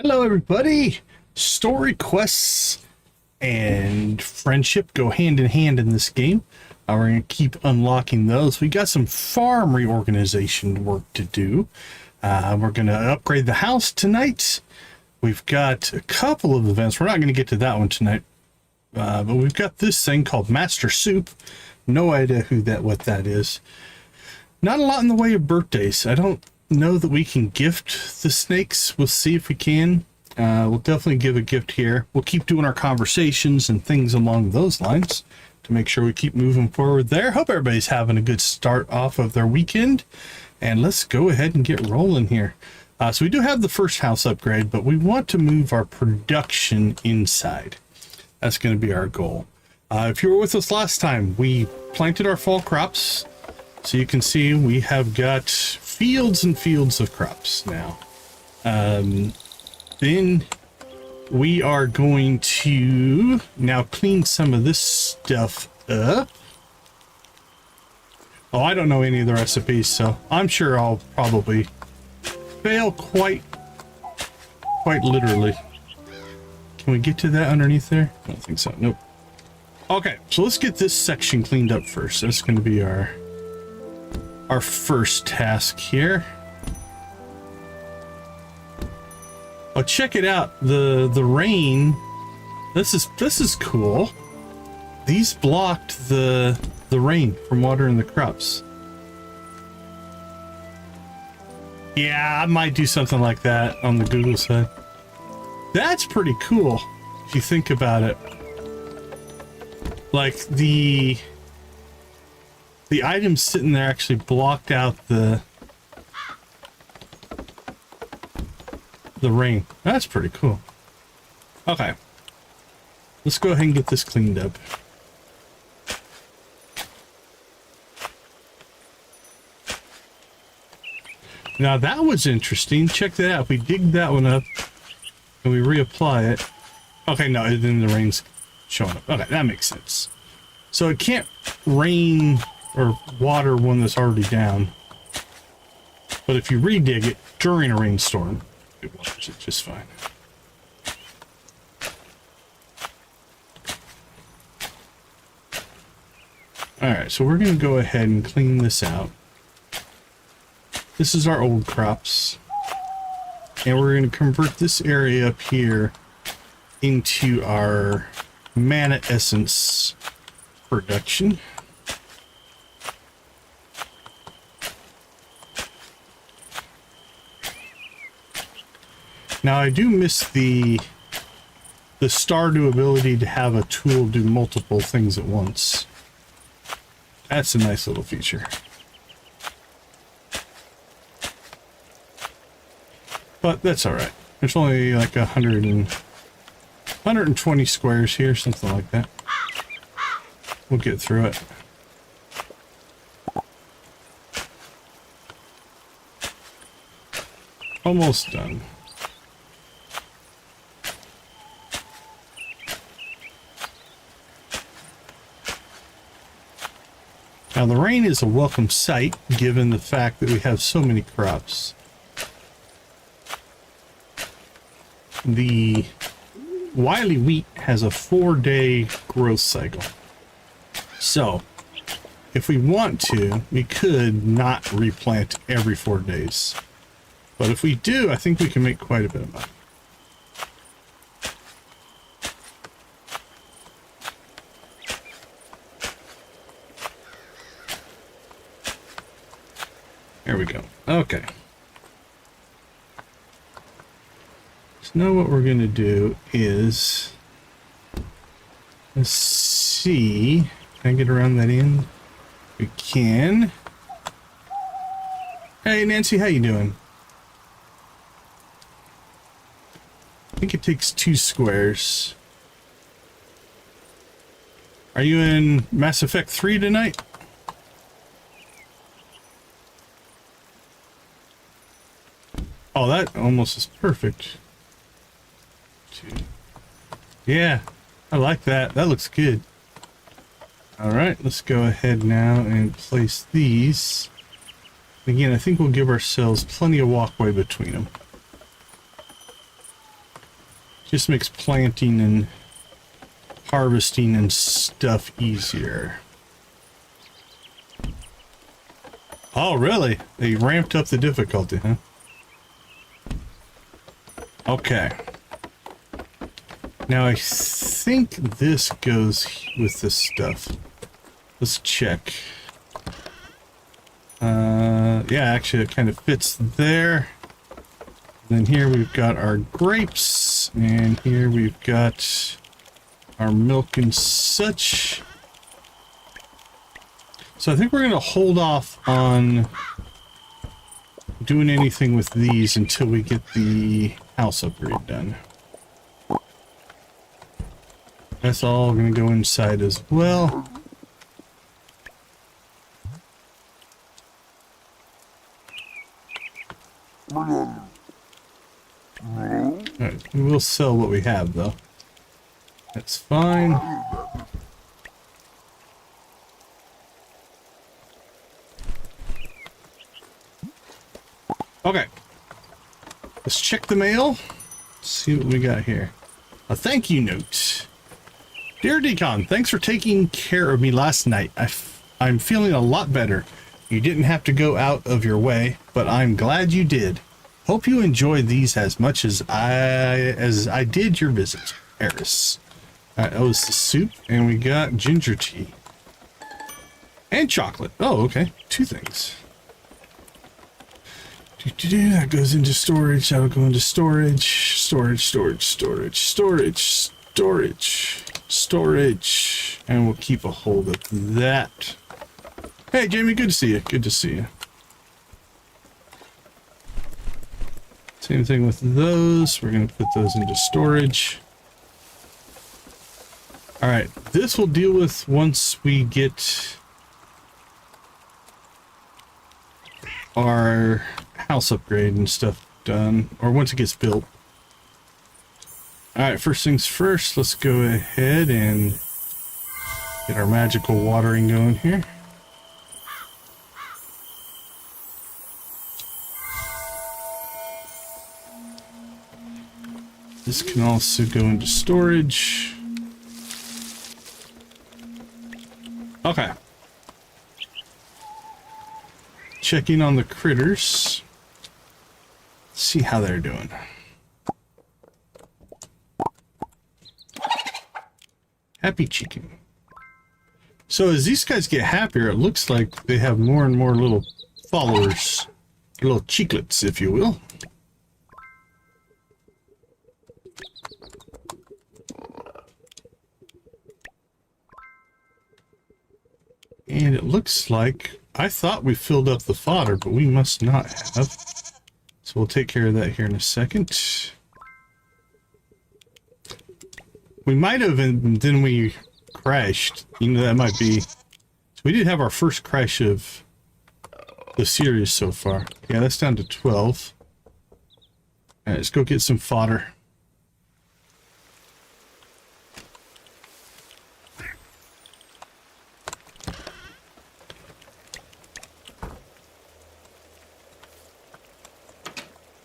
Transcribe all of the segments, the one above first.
Hello everybody! Story quests and friendship go hand in hand in this game. We're going to keep unlocking those. We got some farm reorganization work to do. We're going to upgrade the house tonight. We've got a couple of events. We're not going to get to that one tonight. But we've got this thing called Master Soup. No idea what that is. Not a lot in the way of birthdays. I don't know that we can gift the snakes. We'll see if we can. We'll definitely give a gift here. We'll keep doing our conversations and things along those lines to make sure we keep moving forward there. Hope everybody's having a good start off of their weekend. And let's go ahead and get rolling here. So we do have the first house upgrade, but we want to move our production inside. That's going to be our goal. If you were with us last time, we planted our fall crops. So you can see we have got fields and fields of crops now. Then we are going to now clean some of this stuff up. Oh, I don't know any of the recipes, so I'm sure I'll probably fail quite literally. Can we get to that underneath there? I don't think so. Nope. Okay, so let's get this section cleaned up first. That's going to be our first task here. Oh, check it out. The rain. This is cool. These blocked the rain from watering the crops. Yeah, I might do something like that on the Google side. That's pretty cool if you think about it. Like the items sitting there actually blocked out the rain. That's pretty cool. Okay. Let's go ahead and get this cleaned up. Now that was interesting. Check that out. If we dig that one up and we reapply it. Okay, no, then the rain's showing up. Okay, that makes sense. So it can't rain or water one that's already down. But if you redig it during a rainstorm, it waters it just fine. Alright, so we're going to go ahead and clean this out. This is our old crops. And we're going to convert this area up here into our mana essence production. Now I do miss the Stardew ability to have a tool do multiple things at once. That's a nice little feature. But that's alright. There's only like 120 squares here, something like that. We'll get through it. Almost done. Now the rain is a welcome sight given the fact that we have so many crops. The Wily wheat has a 4-day growth cycle. So, if we want to, we could not replant every 4 days. But if we do, I think we can make quite a bit of money. There we go. Okay. So now what we're going to do is, let's see, can I get around that end? We can. Hey Nancy, how you doing? I think it takes 2 squares. Are you in Mass Effect 3 tonight? Oh, that almost is perfect. 2. Yeah, I like that. That looks good. All right, let's go ahead now and place these. Again, I think we'll give ourselves plenty of walkway between them. Just makes planting and harvesting and stuff easier. Oh, really? They ramped up the difficulty, huh? Okay. Now I think this goes with this stuff. Let's check. Yeah, actually it kind of fits there. Then here we've got our grapes, and here we've got our milk and such. So I think we're going to hold off on doing anything with these until we get the house upgrade done. That's all going to go inside as well. Alright, we will sell what we have though. That's fine. Okay. Let's check the mail. See what we got here. A thank you note. Dear Decon, thanks for taking care of me last night. I'm feeling a lot better. You didn't have to go out of your way, but I'm glad you did. Hope you enjoyed these as much as I did your visit, Eris. That was the soup, and we got ginger tea. And chocolate. Oh, okay. 2 things. That goes into storage. That'll go into storage. Storage. And we'll keep a hold of that. Hey, Jamie, good to see you. Good to see you. Same thing with those. We're going to put those into storage. All right, this will deal with once we get our house upgrade and stuff done, or once it gets built. All right, first things first, let's go ahead and get our magical watering going here. This can also go into storage. Okay. Checking on the critters. See how they're doing. Happy chicken. So as these guys get happier, it looks like they have more and more little followers. Little chiclets, if you will. And it looks like, I thought we filled up the fodder, but we must not have. So we'll take care of that here in a second. We might have, and then we crashed. You know, that might be. So we did have our first crash of the series so far. Yeah, that's down to 12. All right, let's go get some fodder.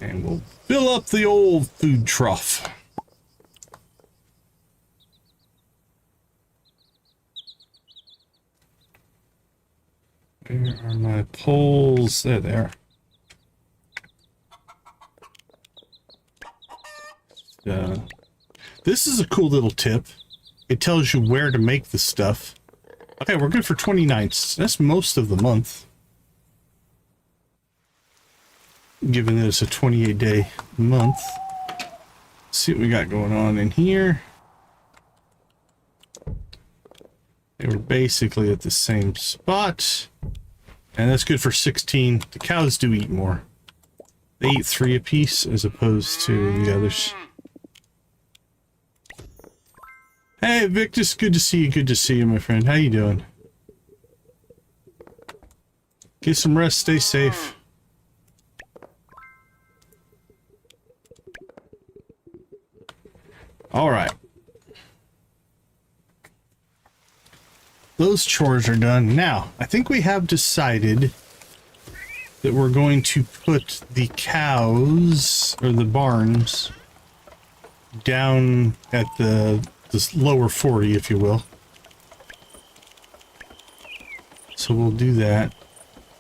And we'll fill up the old food trough. Where are my poles? There they are. This is a cool little tip. It tells you where to make the stuff. Okay, we're good for 20 nights. That's most of the month. Given that it's a 28-day month. Let's see what we got going on in here. They were basically at the same spot. And that's good for 16. The cows do eat more. They eat 3 apiece as opposed to the others. Hey, Vic, just good to see you. Good to see you, my friend. How you doing? Get some rest. Stay safe. All right. Those chores are done. Now, I think we have decided that we're going to put the cows, or the barns, down at this lower 40, if you will. So we'll do that.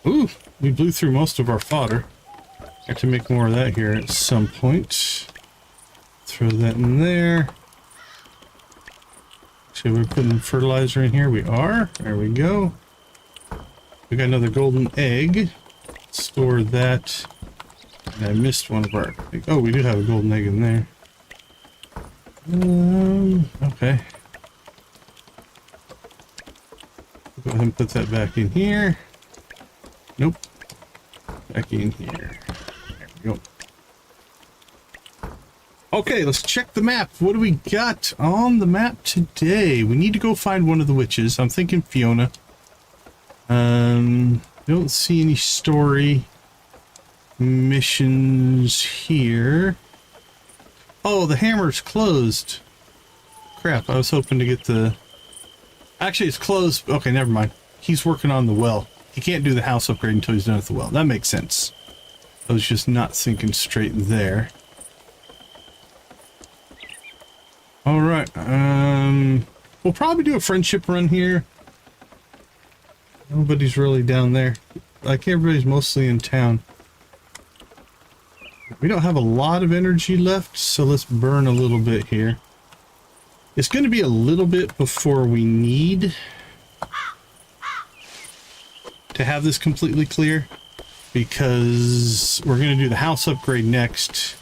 Ooh, we blew through most of our fodder. Have to make more of that here at some point. Throw that in there. Should we put fertilizer in here? We are. There we go. We got another golden egg. Store that. And I missed one of our... Oh, we do have a golden egg in there. Okay. Go ahead and put that back in here. Nope. Back in here. There we go. Okay, let's check the map. What do we got on the map today? We need to go find one of the witches. I'm thinking Fiona. Don't see any story missions here. Oh, the hammer's closed. Crap, I was hoping to get the... Actually, it's closed. Okay, never mind. He's working on the well. He can't do the house upgrade until he's done with the well. That makes sense. I was just not thinking straight there. Alright, we'll probably do a friendship run here. Nobody's really down there. Like, everybody's mostly in town. We don't have a lot of energy left, so let's burn a little bit here. It's going to be a little bit before we need to have this completely clear, because we're going to do the house upgrade next,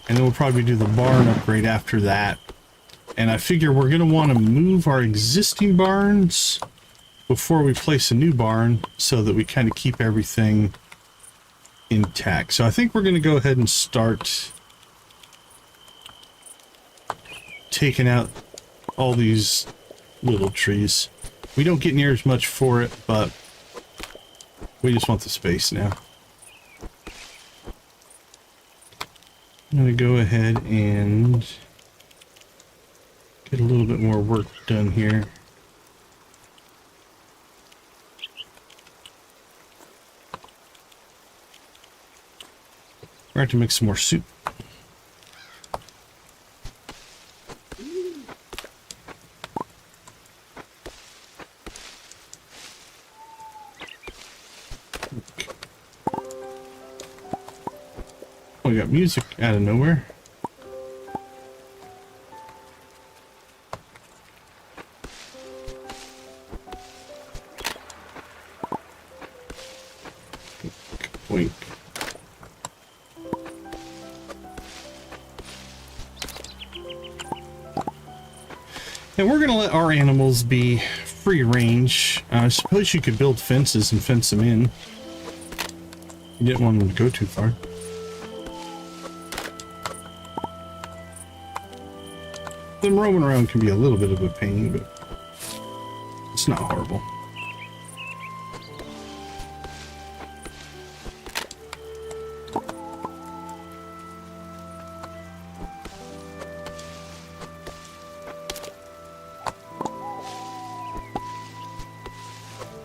and then we'll probably do the barn upgrade after that. And I figure we're going to want to move our existing barns before we place a new barn, so that we kind of keep everything intact. So I think we're going to go ahead and start taking out all these little trees. We don't get near as much for it, but we just want the space now. I'm going to go ahead and get a little bit more work done here. We're going to make some more soup. Oh, we got music out of nowhere. Wink. And we're going to let our animals be free range. I suppose you could build fences and fence them in. You didn't want them to go too far. Them roaming around can be a little bit of a pain, but it's not horrible.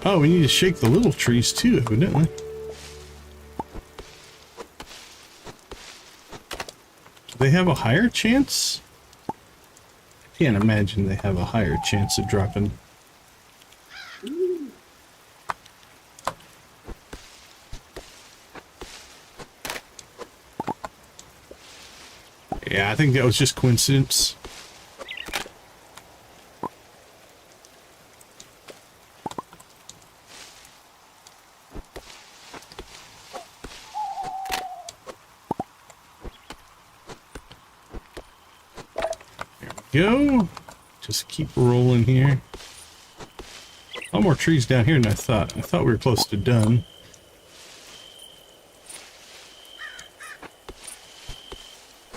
Oh, we need to shake the little trees too, evidently. Do they have a higher chance? I can't imagine they have a higher chance of dropping. Yeah, I think that was just coincidence. Go. Just keep rolling here. A lot more trees down here than I thought. I thought we were close to done.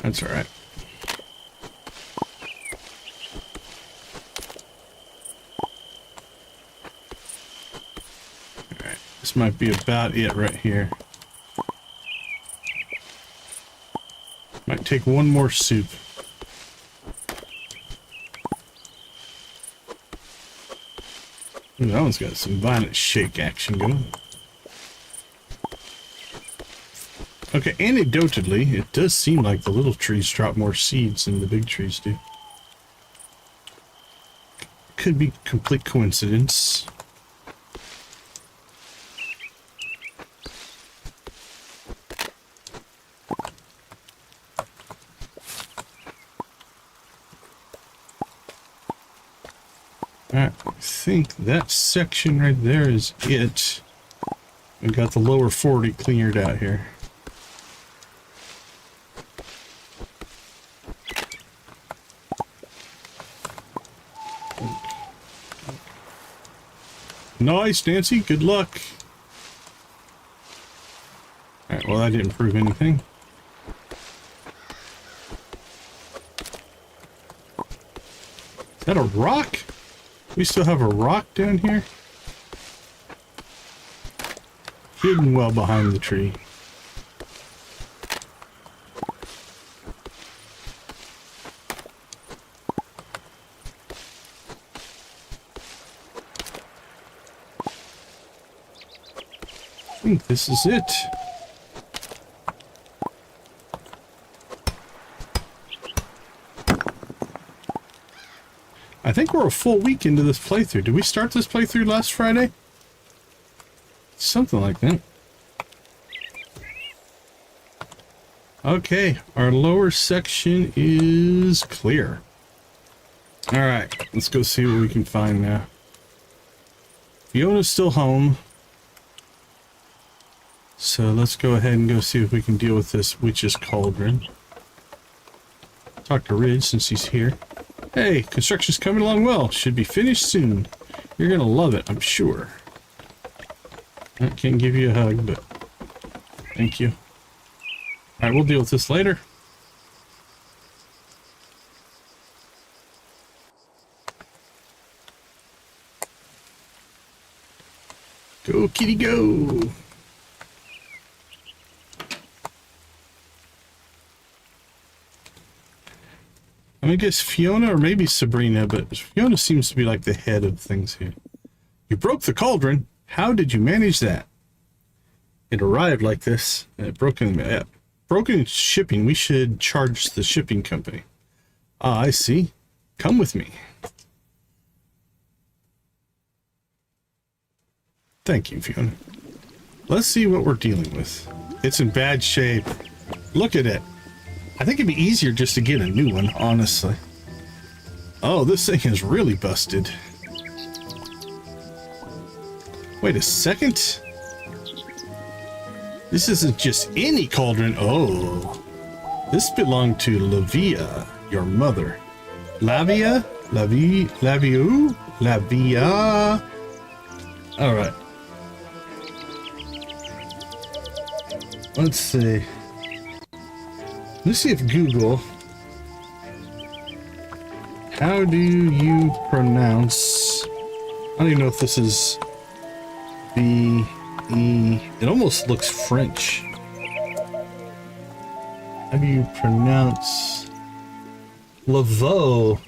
That's all right. All right. This might be about it right here. Might take one more soup. Ooh, that one's got some violent shake action going. Okay, anecdotally, it does seem like the little trees drop more seeds than the big trees do. Could be complete coincidence. I think that section right there is it. We got the lower 40 cleared out here. Nice, Nancy. Good luck. Alright, well, that didn't prove anything. Is that a rock? We still have a rock down here? Hidden well behind the tree. I think this is it. I think we're a full week into this playthrough. Did we start this playthrough last Friday? Something like that. Okay, our lower section is clear. Alright, let's go see what we can find now. Fiona's still home. So let's go ahead and go see if we can deal with this witch's cauldron. Talk to Ridge since he's here. Hey, construction's coming along well. Should be finished soon. You're gonna love it, I'm sure. I can't give you a hug, but thank you. Alright, we'll deal with this later. Go, kitty, go! I'm gonna guess Fiona or maybe Sabrina, but Fiona seems to be like the head of things here. You broke the cauldron. How did you manage that? It arrived like this. Broken shipping. We should charge the shipping company. Ah, I see. Come with me. Thank you, Fiona. Let's see what we're dealing with. It's in bad shape. Look at it. I think it'd be easier just to get a new one, honestly. Oh, this thing is really busted. Wait a second. This isn't just any cauldron. Oh, this belonged to Lavia, your mother. Lavia? Lavia? All right. Let's see. Let's see if Google. How do you pronounce? I don't even know if this is B E. It almost looks French. How do you pronounce Laveau?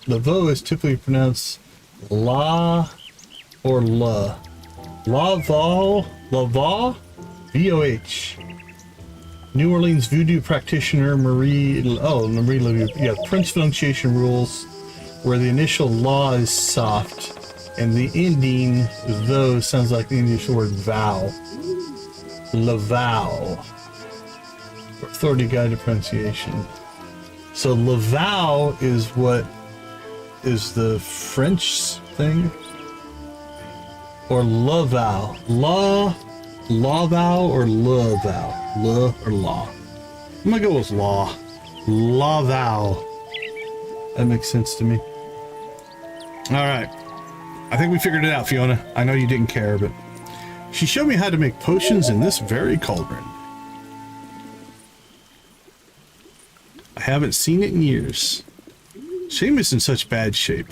Laveau is typically pronounced La or La. Laveau, V-O-H. New Orleans voodoo practitioner Marie Laveau. Yeah, French pronunciation rules where the initial law is soft and the ending though sounds like the English word vow. Laveau. Authority guide to pronunciation. So Laveau is what is the French thing? Or Laveau. Laveau or Laveau? La or law? I'm gonna go with law. Laveau. That makes sense to me. Alright. I think we figured it out, Fiona. I know you didn't care, but she showed me how to make potions in this very cauldron. I haven't seen it in years. Shame it's in such bad shape.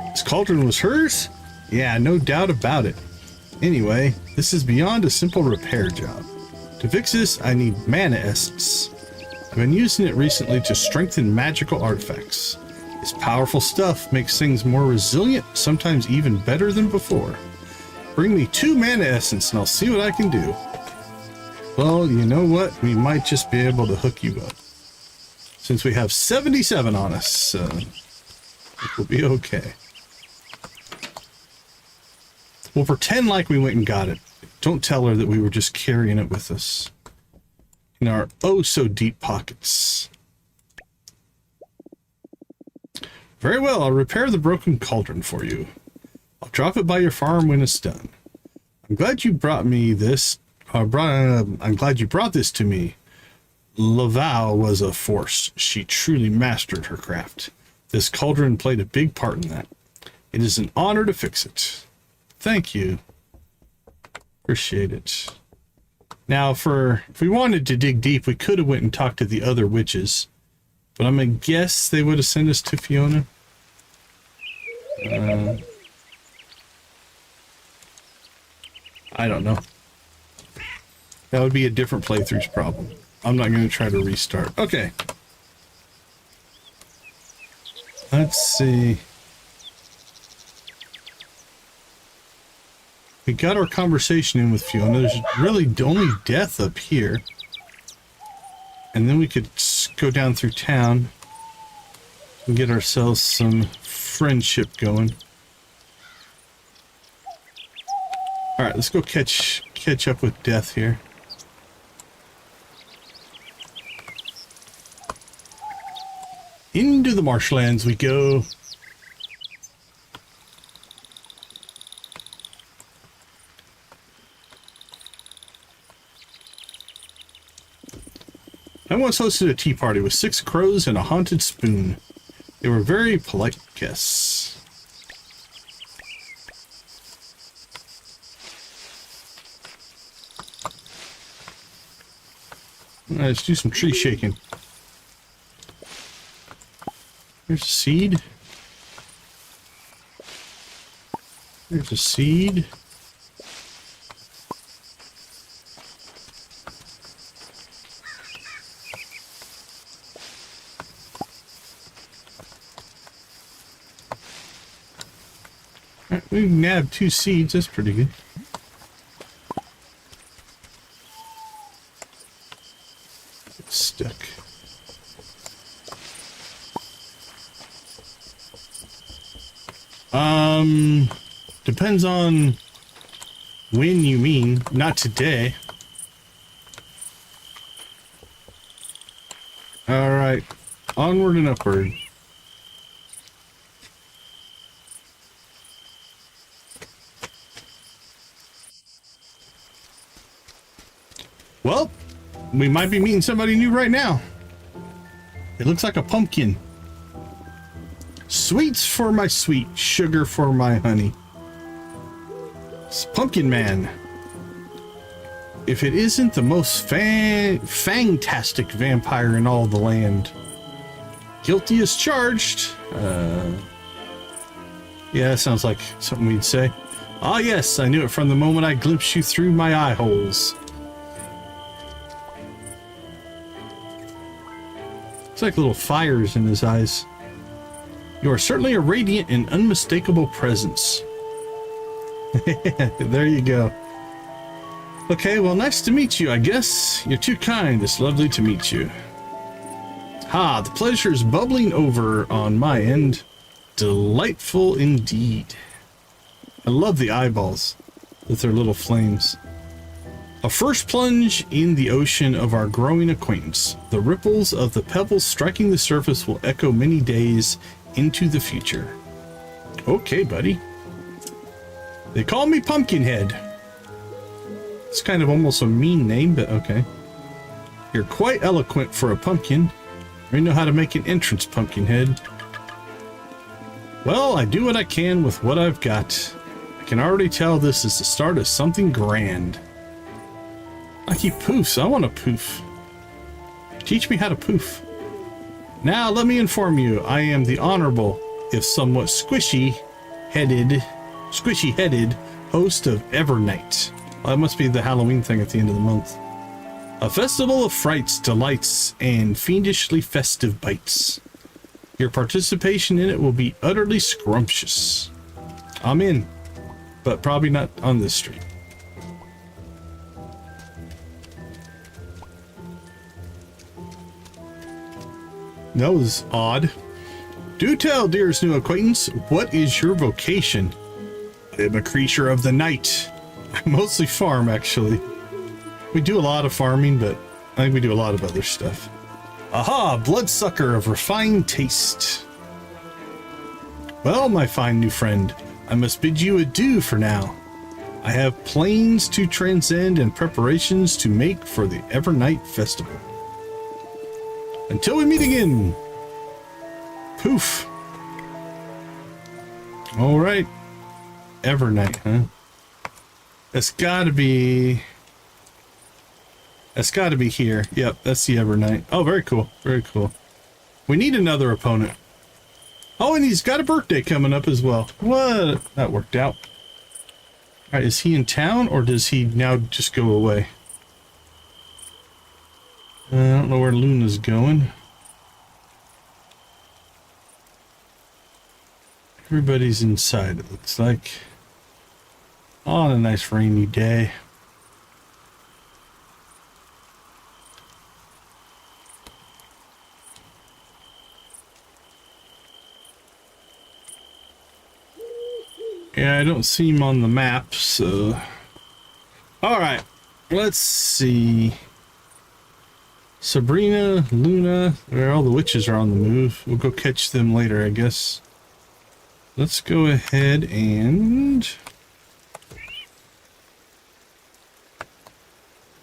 This cauldron was hers? Yeah, no doubt about it. Anyway, this is beyond a simple repair job. To fix this, I need mana essence. I've been using it recently to strengthen magical artifacts. This powerful stuff makes things more resilient, sometimes even better than before. Bring me 2 mana essence and I'll see what I can do. Well, you know what? We might just be able to hook you up. Since we have 77 on us, it will be okay. We'll pretend like we went and got it. Don't tell her that we were just carrying it with us in our oh-so-deep pockets. Very well, I'll repair the broken cauldron for you. I'll drop it by your farm when it's done. I'm glad you brought me this. I'm glad you brought this to me. Laval was a force. She truly mastered her craft. This cauldron played a big part in that. It is an honor to fix it. Thank you. Appreciate it. Now, if we wanted to dig deep, we could have went and talked to the other witches. But I'm going to guess they would have sent us to Fiona. I don't know. That would be a different playthrough's problem. I'm not going to try to restart. Okay. Let's see. We got our conversation in with Fiona. There's really only death up here. And then we could go down through town and get ourselves some friendship going. Alright, let's go catch up with death here. Into the marshlands we go. I once hosted a tea party with 6 crows and a haunted spoon. They were very polite guests. Let's do some tree shaking. There's a seed. There's a seed. We nabbed 2 seeds, that's pretty good. It's stuck. Depends on when you mean, not today. Alright, onward and upward. Well, we might be meeting somebody new right now. It looks like a pumpkin. Sweets for my sweet, sugar for my honey. It's Pumpkin Man. If it isn't the most fantastic vampire in all the land. Guilty as charged. Yeah, that sounds like something we'd say. Ah, yes, I knew it from the moment I glimpsed you through my eye holes. It's like little fires in his eyes. You are certainly a radiant and unmistakable presence. There you go. Okay, well, nice to meet you, I guess. You're too kind. It's lovely to meet you. Ha, the pleasure is bubbling over on my end. Delightful indeed. I love the eyeballs with their little flames. A first plunge in the ocean of our growing acquaintance. The ripples of the pebbles striking the surface will echo many days into the future. Okay, buddy. They call me Pumpkinhead. It's kind of almost a mean name, but okay. You're quite eloquent for a pumpkin. You know how to make an entrance, Pumpkinhead. Well, I do what I can with what I've got. I can already tell this is the start of something grand. I keep poofs. I want to poof. Teach me how to poof. Now, let me inform you, I am the honorable, if somewhat squishy-headed host of Evernight. Well, that must be the Halloween thing at the end of the month. A festival of frights, delights, and fiendishly festive bites. Your participation in it will be utterly scrumptious. I'm in. but probably not on this street. That was odd. Do tell, dearest new acquaintance, what is your vocation? I am a creature of the night. I mostly farm, actually. We do a lot of farming, but I think we do a lot of other stuff. Aha, bloodsucker of refined taste. Well, my fine new friend, I must bid you adieu for now. I have planes to transcend and preparations to make for the Evernight Festival. Until we meet again. Poof. All right. Evernight, huh? That's gotta be here. Yep, that's the Evernight. Oh, very cool. Very cool. We need another opponent. Oh, and he's got a birthday coming up as well. What? That worked out. All right, is he in town or does he now just go away? I don't know where Luna's going. Everybody's inside, it looks like. On a nice rainy day. Yeah, I don't see him on the map, so... Alright, let's see. Sabrina, Luna, all the witches are on the move. We'll go catch them later, I guess. Let's go ahead and...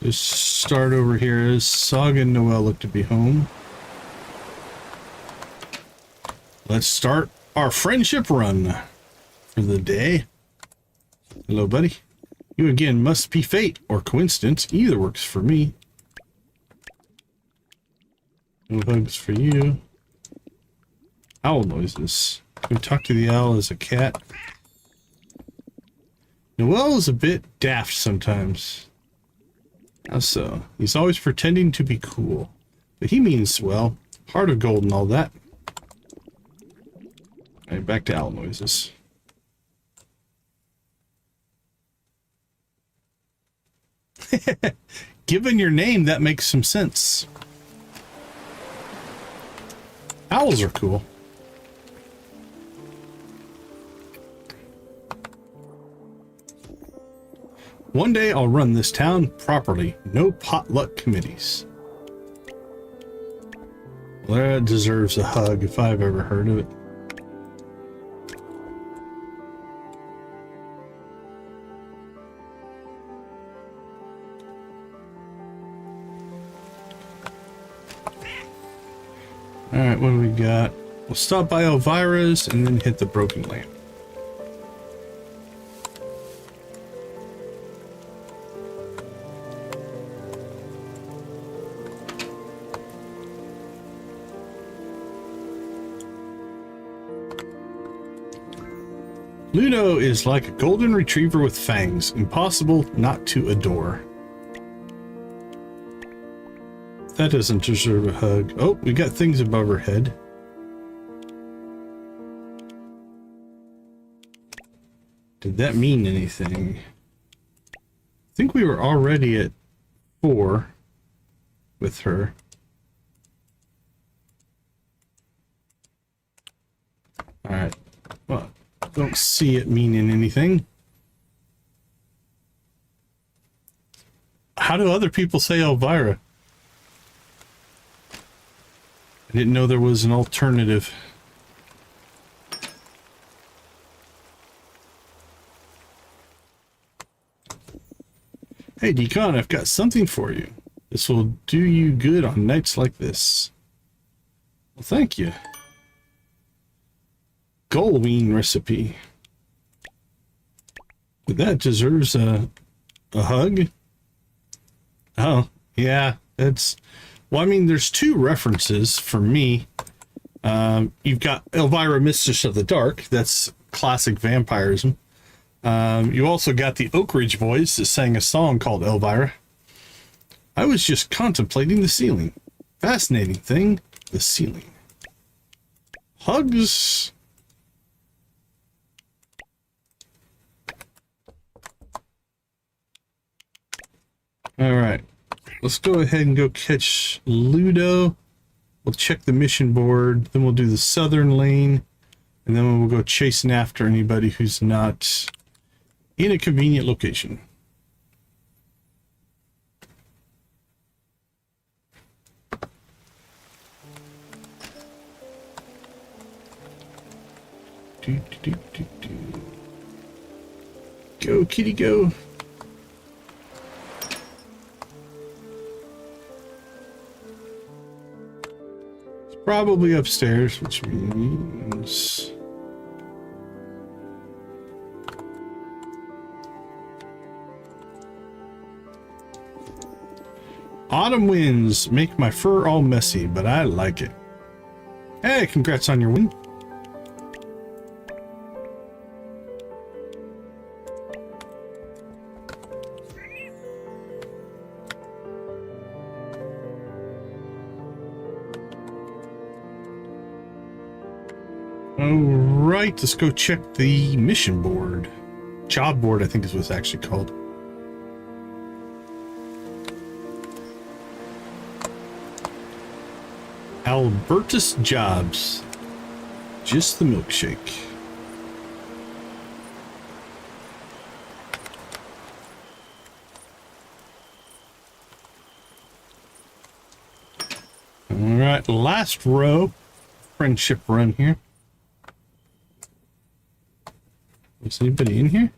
just start over here. Saga and Noelle look to be home. Let's start our friendship run for the day. Hello, buddy. You again must be fate or coincidence. Either works for me. No hugs for you. Owl noises. Can we talk to the owl as a cat? Noelle is a bit daft sometimes. How so? He's always pretending to be cool. But he means well. Heart of gold and all that. Alright, back to owl noises. Given your name, that makes some sense. Owls are cool. One day I'll run this town properly. No potluck committees. Well, that deserves a hug if I've ever heard of it. Alright, what do we got? We'll stop by Elvira's and then hit the Broken Lamp. Ludo is like a golden retriever with fangs, impossible not to adore. That doesn't deserve a hug. Oh, we got things above her head. Did that mean anything? I think we were already at 4 with her. Alright. Well, don't see it meaning anything. How do other people say Elvira? I didn't know there was an alternative. Hey, Decon, I've got something for you. This will do you good on nights like this. Well, thank you. Gullween recipe. That deserves a hug. Oh, yeah, it's... Well, I mean, there's 2 references for me. You've got Elvira, Mistress of the Dark. That's classic vampirism. You also got the Oak Ridge Boys that sang a song called Elvira. I was just contemplating the ceiling. Fascinating thing, the ceiling. Hugs. All right, let's go ahead and go catch Ludo. We'll check the mission board, then we'll do the southern lane, and then we'll go chasing after anybody who's not in a convenient location. Go, kitty, go. It's probably upstairs, which means... Autumn winds make my fur all messy, but I like it. Hey, congrats on your win. Alright, let's go check the mission board. Job board, I think is what it's actually called. Albertus Jobs. Just the milkshake. Alright, last row. Friendship run here. Is anybody in here?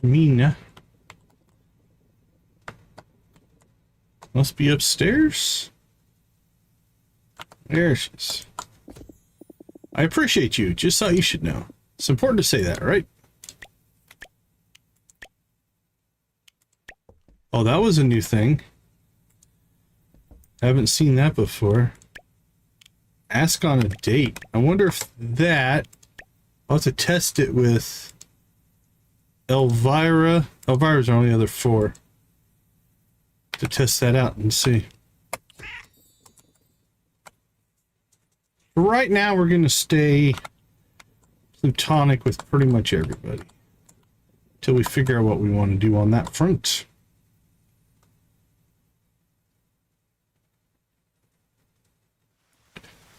Mina. Must be upstairs. There she is. I appreciate you. Just thought you should know. It's important to say that, right? Oh, that was a new thing. Haven't seen that before. Ask on a date. I wonder if that... I'll have to test it with Elvira. Elvira's our only other 4. To test that out and see. Right now we're going to stay plutonic with pretty much everybody. Till we figure out what we want to do on that front.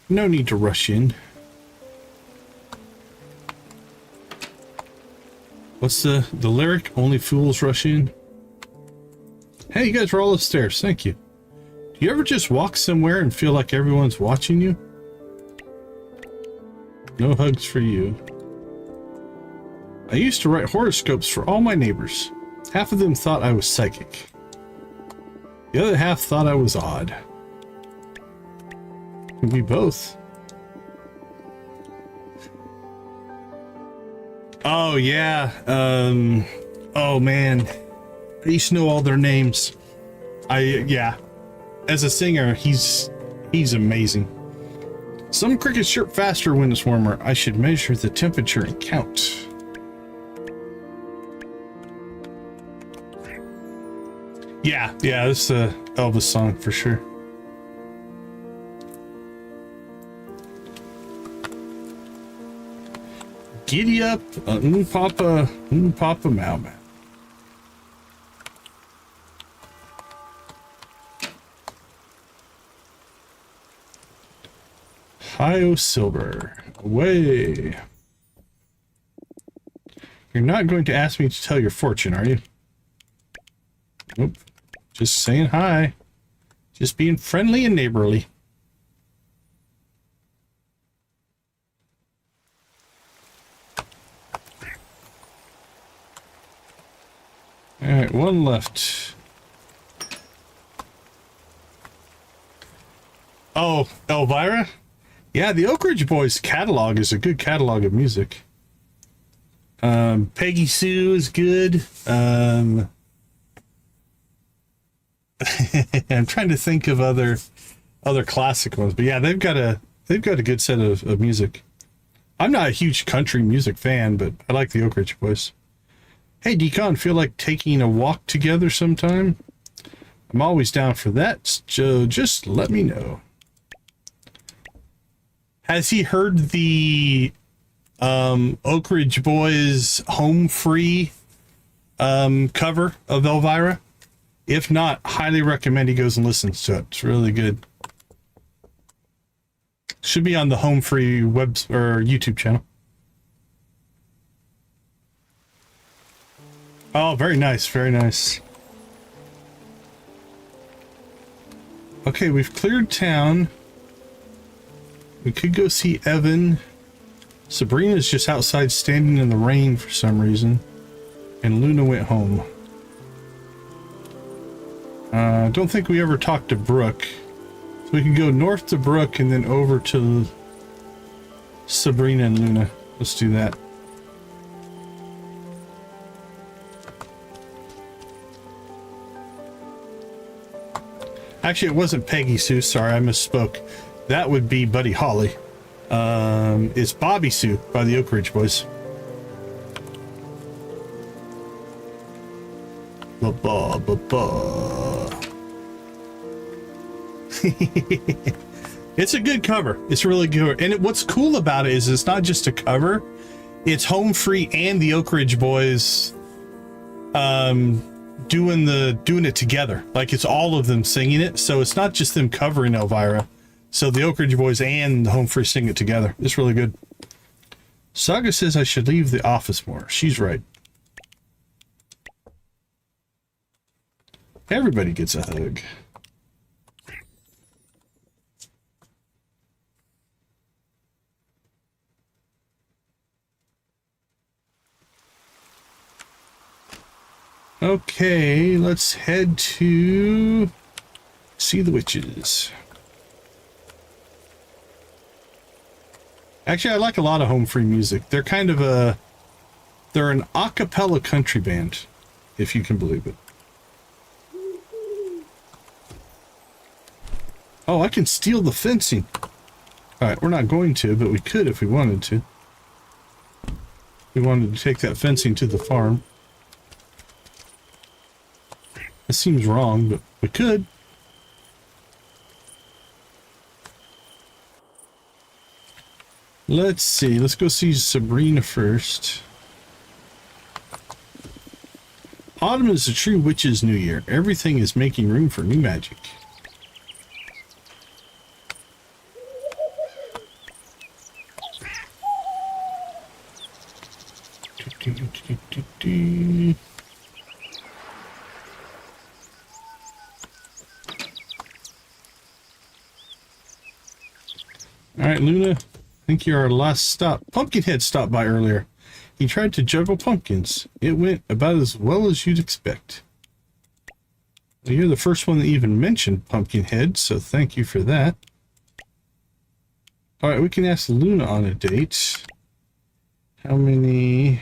No need to rush in. What's the lyric? Only fools rush in? Hey, you guys are all upstairs. Thank you. Do you ever just walk somewhere and feel like everyone's watching you? No hugs for you. I used to write horoscopes for all my neighbors. Half of them thought I was psychic. The other half thought I was odd. Could be both. Oh, yeah. Oh, man. I used to know all their names. Yeah. As a singer, he's amazing. Some crickets chirp faster when it's warmer. I should measure the temperature and count. Yeah, this is a Elvis song for sure. Giddy up, Papa Mau Mau. Hi-O Silver, away. You're not going to ask me to tell your fortune, are you? Nope. Just saying hi. Just being friendly and neighborly. Alright, one left. Oh, Elvira? Yeah, the Oak Ridge Boys catalog is a good catalog of music. Peggy Sue is good. I'm trying to think of other classic ones, but yeah, they've got a good set of music. I'm not a huge country music fan, but I like the Oak Ridge Boys. Hey, Decon, feel like taking a walk together sometime? I'm always down for that, so just let me know. Has he heard the Oak Ridge Boys Home Free cover of Elvira. If not, highly recommend he goes and listens to it. It's really good. Should be on the Home Free web or YouTube channel. Oh, very nice, very nice. Okay, we've cleared town. We could go see Evan. Sabrina's just outside standing in the rain for some reason. And Luna went home. I don't think we ever talked to Brooke. So we can go north to Brooke and then over to Sabrina and Luna. Let's do that. Actually, it wasn't Peggy Sue. Sorry, I misspoke. That would be Buddy Holly. It's Bobby Sue by the Oak Ridge Boys. It's a good cover. It's really good. And what's cool about it is it's not just a cover. It's Home Free and the Oak Ridge Boys doing it together. Like it's all of them singing it. So it's not just them covering Elvira. So the Oak Ridge Boys and the Home Free sing it together. It's really good. Saga says I should leave the office more. She's right. Everybody gets a hug. Okay, let's head to see the witches. Actually, I like a lot of Home Free music. They're kind of they're an a cappella country band, if you can believe it. Oh, I can steal the fencing. Alright, we're not going to, but we could if we wanted to. We wanted to take that fencing to the farm. It seems wrong, but we could. Let's see. Let's go see Sabrina first. Autumn is a true witch's new year. Everything is making room for new magic. Alright, Luna, I think you're our last stop. Pumpkinhead stopped by earlier. He tried to juggle pumpkins. It went about as well as you'd expect. Well, you're the first one that even mentioned Pumpkinhead, so thank you for that. Alright, we can ask Luna on a date. How many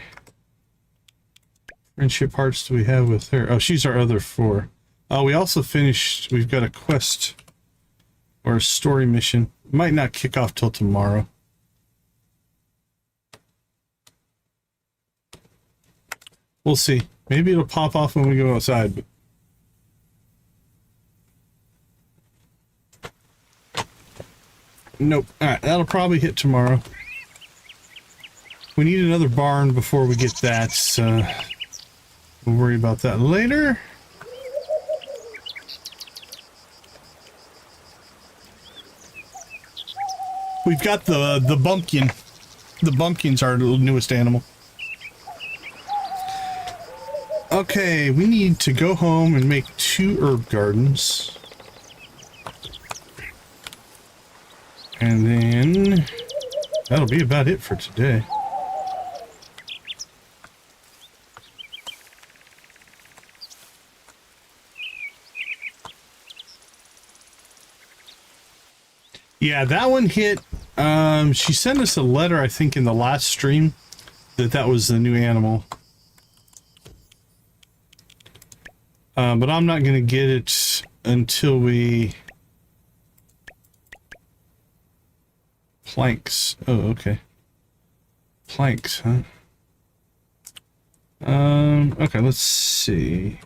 friendship hearts do we have with her? Oh, she's our other 4. Oh, we also finished, we've got a quest or a story mission. Might not kick off till tomorrow. We'll see. Maybe it'll pop off when we go outside. But nope. Alright, that'll probably hit tomorrow. We need another barn before we get that, so we'll worry about that later. We've got the bumpkin. The bumpkin's our newest animal. Okay, we need to go home and make 2 herb gardens. And then that'll be about it for today. Yeah, that one hit. She sent us a letter, I think, in the last stream that was the new animal. But I'm not going to get it until we... Planks. Oh, okay. Planks, huh? Okay, let's see.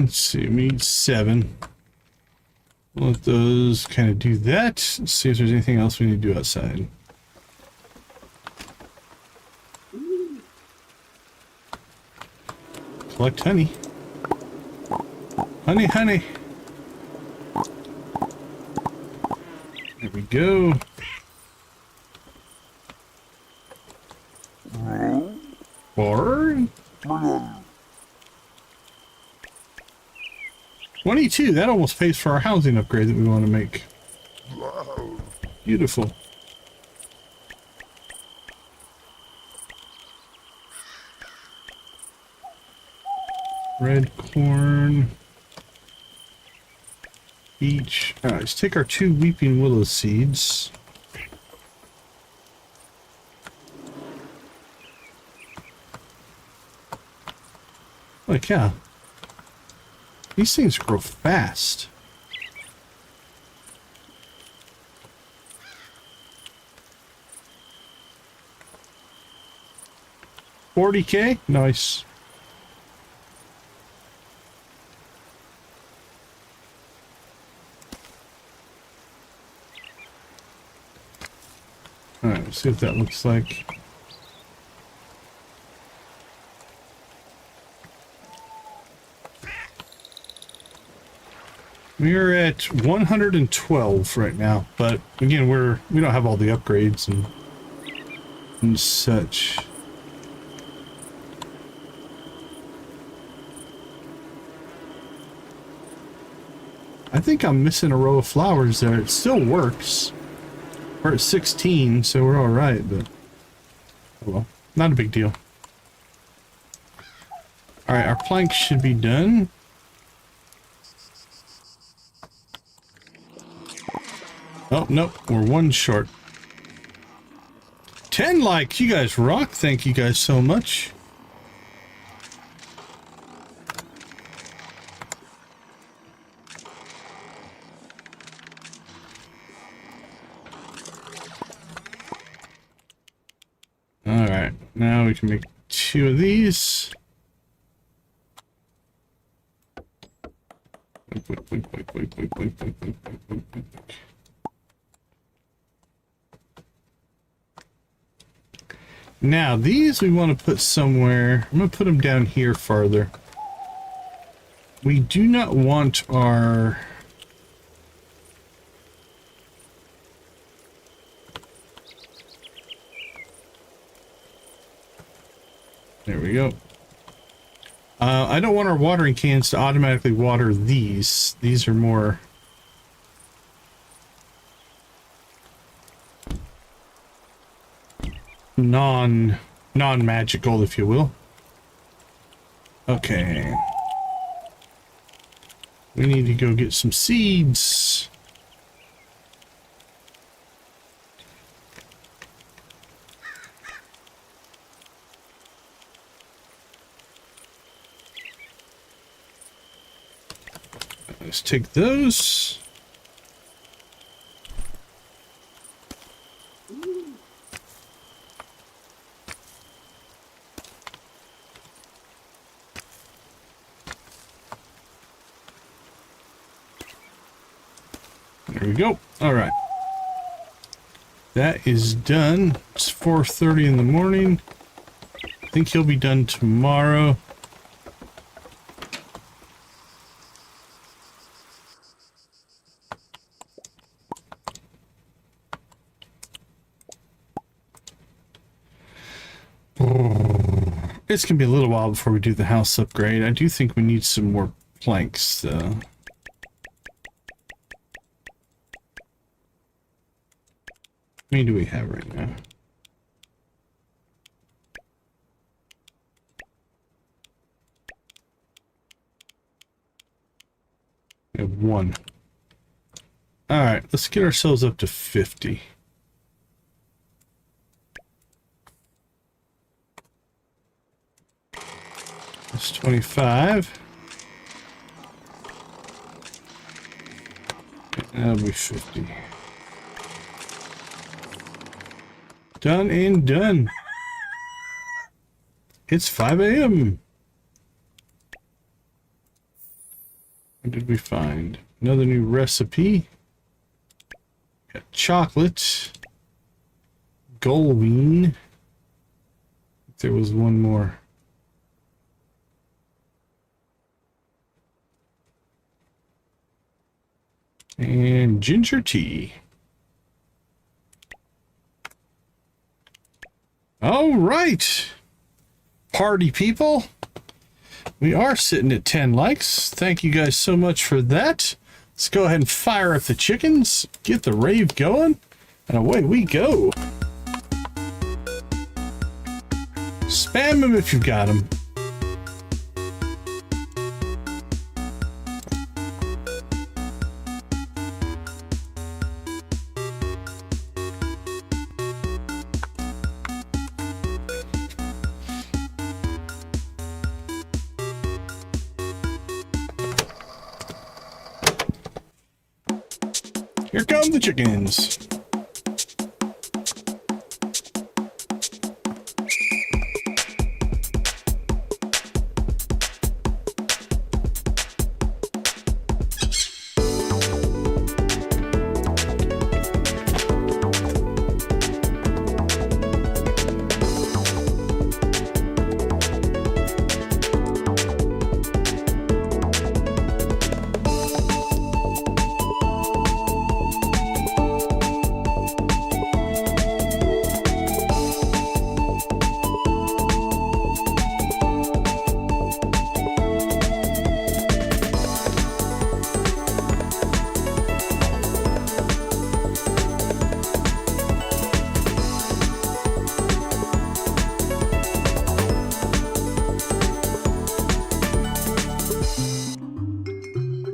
Let's see, we need 7. Let those kind of do that. Let's see if there's anything else we need to do outside. Collect honey. Honey, honey. There we go. Or 22. That almost pays for our housing upgrade that we want to make. Beautiful. Red corn. Each. Alright, let's take our 2 weeping willow seeds. Like, yeah. These things grow fast. $40K? Nice. Alright, let's see what that looks like. We're at 112 right now, but again, we don't have all the upgrades and such. I think I'm missing a row of flowers there. It still works. We're at 16, so we're all right, but oh well, not a big deal. All right, our planks should be done. Oh, nope, we're 1 short. 10 likes, you guys rock. Thank you guys so much. All right, now we can make 2 of these. Now, these we want to put somewhere. I'm going to put them down here farther. We do not want our... There we go. I don't want our watering cans to automatically water these. These are more... non-magical, if you will. Okay. We need to go get some seeds. Let's take those. There we go. All right. That is done. It's 4:30 in the morning. I think he'll be done tomorrow. It's gonna be a little while before we do the house upgrade. I do think we need some more planks, though. How many do we have right now? We have 1. All right, let's get ourselves up to 50. That's 25. That'll be 50. Done and done. It's 5 a.m. What did we find? Another new recipe. Got chocolate. Gullwing. There was one more. And ginger tea. All right. Party people. We are sitting at 10 likes. Thank you guys so much for that. Let's go ahead and fire up the chickens, get the rave going, and away we go. Spam them if you've got them. Here come the chickens.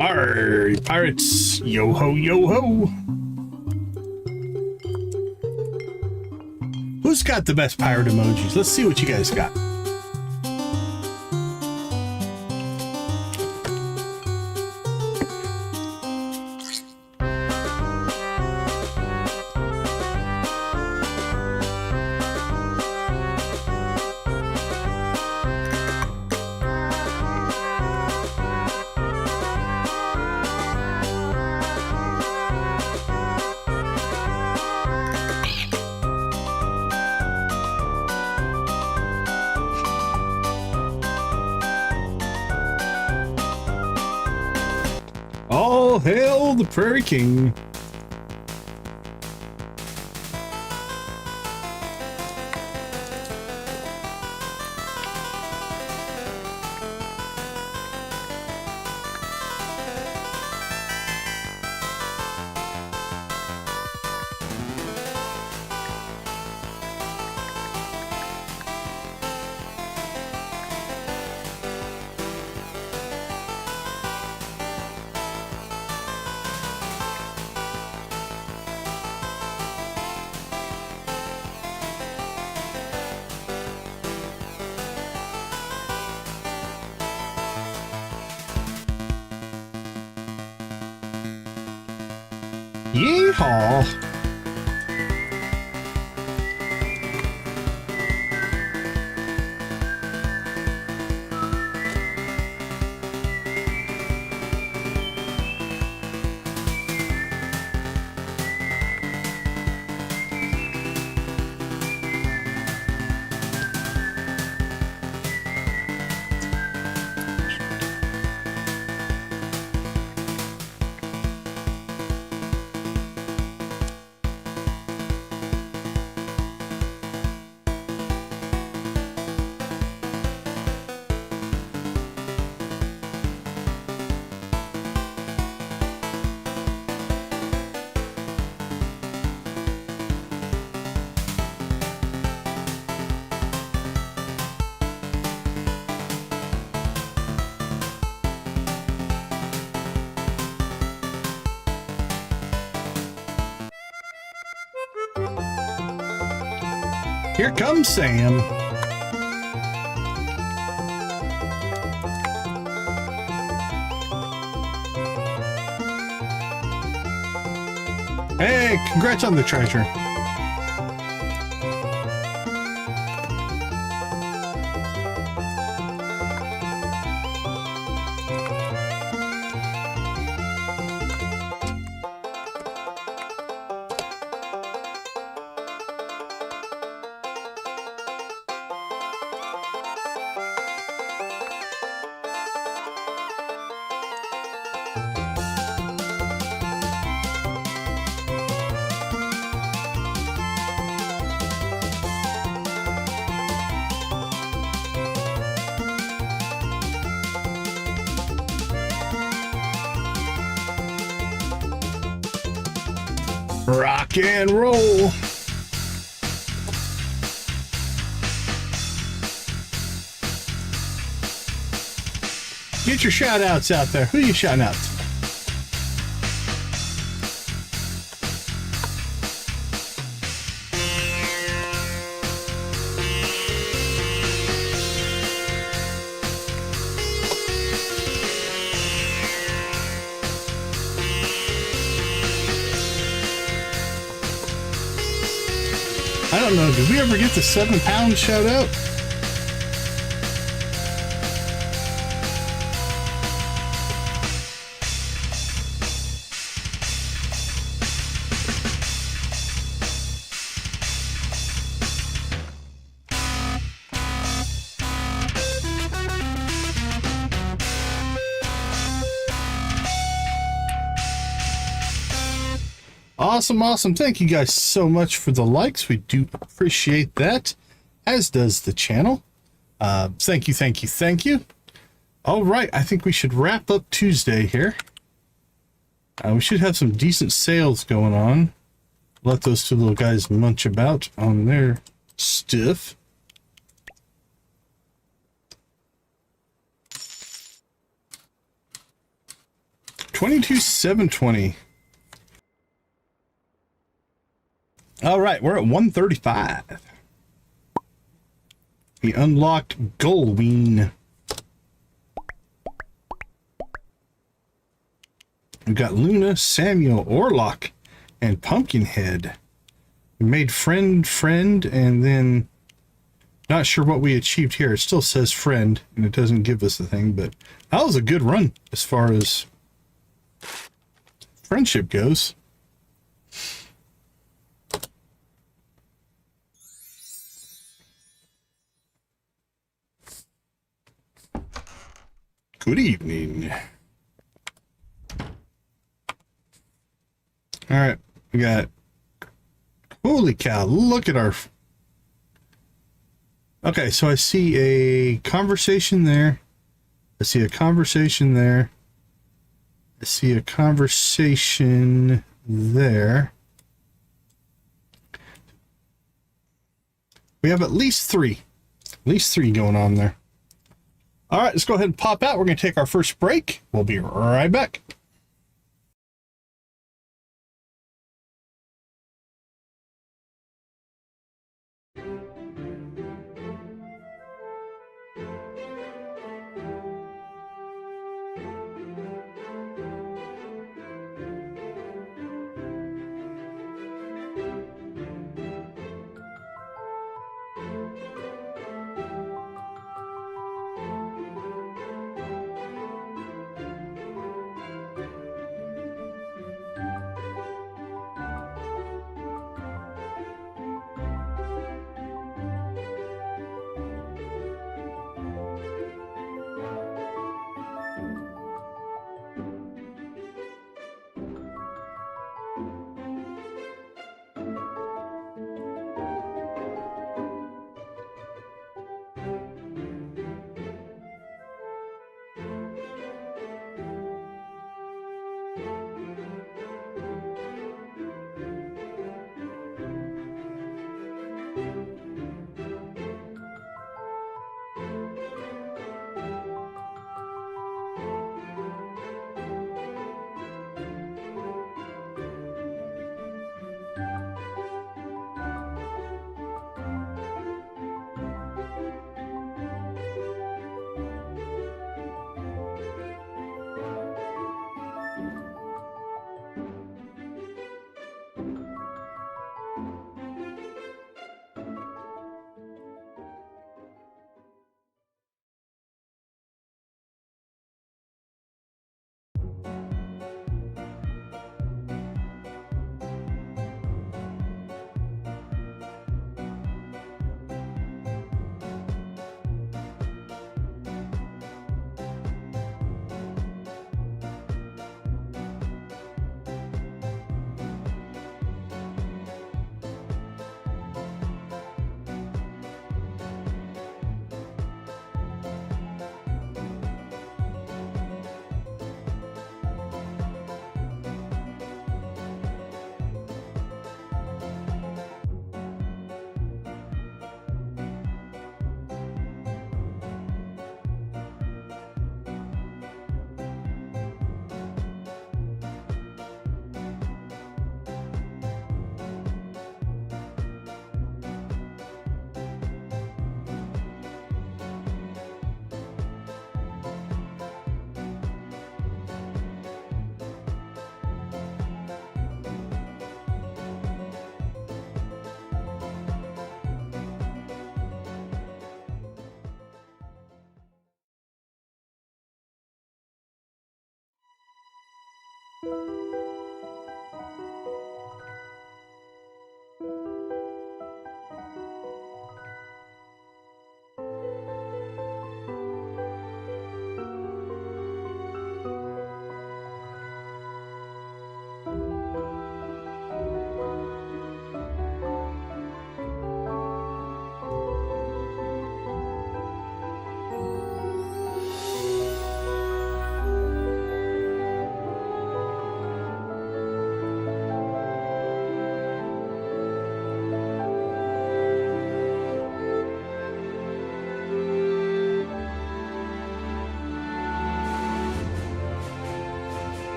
Arr, pirates, yo ho, yo ho. Who's got the best pirate emojis? Let's see what you guys got. All hail the Prairie King. Yeehaw! Here comes Sam. Hey, congrats on the treasure. Rock and roll. Get your shout outs out there. Who are you shouting out to? I don't know, did we ever get the 7 pound shout out? Awesome, awesome. Thank you guys so much for the likes. We do appreciate that, as does the channel. Thank you, thank you, thank you. All right, I think we should wrap up Tuesday here. We should have some decent sales going on. Let those two little guys munch about on their stuff. $22,720. All right, we're at 135. We unlocked Gullween. We've got Luna, Samuel, Orlock, and Pumpkinhead. We made friend, and then not sure what we achieved here. It still says friend, and it doesn't give us the thing, but that was a good run as far as friendship goes. Good evening. All right, we got, holy cow, look at our, okay, so I see a conversation there. I see a conversation there. I see a conversation there. We have at least three going on there. All right, let's go ahead and pop out. We're going to take our first break. We'll be right back.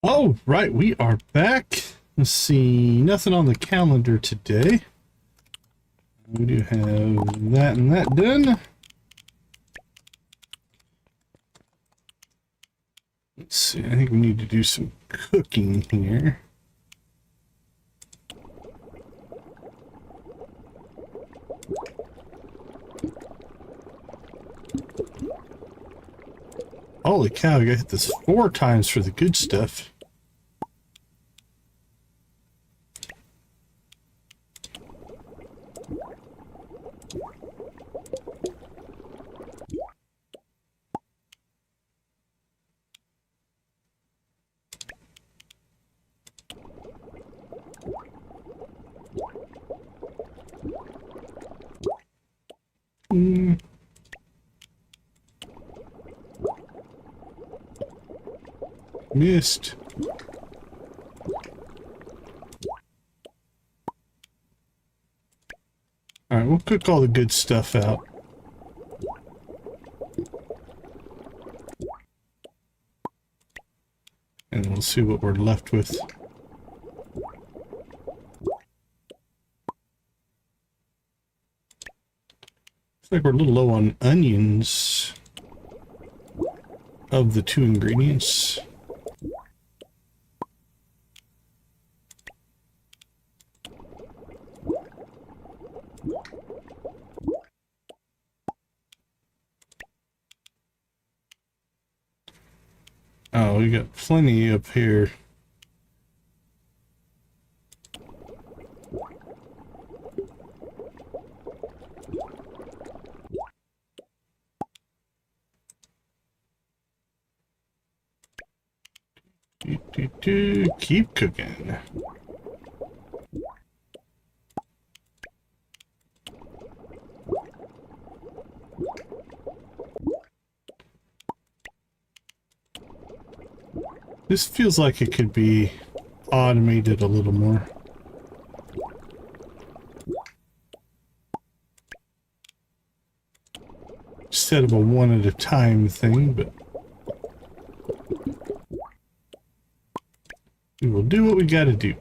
Oh, right, we are back. Let's see, nothing on the calendar today. We do have that and that done. Let's see, I think we need to do some cooking here. Holy cow, I got hit this 4 times for the good stuff. Missed. Alright, we'll cook all the good stuff out. And we'll see what we're left with. Looks like we're a little low on onions of the 2 ingredients. Oh, we got plenty up here. Keep cooking. This feels like it could be automated a little more. Instead of a one at a time thing, but we will do what we gotta do.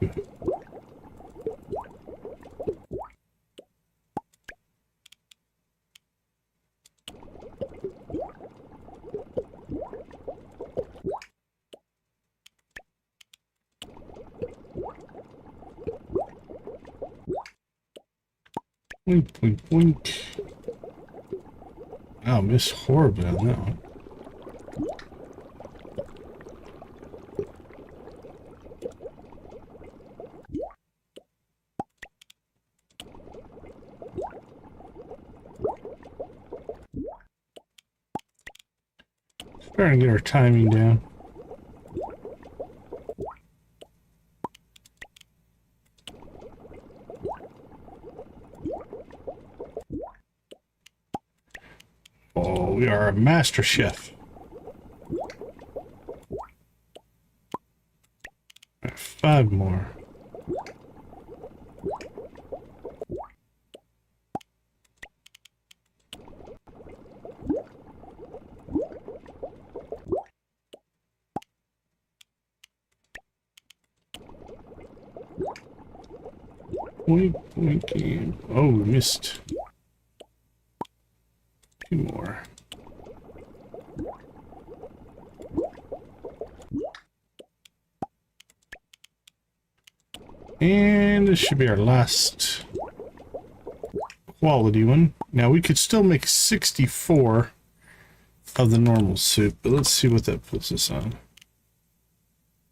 Boink, boink, boink. Wow, missed horribly on that one. Starting to get our timing down. Oh, we are a master chef. Right, 5 more. Wink, winky. Oh, we missed 2 more. And this should be our last quality one. Now we could still make 64 of the normal soup, but let's see what that puts us on.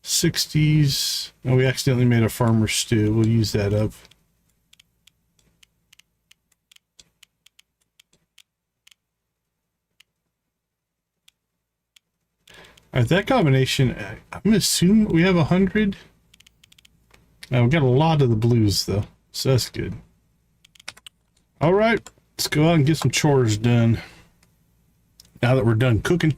60s. Oh, we accidentally made a farmer stew. We'll use that up. Alright, that combination, I'm gonna assume we have 100. Now, we got a lot of the blues, though, so that's good. Alright, let's go out and get some chores done. Now that we're done cooking.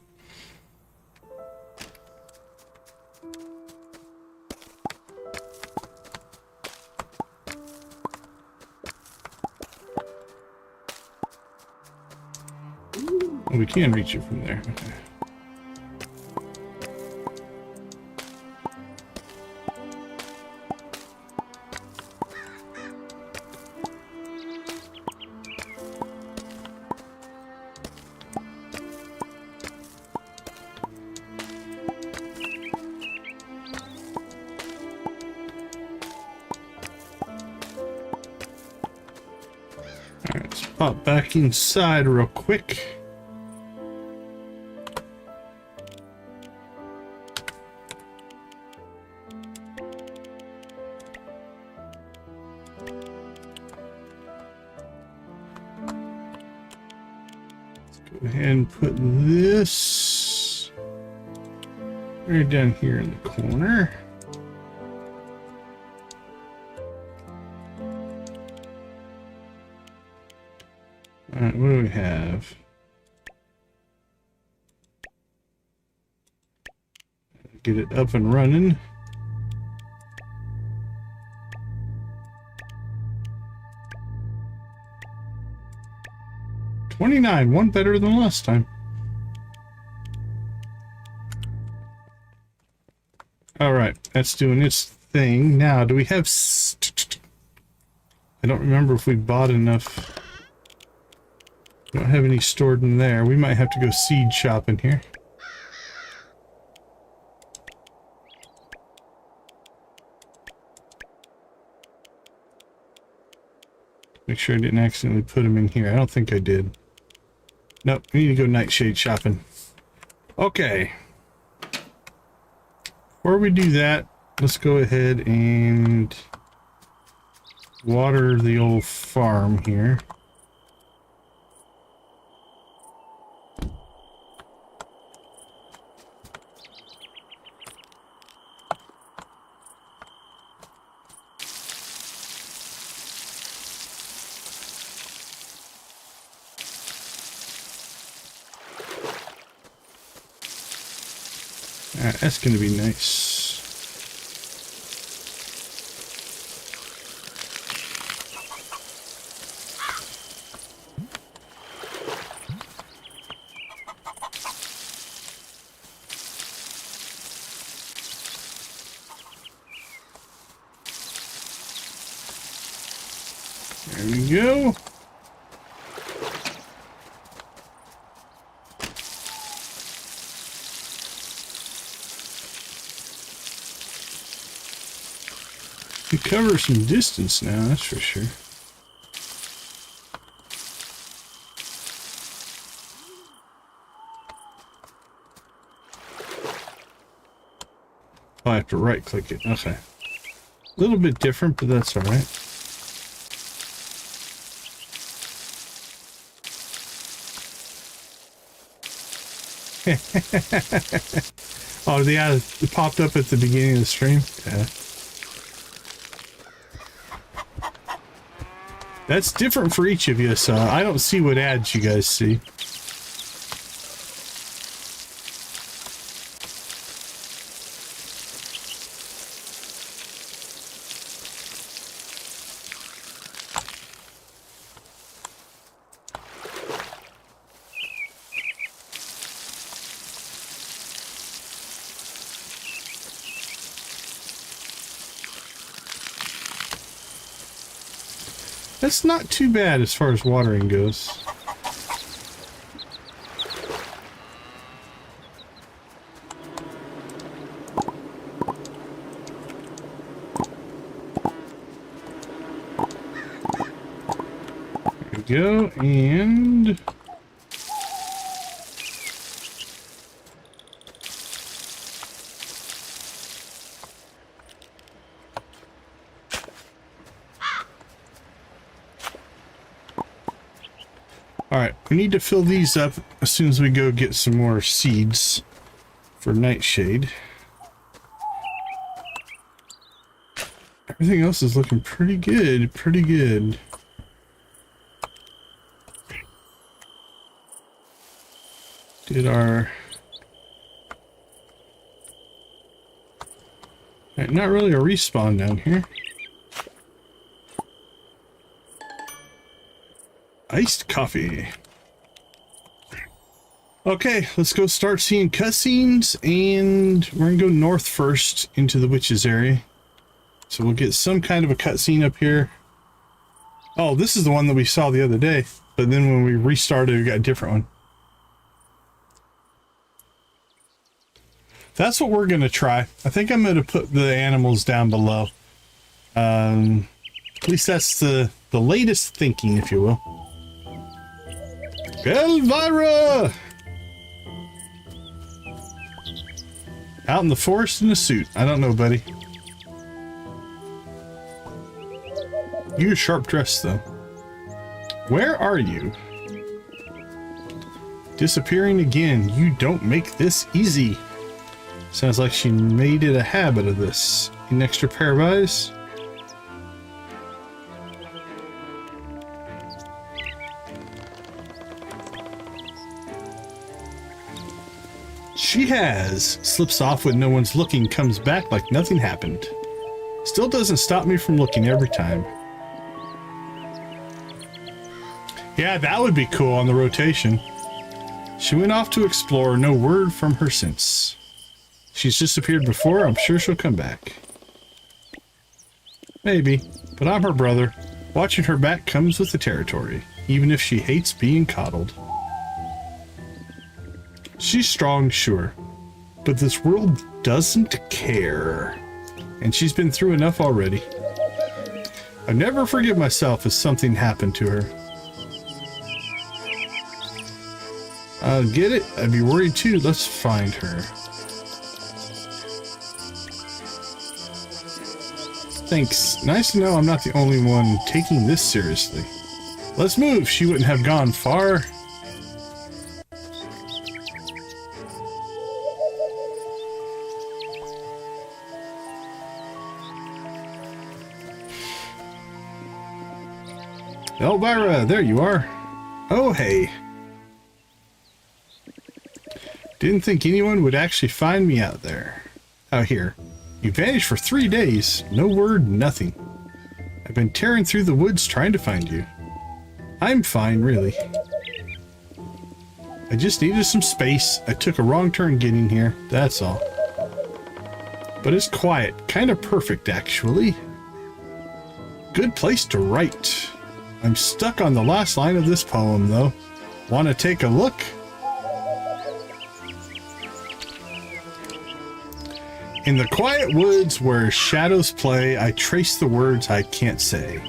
Oh, we can reach it from there. Okay. Alright, let's pop back inside real quick. Go ahead and put this right down here in the corner. Alright, what do we have? Get it up and running. $29, one better than last time. Alright, that's doing its thing. Now, do we have... I don't remember if we bought enough. We don't have any stored in there. We might have to go seed shopping here. Make sure I didn't accidentally put them in here. I don't think I did. Nope, we need to go nightshade shopping. Okay. Before we do that, let's go ahead and water the old farm here. Alright, that's going to be nice. There we go. We cover some distance now, that's for sure. I have to right click it. Okay. A little bit different, but that's all right. Oh, yeah, it popped up at the beginning of the stream. Yeah. That's different for each of you, so I don't see what ads you guys see. That's not too bad as far as watering goes. There we go, and... Alright, we need to fill these up as soon as we go get some more seeds for nightshade. Everything else is looking pretty good, pretty good. Did our... Alright, not really a respawn down here. Iced coffee. Okay, let's go start seeing cutscenes, and we're gonna go north first into the witches area. So we'll get some kind of a cutscene up here. Oh, this is the one that we saw the other day, but then when we restarted, we got a different one. That's what we're gonna try. I think I'm gonna put the animals down below. At least that's the latest thinking, if you will. Elvira! Out in the forest in a suit. I don't know, buddy. You're sharp dressed, though. Where are you? Disappearing again. You don't make this easy. Sounds like she made it a habit of this. An extra pair of eyes? She has. Slips off when no one's looking, comes back like nothing happened. Still doesn't stop me from looking every time. Yeah, that would be cool on the rotation. She went off to explore, no word from her since. She's disappeared before, I'm sure she'll come back. Maybe, but I'm her brother. Watching her back comes with the territory, even if she hates being coddled. She's strong, sure, but this world doesn't care. And she's been through enough already. I never forgive myself if something happened to her. I'll get it. I'd be worried too. Let's find her. Thanks. Nice to know I'm not the only one taking this seriously. Let's move. She wouldn't have gone far. Elvira, there you are. Oh, hey. Didn't think anyone would actually find me out here. You vanished for 3 days. No word, nothing. I've been tearing through the woods trying to find you. I'm fine, really. I just needed some space. I took a wrong turn getting here, that's all. But it's quiet. Kind of perfect, actually. Good place to write. I'm stuck on the last line of this poem, though. Want to take a look? In the quiet woods where shadows play, I trace the words I can't say.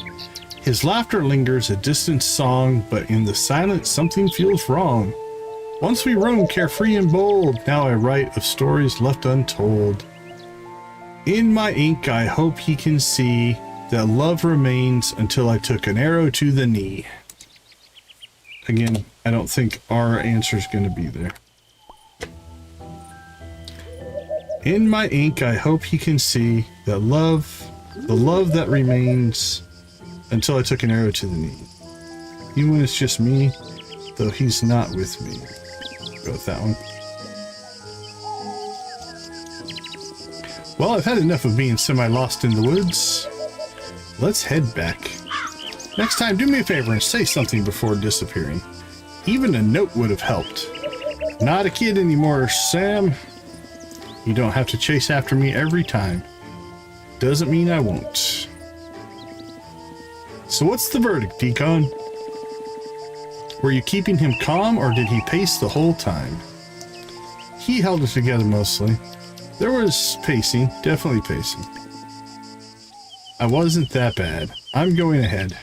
His laughter lingers, a distant song, but in the silence something feels wrong. Once we roamed carefree and bold, now I write of stories left untold. In my ink, I hope he can see that love remains until I took an arrow to the knee. Again, I don't think our answer is going to be there. In my ink, I hope he can see that love, the love that remains until I took an arrow to the knee. Even when it's just me, though he's not with me. Go with that one. Well, I've had enough of being semi-lost in the woods. Let's head back. Next time, do me a favor and say something before disappearing. Even a note would have helped. Not a kid anymore, Sam. You don't have to chase after me every time. Doesn't mean I won't. So what's the verdict, Decon? Were you keeping him calm, or did he pace the whole time? He held it together mostly. There was pacing, definitely pacing. I wasn't that bad. I'm going ahead.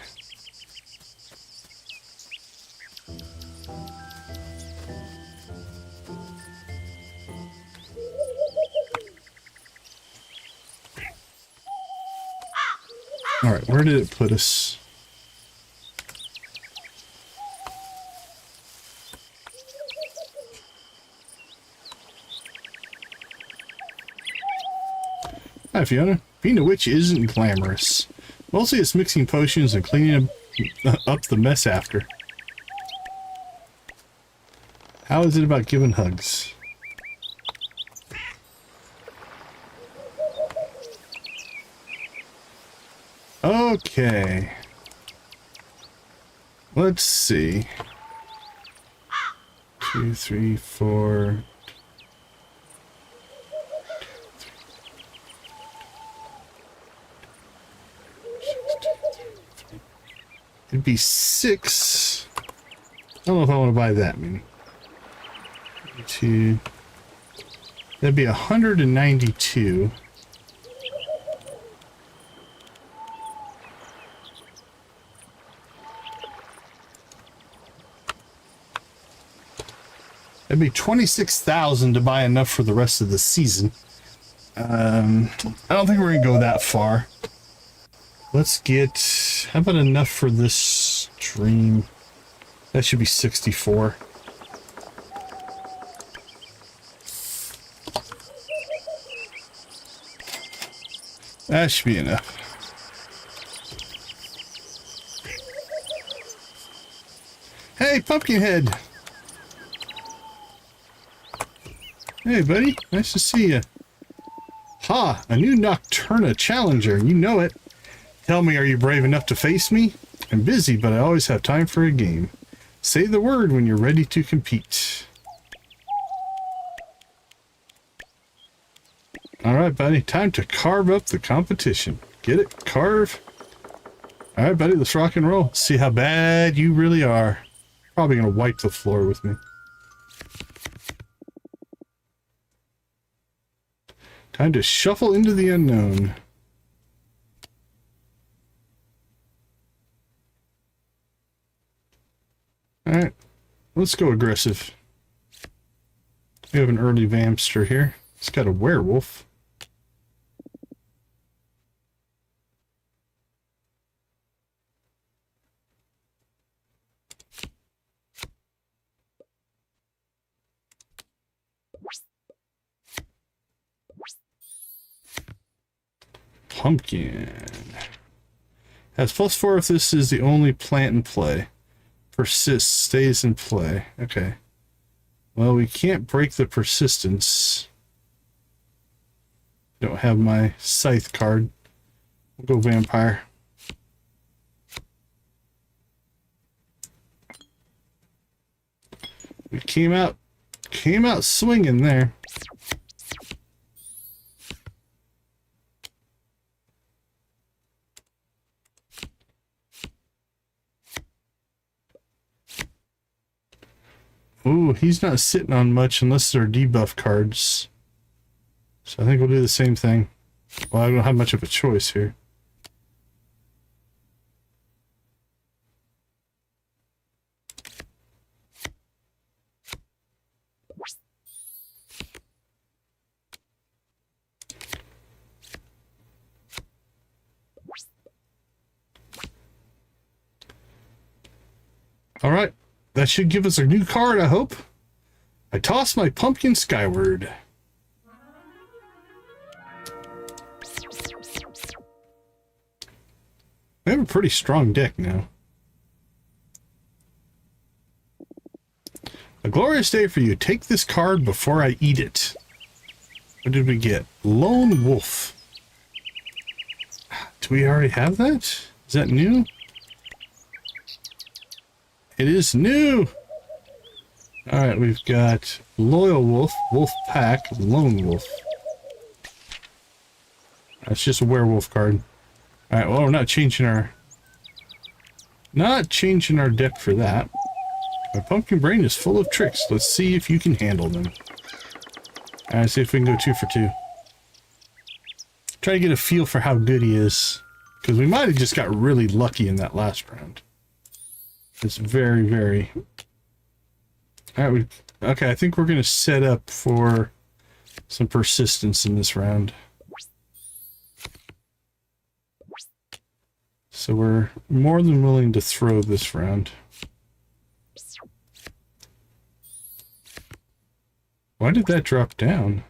Alright, where did it put us? Hi, Fiona. Being a witch isn't glamorous. Mostly it's mixing potions and cleaning up the mess after. How is it about giving hugs? Okay. Let's see. 2, 3, 4... It'd be 6. I don't know if I want to buy that many. 2. That'd be 192. That'd be 26,000 to buy enough for the rest of the season. I don't think we're gonna go that far. Let's get, how about enough for this stream? That should be 64. That should be enough. Hey, Pumpkinhead! Hey, buddy. Nice to see you. Ha! A new Nocturna challenger. You know it. Tell me, are you brave enough to face me? I'm busy, but I always have time for a game. Say the word when you're ready to compete. Alright, buddy. Time to carve up the competition. Get it? Carve? Alright, buddy. Let's rock and roll. See how bad you really are. Probably gonna wipe the floor with me. Time to shuffle into the unknown. Alright, let's go aggressive. We have an early Vamster here. It's got a werewolf. Pumpkin. Has +4 if this is the only plant in play. Persists, stays in play. Okay. Well, we can't break the persistence. Don't have my scythe card. We'll go vampire. We came out swinging there. Ooh, he's not sitting on much unless they're debuff cards. So I think we'll do the same thing. Well, I don't have much of a choice here. All right. That should give us a new card, I hope. I toss my pumpkin skyward. We have a pretty strong deck now. A glorious day for you. Take this card before I eat it. What did we get? Lone Wolf. Do we already have that? Is that new? It is new! Alright, we've got Loyal Wolf, Wolf Pack, Lone Wolf. That's just a werewolf card. Alright, well, we're not changing our deck for that. My pumpkin brain is full of tricks. Let's see if you can handle them. Alright, see if we can go 2 for 2. Try to get a feel for how good he is. Because we might have just got really lucky in that last round. It's very, very... Alright, okay, I think we're going to set up for some persistence in this round. So we're more than willing to throw this round. Why did that drop down?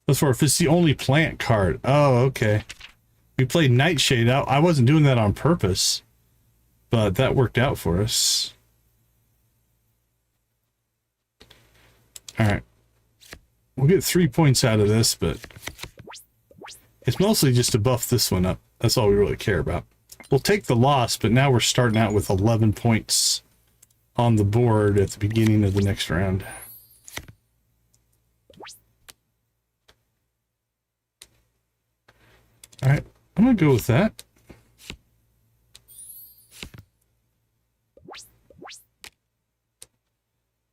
That's for if it's the only plant card. Oh, okay. We played Nightshade out. I wasn't doing that on purpose, but that worked out for us. Alright. We'll get 3 points out of this, but it's mostly just to buff this one up. That's all we really care about. We'll take the loss, but now we're starting out with 11 points on the board at the beginning of the next round. Alright, I'm gonna go with that.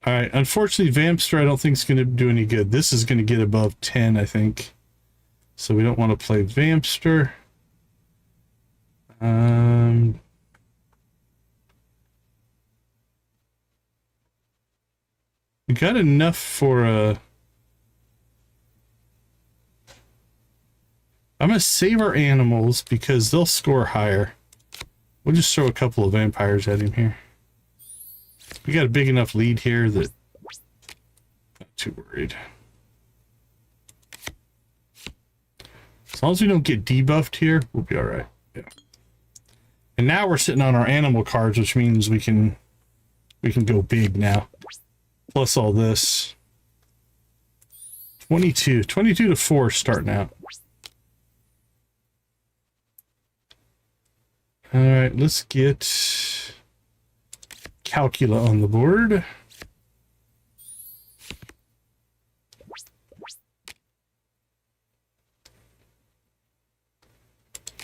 Alright, unfortunately Vampster I don't think is going to do any good. This is going to get above 10, I think. So we don't want to play Vampster. We got enough for a... I'm going to save our animals because they'll score higher. We'll just throw a couple of vampires at him here. We got a big enough lead here that... Not too worried. As long as we don't get debuffed here, we'll be alright. Yeah. And now we're sitting on our animal cards, which means we can go big now. Plus all this. 22 to 4 starting out. Alright, let's get Calcula on the board.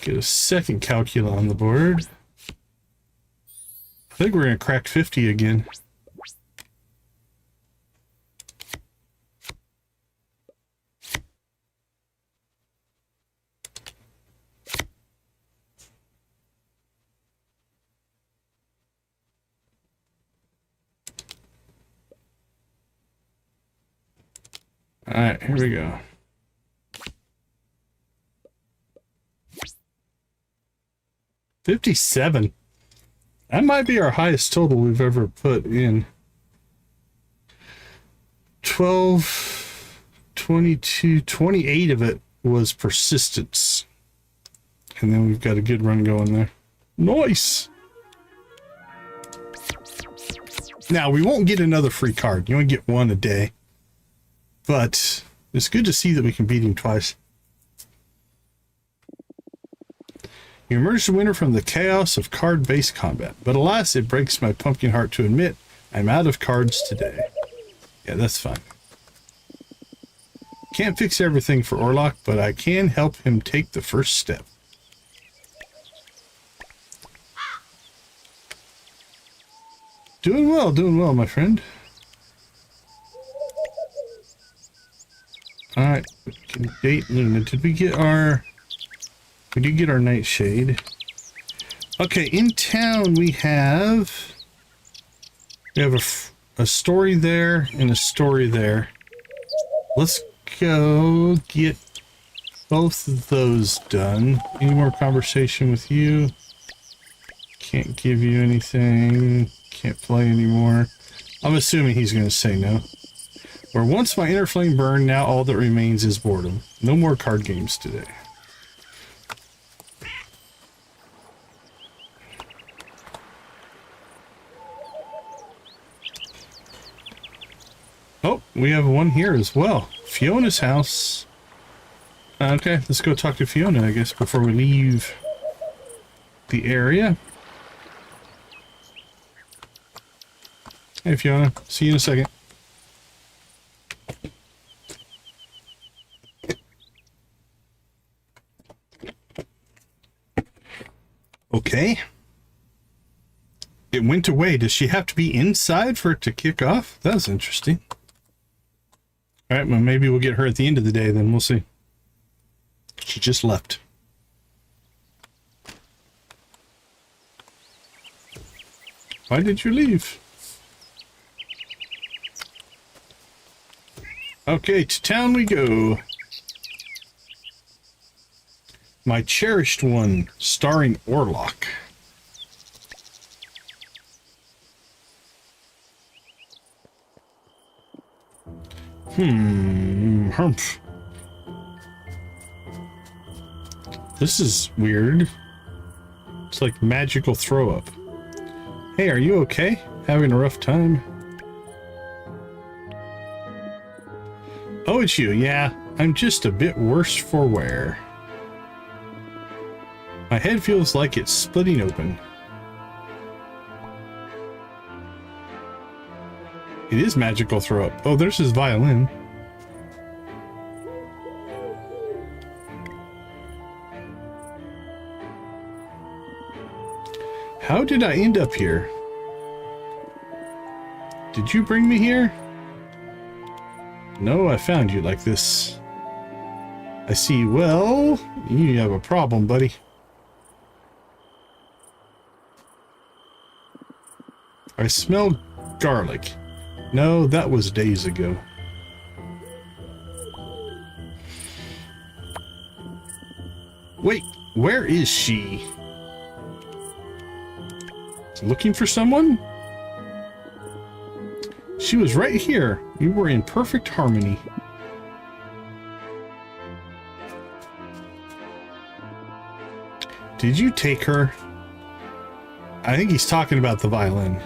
Get a second Calcula on the board. I think we're going to crack 50 again. Alright, here we go. $57. That might be our highest total we've ever put in. 12, 22, 28 of it was persistence. And then we've got a good run going there. Nice! Now, we won't get another free card. You only get one a day. But it's good to see that we can beat him twice. You emerged the winner from the chaos of card-based combat. But alas, it breaks my pumpkin heart to admit I'm out of cards today. Yeah, that's fine. Can't fix everything for Orlok, but I can help him take the first step. Doing well, my friend. Alright, can date Luna. Did we get our... We did get our Nightshade. Okay, in town we have a story there and a story there. Let's go get both of those done. Any more conversation with you? Can't give you anything. Can't play anymore. I'm assuming he's going to say no. Where once my inner flame burned, now all that remains is boredom. No more card games today. Oh, we have one here as well. Fiona's house. Okay, let's go talk to Fiona, I guess, before we leave the area. Hey, Fiona. See you in a second. Okay. It went away. Does she have to be inside for it to kick off? That's interesting. All right, well, maybe we'll get her at the end of the day, then we'll see. She just left. Why did you leave? Okay, to town we go. My Cherished One, starring Orlok. Humph. This is weird. It's like magical throw up. Hey, are you okay? Having a rough time? Oh, it's you. Yeah, I'm just a bit worse for wear. My head feels like it's splitting open. It is magical throw up. Oh, there's his violin. How did I end up here? Did you bring me here? No, I found you like this. I see. Well, you have a problem, buddy. I smell garlic. No, that was days ago. Wait, where is she? Looking for someone? She was right here. We were in perfect harmony. Did you take her? I think he's talking about the violin.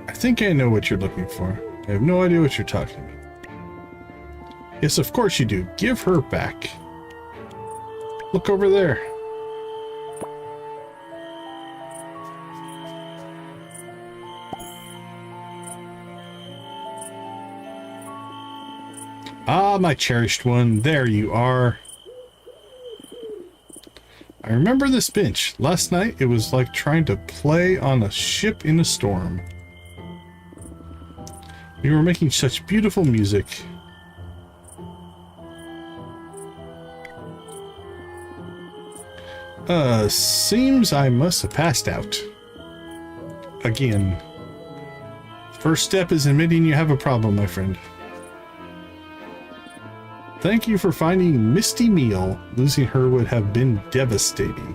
I think I know what you're looking for. I have no idea what you're talking about. Yes, of course you do. Give her back. Look over there. Ah, my cherished one. There you are. I remember this bench. Last night, it was like trying to play on a ship in a storm. You were making such beautiful music. Seems I must have passed out. Again. First step is admitting you have a problem, my friend. Thank you for finding Misty Meal. Losing her would have been devastating.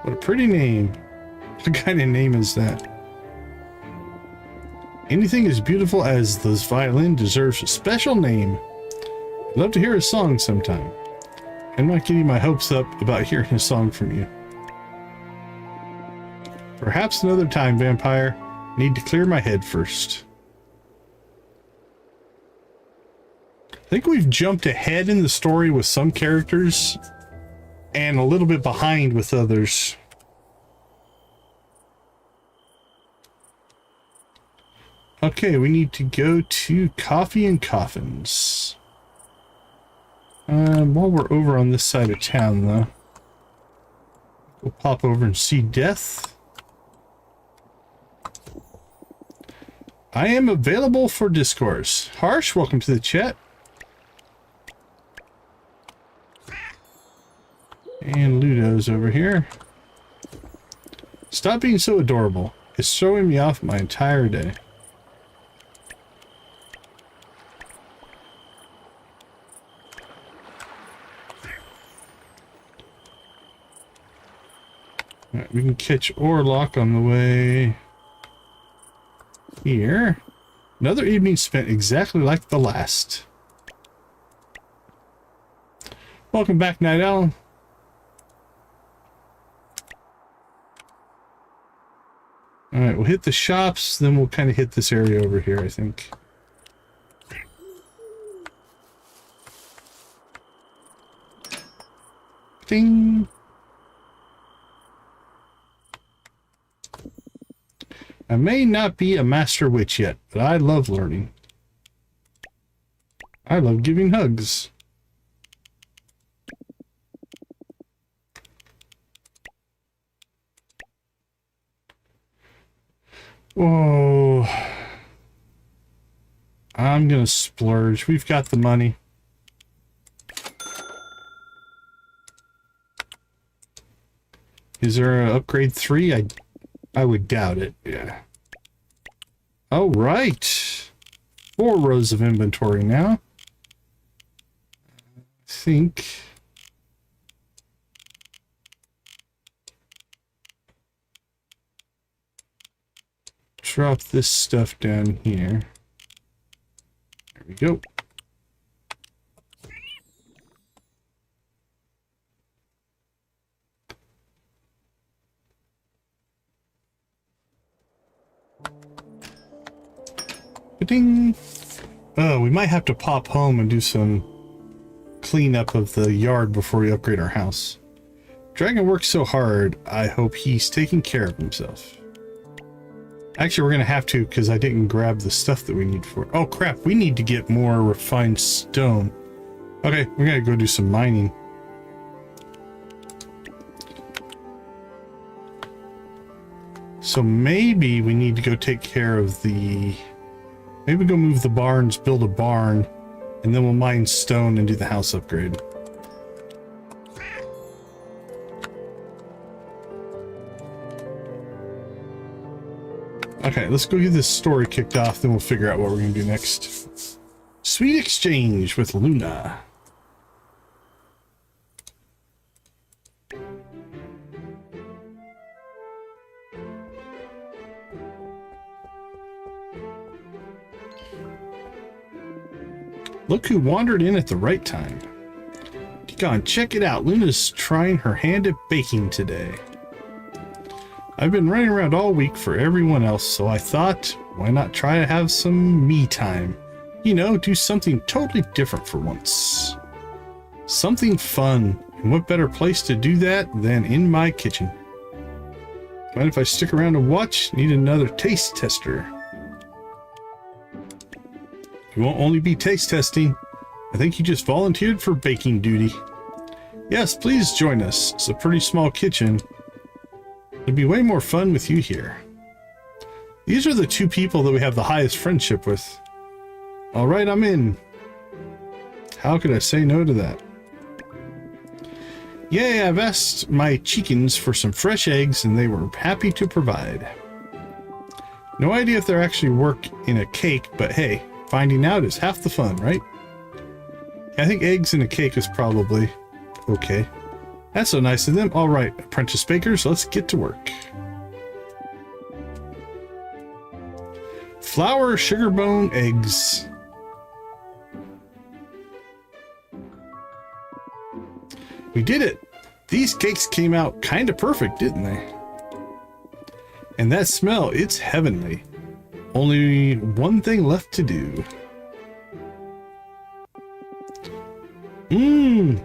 What a pretty name. What kind of name is that? Anything as beautiful as this violin deserves a special name. I'd love to hear a song sometime. I'm not getting my hopes up about hearing a song from you. Perhaps another time, vampire. Need to clear my head first. I think we've jumped ahead in the story with some characters and a little bit behind with others. Okay, we need to go to Coffee and Coffins. While we're over on this side of town, though, we'll pop over and see Death. I am available for discourse. Harsh, welcome to the chat. And Ludo's over here. Stop being so adorable. It's throwing me off my entire day. Alright, we can catch Orlock on the way here. Another evening spent exactly like the last. Welcome back, Night Owl. Alright, we'll hit the shops, then we'll kind of hit this area over here, I think. Ding! I may not be a master witch yet, but I love learning. I love giving hugs. Whoa. I'm gonna splurge. We've got the money. Is there an upgrade 3? I would doubt it. Yeah. All right. 4 rows of inventory now. I think. Drop this stuff down here. There we go. Ding. Oh, we might have to pop home and do some cleanup of the yard before we upgrade our house. Dragon works so hard, I hope he's taking care of himself. Actually, we're going to have to because I didn't grab the stuff that we need for it. Oh, crap. We need to get more refined stone. Okay, we're going to go do some mining. So maybe we need to go take care of the... Maybe go move the barns, build a barn, and then we'll mine stone and do the house upgrade. Okay, let's go get this story kicked off, then we'll figure out what we're going to do next. Sweet exchange with Luna. Look who wandered in at the right time. Decon, check it out. Luna's trying her hand at baking today. I've been running around all week for everyone else, so I thought, why not try to have some me time? You know, do something totally different for once. Something fun. And what better place to do that than in my kitchen? Mind if I stick around and watch? Need another taste tester. You won't only be taste testing. I think you just volunteered for baking duty. Yes, please join us. It's a pretty small kitchen. It'd be way more fun with you here. These are the 2 people that we have the highest friendship with. All right, I'm in. How could I say no to that? Yay, I've asked my chickens for some fresh eggs and they were happy to provide. No idea if they're actually work in a cake, but hey, finding out is half the fun, right? I think eggs in a cake is probably okay. That's so nice of them. All right, apprentice bakers, let's get to work. Flour, sugar bone, eggs. We did it. These cakes came out kind of perfect, didn't they? And that smell, it's heavenly. Only one thing left to do.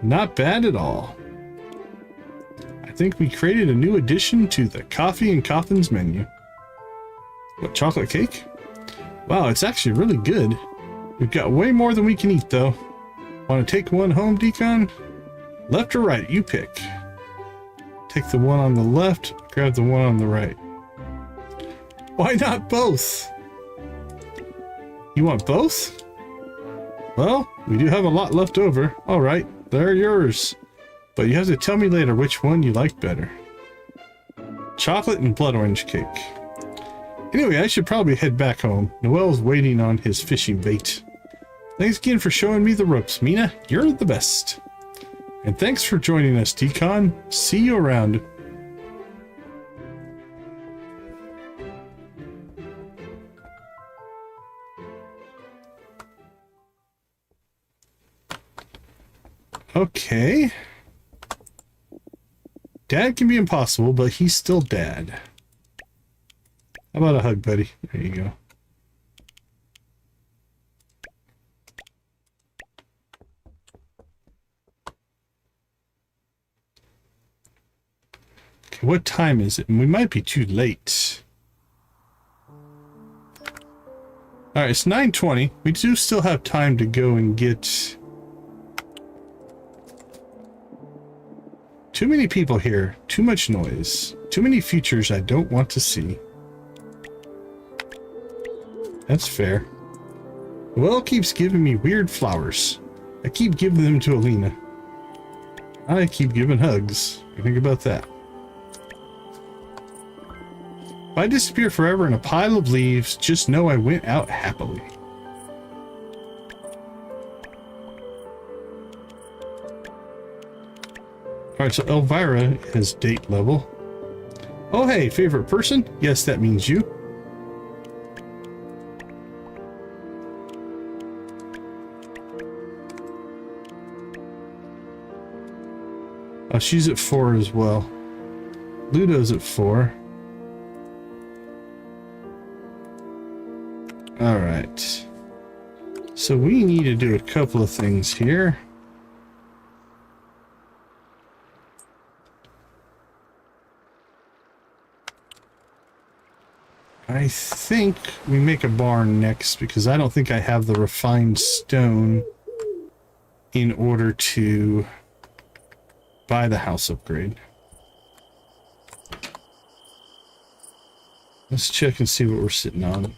Not bad at all. I think we created a new addition to the Coffee and Coffins menu. What, chocolate cake? Wow, it's actually really good. We've got way more than we can eat, though. Want to take one home, Decon? Left or right, you pick. Take the one on the left, grab the one on the right. Why not both? You want both? Well, we do have a lot left over. All right, they're yours. But you have to tell me later which one you like better. Chocolate and blood orange cake. Anyway, I should probably head back home. Noel's waiting on his fishing bait. Thanks again for showing me the ropes, Mina. You're the best. And thanks for joining us, Decon. See you around. Okay. Dad can be impossible, but he's still dad. How about a hug, buddy? There you go. Okay, what time is it? And we might be too late. Alright, it's 9:20. We do still have time to go and get... Too many people here. Too much noise. Too many features I don't want to see. That's fair. The well keeps giving me weird flowers. I keep giving them to Alina. I keep giving hugs. Think about that. If I disappear forever in a pile of leaves, just know I went out happily. Alright, so Elvira has date level. Oh hey, favorite person? Yes, that means you. Oh, she's at 4 as well. Ludo's at 4. Alright. So we need to do a couple of things here. I think we make a barn next because I don't think I have the refined stone in order to buy the house upgrade. Let's check and see what we're sitting on.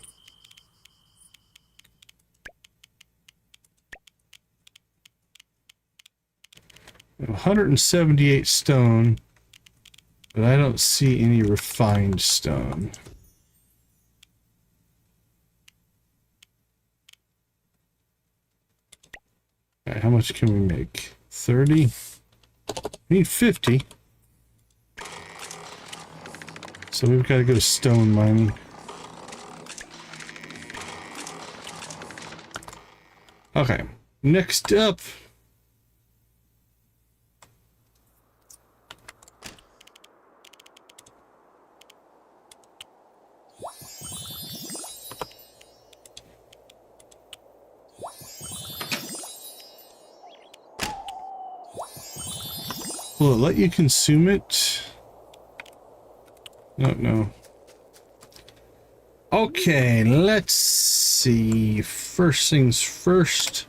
We have 178 stone, but I don't see any refined stone. All right, how much can we make? 30? We need 50. So we've got to go stone mining. Okay, next up. Will it let you consume it? No. Okay, let's see. First things first,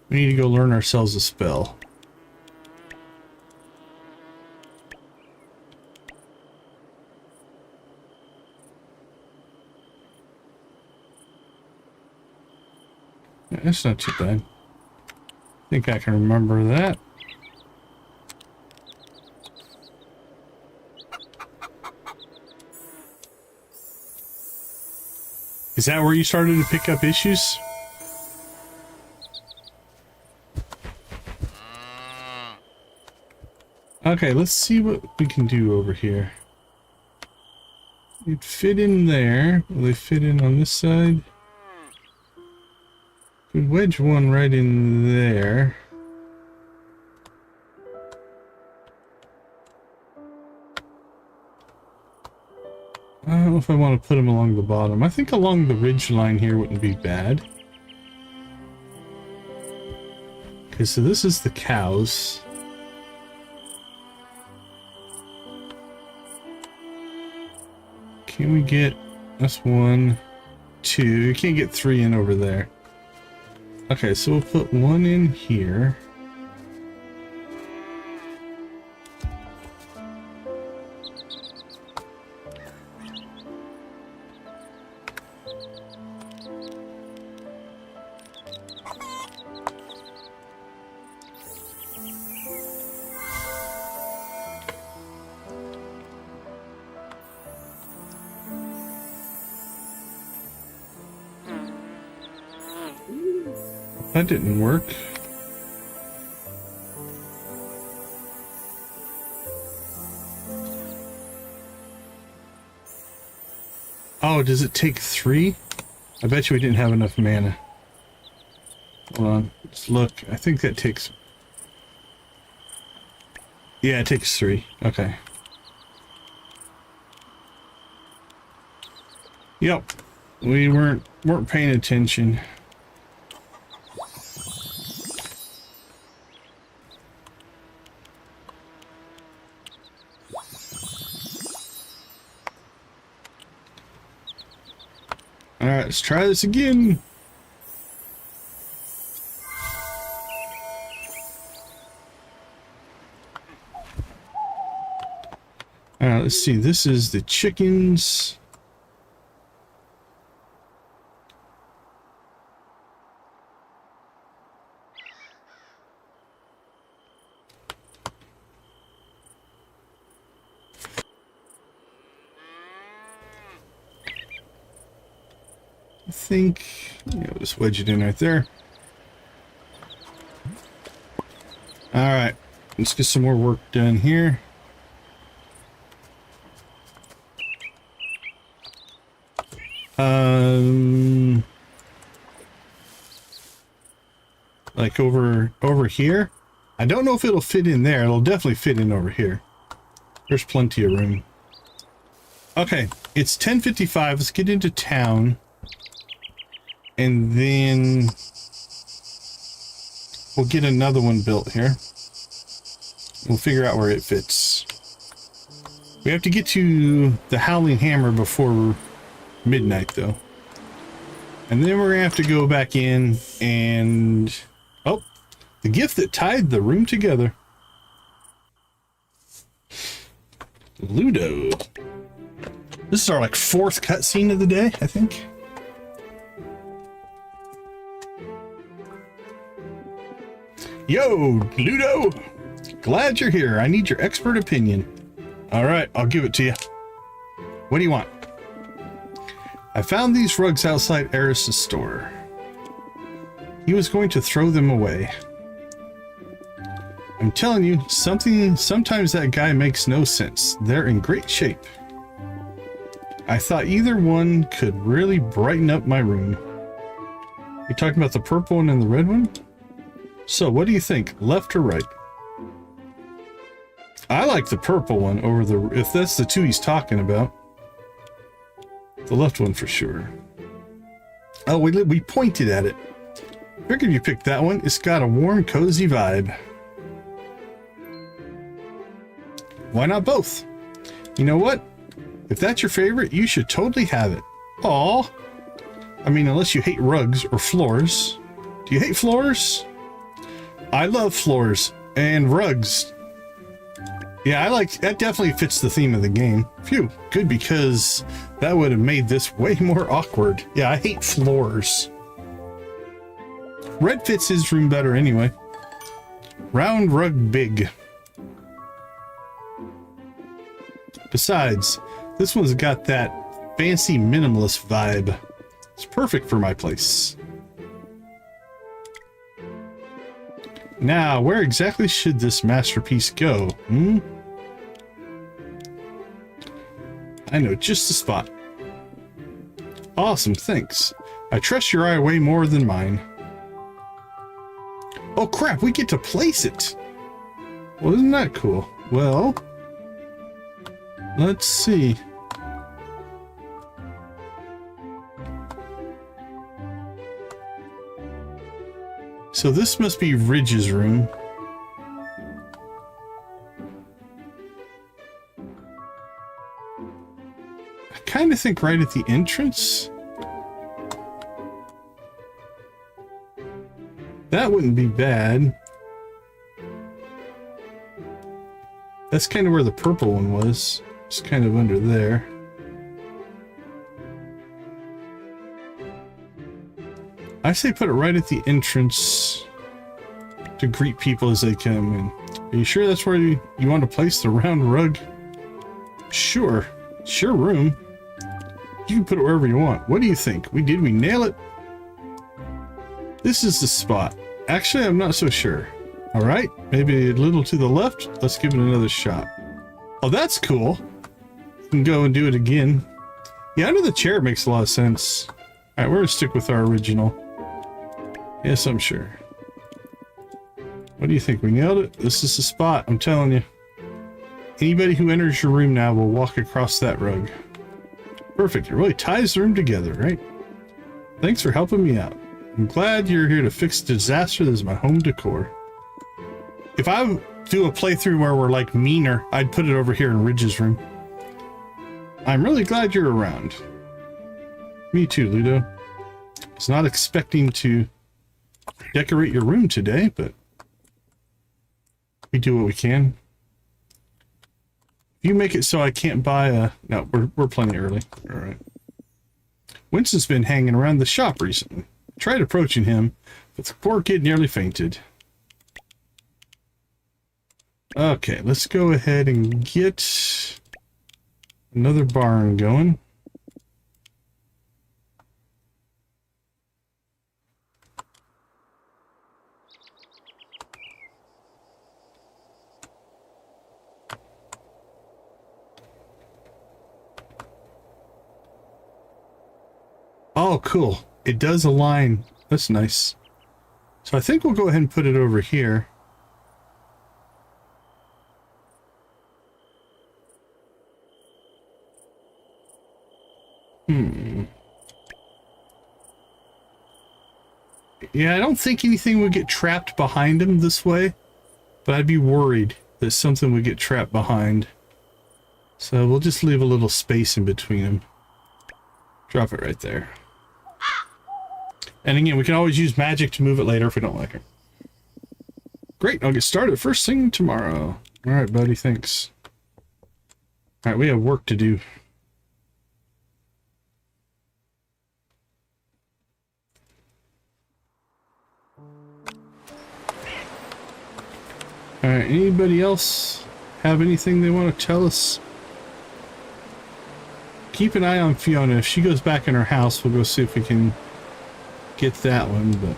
we need to go learn ourselves a spell. That's not too bad. I think I can remember that. Is that where you started to pick up issues? Okay, let's see what we can do over here. You'd fit in there. Will they fit in on this side? Could wedge one right in there. I don't know if I want to put them along the bottom. I think along the ridge line here wouldn't be bad. Okay, so this is the cows. Can we get... That's 1, 2. You can't get 3 in over there. Okay, so we'll put 1 in here. That didn't work. Oh, does it take 3? I bet you we didn't have enough mana. Hold on, let's look. I think that takes... Yeah, it takes 3. Okay. Yep. We weren't paying attention. All right, let's try this again. All right, let's see. This is the chickens. I think, yeah, we'll just wedge it in right there. All right, let's get some more work done here. Like over here. I don't know if it'll fit in there. It'll definitely fit in over here. There's plenty of room. Okay, it's 10:55. Let's get into town. And then we'll get another one built here. We'll figure out where it fits. We have to get to the Howling Hammer before midnight, though. And then we're gonna have to go back in and... Oh, the gift that tied the room together. Ludo. This is our, like, 4th cutscene of the day, I think. Yo, Ludo! Glad you're here. I need your expert opinion. Alright, I'll give it to you. What do you want? I found these rugs outside Eris's store. He was going to throw them away. I'm telling you, sometimes that guy makes no sense. They're in great shape. I thought either one could really brighten up my room. You talking about the purple one and the red one? So, what do you think? Left or right? I like the purple one over the... If that's the two he's talking about. The left one for sure. Oh, we pointed at it. Figured you picked that one. It's got a warm, cozy vibe. Why not both? You know what? If that's your favorite, you should totally have it. Aw. I mean, unless you hate rugs or floors. Do you hate floors? I love floors and rugs. Yeah, I like that. Definitely fits the theme of the game. Phew, good, because that would have made this way more awkward. Yeah, I hate floors. Red fits his room better anyway. Round rug big. Besides, this one's got that fancy minimalist vibe. It's perfect for my place. Now, where exactly should this masterpiece go? I know just the spot. Awesome, thanks. I trust your eye way more than mine. Oh crap, we get to place it! Well, isn't that cool? Well, let's see. So this must be Ridge's room. I kind of think right at the entrance. That wouldn't be bad. That's kind of where the purple one was. It's kind of under there. I say put it right at the entrance to greet people as they come in. Are you sure that's where you want to place the round rug? Sure. It's your room. You can put it wherever you want. What do you think? We nail it? This is the spot. Actually, I'm not so sure. All right, maybe a little to the left. Let's give it another shot. Oh, that's cool. You can go and do it again. Yeah, under the chair makes a lot of sense. All right, we're gonna stick with our original. Yes, I'm sure. What do you think? We nailed it? This is the spot, I'm telling you. Anybody who enters your room now will walk across that rug. Perfect. It really ties the room together, right? Thanks for helping me out. I'm glad you're here to fix the disaster that is my home decor. If I do a playthrough where we're like meaner, I'd put it over here in Ridge's room. I'm really glad you're around. Me too, Ludo. I was not expecting to decorate your room today, but we do what we can. If you make it so I can't buy a... No, we're plenty early. All right. Winston's been hanging around the shop recently. I tried approaching him, but the poor kid nearly fainted. Okay, let's go ahead and get another barn going. Oh, cool. It does align. That's nice. So I think we'll go ahead and put it over here. Yeah, I don't think anything would get trapped behind him this way, but I'd be worried that something would get trapped behind. So we'll just leave a little space in between them. Drop it right there. And again, we can always use magic to move it later if we don't like it. Great, I'll get started first thing tomorrow. Alright, buddy, thanks. Alright, we have work to do. Alright, anybody else have anything they want to tell us? Keep an eye on Fiona. If she goes back in her house, we'll go see if we can get that one, but...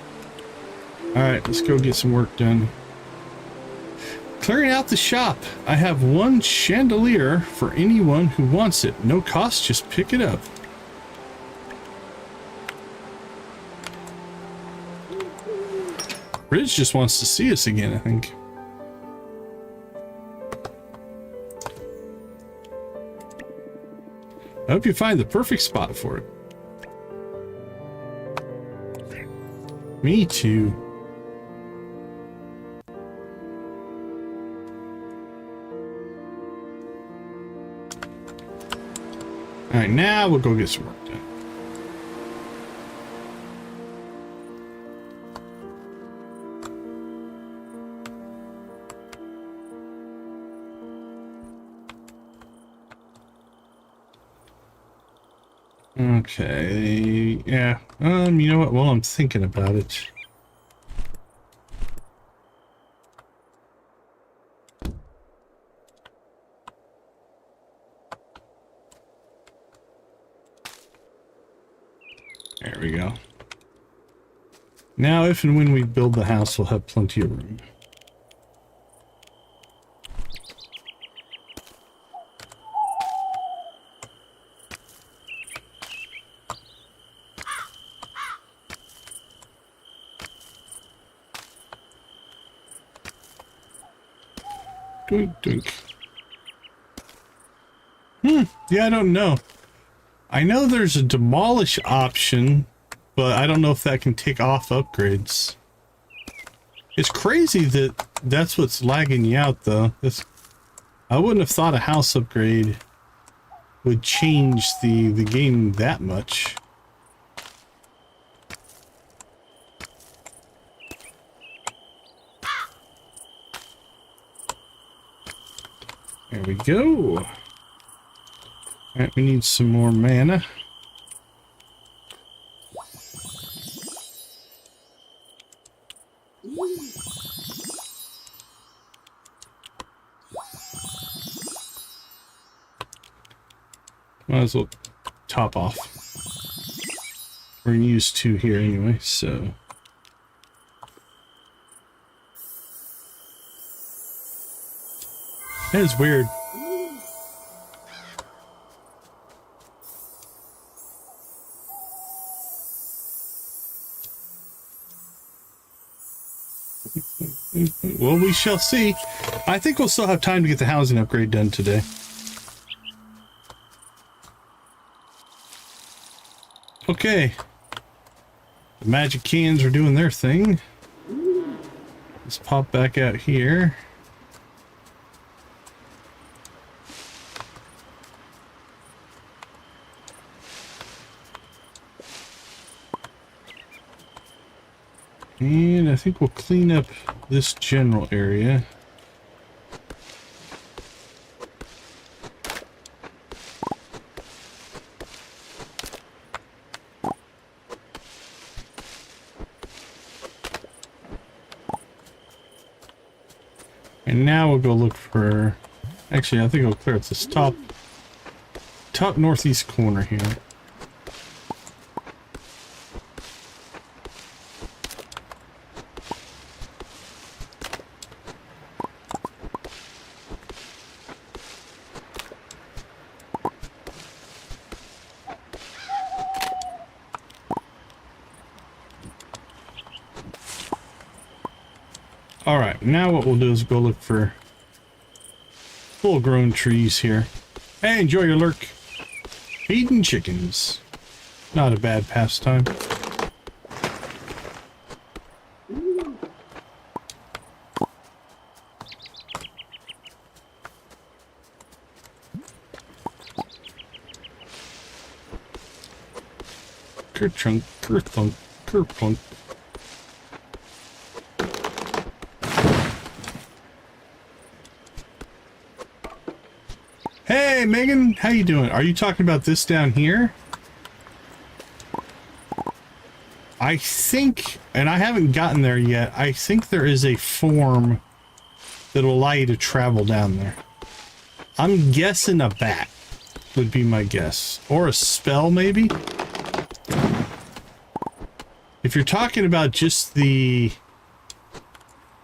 Alright, let's go get some work done. Clearing out the shop. I have one chandelier for anyone who wants it. No cost, just pick it up. Ridge just wants to see us again, I think. I hope you find the perfect spot for it. Me too. Alright, now we'll go get some work done. Okay, yeah, you know what, while I'm thinking about it. There we go. Now, if and when we build the house, we'll have plenty of room. Doink, doink. Yeah, I don't know. I know there's a demolish option, but I don't know if that can take off upgrades. It's crazy that that's what's lagging you out, though. I wouldn't have thought a house upgrade would change the game that much. There we go. Alright, we need some more mana. Might as well top off. We're gonna use 2 here anyway, so... That is weird. Well, we shall see. I think we'll still have time to get the housing upgrade done today. Okay. The magic cans are doing their thing. Let's pop back out here. And I think we'll clean up this general area. And now we'll go look for... Actually, I think I'll clear up this top northeast corner here. Alright, now what we'll do is go look for full-grown trees here. Hey, enjoy your lurk. Feeding chickens. Not a bad pastime. Kerchunk, kerthunk, kerplunk. Hey, Megan, how you doing? Are you talking about this down here? I think, and I haven't gotten there yet, I think there is a form that will allow you to travel down there. I'm guessing a bat would be my guess. Or a spell, maybe? If you're talking about just the...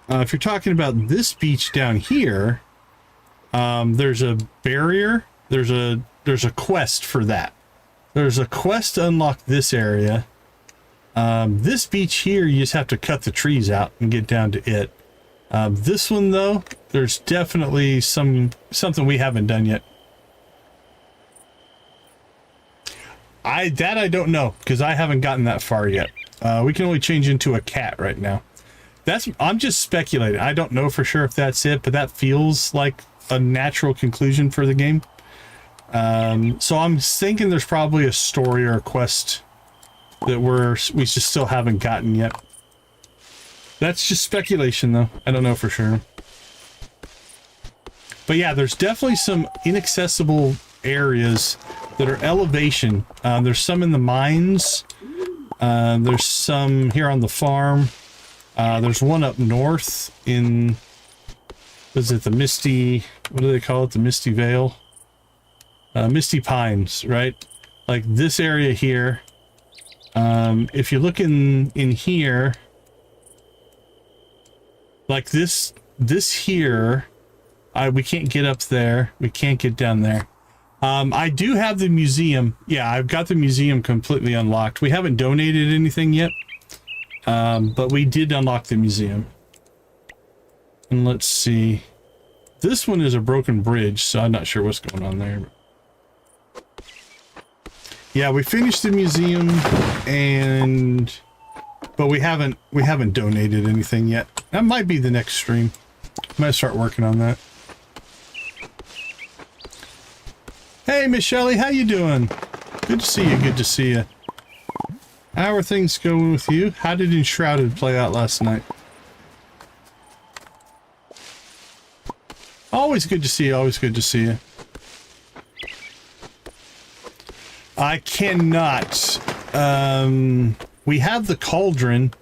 if you're talking about this beach down here... there's a barrier. There's a quest for that. There's a quest to unlock this area. This beach here, you just have to cut the trees out and get down to it. This one though, there's definitely something we haven't done yet. I don't know because I haven't gotten that far yet. We can only change into a cat right now. I'm just speculating. I don't know for sure if that's it, but that feels like a natural conclusion for the game. So I'm thinking there's probably a story or a quest that we just still haven't gotten yet. That's just speculation though. I don't know for sure. But yeah, there's definitely some inaccessible areas that are elevation. There's some in the mines. There's some here on the farm. There's one up north in... Is it the Misty... What do they call it? The Misty Vale? Misty Pines, right? Like this area here. If you look in here... Like this here... we can't get up there. We can't get down there. I do have the museum. Yeah, I've got the museum completely unlocked. We haven't donated anything yet. But we did unlock the museum. And let's see. This one is a broken bridge, so I'm not sure what's going on there. Yeah, we finished the museum, but we haven't donated anything yet. That might be the next stream. Might start working on that. Hey, Miss Shelley, how you doing? Good to see you. Good to see you. How are things going with you? How did Enshrouded play out last night? Always good to see you. Always good to see you. I cannot. We have the cauldron,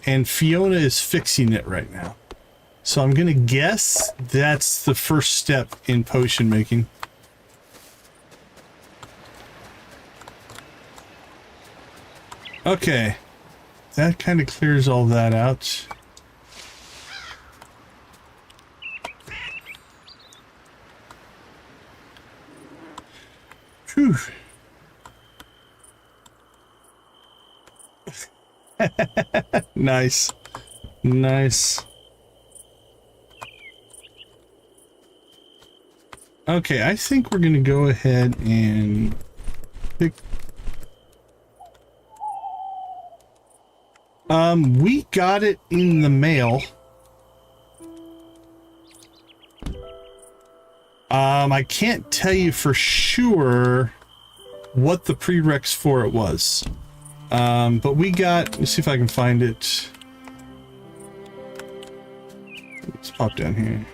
and Fiona is fixing it right now. So I'm gonna guess that's the first step in potion making. Okay. That kind of clears all that out. Whew. Nice. Nice. Okay, I think we're gonna go ahead and pick. We got it in the mail. I can't tell you for sure what the prereqs for it was. But we got, let's see if I can find it. Let's pop down here.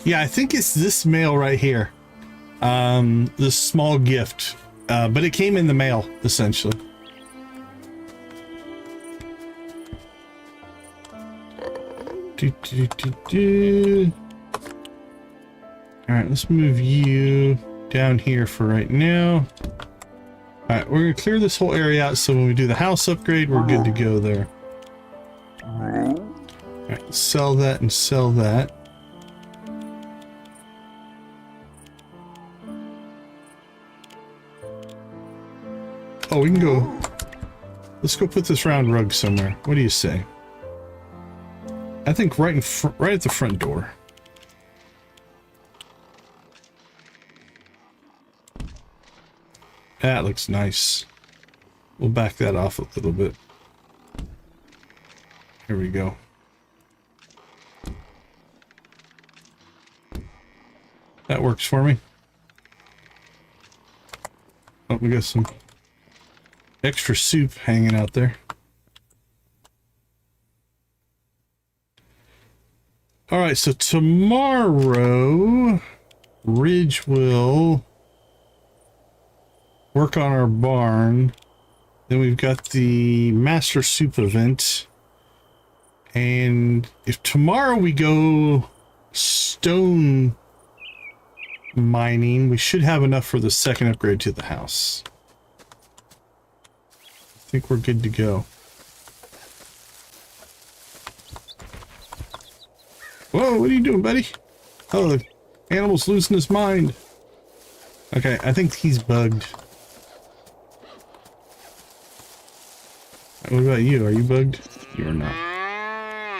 Yeah, I think it's this mail right here. This small gift. But it came in the mail, essentially. Alright, let's move you down here for right now. Alright, we're gonna clear this whole area out so when we do the house upgrade, we're good to go there. Alright, sell that and sell that. Oh, we can go... Let's go put this round rug somewhere. What do you say? I think right at the front door. That looks nice. We'll back that off a little bit. Here we go. That works for me. Oh, we got some extra soup hanging out there. All right, so tomorrow, Ridge will work on our barn. Then we've got the Master Soup event. And if tomorrow we go stone mining, we should have enough for the second upgrade to the house. I think we're good to go. Whoa, what are you doing, buddy? Oh, the animal's losing his mind. Okay, I think he's bugged. What about you? Are you bugged? You're not.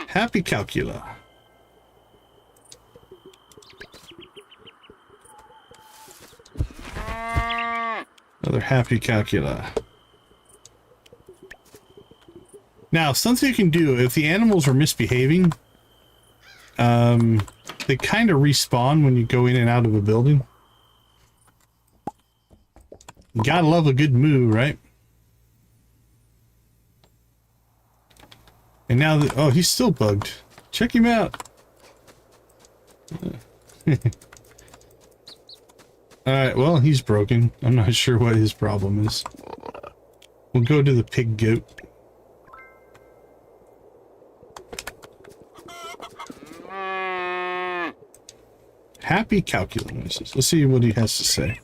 Happy Calcula. Another happy Calcula. Now, something you can do, if the animals are misbehaving, they kind of respawn when you go in and out of a building. You gotta love a good moo, right? And now that, oh, he's still bugged. Check him out. Alright, well, he's broken. I'm not sure what his problem is. We'll go to the pig goat. Happy calculations. Let's see what he has to say.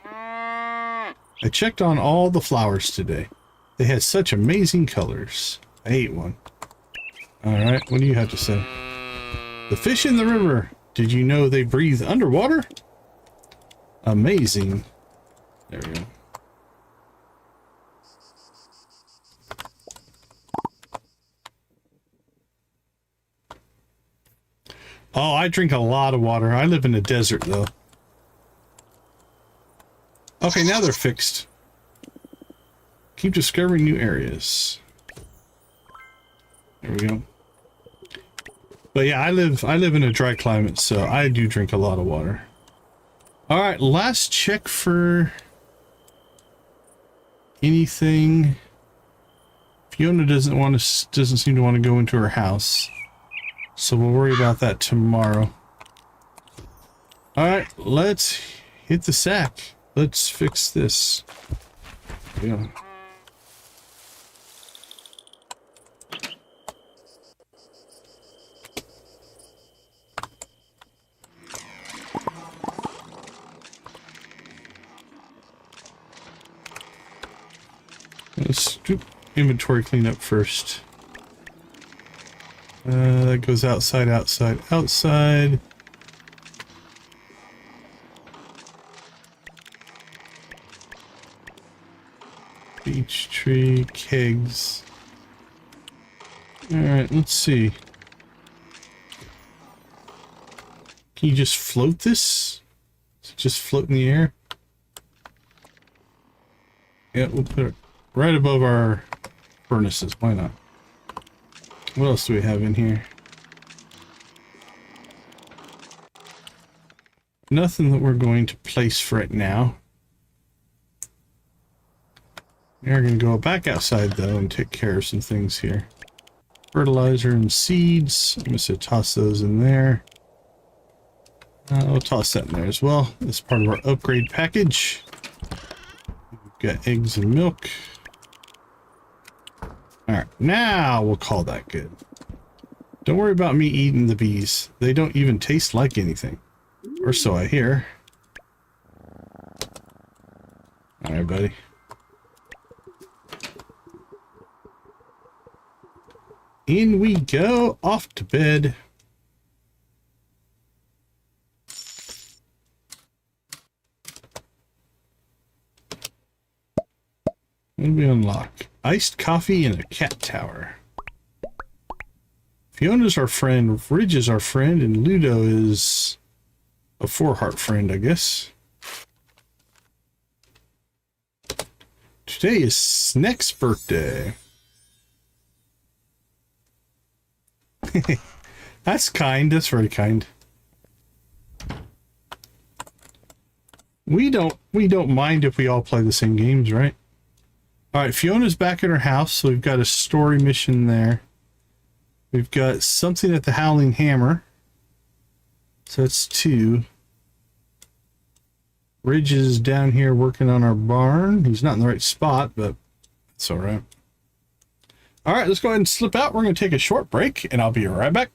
I checked on all the flowers today. They had such amazing colors. I ate one. Alright, what do you have to say? The fish in the river. Did you know they breathe underwater? Amazing. There we go. Oh, I drink a lot of water. I live in a desert, though. Okay, now they're fixed. Keep discovering new areas. There we go. But yeah, I live in a dry climate, so I do drink a lot of water. All right, last check for anything. Fiona doesn't seem to want to go into her house. So we'll worry about that tomorrow. Alright, let's hit the sack. Let's fix this. Yeah. Let's do inventory cleanup first. That goes outside, outside, outside. Beech tree, kegs. Alright, let's see. Can you just float this? Does it just float in the air? Yeah, we'll put it right above our furnaces. Why not? What else do we have in here? Nothing that we're going to place for it now. We're going to go back outside, though, and take care of some things here. Fertilizer and seeds. I'm going to toss those in there. We'll toss that in there as well. That's part of our upgrade package. We've got eggs and milk. Alright, now we'll call that good. Don't worry about me eating the bees. They don't even taste like anything. Or so I hear. Alright, buddy. In we go, off to bed. What do we unlock? Iced coffee and a cat tower. Fiona's our friend, Ridge is our friend, and Ludo is a four-heart friend, I guess. Today is Snack's birthday. That's kind. That's very kind. We don't mind if we all play the same games, right? All right, Fiona's back at her house, so we've got a story mission there. We've got something at the Howling Hammer. So that's 2. Ridge is down here working on our barn. He's not in the right spot, but it's all right. All right, let's go ahead and slip out. We're going to take a short break, and I'll be right back.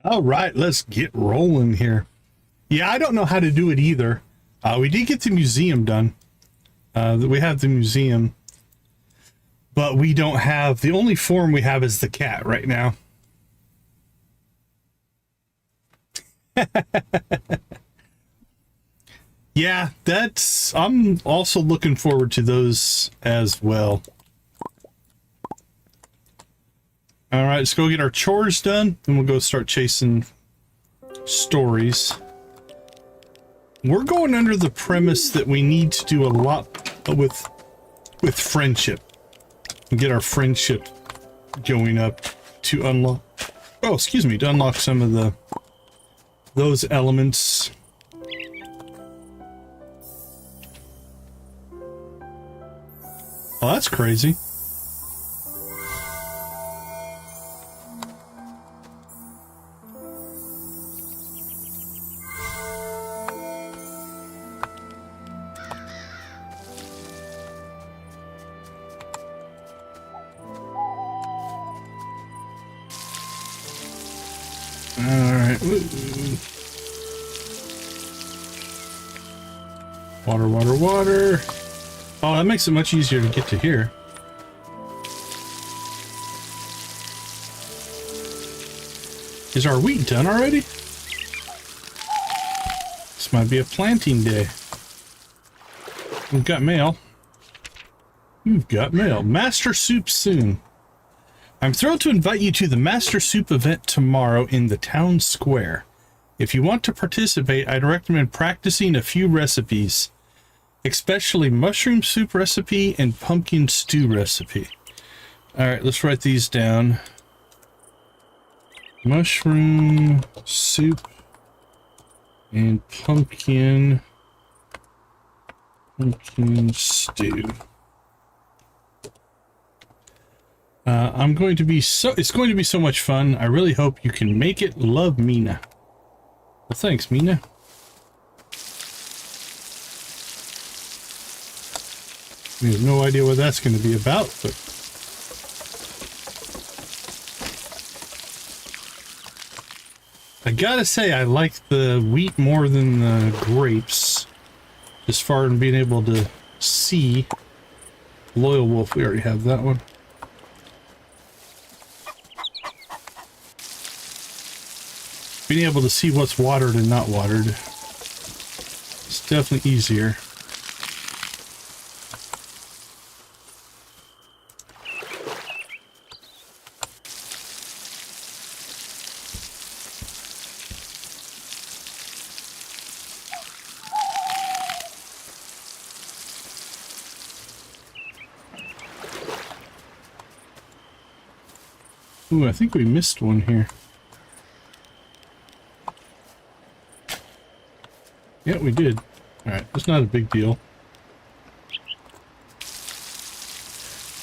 All right, let's get rolling here. Yeah, I don't know how to do it either. We did get the museum done. We have the museum, but we don't have, the only form we have is the cat right now. Yeah, I'm also looking forward to those as well. All right, let's go get our chores done, and we'll go start chasing stories. We're going under the premise that we need to do a lot with friendship and get our friendship going up to unlock. Oh, excuse me, to unlock some of those elements. Oh, that's crazy. Alright. Water, water, water. Oh, that makes it much easier to get to here. Is our wheat done already? This might be a planting day. We've got mail. You've got mail. Master Soup soon. I'm thrilled to invite you to the Master Soup event tomorrow in the town square. If you want to participate, I'd recommend practicing a few recipes, especially mushroom soup recipe and pumpkin stew recipe. All right, let's write these down. Mushroom soup and pumpkin stew. I'm going to be it's going to be so much fun. I really hope you can make it. Love, Mina. Well, thanks, Mina. We have no idea what that's going to be about, but I gotta say I like the wheat more than the grapes as far as being able to see. Loyal Wolf, we already have that one. Being able to see what's watered and not watered is It's definitely easier. Ooh, I think we missed one here. Yeah, we did. Alright, it's not a big deal.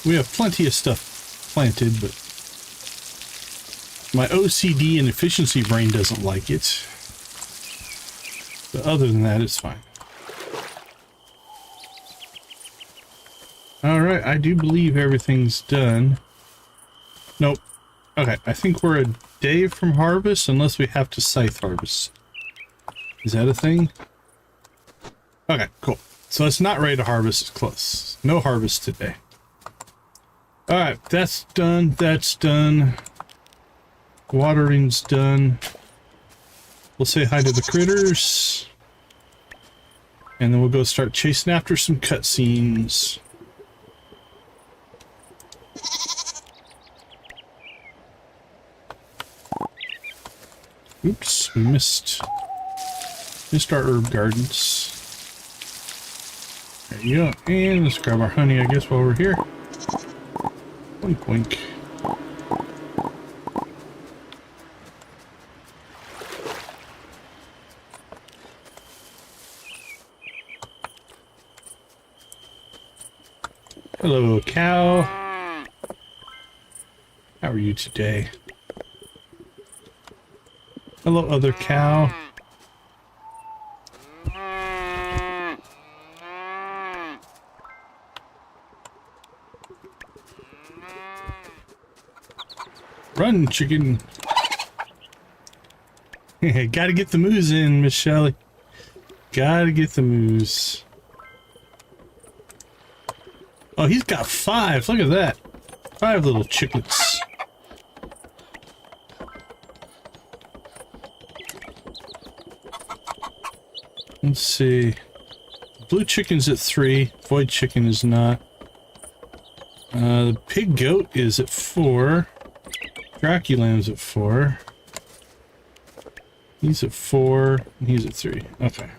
We have plenty of stuff planted, but my OCD and efficiency brain doesn't like it. But other than that, it's fine. Alright, I do believe everything's done. Nope. Okay, I think we're a day from harvest, unless we have to scythe harvest. Is that a thing? Okay, cool. So it's not ready to harvest, it's close. No harvest today. Alright, that's done, that's done. Watering's done. We'll say hi to the critters. And then we'll go start chasing after some cutscenes. Oops, we missed our herb gardens. There you go. And let's grab our honey, I guess, while we're here. Wink, wink. Hello, cow. How are you today? Hello, other cow. Run, chicken. Gotta get the moose in, Miss Shelley. Gotta get the moose. Oh, he's got 5. Look at that. 5 little chicklets. Let's see. Blue chicken's at 3. Void chicken is not. The pig goat is at 4. Draculamb's at 4. He's at 4. And he's at 3. Okay.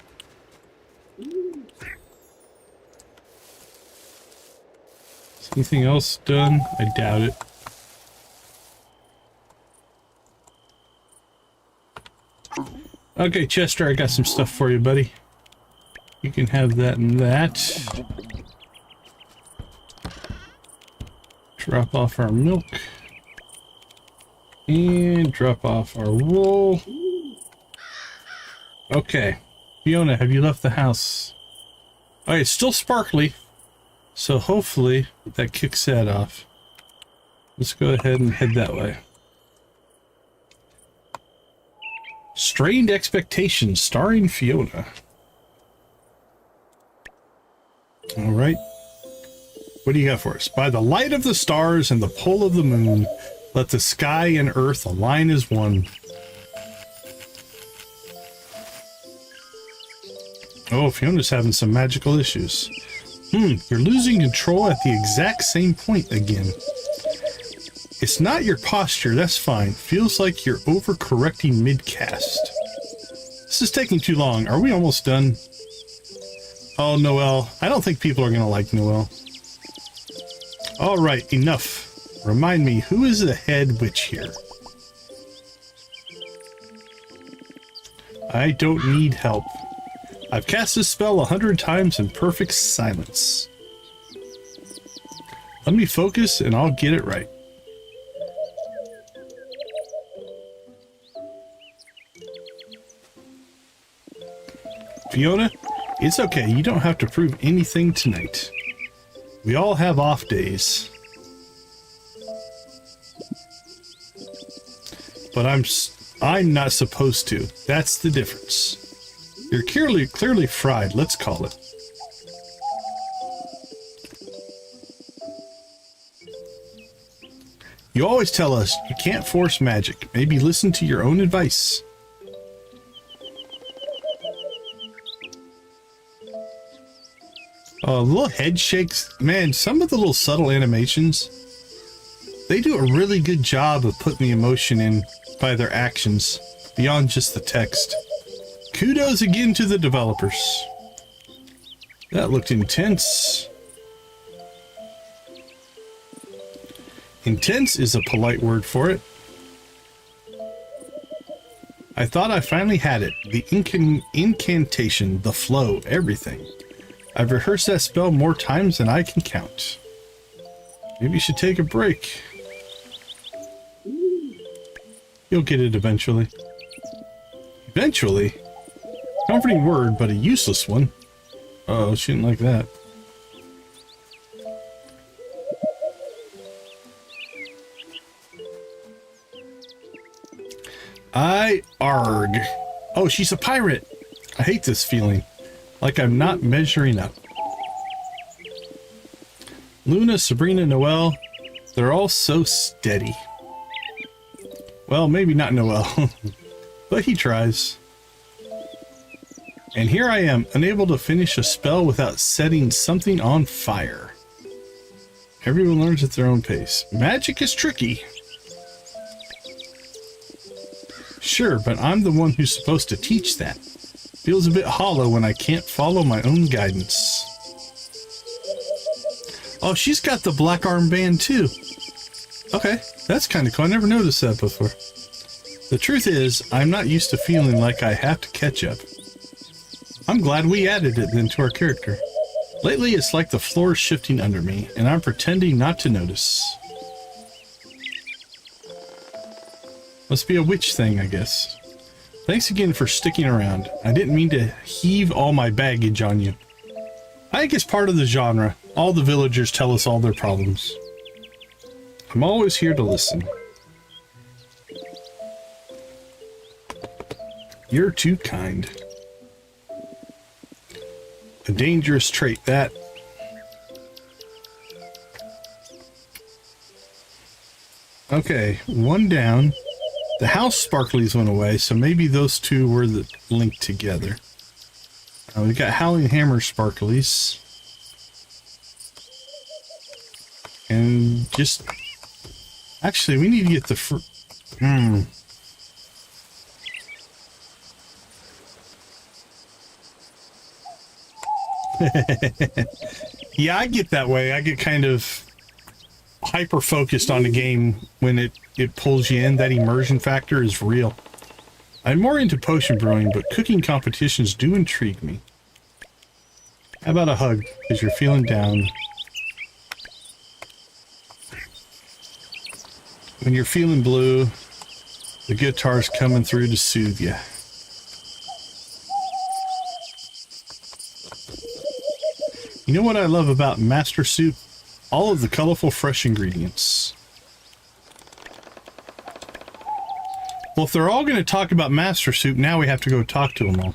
Is anything else done? I doubt it. Okay, Chester, I got some stuff for you, buddy. You can have that and that. Drop off our milk. And drop off our wool. Okay. Fiona, have you left the house? Oh, it's still sparkly. So hopefully that kicks that off. Let's go ahead and head that way. Strained Expectations, starring Fiona. Alright. What do you got for us? By the light of the stars and the pull of the moon, let the sky and earth align as one. Oh, Fiona's having some magical issues. You're losing control at the exact same point again. It's not your posture, that's fine. Feels like you're overcorrecting mid-cast. This is taking too long. Are we almost done? Oh, Noelle. I don't think people are going to like Noelle. Alright, enough. Remind me, who is the head witch here? I don't need help. I've cast this spell 100 times in perfect silence. Let me focus and I'll get it right. Fiona, it's okay. You don't have to prove anything tonight. We all have off days. But I'm not supposed to. That's the difference. You're clearly fried, let's call it. You always tell us you can't force magic. Maybe listen to your own advice. Little head shakes. Man, some of the little subtle animations, they do a really good job of putting the emotion in by their actions, beyond just the text. Kudos again to the developers. That looked intense. Intense is a polite word for it. I thought I finally had it. The incantation, the flow, everything. I've rehearsed that spell more times than I can count. Maybe you should take a break. You'll get it eventually. Eventually? Comforting word, but a useless one. Uh-oh, she didn't like that. Arg. Oh, she's a pirate. I hate this feeling. Like I'm not measuring up. Luna, Sabrina, Noelle, they're all so steady. Well, maybe not Noelle, but he tries. And here I am, unable to finish a spell without setting something on fire. Everyone learns at their own pace. Magic is tricky. Sure, but I'm the one who's supposed to teach that. Feels a bit hollow when I can't follow my own guidance. Oh, she's got the black armband too. Okay, that's kind of cool. I never noticed that before. The truth is, I'm not used to feeling like I have to catch up. I'm glad we added it into our character. Lately, it's like the floor is shifting under me, and I'm pretending not to notice. Must be a witch thing, I guess. Thanks again for sticking around. I didn't mean to heave all my baggage on you. I think it's part of the genre. All the villagers tell us all their problems. I'm always here to listen. You're too kind. A dangerous trait, that. Okay, one down. The house sparklies went away, so maybe those two were linked together. We got Howling Hammer sparklies. And just... Actually, we need to get the Yeah, I get that way. I get kind of hyper focused on the game when it pulls you in. That immersion factor is real. I'm more into potion brewing, but cooking competitions do intrigue me. How about a hug, because you're feeling down? When you're feeling blue, the guitar's coming through to soothe you. You know what I love about Master Soup? All of the colorful, fresh ingredients. Well, if they're all going to talk about Master Soup, now we have to go talk to them all.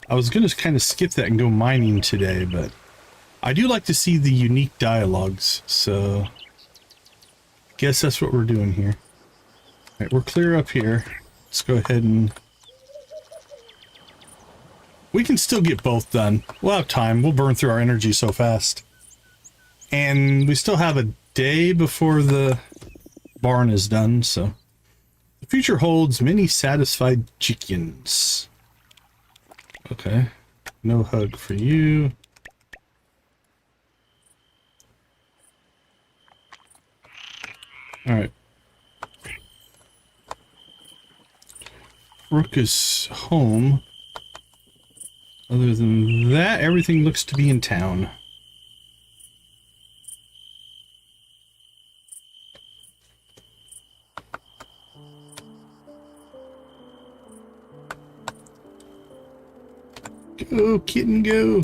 I was going to kind of skip that and go mining today, but I do like to see the unique dialogues, so I guess that's what we're doing here. All right, we're clear up here. Let's go ahead and... We can still get both done. We'll have time. We'll burn through our energy so fast. And we still have a day before the barn is done, so... The future holds many satisfied chickens. Okay. No hug for you. Alright. Rook is home. Other than that, everything looks to be in town. Go, kitten, go.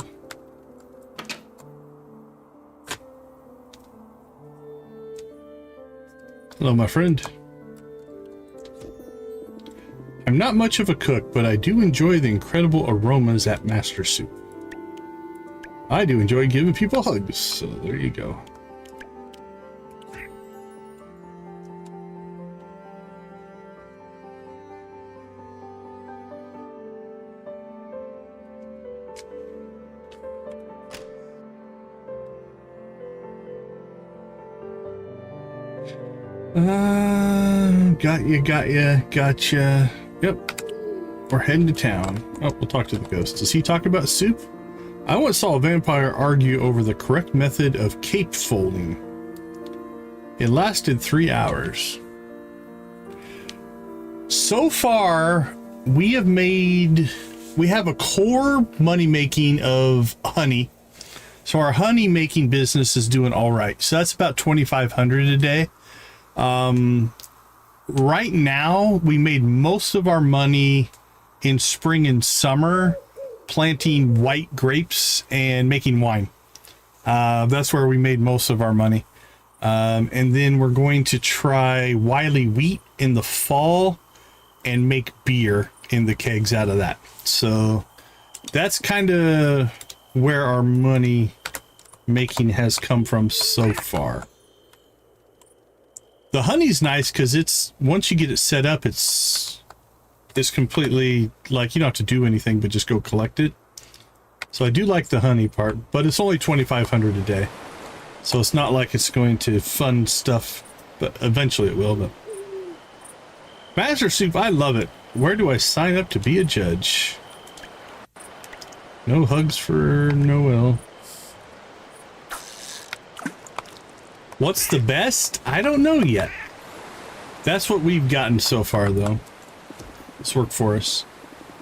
Hello, my friend. I'm not much of a cook, but I do enjoy the incredible aromas at Master Soup. I do enjoy giving people hugs, so there you go. Gotcha. Yep. We're heading to town. Oh, we'll talk to the ghost. Does he talk about soup? I once saw a vampire argue over the correct method of cape folding. It lasted 3 hours. So far, we have a core money making of honey. So our honey making business is doing all right. So that's about 2,500 a day. Right now, we made most of our money in spring and summer planting white grapes and making wine. That's where we made most of our money. And then we're going to try Wiley wheat in the fall and make beer in the kegs out of that. So that's kind of where our money making has come from so far. The honey's nice because it's, once you get it set up, it's completely like, you don't have to do anything but just go collect it. So I do like the honey part, but it's only 2,500 a day. So it's not like it's going to fund stuff, but eventually it will. But Master Soup, I love it. Where do I sign up to be a judge? No hugs for Noel. What's the best? I don't know yet. That's what we've gotten so far, though. It's worked for us.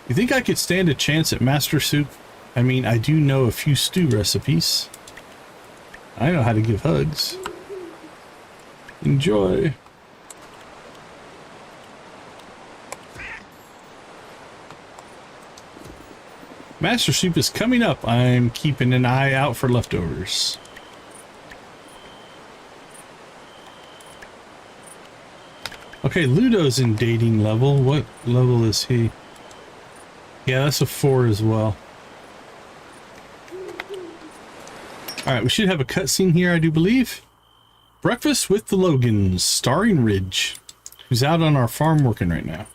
You think I could stand a chance at Master Soup? I mean, I do know a few stew recipes. I know how to give hugs. Enjoy. Master Soup is coming up. I'm keeping an eye out for leftovers. Okay, Ludo's in dating level. What level is he? Yeah, that's a 4 as well. Alright, we should have a cutscene here, I do believe. Breakfast with the Logans, starring Ridge, who's out on our farm working right now.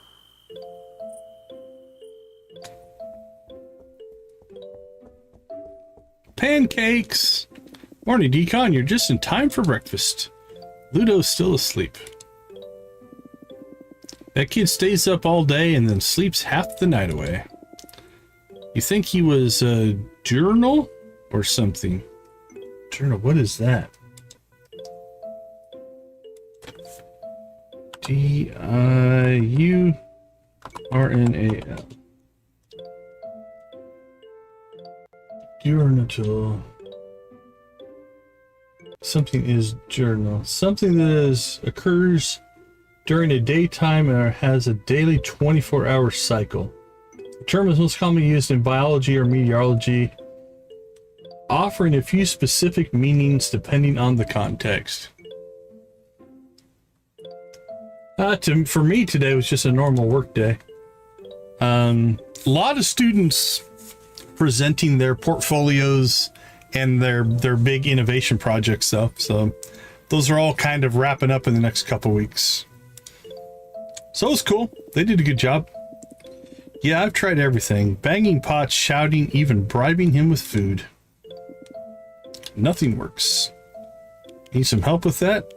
Pancakes! Morning, Decon, you're just in time for breakfast. Ludo's still asleep. That kid stays up all day and then sleeps half the night away. You think he was a journal or something? Journal, what is that? D-I-U-R-N-A-L. Journal. Something is journal. Something that occurs during a daytime and has a daily 24-hour cycle. The term is most commonly used in biology or meteorology, offering a few specific meanings depending on the context. For me today was just a normal work day. A lot of students presenting their portfolios and their big innovation projects though. So those are all kind of wrapping up in the next couple weeks. So it was cool. They did a good job. Yeah, I've tried everything. Banging pots, shouting, even bribing him with food. Nothing works. Need some help with that?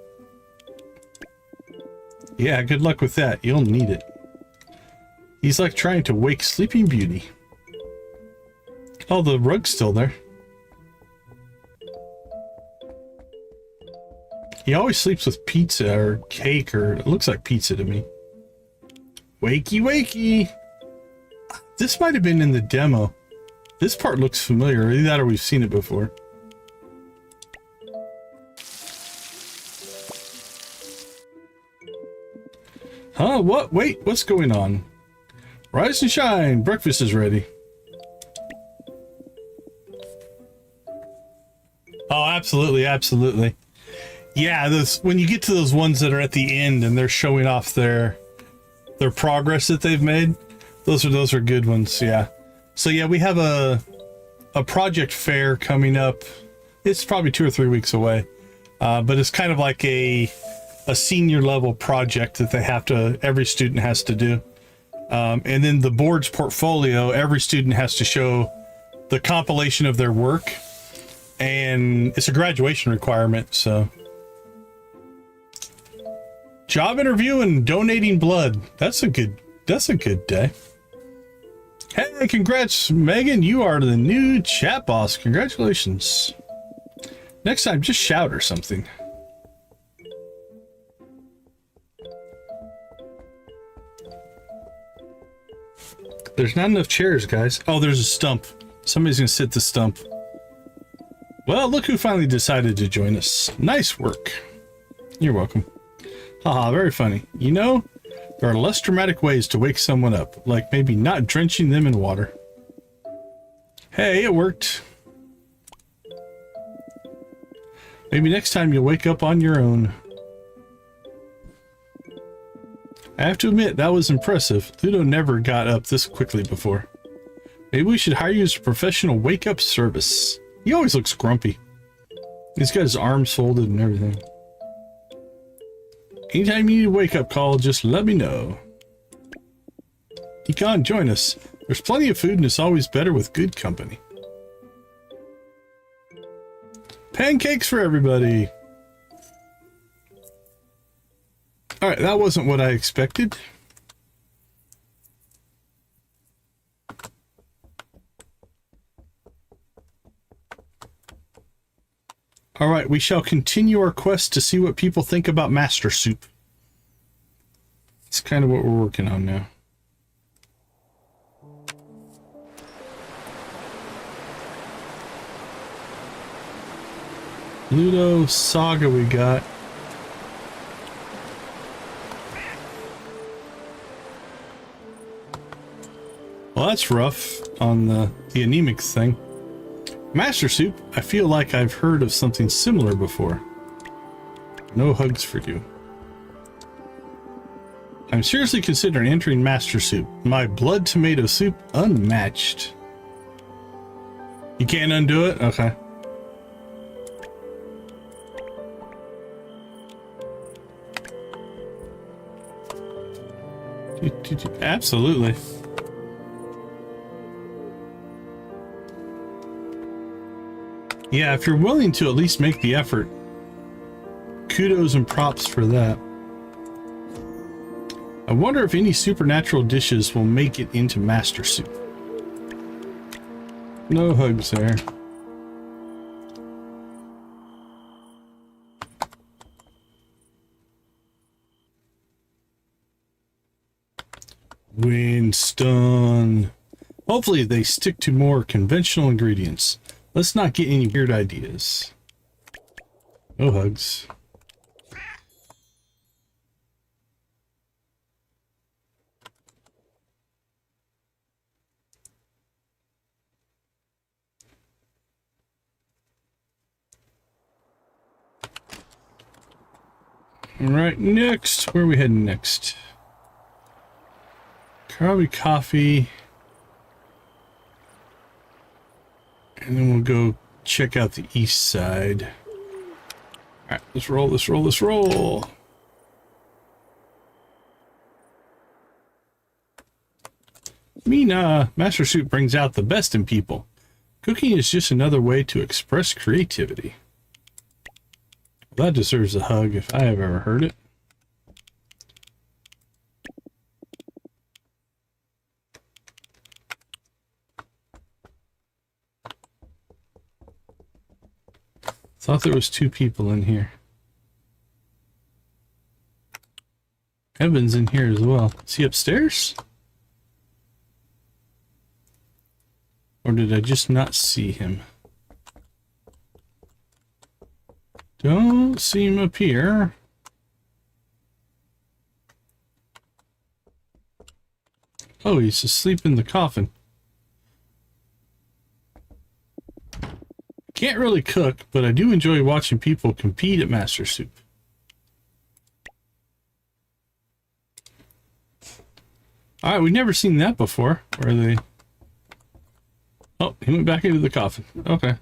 Yeah, good luck with that. You'll need it. He's like trying to wake Sleeping Beauty. Oh, the rug's still there. He always sleeps with pizza or cake, or it looks like pizza to me. Wakey, wakey. This might have been in the demo. This part looks familiar. Either that or we've seen it before. Huh? What? Wait, what's going on? Rise and shine. Breakfast is ready. Oh, absolutely, absolutely. Yeah, those, when you get to those ones that are at the end and they're showing off their progress that they've made, those are good ones. Yeah. So yeah, we have a project fair coming up. It's probably 2 or 3 weeks away, but it's kind of like a senior level project that every student has to do. And then the board's portfolio, every student has to show the compilation of their work, and it's a graduation requirement. So Job interview and donating blood. That's a good day. Hey, congrats, Megan. You are the new chat boss. Congratulations. Next time, just shout or something. There's not enough chairs, guys. Oh, there's a stump. Somebody's gonna sit the stump. Well, look who finally decided to join us. Nice work. You're welcome. Haha, very funny. You know, there are less dramatic ways to wake someone up, like maybe not drenching them in water. Hey, it worked. Maybe next time you'll wake up on your own. I have to admit, that was impressive. Ludo never got up this quickly before. Maybe we should hire you as a professional wake-up service. He always looks grumpy. He's got his arms folded and everything. Anytime you need a wake-up call, just let me know. Decon, join us. There's plenty of food and it's always better with good company. Pancakes for everybody. Alright, that wasn't what I expected. Alright, we shall continue our quest to see what people think about Master Soup. It's kind of what we're working on now. Ludo Saga we got. Well, that's rough on the anemic thing. Master Soup, I feel like I've heard of something similar before. No hugs for you. I'm seriously considering entering Master Soup. My blood tomato soup unmatched. You can't undo it? Okay. Absolutely. Yeah, if you're willing to at least make the effort, kudos and props for that. I wonder if any supernatural dishes will make it into Master Soup. No hugs there. Winston. Hopefully they stick to more conventional ingredients. Let's not get any weird ideas. No hugs. All right, next. Where are we heading next? Probably coffee. And then we'll go check out the east side. Alright, let's roll, let's roll, let's roll. Mina, Master Soup brings out the best in people. Cooking is just another way to express creativity. Well, that deserves a hug if I have ever heard it. Thought there was two people in here. Evan's in here as well. Is he upstairs? Or did I just not see him? Don't see him up here. Oh, he's asleep in the coffin. Can't really cook, but I do enjoy watching people compete at Master Soup. Alright, we've never seen that before. Where are they? Oh, he went back into the coffin. Okay.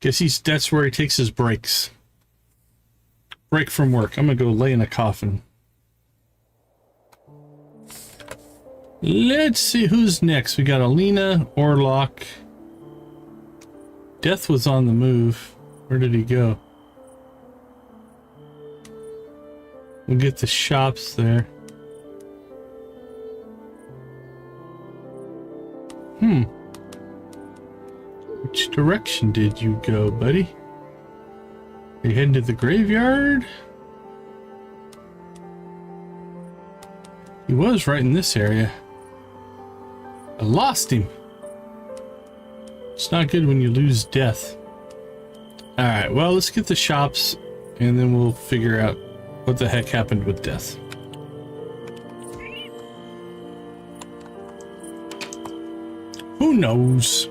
Guess that's where he takes his breaks. Break from work. I'm gonna go lay in a coffin. Let's see who's next. We got Alina, Orlok. Death was on the move. Where did he go? We'll get the shops there. Which direction did you go, buddy? Are you heading to the graveyard? He was right in this area. I lost him. It's not good when you lose death. Alright, well, let's get the shops, and then we'll figure out what the heck happened with death. Who knows?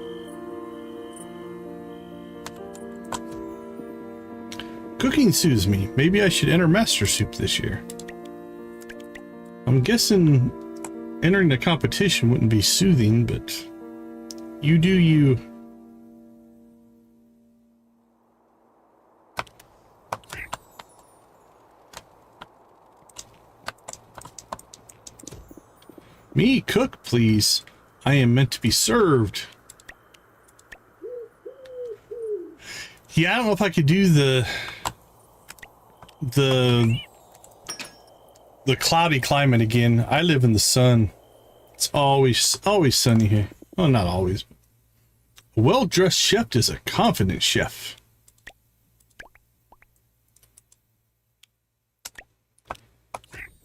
Cooking soothes me. Maybe I should enter Master Soup this year. I'm guessing entering the competition wouldn't be soothing, but you do you. Me, cook, please. I am meant to be served. Yeah, I don't know if I could do the cloudy climate again. I live in the sun. It's always sunny here. Well, not always. A well-dressed chef is a confident chef.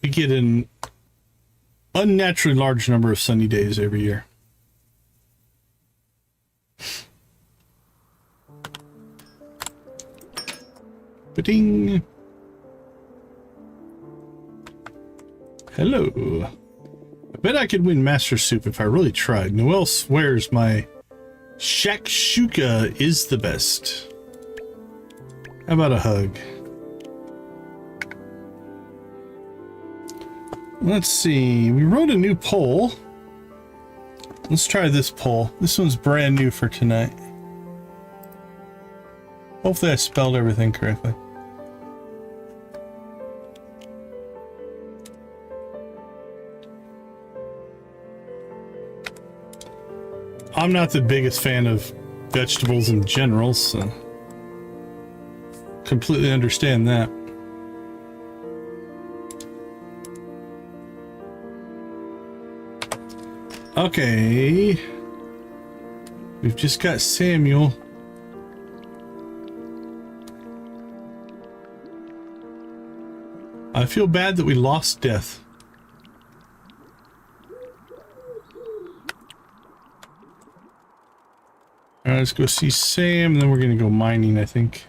We get an unnaturally large number of sunny days every year. Ba-ding. Hello. I bet I could win Master Soup if I really tried. Noelle swears my shakshuka is the best. How about a hug? Let's see. We wrote a new poll. Let's try this poll. This one's brand new for tonight. Hopefully I spelled everything correctly. I'm not the biggest fan of vegetables in general, so completely understand that. Okay. We've just got Samuel. I feel bad that we lost Death. Alright, let's go see Sam, and then we're gonna go mining, I think.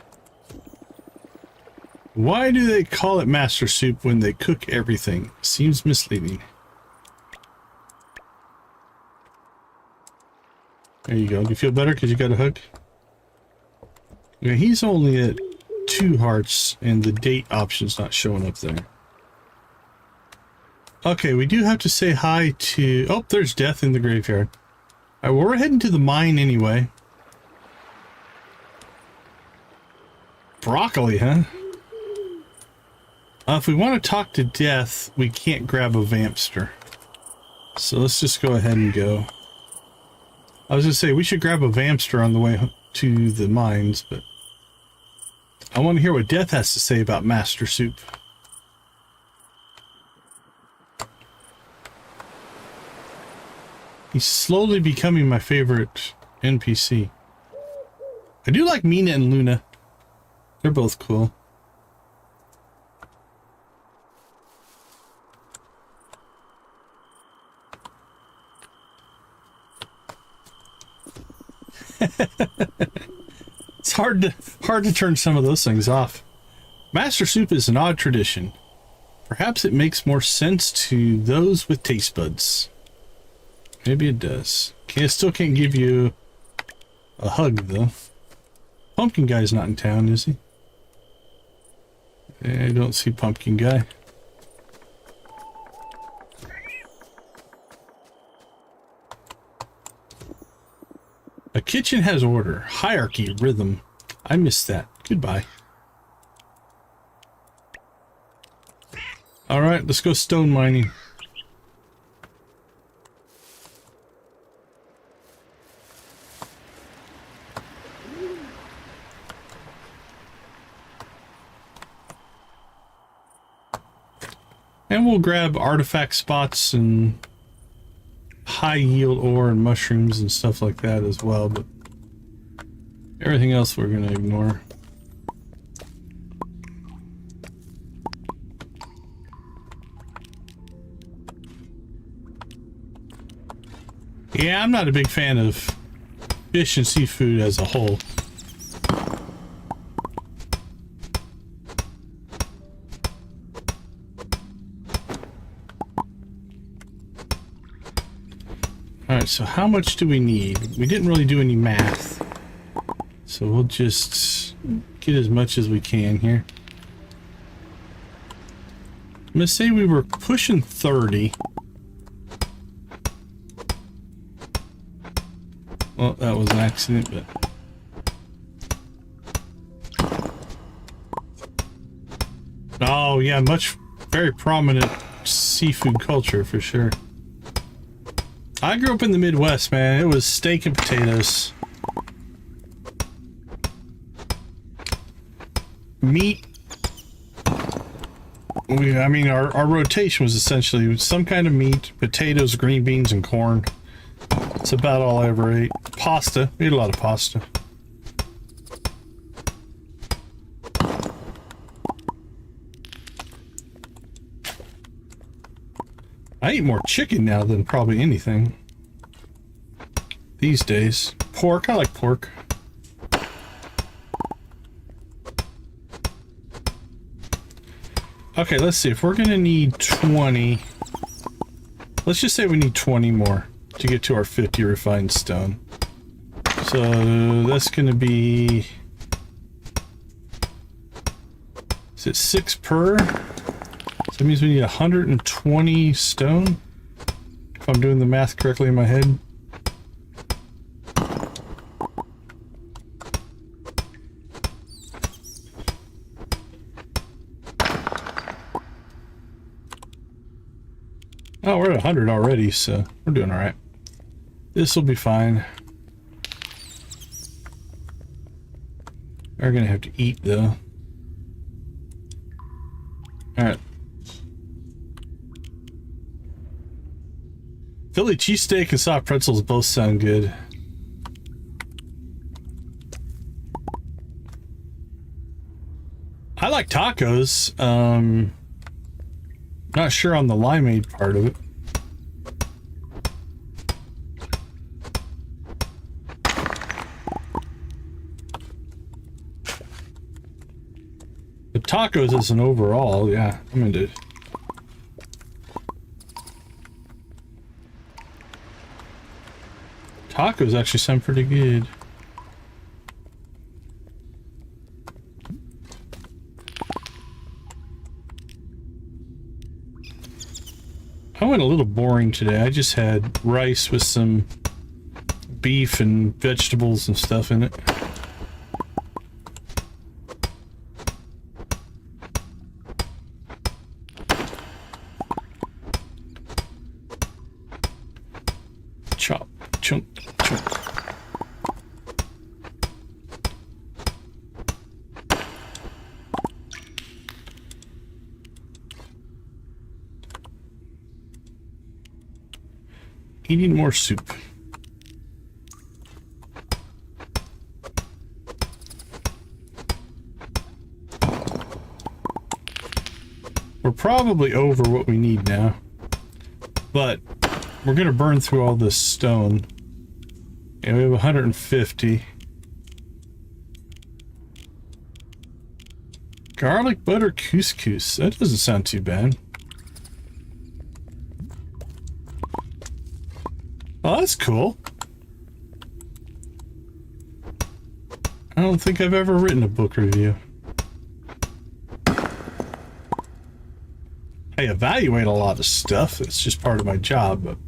Why do they call it Master Soup when they cook everything? Seems misleading. There you go. Do you feel better because you got a hug? Okay, he's only at 2 hearts, and the date option's not showing up there. Okay, we do have to say hi to... Oh, there's Death in the graveyard. Alright, well, we're heading to the mine anyway. Broccoli, huh? If we want to talk to Death, we can't grab a Vampster. So let's just go ahead and go. I was going to say, we should grab a Vampster on the way to the mines, but... I want to hear what Death has to say about Master Soup. He's slowly becoming my favorite NPC. I do like Mina and Luna. They're both cool. It's hard to turn some of those things off. Master Soup is an odd tradition. Perhaps it makes more sense to those with taste buds. Maybe it does. Okay, I still can't give you a hug though. Pumpkin Guy's not in town, is he? I don't see Pumpkin Guy. A kitchen has order, hierarchy, rhythm. I missed that. Goodbye. Alright, let's go stone mining. And we'll grab artifact spots and high yield ore and mushrooms and stuff like that as well, but everything else we're going to ignore. Yeah, I'm not a big fan of fish and seafood as a whole. Alright, so how much do we need? We didn't really do any math. So we'll just get as much as we can here. I'm going to say we were pushing 30. Well, that was an accident, but... Oh, yeah, very prominent seafood culture, for sure. I grew up in the Midwest, man. It was steak and potatoes. Meat. I mean, our rotation was essentially some kind of meat, potatoes, green beans, and corn. That's about all I ever ate. Pasta. We ate a lot of pasta. I eat more chicken now than probably anything these days. Pork. I like pork. Okay, let's see. If we're going to need 20... Let's just say we need 20 more to get to our 50 refined stone. So that's going to be... Is it 6 per? So that means we need 120 stone? If I'm doing the math correctly in my head. Oh, we're at 100 already, so we're doing all right. This will be fine. We're gonna have to eat though. All right. Philly cheesesteak and soft pretzels both sound good. I like tacos. Not sure on the limeade part of it. The tacos as an overall, yeah, I'm into it. Tacos actually sound pretty good. I went a little boring today. I just had rice with some beef and vegetables and stuff in it. Chop, chunk, chunk. Eating more soup. We're probably over what we need now, but we're gonna burn through all this stone. And we have 150. Garlic butter couscous. That doesn't sound too bad. Oh, that's cool. I don't think I've ever written a book review. I evaluate a lot of stuff. It's just part of my job, but...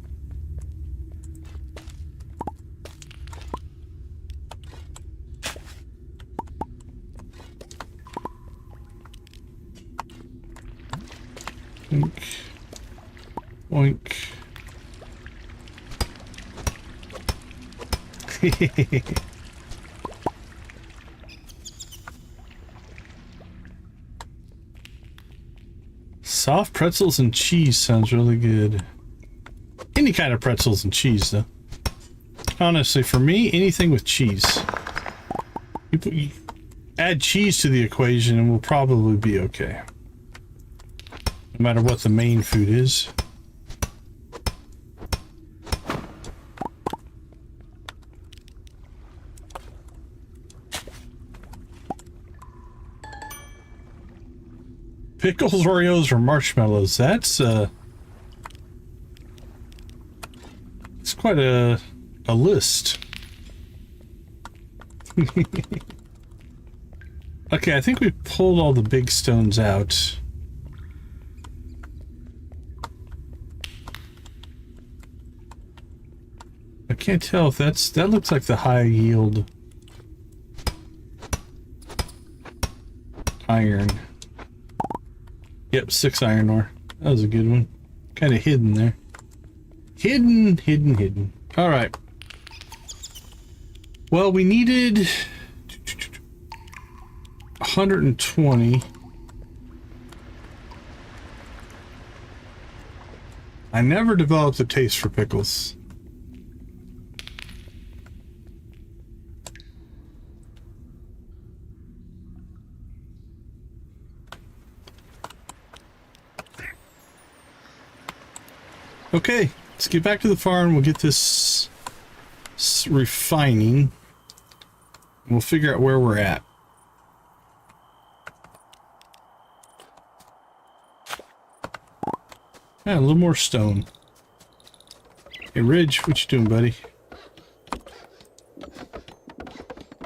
Oink. Oink. Soft pretzels and cheese sounds really good. Any kind of pretzels and cheese, though. Honestly, for me, anything with cheese. You add cheese to the equation and we'll probably be okay. No matter what the main food is. Pickles, Oreos, or marshmallows. That's it's quite a list. Okay, I think we pulled all the big stones out. I can't tell if that looks like the high yield iron. Yep, 6 iron ore. That was a good one. Kind of hidden there. Hidden. All right. Well, we needed 120. I never developed a taste for pickles. Okay, let's get back to the farm. We'll get this refining. We'll figure out where we're at. Ah, a little more stone. Hey, Ridge, what you doing, buddy?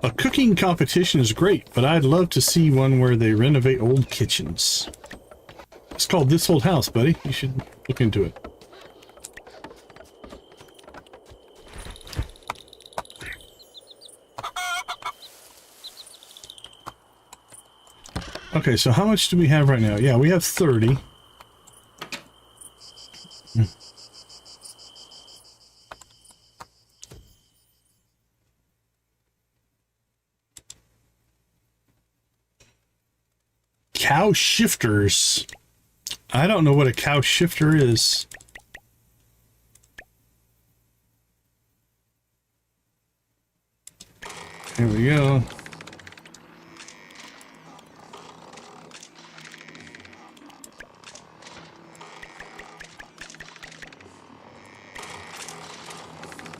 A cooking competition is great, but I'd love to see one where they renovate old kitchens. It's called This Old House, buddy. You should look into it. Okay, so how much do we have right now? Yeah, we have 30. Cow shifters. I don't know what a cow shifter is. Here we go.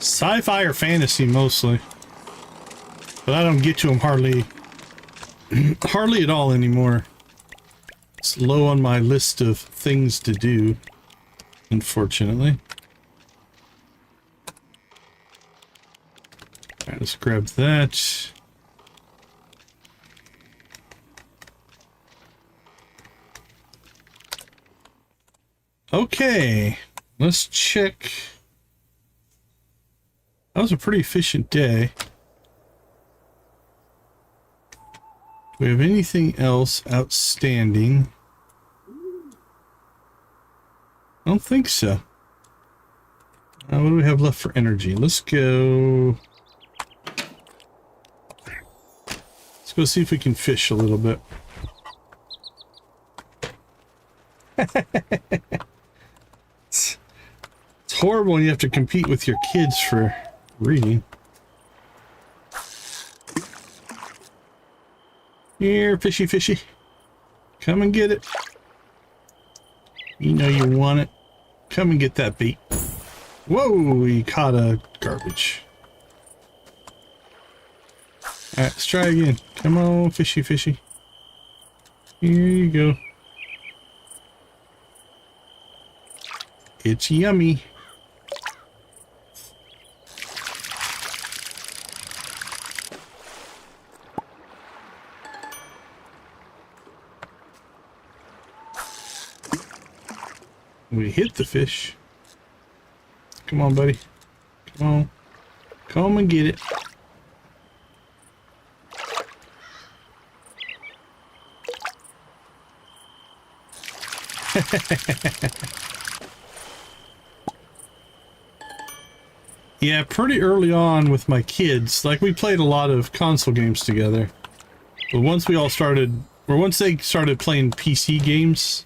Sci-fi or fantasy mostly, but I don't get to them hardly at all anymore. It's low on my list of things to do, unfortunately. All right, let's grab that. Okay, let's check. That was a pretty efficient day. Do we have anything else outstanding? I don't think so. What do we have left for energy? Let's go see if we can fish a little bit. It's horrible when you have to compete with your kids for reading. Here, fishy. Come and get it. You know you want it. Come and get that bait. Whoa, he caught a garbage. Alright, let's try again. Come on, fishy. Here you go. It's yummy. We hit the fish. Come on, buddy. Come on. Come and get it. Yeah, pretty early on with my kids, like we played a lot of console games together. But once they started playing PC games,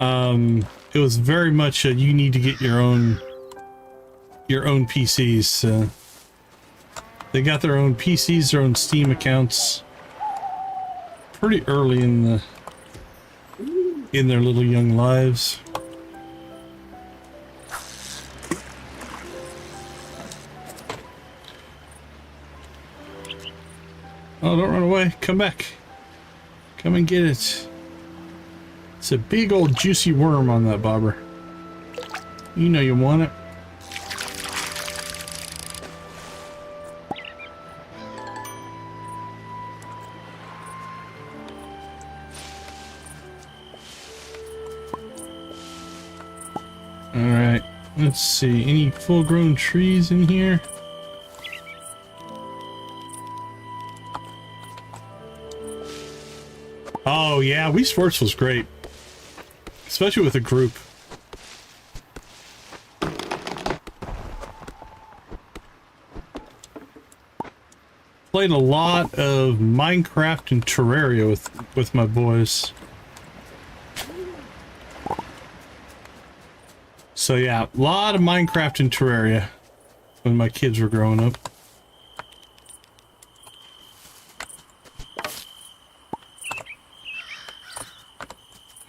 It was very much you need to get your own PCs. They got their own PCs, their own Steam accounts, pretty early in their little young lives. Oh, don't run away. Come back. Come and get it. It's a big old juicy worm on that bobber. You know you want it. Alright, let's see. Any full-grown trees in here? Oh yeah, Wii Sports was great. Especially with a group. Played a lot of Minecraft and Terraria with my boys. So yeah, a lot of Minecraft and Terraria when my kids were growing up.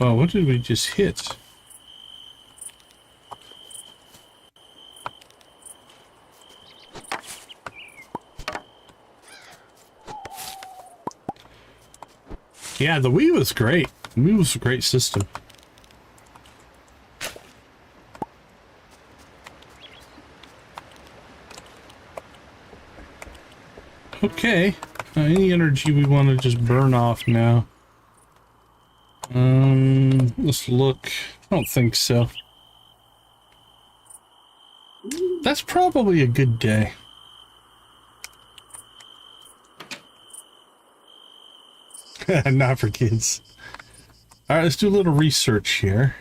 Oh, what did we just hit? Yeah, the Wii was great. The Wii was a great system. Okay, any energy we want to just burn off now? Let's look. I don't think so. That's probably a good day. Not for kids. Alright, let's do a little research here.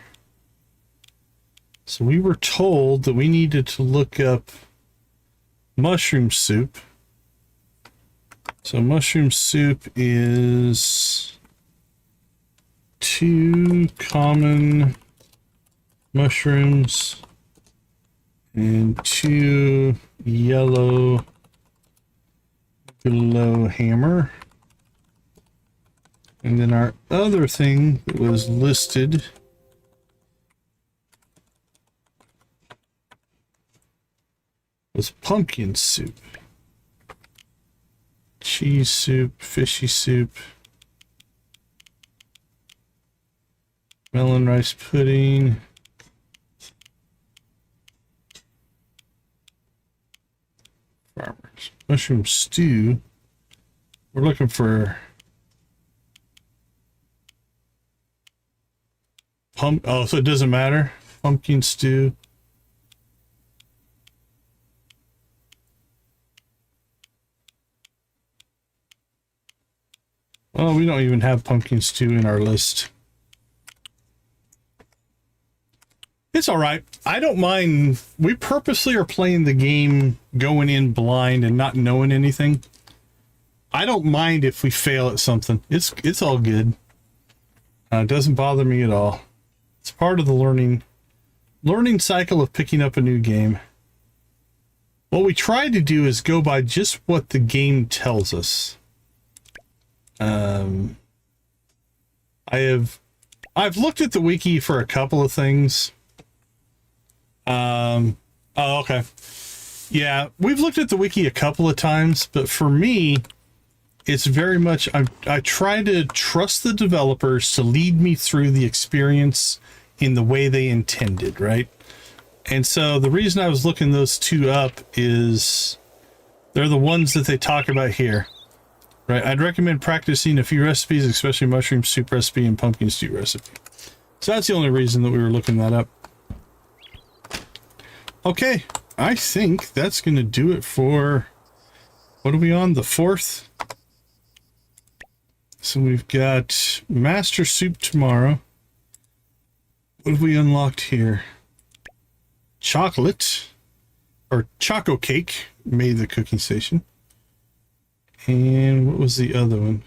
So we were told that we needed to look up mushroom soup. So mushroom soup is 2 common mushrooms and 2 yellow glow hammer. And then our other thing that was listed was pumpkin soup, cheese soup, fishy soup, melon rice pudding, farmers, mushroom stew. We're looking for oh, so it doesn't matter. Pumpkin stew. Oh, we don't even have pumpkin stew in our list. It's all right. I don't mind. We purposely are playing the game going in blind and not knowing anything. I don't mind if we fail at something. It's all good. It doesn't bother me at all. It's part of the learning cycle of picking up a new game. What we try to do is go by just what the game tells us. I've looked at the wiki for a couple of things. Oh, okay. Yeah, we've looked at the wiki a couple of times, but for me, it's very much, I try to trust the developers to lead me through the experience in the way they intended, right? And so the reason I was looking those 2 up is they're the ones that they talk about here, right? I'd recommend practicing a few recipes, especially mushroom soup recipe and pumpkin stew recipe. So that's the only reason that we were looking that up. Okay, I think that's going to do it for, what are we on, the 4th? So we've got Master Soup tomorrow. What have we unlocked here? Chocolate, or Choco Cake, made the cooking station. And what was the other one?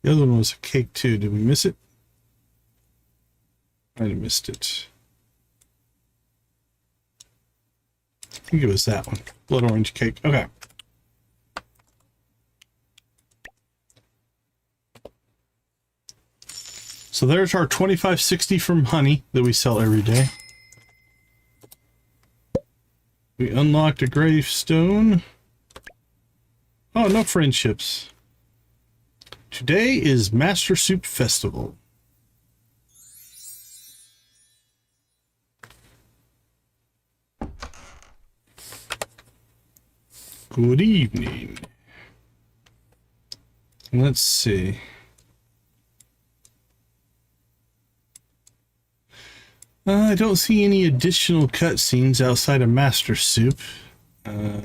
The other one was a cake too. Did we miss it? I missed it. I think it was that one. Blood orange cake. Okay. So there's our 2560 from honey that we sell every day. We unlocked a gravestone. Oh, no friendships. Today is Master Soup Festival. Good evening. Let's see. I don't see any additional cutscenes outside of Master Soup. I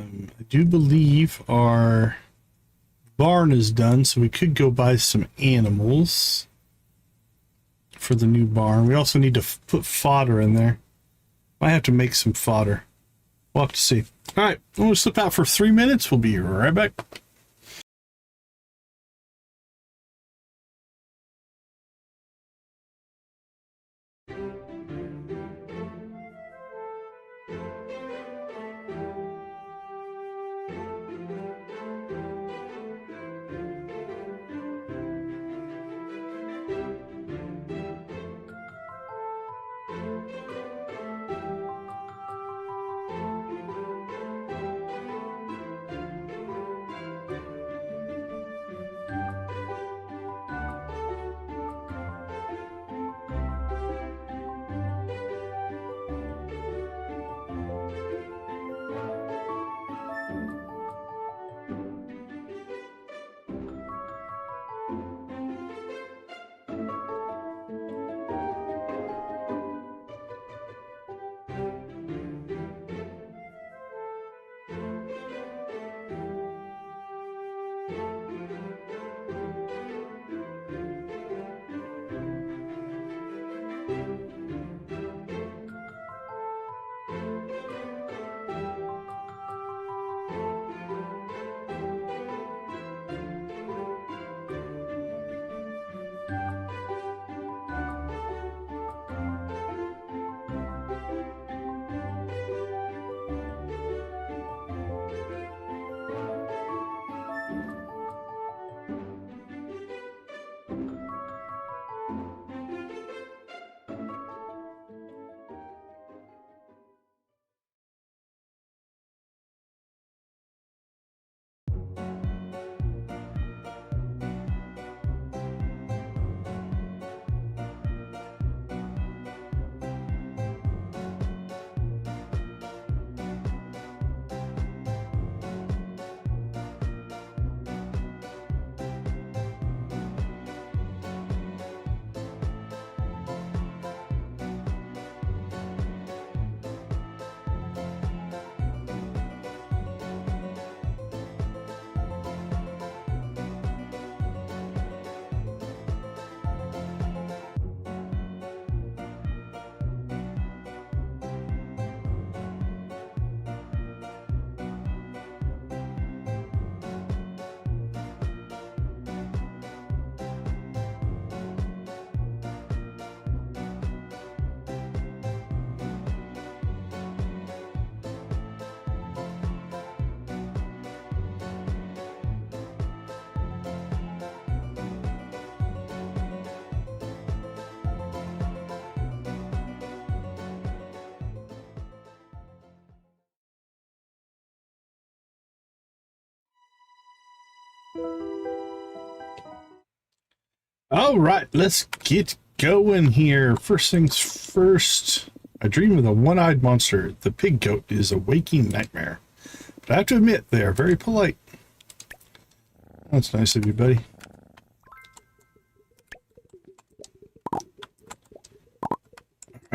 do believe our barn is done, so we could go buy some animals for the new barn. We also need to put fodder in there. Might have to make some fodder. We'll have to see. All right, I'm going to slip out for 3 minutes. We'll be right back. All right, let's get going here. First things first, I dream of a one-eyed monster. The pig goat is a waking nightmare. But I have to admit, they are very polite. That's nice of you, buddy.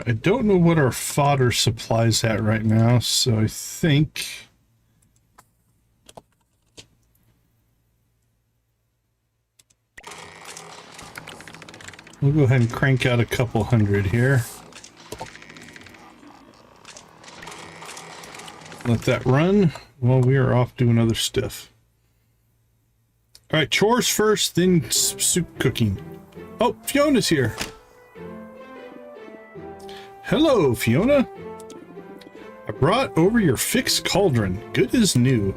I don't know what our fodder supply's at right now, so I think we'll go ahead and crank out a couple hundred here. Let that run while we are off doing other stuff. All right, chores first, then soup cooking. Oh, Fiona's here. Hello, Fiona. I brought over your fixed cauldron. Good as new.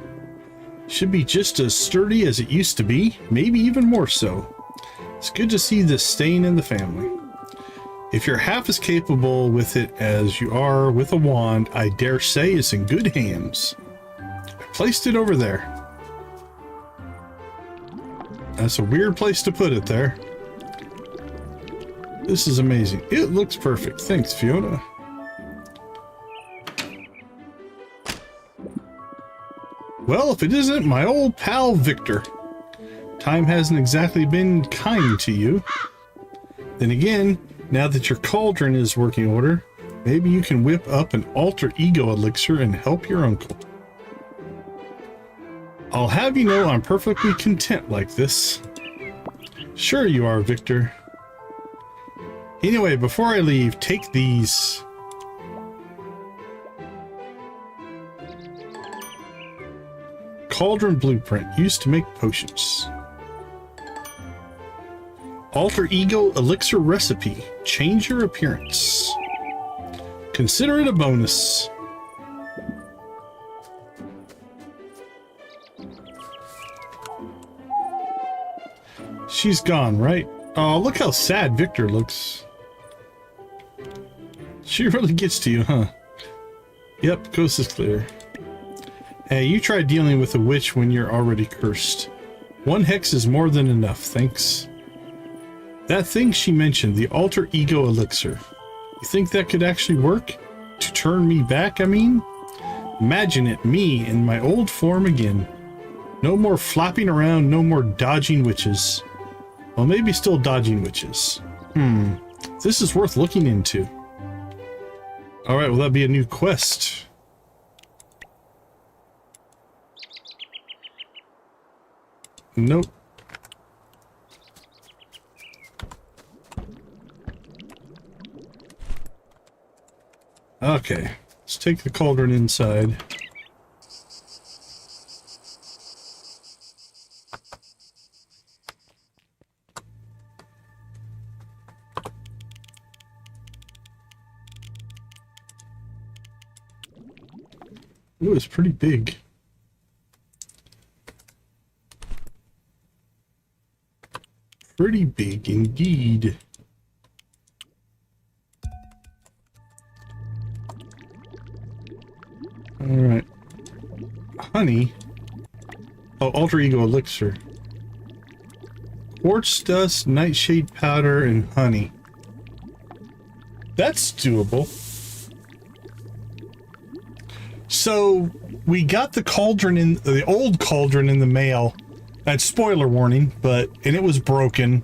Should be just as sturdy as it used to be, maybe even more so. It's good to see this staying in the family. If you're half as capable with it as you are with a wand, I dare say it's in good hands. I placed it over there. That's a weird place to put it there. This is amazing. It looks perfect. Thanks, Fiona. Well, if it isn't my old pal Victor. Time hasn't exactly been kind to you. Then again, now that your cauldron is working order, maybe you can whip up an alter ego elixir and help your uncle. I'll have you know I'm perfectly content like this. Sure you are, Victor. Anyway, before I leave, take these. Cauldron blueprint used to make potions. Alter ego elixir recipe. Change your appearance. Consider it a bonus. She's gone, right? Oh, look how sad Victor looks. She really gets to you, huh? Yep, coast is clear. Hey, you try dealing with a witch when you're already cursed. 1 hex is more than enough, thanks. That thing she mentioned, the alter ego elixir. You think that could actually work? To turn me back, I mean? Imagine it, me in my old form again. No more flopping around, no more dodging witches. Well, maybe still dodging witches. This is worth looking into. Alright, will that be a new quest? Nope. Okay, let's take the cauldron inside. Ooh, it's pretty big. Pretty big indeed. Alright. Honey. Oh, alter ego elixir. Quartz dust, nightshade powder, and honey. That's doable. So we got the cauldron in the old cauldron in the mail. That's spoiler warning, and it was broken.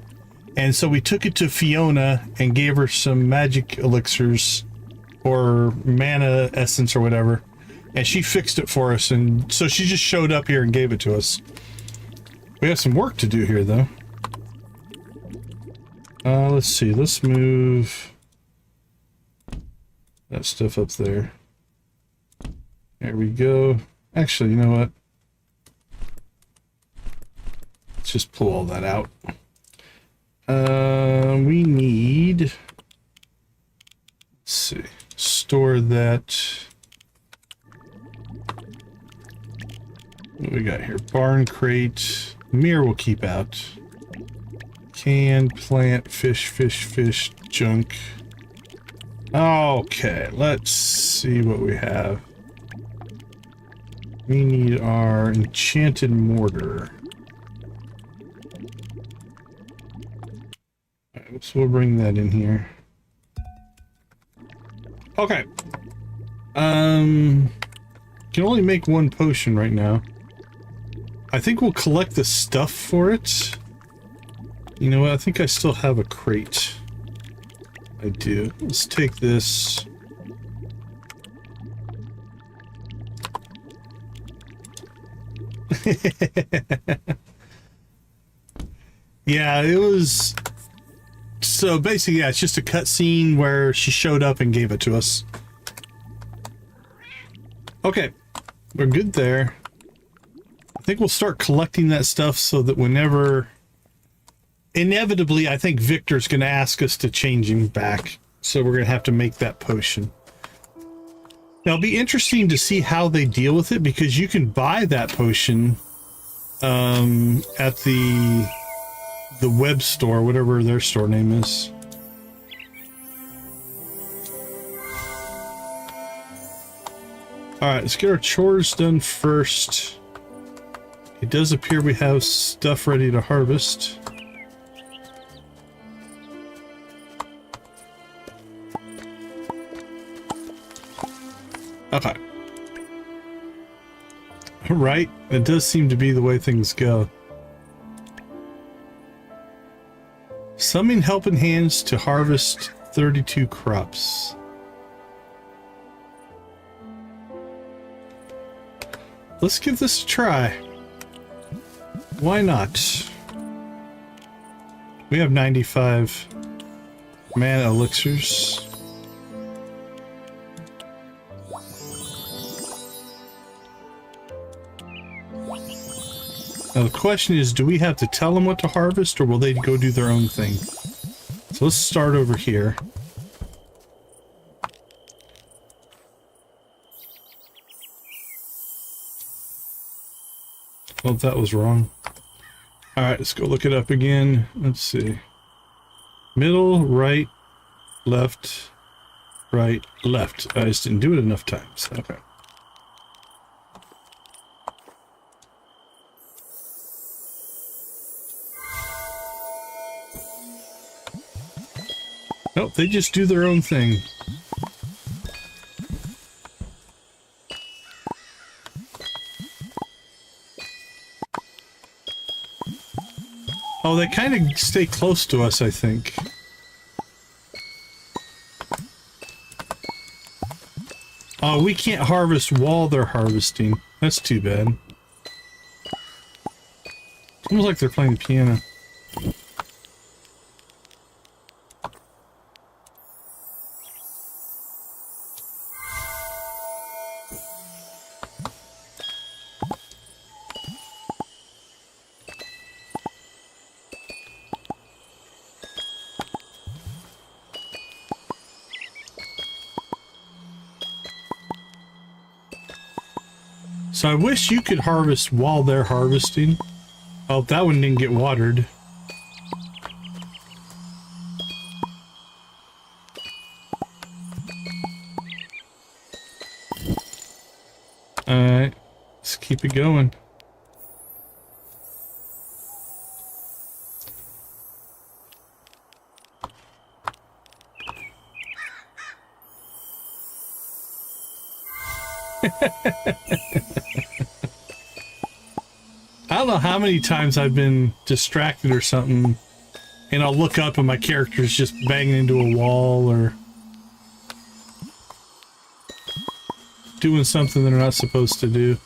And so we took it to Fiona and gave her some magic elixirs or mana essence or whatever. And she fixed it for us. And so she just showed up here and gave it to us. We have some work to do here though. Let's see. Let's move that stuff up there. There we go. Actually, you know what? Let's just pull all that out. We need... Let's see. Store that. What do we got here? Barn crate. Mirror we'll keep out. Can, plant, fish, junk. Okay, let's see what we have. We need our enchanted mortar. Alright, so we'll bring that in here. Okay. Can only make 1 potion right now. I think we'll collect the stuff for it. You know what? I think I still have a crate. I do. Let's take this. Yeah, it was... So basically, yeah, it's just a cutscene where she showed up and gave it to us. Okay, we're good there. I think we'll start collecting that stuff so that whenever... Inevitably, I think Victor's going to ask us to change him back. So we're going to have to make that potion. Now, it'll be interesting to see how they deal with it, because you can buy that potion at the web store, whatever their store name is. All right, let's get our chores done first. It does appear we have stuff ready to harvest. Okay. Right, it does seem to be the way things go. Summon helping hands to harvest 32 crops. Let's give this a try. Why not? We have 95 mana elixirs. Now the question is, do we have to tell them what to harvest, or will they go do their own thing? So let's start over here. Oh, that was wrong. Alright, let's go look it up again. Let's see. Middle, right, left, right, left. I just didn't do it enough times. Okay. Nope, they just do their own thing. Oh, they kind of stay close to us, I think. Oh, we can't harvest while they're harvesting. That's too bad. It's almost like they're playing the piano. So I wish you could harvest while they're harvesting. Oh, that one didn't get watered. Alright, let's keep it going. I don't know how many times I've been distracted or something, and I'll look up and my character's just banging into a wall or doing something they're not supposed to do.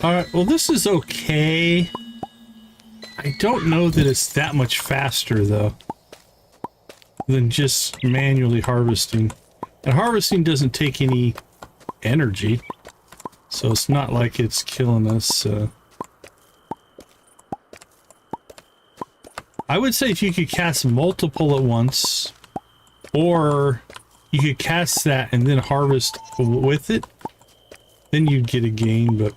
Alright, well this is okay. I don't know that it's that much faster, though, than just manually harvesting. And harvesting doesn't take any energy, so it's not like it's killing us. I would say if you could cast multiple at once, or you could cast that and then harvest with it, then you'd get a gain, but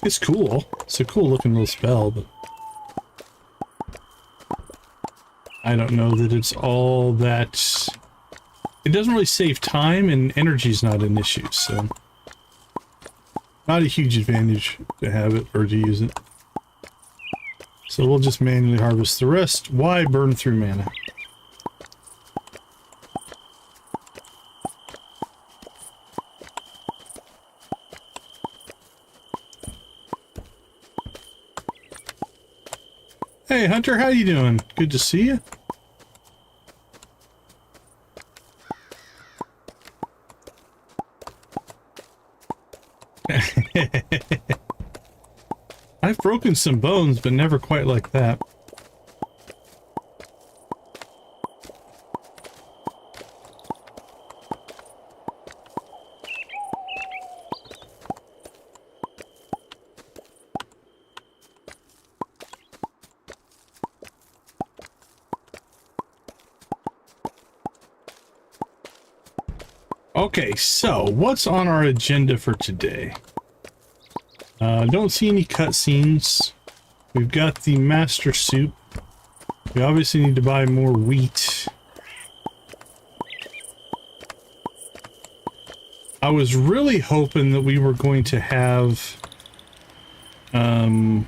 it's cool. It's a cool looking little spell, but I don't know that it's all that... It doesn't really save time, and energy's not an issue, so... Not a huge advantage to have it, or to use it. So we'll just manually harvest the rest. Why burn through mana? Hey Hunter, how you doing? Good to see you. I've broken some bones, but never quite like that. Okay, so what's on our agenda for today? Don't see any cutscenes. We've got the master soup. We obviously need to buy more wheat. I was really hoping that we were going to have the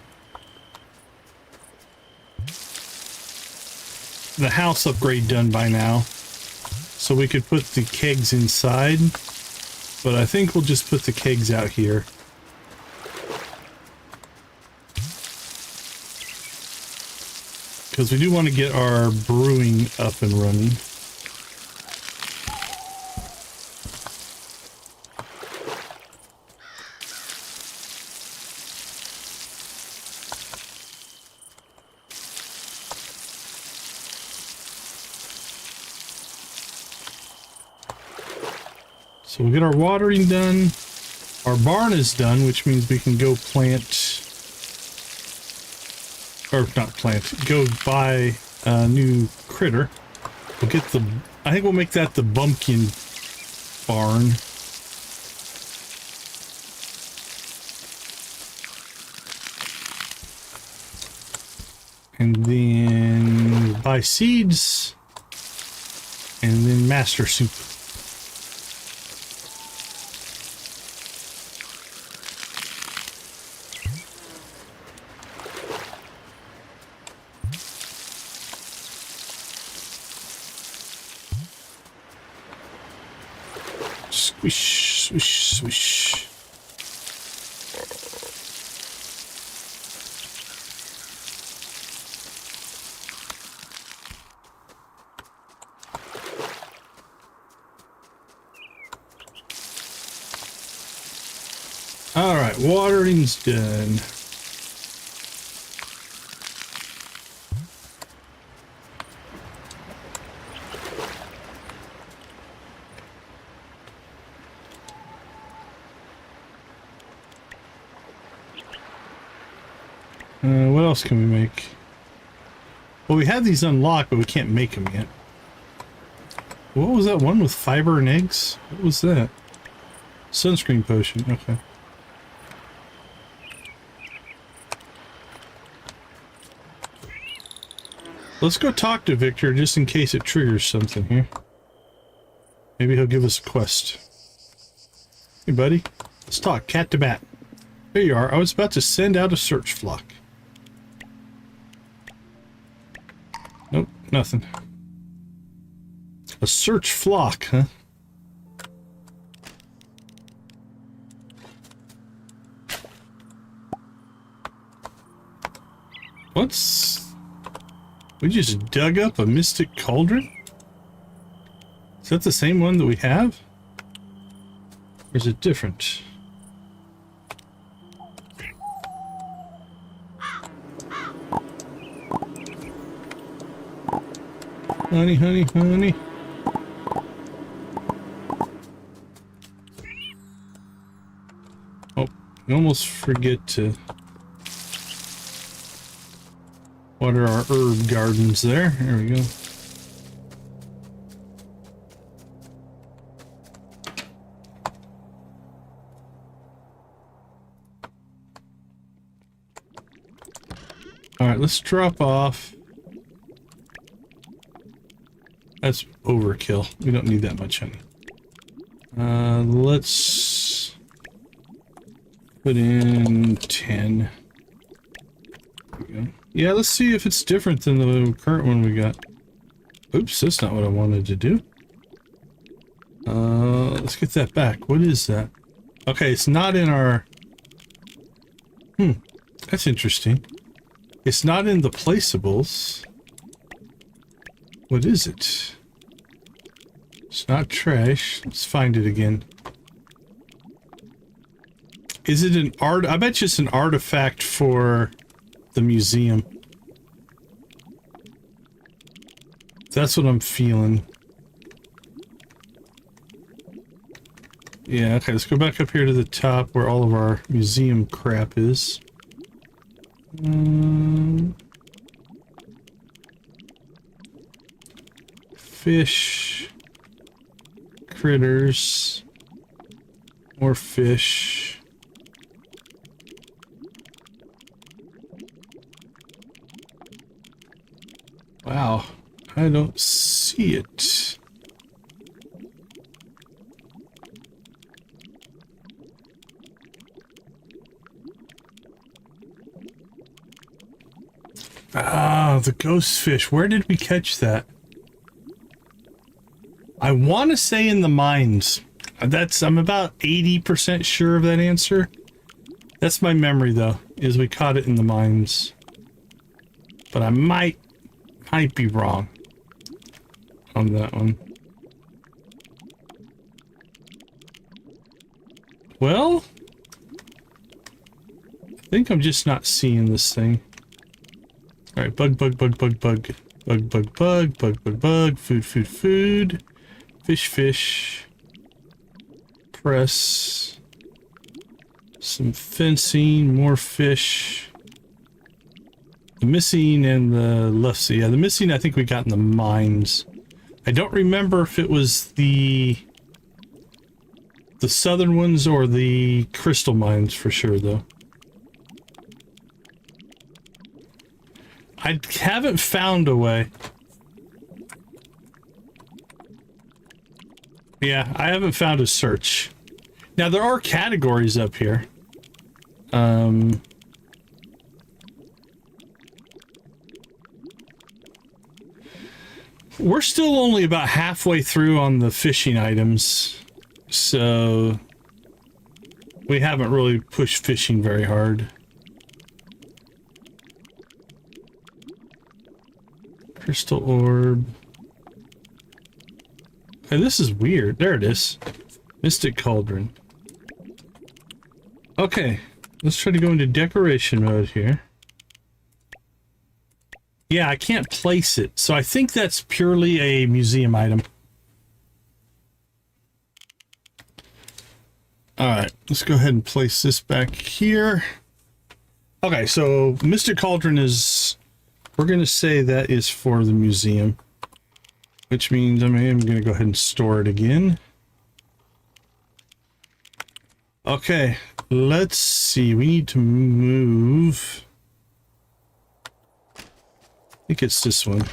house upgrade done by now, so we could put the kegs inside, but I think we'll just put the kegs out here. Because we do want to get our brewing up and running. So we'll get our watering done. Our barn is done, which means we can go plant, or not plant, go buy a new critter. We'll get the, I think we'll make that the bumpkin barn. And then buy seeds, and then master soup. Swish, swish, swish. All right, watering's done. What else can we make? Well, we had these unlocked, but we can't make them yet. What was that one with fiber and eggs? What was that? Sunscreen potion, okay. Let's go talk to Victor just in case it triggers something here. Maybe he'll give us a quest. Hey buddy, let's talk cat to bat. There you are. I was about to send out a search flock. Nope, nothing. A search flock, huh? What's... We just dug up a mystic cauldron? Is that the same one that we have? Or is it different? Honey, honey, honey. Oh, we almost forget to water our herb gardens there. There we go. All right, let's drop off. That's overkill. We don't need that much honey. Let's put in 10. There we go. Yeah, let's see if it's different than the current one we got. Oops, that's not what I wanted to do. Let's get that back. What is that? Okay, it's not in our... that's interesting. It's not in the placeables. What is it? It's not trash. Let's find it again. Is it an art? I bet you it's an artifact for the museum. That's what I'm feeling. Yeah, okay, let's go back up here to the top where all of our museum crap is. Fish, critters. More fish. Wow, I don't see it. Ah, the ghost fish. Where did we catch that? I want to say in the mines. I'm about 80% sure of that answer. That's my memory though, is we caught it in the mines. But I might be wrong on that one. Well, I think I'm just not seeing this thing. All right, bug, food, fish, press, some fencing, more fish. The missing and the left. Yeah, the missing I think we got in the mines. I don't remember if it was the southern ones or the crystal mines for sure though. I haven't found a way. Yeah, I haven't found a search. Now there are categories up here. We're still only about halfway through on the fishing items, so we haven't really pushed fishing very hard. Crystal orb. Hey, this is weird. There it is. Mystic cauldron. Okay, let's try to go into decoration mode here. Yeah, I can't place it, so I think that's purely a museum item. Alright, let's go ahead and place this back here. Okay, so Mystic Cauldron is... We're going to say that is for the museum. Which means I'm going to go ahead and store it again. Okay, let's see. We need to move... I think it's this one.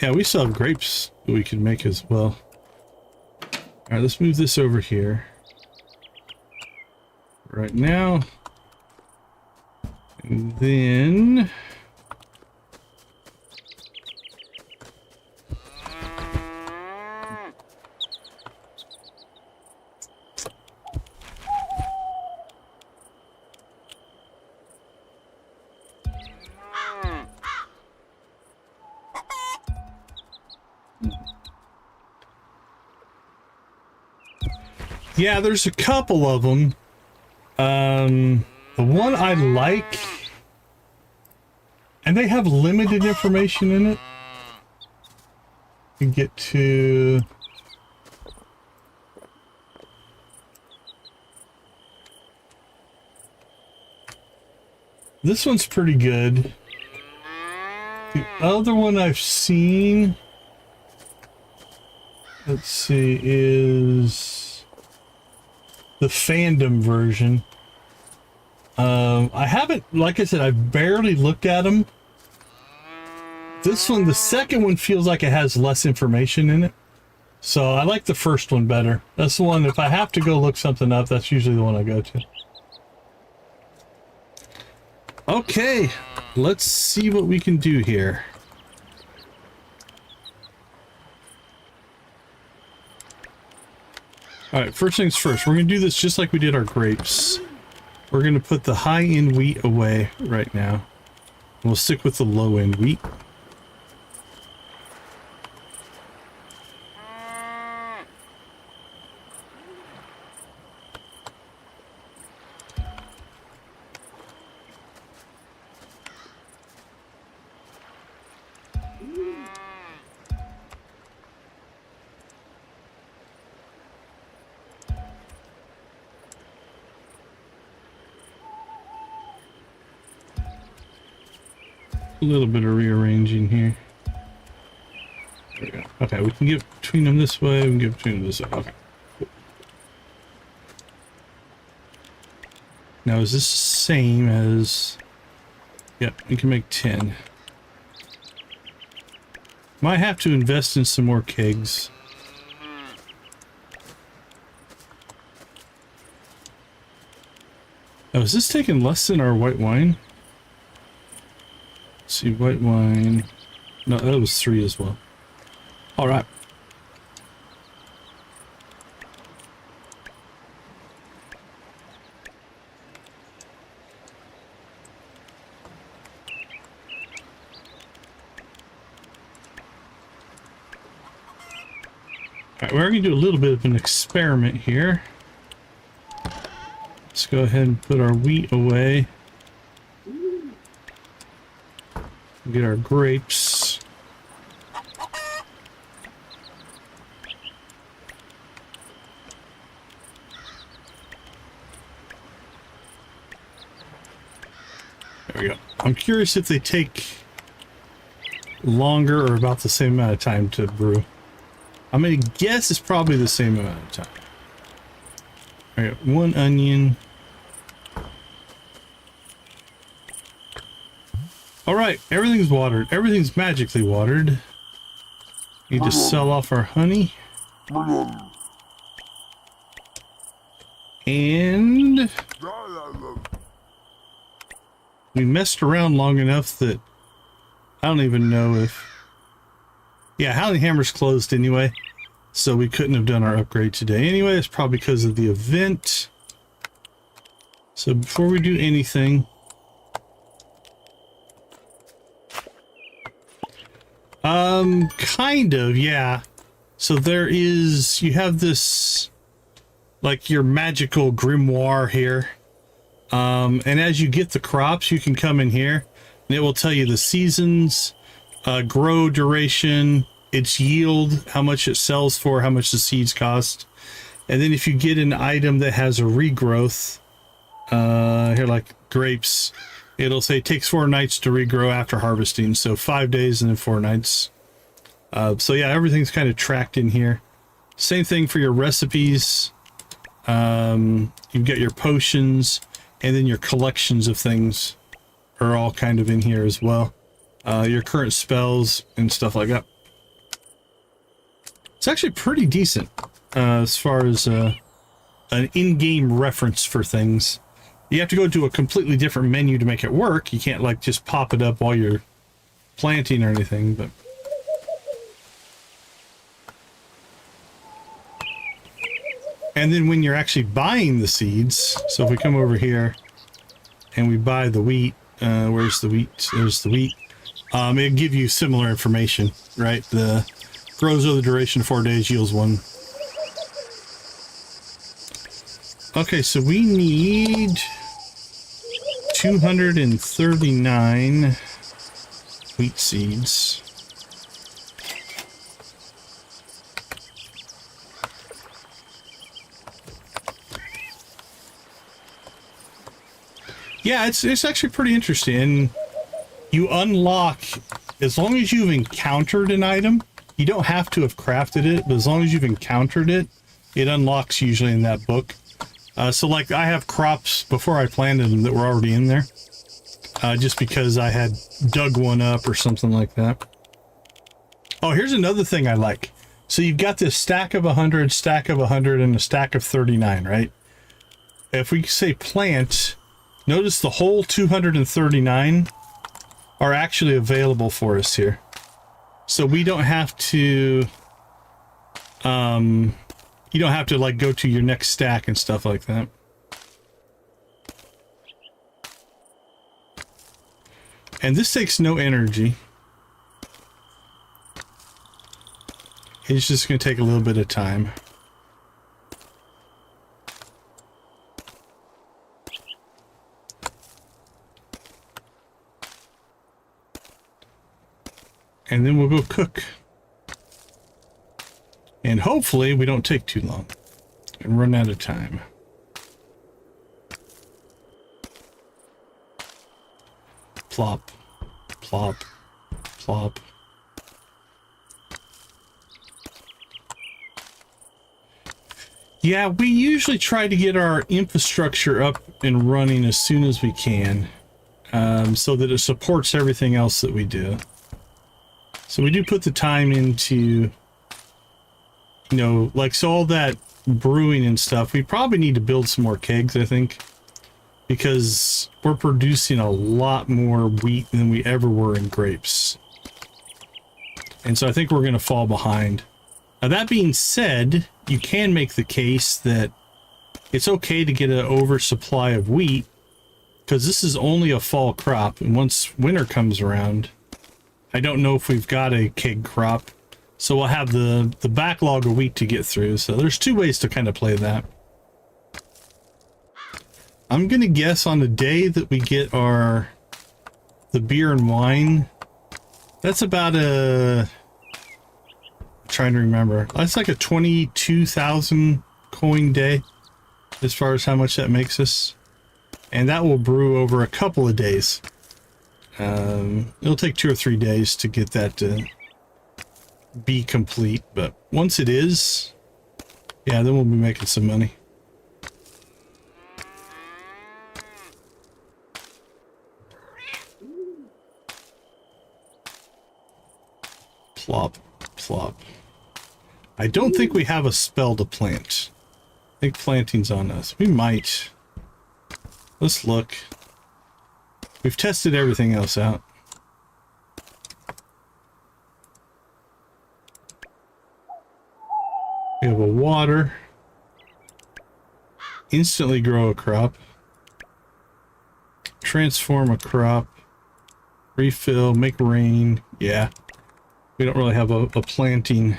Yeah, we still have grapes that we can make as well. Alright, let's move this over here. Right now. And then... Yeah, there's a couple of them. The one I like, and they have limited information in it. You get to... This one's pretty good. The other one I've seen, let's see, is... the fandom version. I haven't, like I said, I've barely looked at them. This one, the second one, feels like it has less information in it. So I like the first one better. That's the one, if I have to go look something up, that's usually the one I go to. Okay, let's see what we can do here. Alright, first things first, we're going to do this just like we did our grapes. We're going to put the high-end wheat away right now. We'll stick with the low-end wheat. A little bit of rearranging here. There we go. Okay. Okay, we can get between them this way, we can get between them this way. Okay. Cool. Now, is this the same as... Yep, we can make 10. Might have to invest in some more kegs. Oh, is this taking less than our white wine? Let's see, white wine... No, that was 3 as well. Alright. Alright, we're going to do a little bit of an experiment here. Let's go ahead and put our wheat away. Get our grapes. There we go. I'm curious if they take longer or about the same amount of time to brew. I'm going to guess it's probably the same amount of time. I got 1 onion. Alright, everything's watered. Everything's magically watered. Need to sell off our honey. And we messed around long enough that I don't even know if... Yeah, Howling Hammer's closed anyway, so we couldn't have done our upgrade today. Anyway, it's probably because of the event. So before we do anything... kind of, yeah. So there is... You have this... like your magical grimoire here. And as you get the crops, you can come in here and it will tell you the seasons, grow duration, its yield, how much it sells for, how much the seeds cost. And then if you get an item that has a regrowth, here like grapes, it'll say it takes 4 nights to regrow after harvesting. So 5 days and then 4 nights. So yeah, everything's kind of tracked in here. Same thing for your recipes. You've got your potions, and then your collections of things are all kind of in here as well. Your current spells and stuff like that. It's actually pretty decent as far as an in-game reference for things. You have to go to a completely different menu to make it work. You can't like just pop it up while you're planting or anything, but... And then when you're actually buying the seeds, so if we come over here and we buy the wheat, where's the wheat? There's the wheat. It'll give you similar information, right? The grows over the duration of 4 days, yields 1. Okay, so we need 239 wheat seeds. Yeah, it's actually pretty interesting. And you unlock, as long as you've encountered an item, you don't have to have crafted it, but as long as you've encountered it, it unlocks usually in that book. So like I have crops before I planted them that were already in there, just because I had dug one up or something like that. Oh, here's another thing I like. So you've got this stack of 100, stack of 100, and a stack of 39, right? If we say plant... Notice the whole 239 are actually available for us here. So we don't have to, you don't have to like go to your next stack and stuff like that. And this takes no energy. It's just going to take a little bit of time. And then we'll go cook. And hopefully we don't take too long and run out of time. Plop, plop, plop. Yeah, we usually try to get our infrastructure up and running as soon as we can, so that it supports everything else that we do. So we do put the time into, you know, like, so all that brewing and stuff, we probably need to build some more kegs, I think, because we're producing a lot more wheat than we ever were in grapes. And so I think we're going to fall behind. Now, that being said, you can make the case that it's okay to get an oversupply of wheat, because this is only a fall crop, and once winter comes around, I don't know if we've got a keg crop, so we'll have the backlog of wheat to get through. So there's two ways to kind of play that. I'm gonna guess on the day that we get the beer and wine, that's about trying to remember. That's like a 22,000 coin day as far as how much that makes us. And that will brew over a couple of days. It'll take 2 or 3 days to get that to be complete. But once it is, yeah, then we'll be making some money. Plop, plop. I don't think we have a spell to plant. I think planting's on us. We might. Let's look. We've tested everything else out. We have a water. Instantly grow a crop. Transform a crop. Refill, make rain. Yeah. We don't really have a planting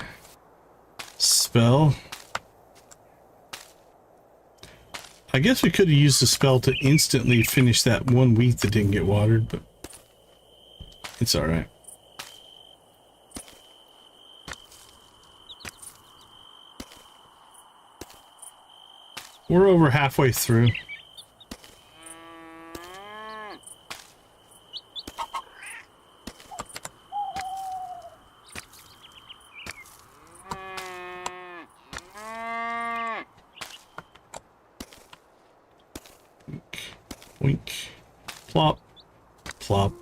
spell. I guess we could have used the spell to instantly finish that one wheat that didn't get watered, but it's all right. We're over halfway through. Wink, plop, plop,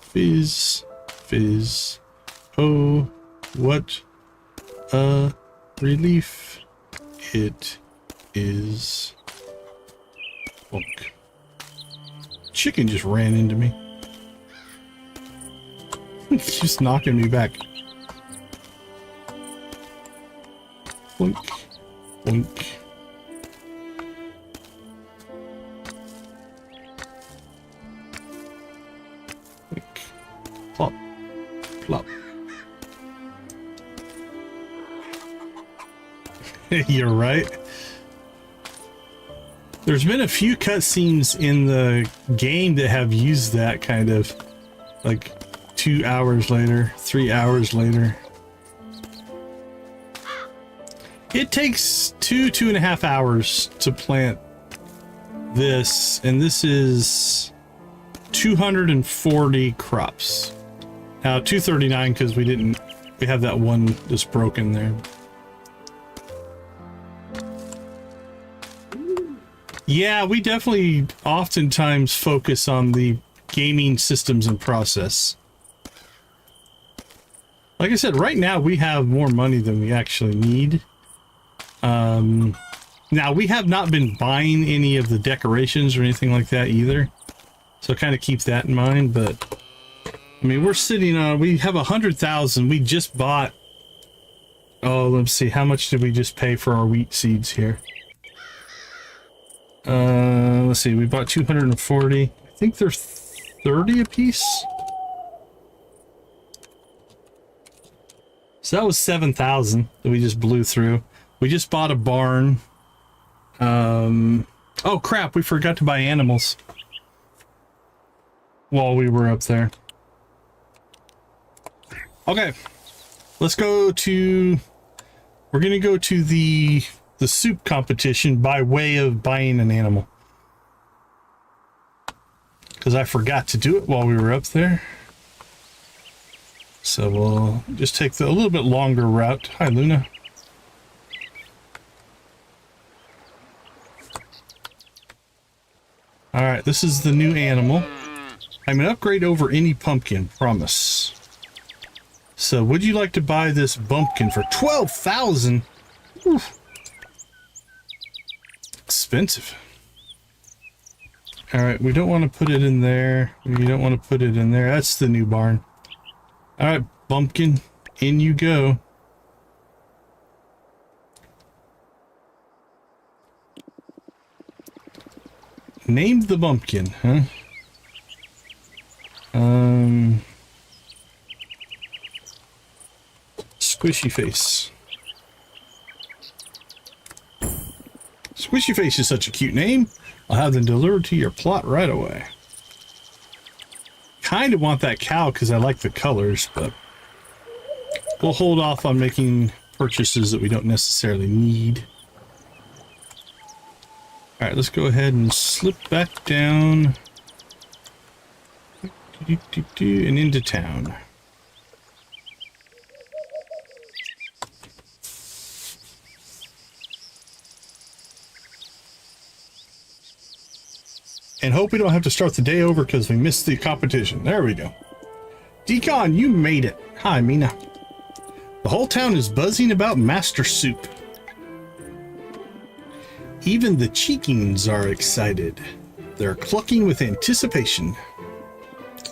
fizz, fizz. Oh, what a relief it is. Bonk. Chicken just ran into me. It's just knocking me back. Boink, boink. Plop, plop. You're right. There's been a few cutscenes in the game that have used that kind of, like 2 hours later, 3 hours later. It takes 2.5 hours to plant this, and this is 240 crops. Now 239 because we have that one that's broken there. Yeah, we definitely oftentimes focus on the gaming systems and process. Like I said, right now we have more money than we actually need. Now we have not been buying any of the decorations or anything like that either. So kind of keep that in mind, but I mean, we're sitting on, we have 100,000. We just bought, oh, let's see, how much did we just pay for our wheat seeds here? Let's see, we bought 240. I think they're 30 a piece. So that was 7,000 that we just blew through. We just bought a barn. Oh crap, we forgot to buy animals while we were up there. Okay, let's go to, we're gonna go to the soup competition by way of buying an animal, because I forgot to do it while we were up there. So we'll just take a little bit longer route. Hi, Luna. All right, this is the new animal. I'm gonna upgrade over any pumpkin, promise. So would you like to buy this bumpkin for 12,000? Expensive. All right, we don't want to put it in there. You don't want to put it in there. That's the new barn. All right, bumpkin, in you go. Named the bumpkin, huh? Squishy face. Squishy face is such a cute name. I'll have them delivered to your plot right away. Kind of want that cow because I like the colors, but we'll hold off on making purchases that we don't necessarily need. All right, let's go ahead and slip back down and into town. And hope we don't have to start the day over because we missed the competition. There we go. Decon, you made it. Hi, Mina. The whole town is buzzing about Master Soup. Even the cheekings are excited. They're clucking with anticipation.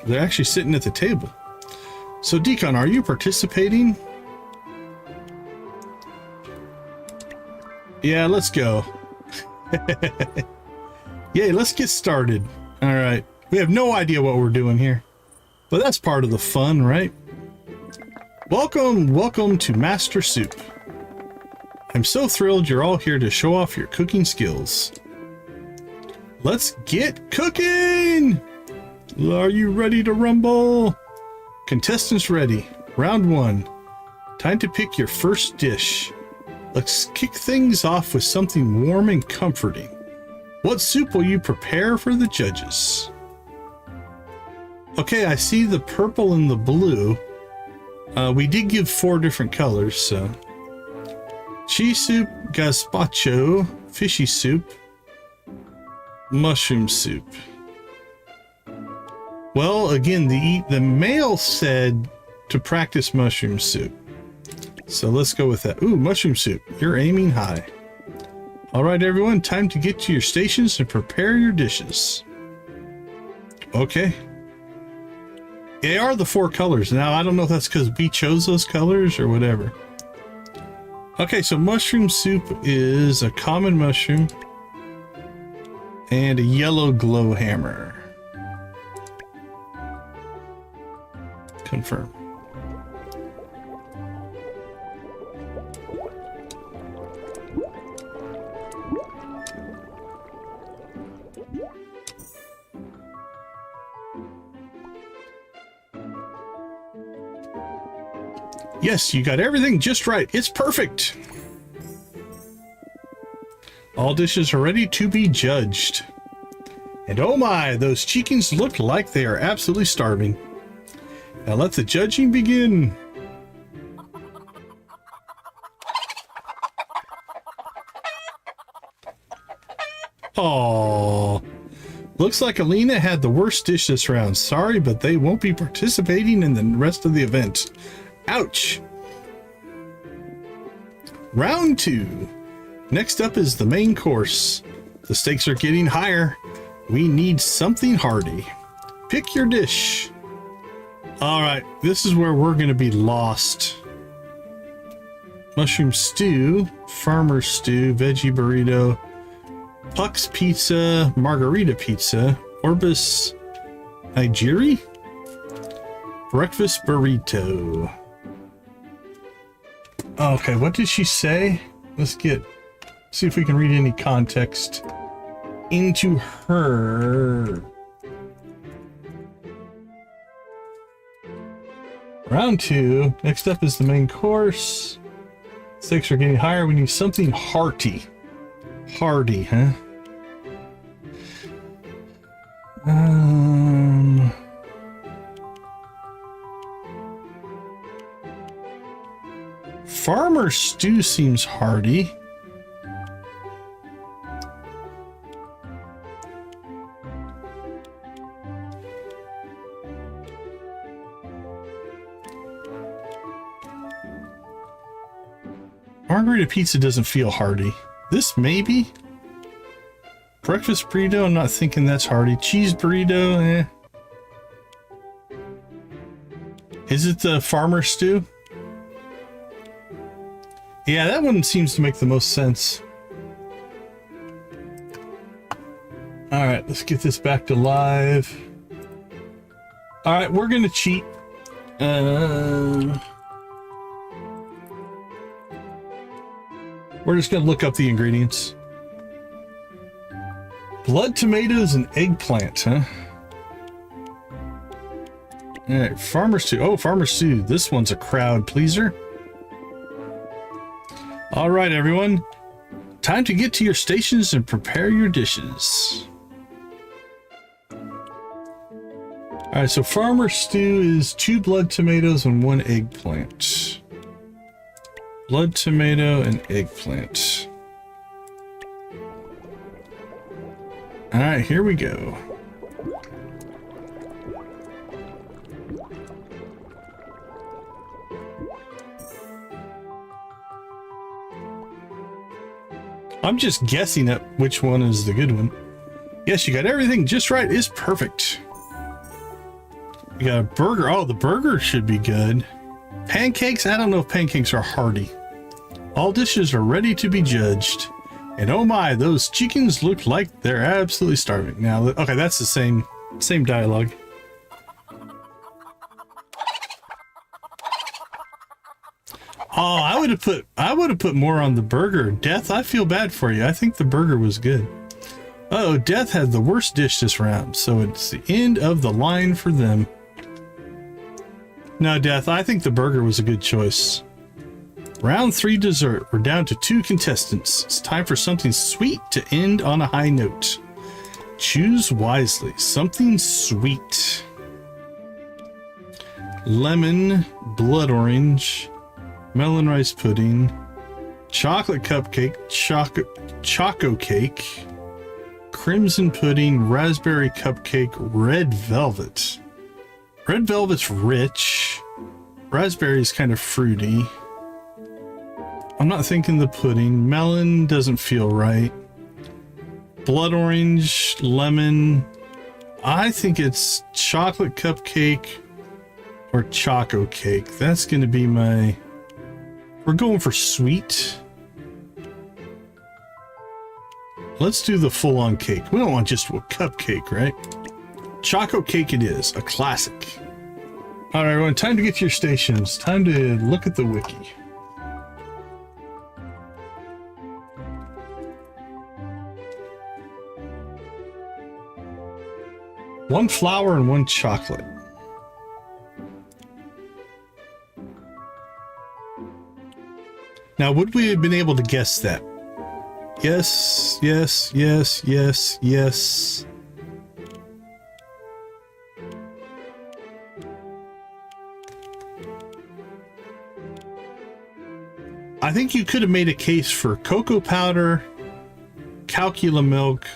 They're actually sitting at the table. So, Decon, are you participating? Yeah, let's go. Yay, let's get started. All right. We have no idea what we're doing here, but that's part of the fun, right? Welcome to Master Soup. I'm so thrilled you're all here to show off your cooking skills. Let's get cooking! Are you ready to rumble? Contestants ready. Round 1. Time to pick your first dish. Let's kick things off with something warm and comforting. What soup will you prepare for the judges? Okay, I see the purple and the blue. We did give 4 different colors, so. Cheese soup, gazpacho, fishy soup, mushroom soup. Well, again, the male said to practice mushroom soup. So let's go with that. Ooh, mushroom soup. You're aiming high. All right, everyone, time to get to your stations and prepare your dishes. Okay. They are the 4 colors. Now, I don't know if that's because we chose those colors or whatever. Okay, so mushroom soup is a common mushroom and a yellow glow hammer. Confirm. Yes, you got everything just right. It's perfect. All dishes are ready to be judged. And oh my, those chickens look like they are absolutely starving. Now let the judging begin. Oh, looks like Alina had the worst dish this round. Sorry, but they won't be participating in the rest of the event. Ouch. Round 2. Next up is the main course. The stakes are getting higher. We need something hearty. Pick your dish. All right, this is where we're going to be lost. Mushroom stew, farmer stew, veggie burrito, Puck's pizza, margarita pizza, Orbis nigiri, breakfast burrito. Okay, what did she say? Let's see if we can read any context into her. Round 2. Next up is the main course. Stakes are getting higher. We need something hearty. Hearty, huh? Farmer stew seems hearty. Margarita pizza doesn't feel hearty. This maybe? Breakfast burrito, I'm not thinking that's hearty. Cheese burrito, eh. Is it the farmer stew? Yeah, that one seems to make the most sense. Alright, let's get this back to live. Alright, we're gonna cheat. We're just gonna look up the ingredients. Blood tomatoes and eggplant, huh? Alright, farmer stew. Oh, farmer stew. This one's a crowd pleaser. Alright, everyone. Time to get to your stations and prepare your dishes. Alright, so farmer stew is 2 blood tomatoes and 1 eggplant. Blood tomato and eggplant. Alright, here we go. I'm just guessing at which one is the good one. Yes, you got everything just right. It's perfect. We got a burger. Oh, the burger should be good. Pancakes? I don't know if pancakes are hearty. All dishes are ready to be judged. And oh my, those chickens look like they're absolutely starving. Now, okay, that's the same dialogue. Oh, I would have put more on the burger. Death, I feel bad for you. I think the burger was good. Uh-oh, Death had the worst dish this round, so it's the end of the line for them. No, Death, I think the burger was a good choice. Round 3 dessert. We're down to 2 contestants. It's time for something sweet to end on a high note. Choose wisely. Something sweet. Lemon, blood orange, melon rice pudding, chocolate cupcake, choco cake, crimson pudding, raspberry cupcake, red velvet. Red velvet's rich. Raspberry's kind of fruity. I'm not thinking the pudding. Melon doesn't feel right. Blood orange, lemon. I think it's chocolate cupcake or choco cake. That's going to be my... We're going for sweet. Let's do the full-on cake. We don't want just a cupcake, right? Choco cake it is, a classic. All right, everyone, time to get to your stations. Time to look at the wiki. One flour and 1 chocolate. Now, would we have been able to guess that? Yes, yes, yes, yes, yes. I think you could have made a case for cocoa powder, calcula milk,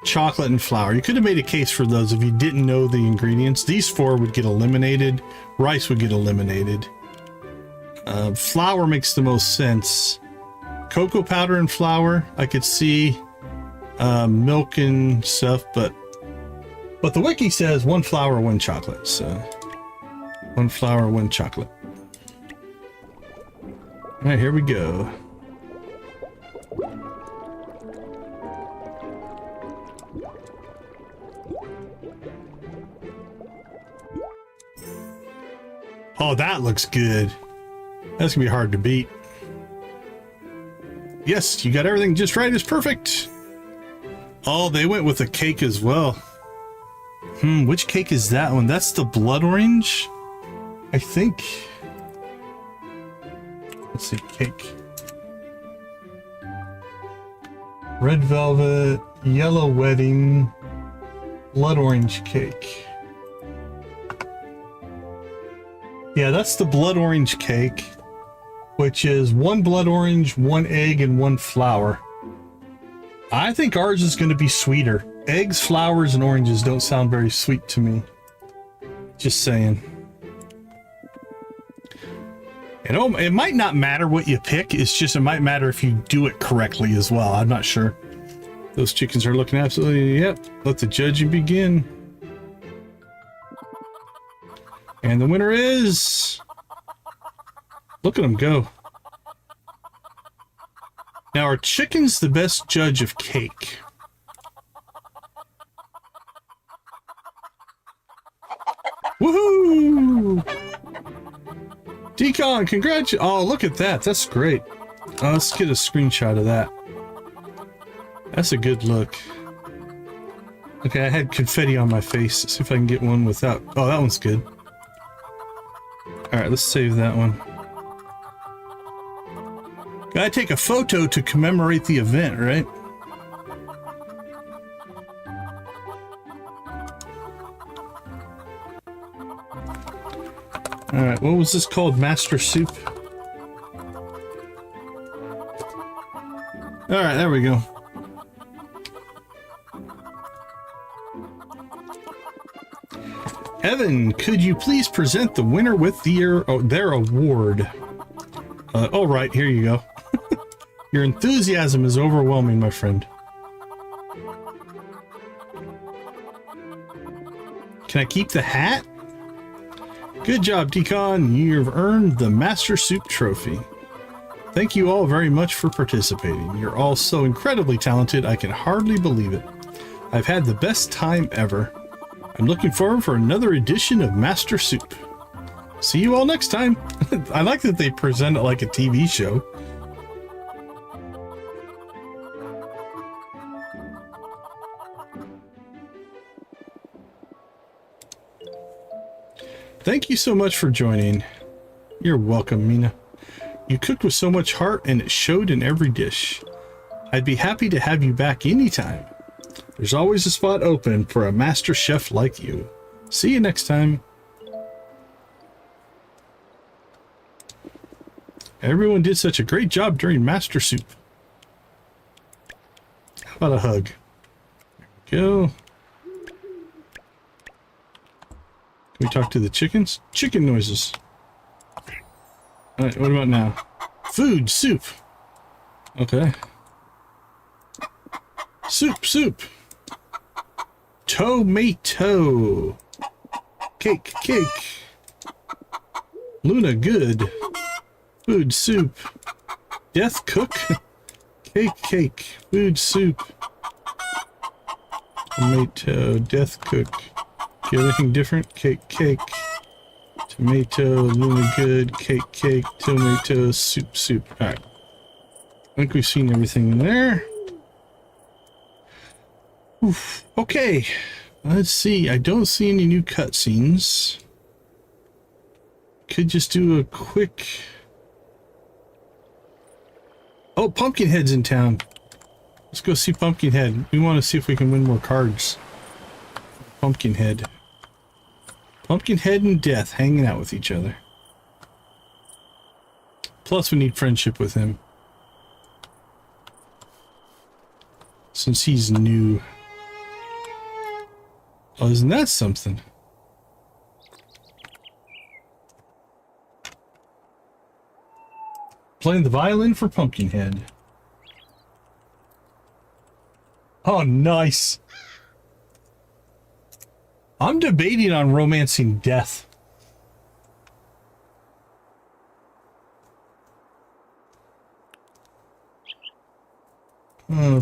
chocolate, and flour. You could have made a case for those if you didn't know the ingredients. These 4 would get eliminated. Rice would get eliminated. Flour makes the most sense. Cocoa powder and flour, I could see milk and stuff, but the wiki says 1 flour, 1 chocolate. So 1 flour, 1 chocolate. All right, here we go. Oh, that looks good. That's gonna be hard to beat. Yes, you got everything just right. It's perfect. Oh, they went with a cake as well. Which cake is that one? That's the blood orange, I think. Let's see, cake. Red velvet, yellow wedding, blood orange cake. Yeah, that's the blood orange cake, which is 1 blood orange, 1 egg, and 1 flour. I think ours is going to be sweeter. Eggs, flowers, and oranges don't sound very sweet to me. Just saying. It might not matter what you pick. It's just, it might matter if you do it correctly as well. I'm not sure. Those chickens are looking absolutely, yep. Let the judging begin. And the winner is... Look at them go. Now, are chickens the best judge of cake? Woohoo! Decon, congratulations! Oh, look at that. That's great. Oh, let's get a screenshot of that. That's a good look. Okay, I had confetti on my face. Let's see if I can get one without... Oh, that one's good. Alright, let's save that one. Gotta take a photo to commemorate the event, right? Alright, what was this called? Master Soup? Alright, there we go. Evan, could you please present the winner with their award? All right, here you go. Your enthusiasm is overwhelming, my friend. Can I keep the hat? Good job, Decon. You've earned the Master Soup Trophy. Thank you all very much for participating. You're all so incredibly talented, I can hardly believe it. I've had the best time ever. I'm looking forward for another edition of Master Soup. See you all next time. I like that they present it like a TV show. Thank you so much for joining. You're welcome, Mina. You cooked with so much heart and it showed in every dish. I'd be happy to have you back anytime. There's always a spot open for a master chef like you. See you next time. Everyone did such a great job during Master Soup. How about a hug? There we go. Can we talk to the chickens? Chicken noises. Alright, what about now? Food, soup. Okay. Soup. Tomato. Cake. Luna, good. Food, soup. Death, cook. Cake. Food, soup. Tomato, death, cook. Do you have anything different? Cake. Tomato, Luna, good. Cake. Tomato, soup. Alright. I think we've seen everything in there. Oof. Okay, let's see. I don't see any new cutscenes. Could just do a quick... Oh, Pumpkinhead's in town. Let's go see Pumpkinhead. We want to see if we can win more cards. Pumpkinhead and Death hanging out with each other. Plus, we need friendship with him. Since he's new. Oh, isn't that something? Playing the violin for Pumpkinhead. Oh, nice. I'm debating on romancing Death.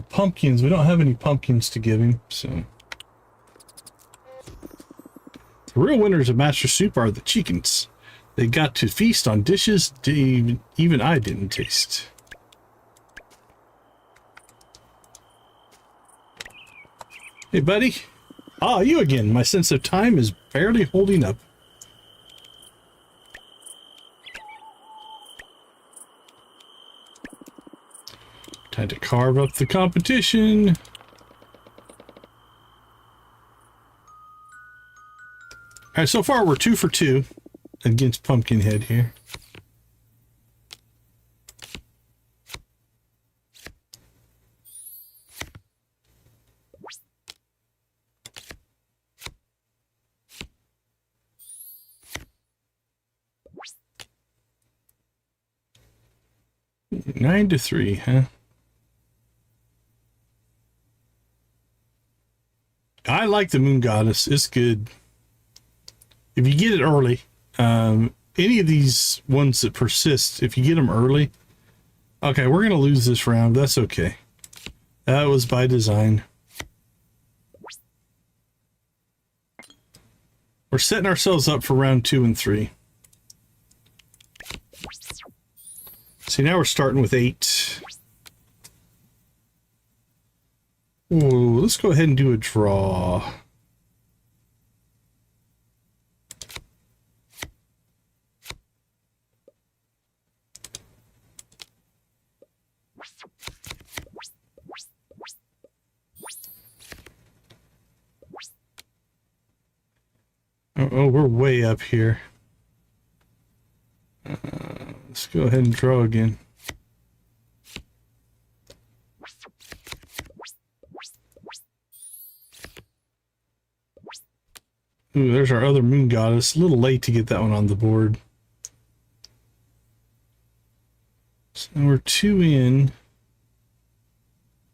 Pumpkins. We don't have any pumpkins to give him, so... The real winners of Master Soup are the chickens. They got to feast on dishes even I didn't taste. Hey, buddy. Ah, you again. My sense of time is barely holding up. Time to carve up the competition. Alright, so far we're 2 for 2 against Pumpkinhead here. 9-3, huh? I like the Moon Goddess. It's good. If you get it early, any of these ones that persist, if you get them early, okay, we're going to lose this round. That's okay. That was by design. We're setting ourselves up for round 2 and 3. See, now we're starting with 8. Ooh, let's go ahead and do a draw. Oh, we're way up here. Let's go ahead and draw again. Ooh, there's our other Moon Goddess. A little late to get that one on the board. So we're 2 in.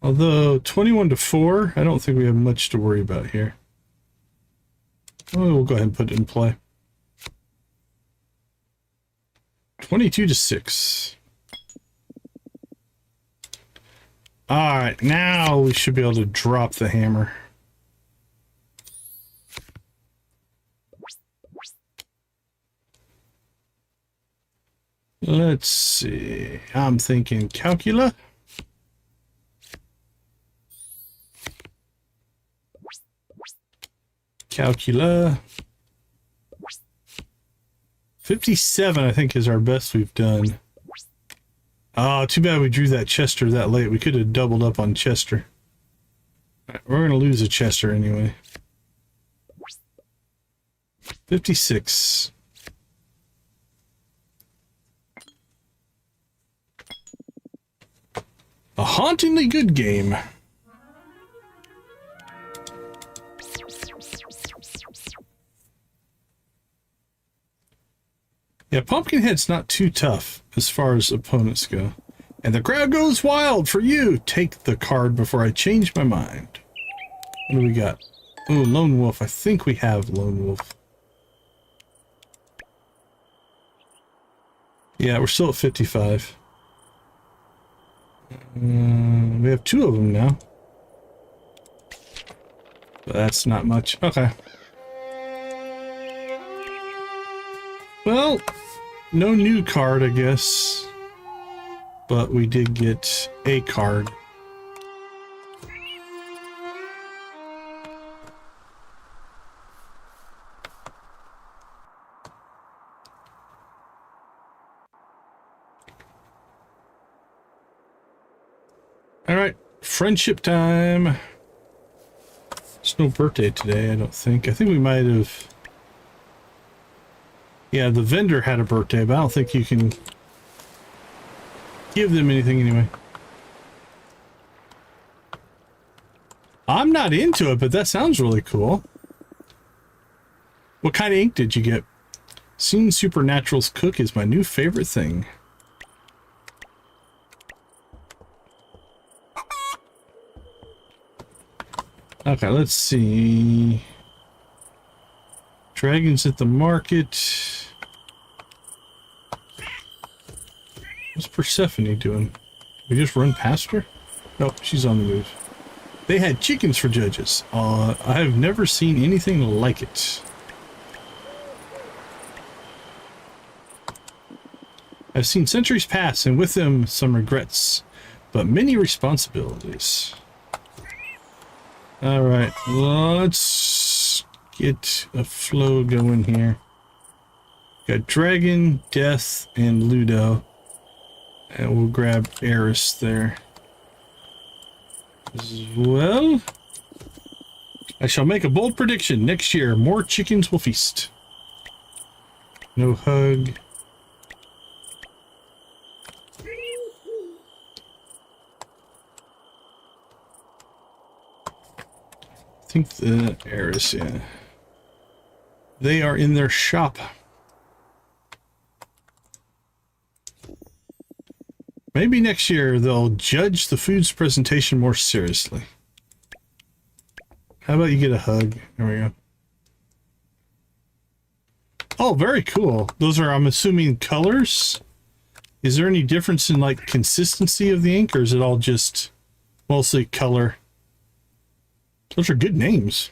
Although 21-4, I don't think we have much to worry about here. Oh, we'll go ahead and put it in play. 22-6. All right, now we should be able to drop the hammer. Let's see. I'm thinking calcula. Calcula. 57, I think, is our best we've done. Oh, too bad we drew that Chester that late. We could have doubled up on Chester. Right, we're going to lose a Chester anyway. 56. A hauntingly good game. Yeah, Pumpkinhead's not too tough as far as opponents go. And the crowd goes wild for you. Take the card before I change my mind. What do we got? Oh, Lone Wolf. I think we have Lone Wolf. Yeah, we're still at 55. We have 2 of them now. But that's not much. Okay. Well, no new card, I guess. But we did get a card. All right, friendship time. It's no birthday today, I don't think. I think we might have... Yeah, the vendor had a birthday, but I don't think you can give them anything anyway. I'm not into it, but that sounds really cool. What kind of ink did you get? Seeing Supernaturals cook is my new favorite thing. Okay, let's see. Dragons at the market. What's Persephone doing? We just run past her? Nope, she's on the move. They had chickens for judges. I have never seen anything like it. I've seen centuries pass, and with them some regrets, but many responsibilities. Alright, let's get a flow going here. Got Dragon, Death, and Ludo. And we'll grab Eris there as well. I shall make a bold prediction. Next year, more chickens will feast. No hug. I think the Eris, yeah. They are in their shop. Maybe next year they'll judge the food's presentation more seriously. How about you get a hug? There we go. Oh, very cool. Those are, I'm assuming, colors. Is there any difference in like consistency of the ink, or is it all just mostly color? Those are good names.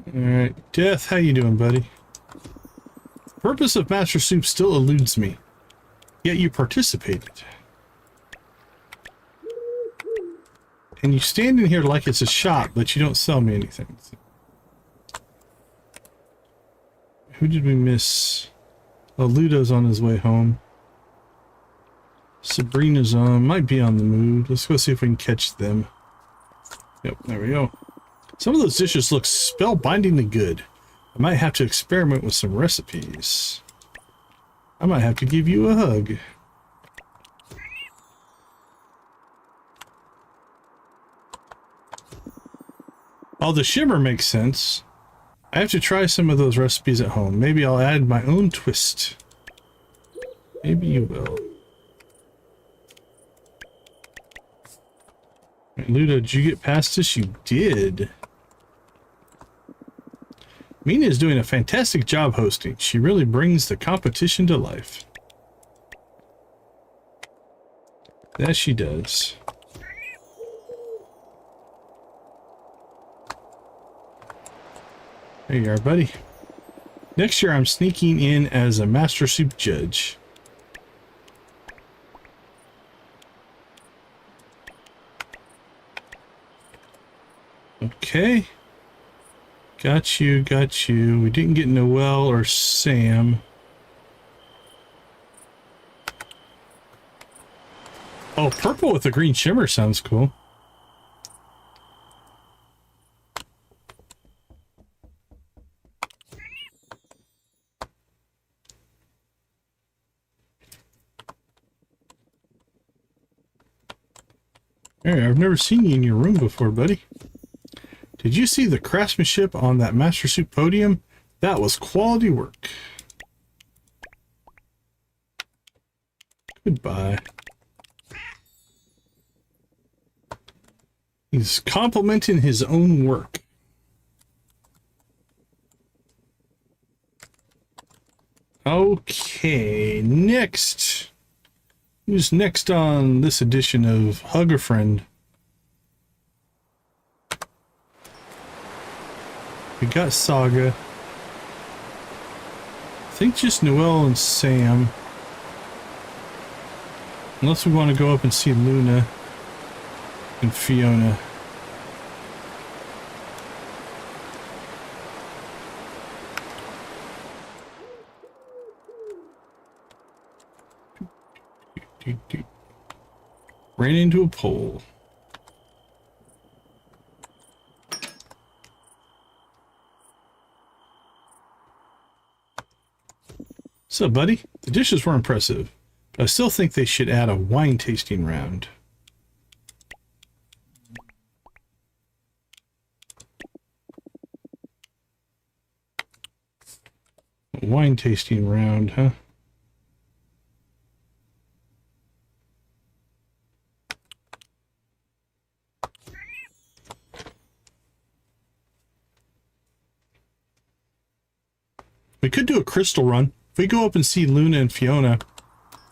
All right, Death, how you doing, buddy? The purpose of Master Soup still eludes me, yet you participated. And you stand in here like it's a shop, but you don't sell me anything. Who did we miss? Oh, Ludo's on his way home. Sabrina's on, might be on the move. Let's go see if we can catch them. Yep, there we go. Some of those dishes look spellbindingly good. I might have to experiment with some recipes. I might have to give you a hug. Oh, the shimmer makes sense. I have to try some of those recipes at home. Maybe I'll add my own twist. Maybe you will. Right, Ludo, did you get past this? You did. Mina is doing a fantastic job hosting. She really brings the competition to life. That she does. There you are, buddy. Next year I'm sneaking in as a Master Soup judge. Okay. Got you, got you. We didn't get Noelle or Sam. Oh, purple with the green shimmer sounds cool. Hey, I've never seen you in your room before, buddy. Did you see the craftsmanship on that Master Soup podium? That was quality work. Goodbye. He's complimenting his own work. Okay, next. Who's next on this edition of Hug a Friend? We got Saga. I think just Noelle and Sam. Unless we want to go up and see Luna and Fiona. Ran into a pole. So, buddy, the dishes were impressive, but I still think they should add a wine tasting round. A wine tasting round, huh? We could do a crystal run. If we go up and see Luna and Fiona,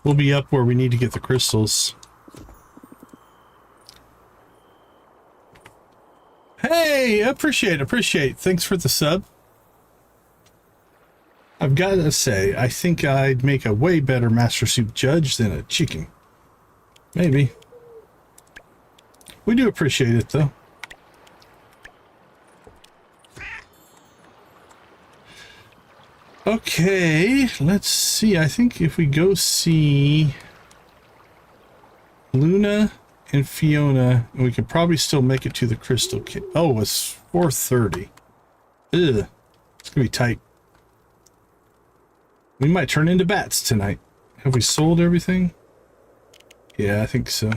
we'll be up where we need to get the crystals. Hey, appreciate. Thanks for the sub. I've got to say, I think I'd make a way better Master Soup judge than a chicken. Maybe. We do appreciate it, though. Okay, let's see. I think if we go see Luna and Fiona, we could probably still make it to the Crystal Cave. Oh, it's 4:30. Ugh, it's gonna be tight. We might turn into bats tonight. Have we sold everything? Yeah, I think so.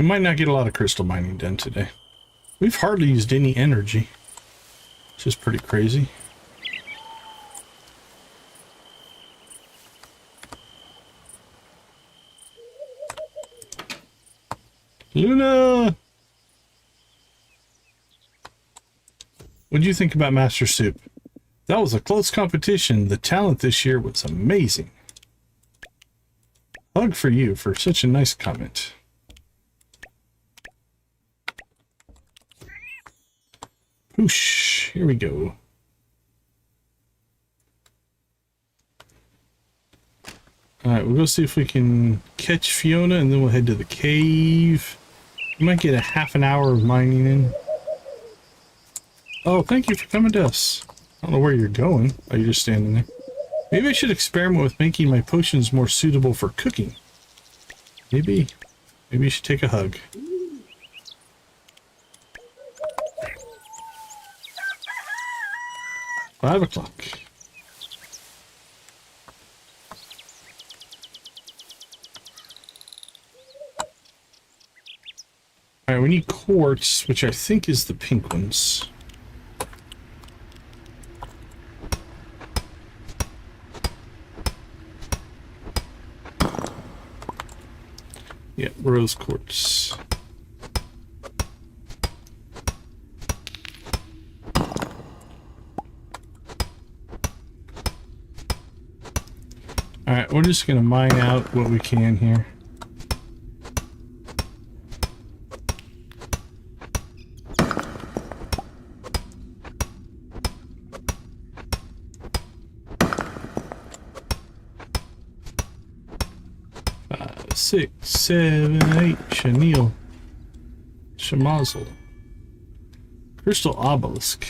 We might not get a lot of crystal mining done today. We've hardly used any energy, which is pretty crazy. Luna! What'd you think about Master Soup? That was a close competition. The talent this year was amazing. Hug for you for such a nice comment. Whoosh, here we go. Alright, we'll go see if we can catch Fiona and then we'll head to the cave. We might get a half an hour of mining in. Oh, thank you for coming to us. I don't know where you're going. Oh, you're just standing there. Maybe I should experiment with making my potions more suitable for cooking. Maybe you should take a hug. Five o'clock. Alright, we need quartz, which I think is the pink ones. Yeah, rose quartz. Alright, we're just gonna mine out what we can here. Six, seven, eight, chenille, chamazel, crystal obelisk.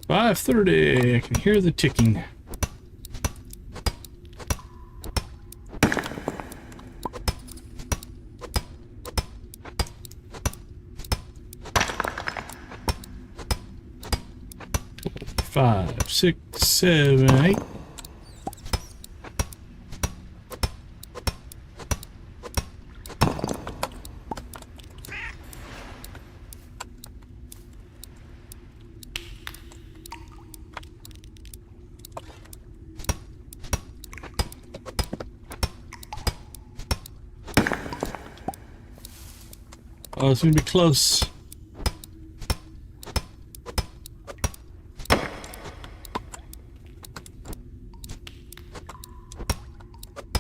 $5:30. I can hear the ticking. Five, six, seven, eight. Oh, it's gonna be close.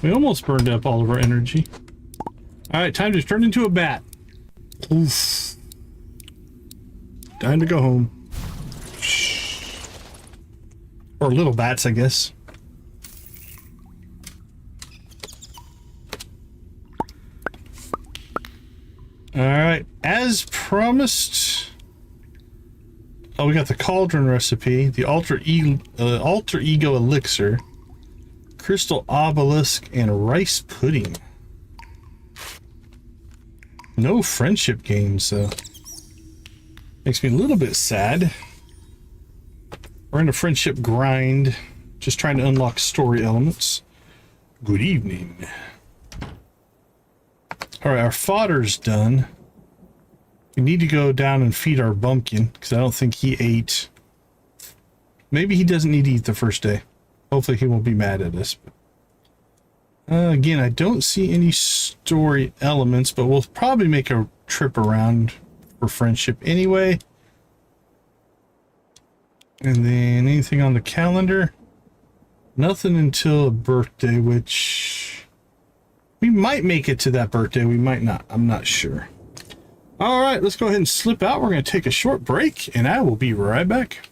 We almost burned up all of our energy. Alright, time to turn into a bat. Oof. Time to go home. Or little bats, I guess. Alright, as promised. Oh, we got the cauldron recipe, the alter ego elixir, crystal obelisk, and rice pudding. No friendship games, though. Makes me a little bit sad. We're in a friendship grind, just trying to unlock story elements. Good evening. Alright, our fodder's done. We need to go down and feed our bumpkin, because I don't think he ate. Maybe he doesn't need to eat the first day. Hopefully he won't be mad at us. Again, I don't see any story elements, but we'll probably make a trip around for friendship anyway. And then anything on the calendar? Nothing until a birthday, which we might make it to that birthday. We might not. I'm not sure. All right, let's go ahead and slip out. We're going to take a short break, and I will be right back.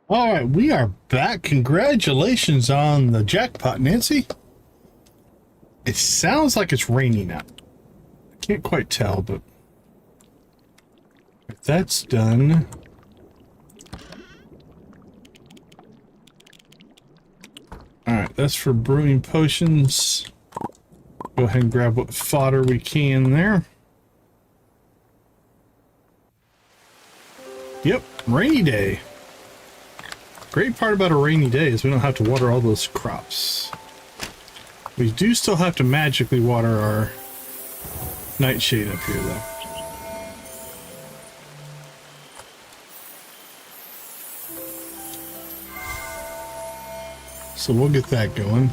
All right, we are back. Congratulations on the jackpot, Nancy. It sounds like it's raining out. I can't quite tell, but if that's done. All right, that's for brewing potions. Go ahead and grab what fodder we can there. Yep, rainy day. Great part about a rainy day is we don't have to water all those crops. We do still have to magically water our nightshade up here, though. So we'll get that going.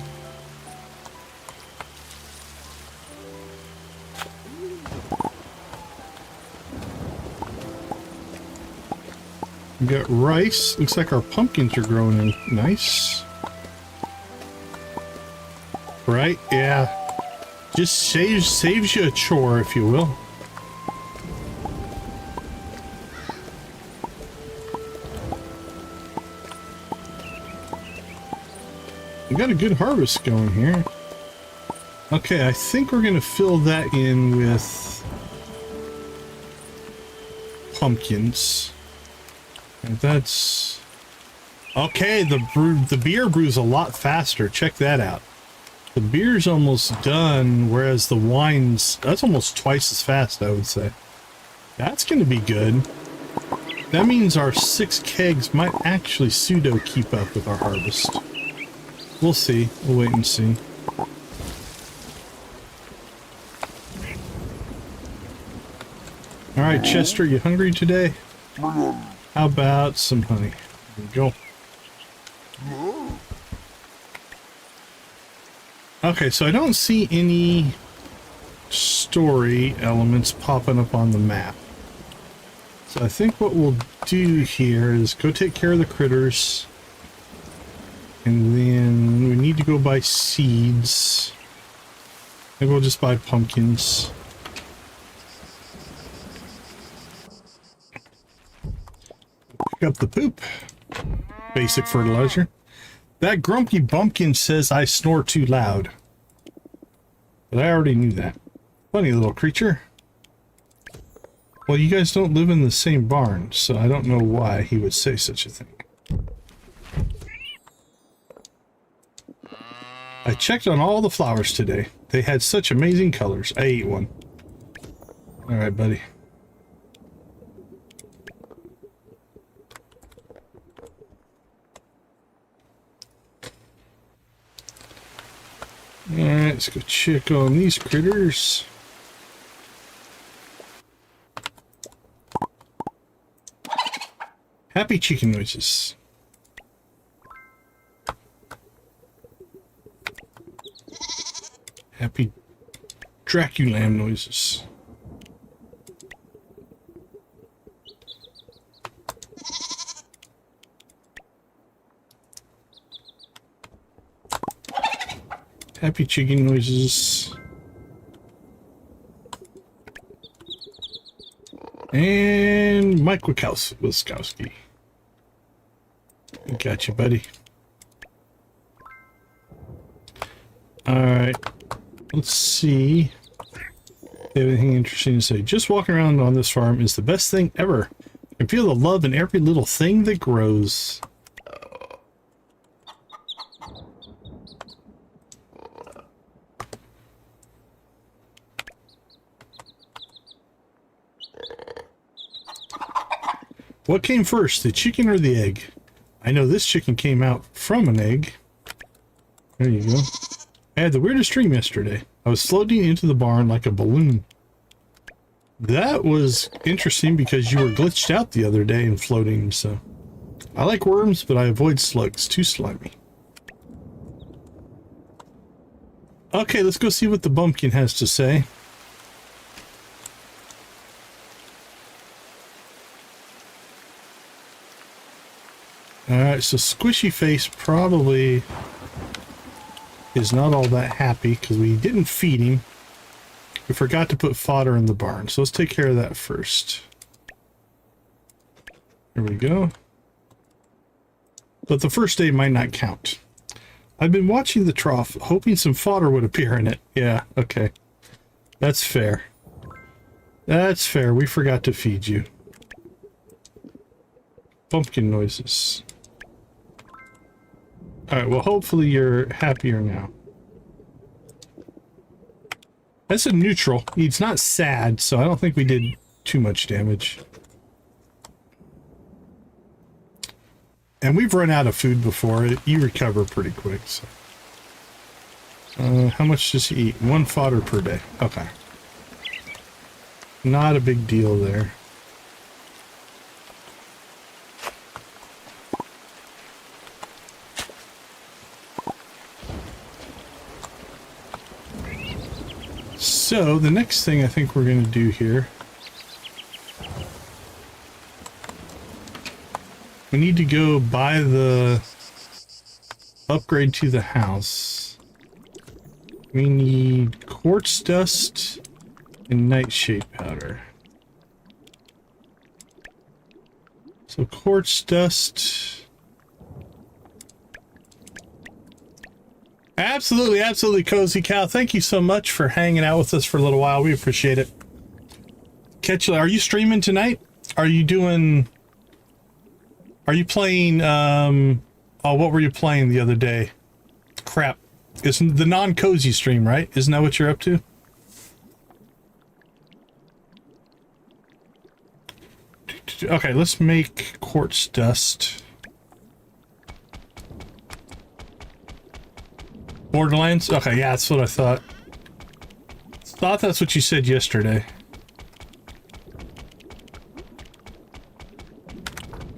We got rice. Looks like our pumpkins are growing in nice. Right? Yeah. Just saves you a chore, if you will. We got a good harvest going here. Okay, I think we're gonna fill that in with pumpkins. And that's okay. The beer brews a lot faster. Check that out. The beer's almost done, whereas the that's almost twice as fast, I would say. That's gonna be good. That means our 6 kegs might actually pseudo keep up with our harvest. We'll see. We'll wait and see. All right, Chester, you hungry today? How about some honey? There we go. Okay, so I don't see any story elements popping up on the map. So I think what we'll do here is go take care of the critters. And then we need to go buy seeds. Maybe we'll just buy pumpkins. Pick up the poop. Basic fertilizer. That grumpy bumpkin says I snore too loud. But I already knew that. Funny little creature. Well, you guys don't live in the same barn, so I don't know why he would say such a thing. I checked on all the flowers today. They had such amazing colors. I ate one. Alright, buddy. Alright, let's go check on these critters. Happy chicken noises. Happy Draculam noises. Happy chicken noises. And Mike Wiskowski. Got you, buddy. Alright. Let's see. If they have anything interesting to say. Just walking around on this farm is the best thing ever. I can feel the love in every little thing that grows. What came first, the chicken or the egg? I know this chicken came out from an egg. There you go. I had the weirdest dream yesterday. I was floating into the barn like a balloon. That was interesting because you were glitched out the other day and floating, so... I like worms, but I avoid slugs. Too slimy. Okay, let's go see what the bumpkin has to say. Alright, so Squishy Face probably is not all that happy because we didn't feed him. We forgot to put fodder in the barn, so let's take care of that first. There we go. But the first day might not count. I've been watching the trough, hoping some fodder would appear in it. Yeah, okay. That's fair. That's fair. We forgot to feed you. Pumpkin noises. Alright, well hopefully you're happier now. That's a neutral. It's not sad, so I don't think we did too much damage. And we've run out of food before. You recover pretty quick, so. How much does he eat? 1 fodder per day. Okay. Not a big deal there. So, the next thing I think we're going to do here, we need to go buy the upgrade to the house. We need quartz dust and nightshade powder. So quartz dust. Absolutely, Cozy Cow. Thank you so much for hanging out with us for a little while. We appreciate it. Catch you. Are you streaming tonight? Are you doing... Are you playing, oh, what were you playing the other day? Crap. It's the non-cozy stream, right? Isn't that what you're up to? Okay, let's make quartz dust. Borderlands? Okay, yeah, that's what I thought. Thought that's what you said yesterday.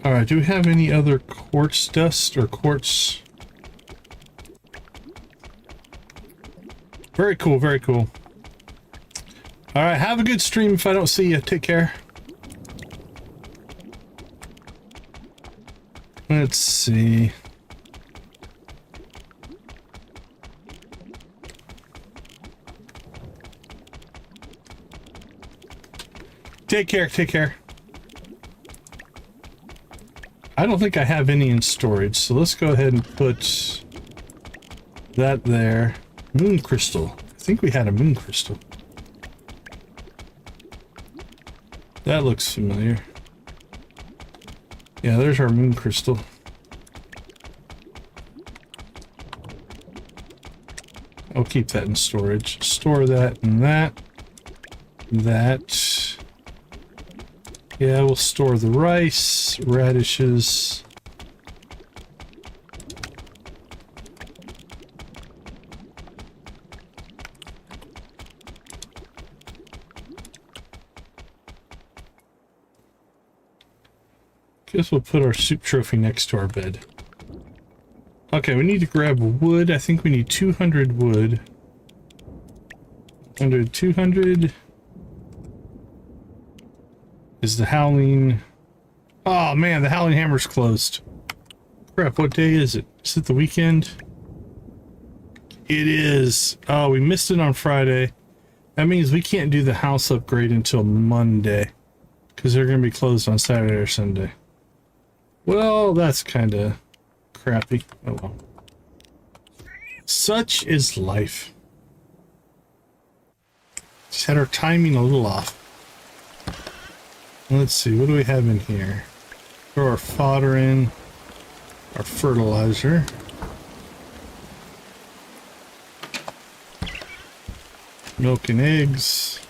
Alright, do we have any other quartz dust or quartz? Very cool, very cool. Alright, have a good stream if I don't see you. Take care. Let's see. Take care, take care. I don't think I have any in storage, so let's go ahead and put that there. Moon crystal. I think we had a moon crystal. That looks familiar. Yeah, there's our moon crystal. I'll keep that in storage. Store that and that. That. Yeah, we'll store the rice, radishes. Guess we'll put our soup trophy next to our bed. Okay, we need to grab wood. I think we need 200 wood. 200. Is the howling... Oh man, the howling hammer's closed. Crap, what day is it? Is it the weekend? It is. Oh, we missed it on Friday. That means we can't do the house upgrade until Monday. Because they're going to be closed on Saturday or Sunday. Well, that's kind of crappy. Oh well. Such is life. Just had our timing a little off. Let's see, what do we have in here? Throw our fodder in. Our fertilizer. Milk and eggs.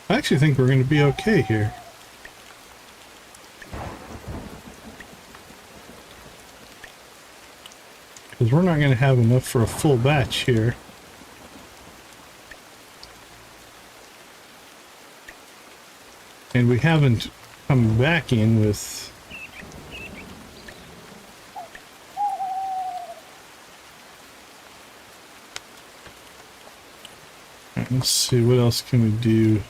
I actually think we're going to be okay here. Because we're not going to have enough for a full batch here. And we haven't come back in with... Alright, let's see, what else can we do?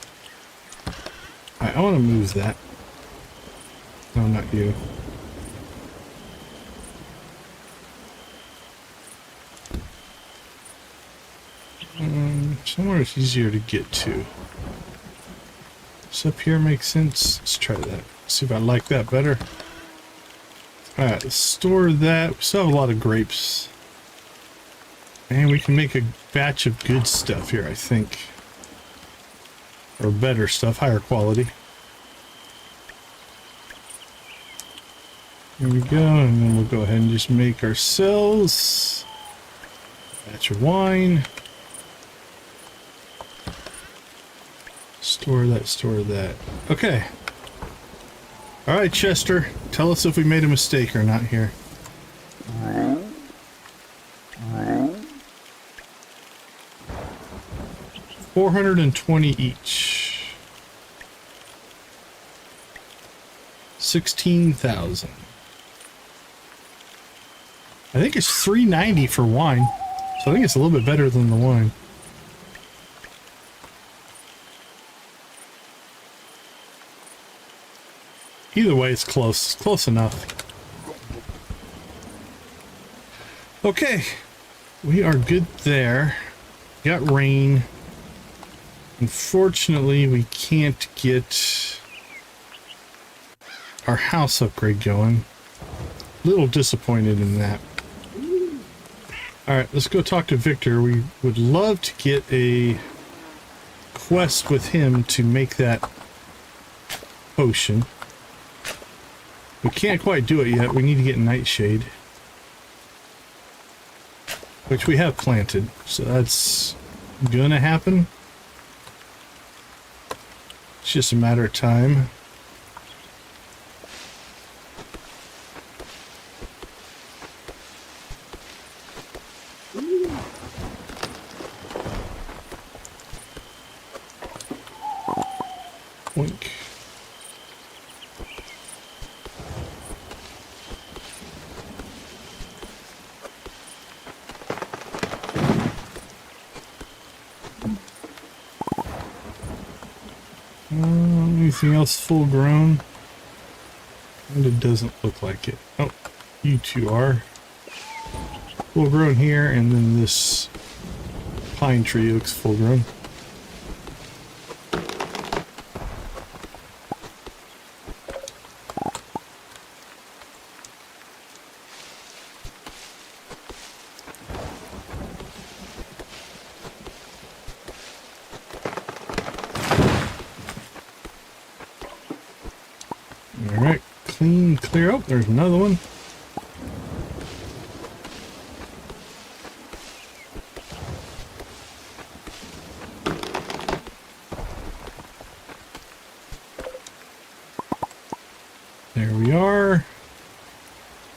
I want to move that. No, not you. Somewhere it's easier to get to. This up here makes sense. Let's try that. See if I like that better. Alright, let's store that. We still have a lot of grapes. And we can make a batch of good stuff here, I think. Or better stuff, higher quality. Here we go, and then we'll go ahead and just make ourselves a batch of wine. Store that, store that. Okay. Alright, Chester, tell us if we made a mistake or not here. $420 each. 16,000. I think it's $3.90 for wine, so I think it's a little bit better than the wine. Either way, it's close. It's close enough. Okay, we are good there. Got rain. Unfortunately, we can't get our house upgrade going. A little disappointed in that. Alright, let's go talk to Victor. We would love to get a quest with him to make that potion. We can't quite do it yet. We need to get Nightshade, which we have planted, so that's gonna happen. It's just a matter of time. Wink. Anything else full grown? And it doesn't look like it. Oh, you two are full grown here, and then this pine tree looks full grown. Alright, clean, clear. Oh, there's another one.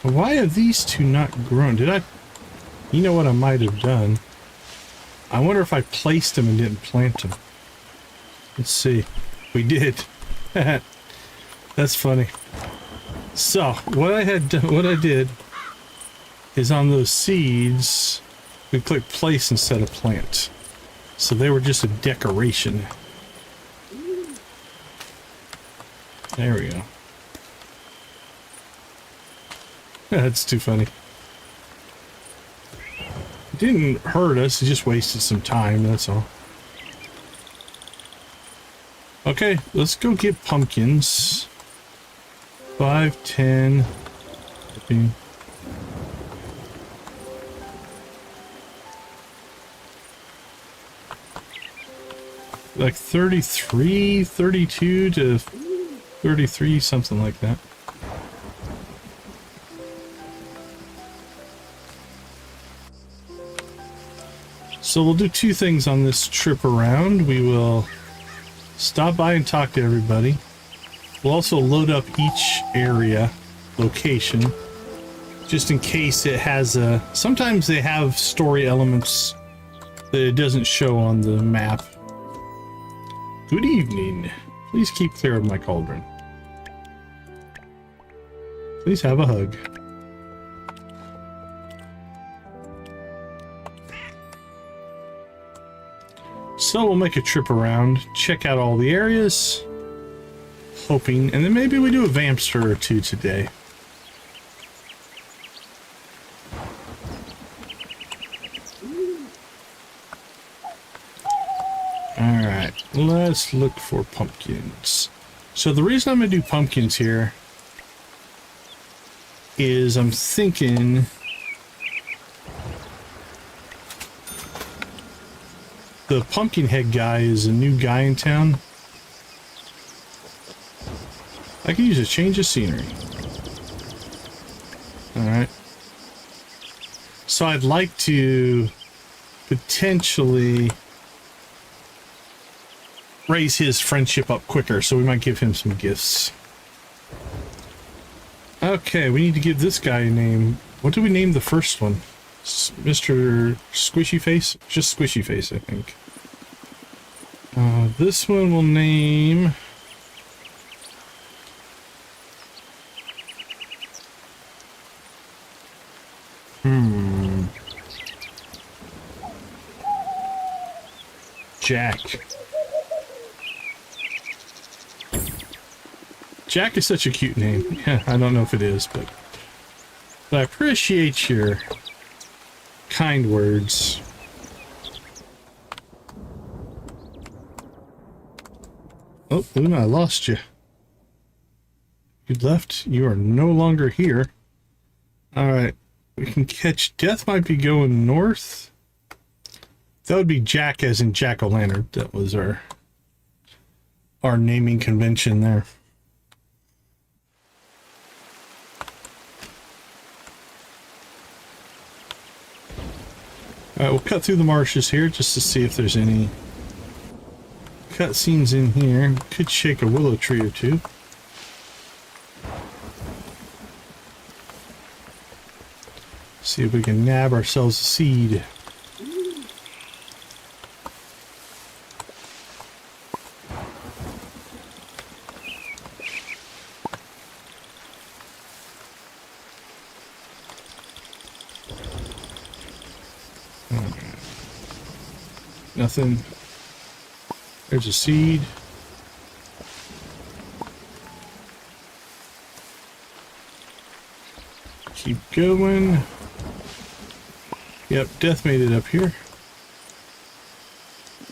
Why have these two not grown? Did I... You know what I might have done? I wonder if I placed them and didn't plant them. Let's see. We did. That's funny. So, what I did is on those seeds, we click place instead of plant. So they were just a decoration. There we go. That's too funny. It didn't hurt us, it just wasted some time, that's all. Okay, let's go get pumpkins. 5, 10, 15. Like 33, 32 to 33, something like that. So we'll do two things on this trip around. We will stop by and talk to everybody. We'll also load up each area, location, just in case it has a... Sometimes they have story elements that it doesn't show on the map. Good evening. Please keep clear of my cauldron. Please have a hug. So we'll make a trip around, check out all the areas, hoping, and then maybe we do a vampster or two today. Alright, let's look for pumpkins. So the reason I'm going to do pumpkins here is I'm thinking... The Pumpkinhead guy is a new guy in town. I can use a change of scenery. Alright. So I'd like to potentially raise his friendship up quicker, so we might give him some gifts. Okay, we need to give this guy a name. What did we name the first one? Mr. Squishy Face? Just Squishy Face, I think. This one will name... Jack. Jack is such a cute name. Yeah, I don't know if it is, but I appreciate your kind words. Oh, Luna, I lost you. You left. You are no longer here. Alright. We can catch... Death might be going north. That would be Jack as in Jack-o'-lantern. That was our naming convention there. Alright, we'll cut through the marshes here just to see if there's any cutscenes in here. Could shake a willow tree or two. See if we can nab ourselves a seed. Nothing. There's a seed. Keep going. Yep, Death made it up here.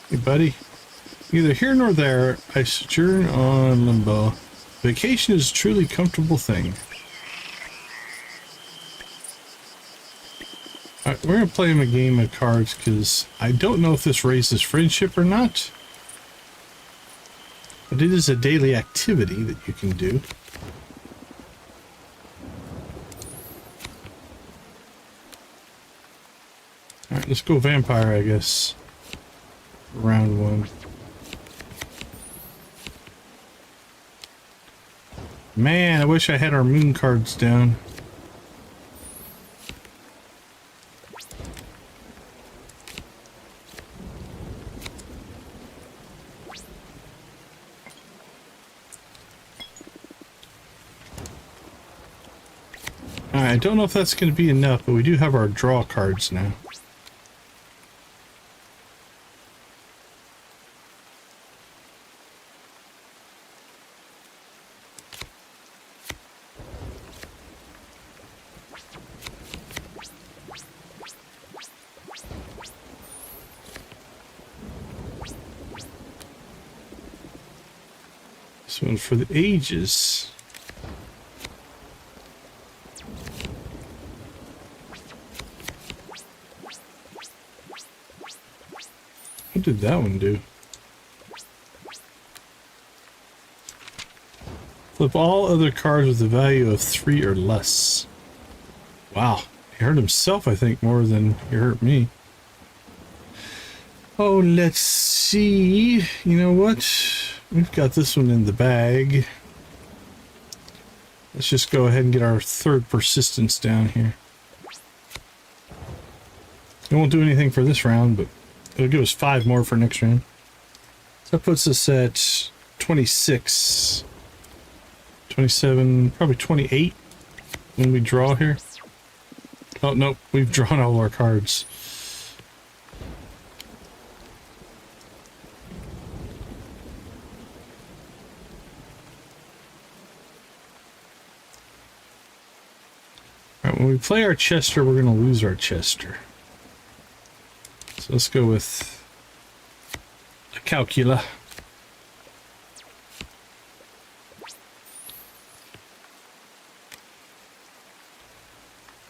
Hey, buddy. Neither here nor there, I sojourn on Limbo. Vacation is a truly comfortable thing. Alright, we're going to play him a game of cards because I don't know if this raises friendship or not. But it is a daily activity that you can do. Alright, let's go vampire, I guess. Round one. Man, I wish I had our moon cards down. Alright, I don't know if that's going to be enough, but we do have our draw cards now. This one's for the ages. What did that one do? Flip all other cards with a value of 3 or less. Wow, he hurt himself, I think, more than he hurt me. Oh, let's see. You know what? We've got this one in the bag. Let's just go ahead and get our third persistence down here. It won't do anything for this round, but it'll give us 5 more for next round. So that puts us at 26, 27, probably 28 when we draw here. Oh, nope, we've drawn all our cards. Alright, when we play our Chester, we're going to lose our Chester. So let's go with a Calcula.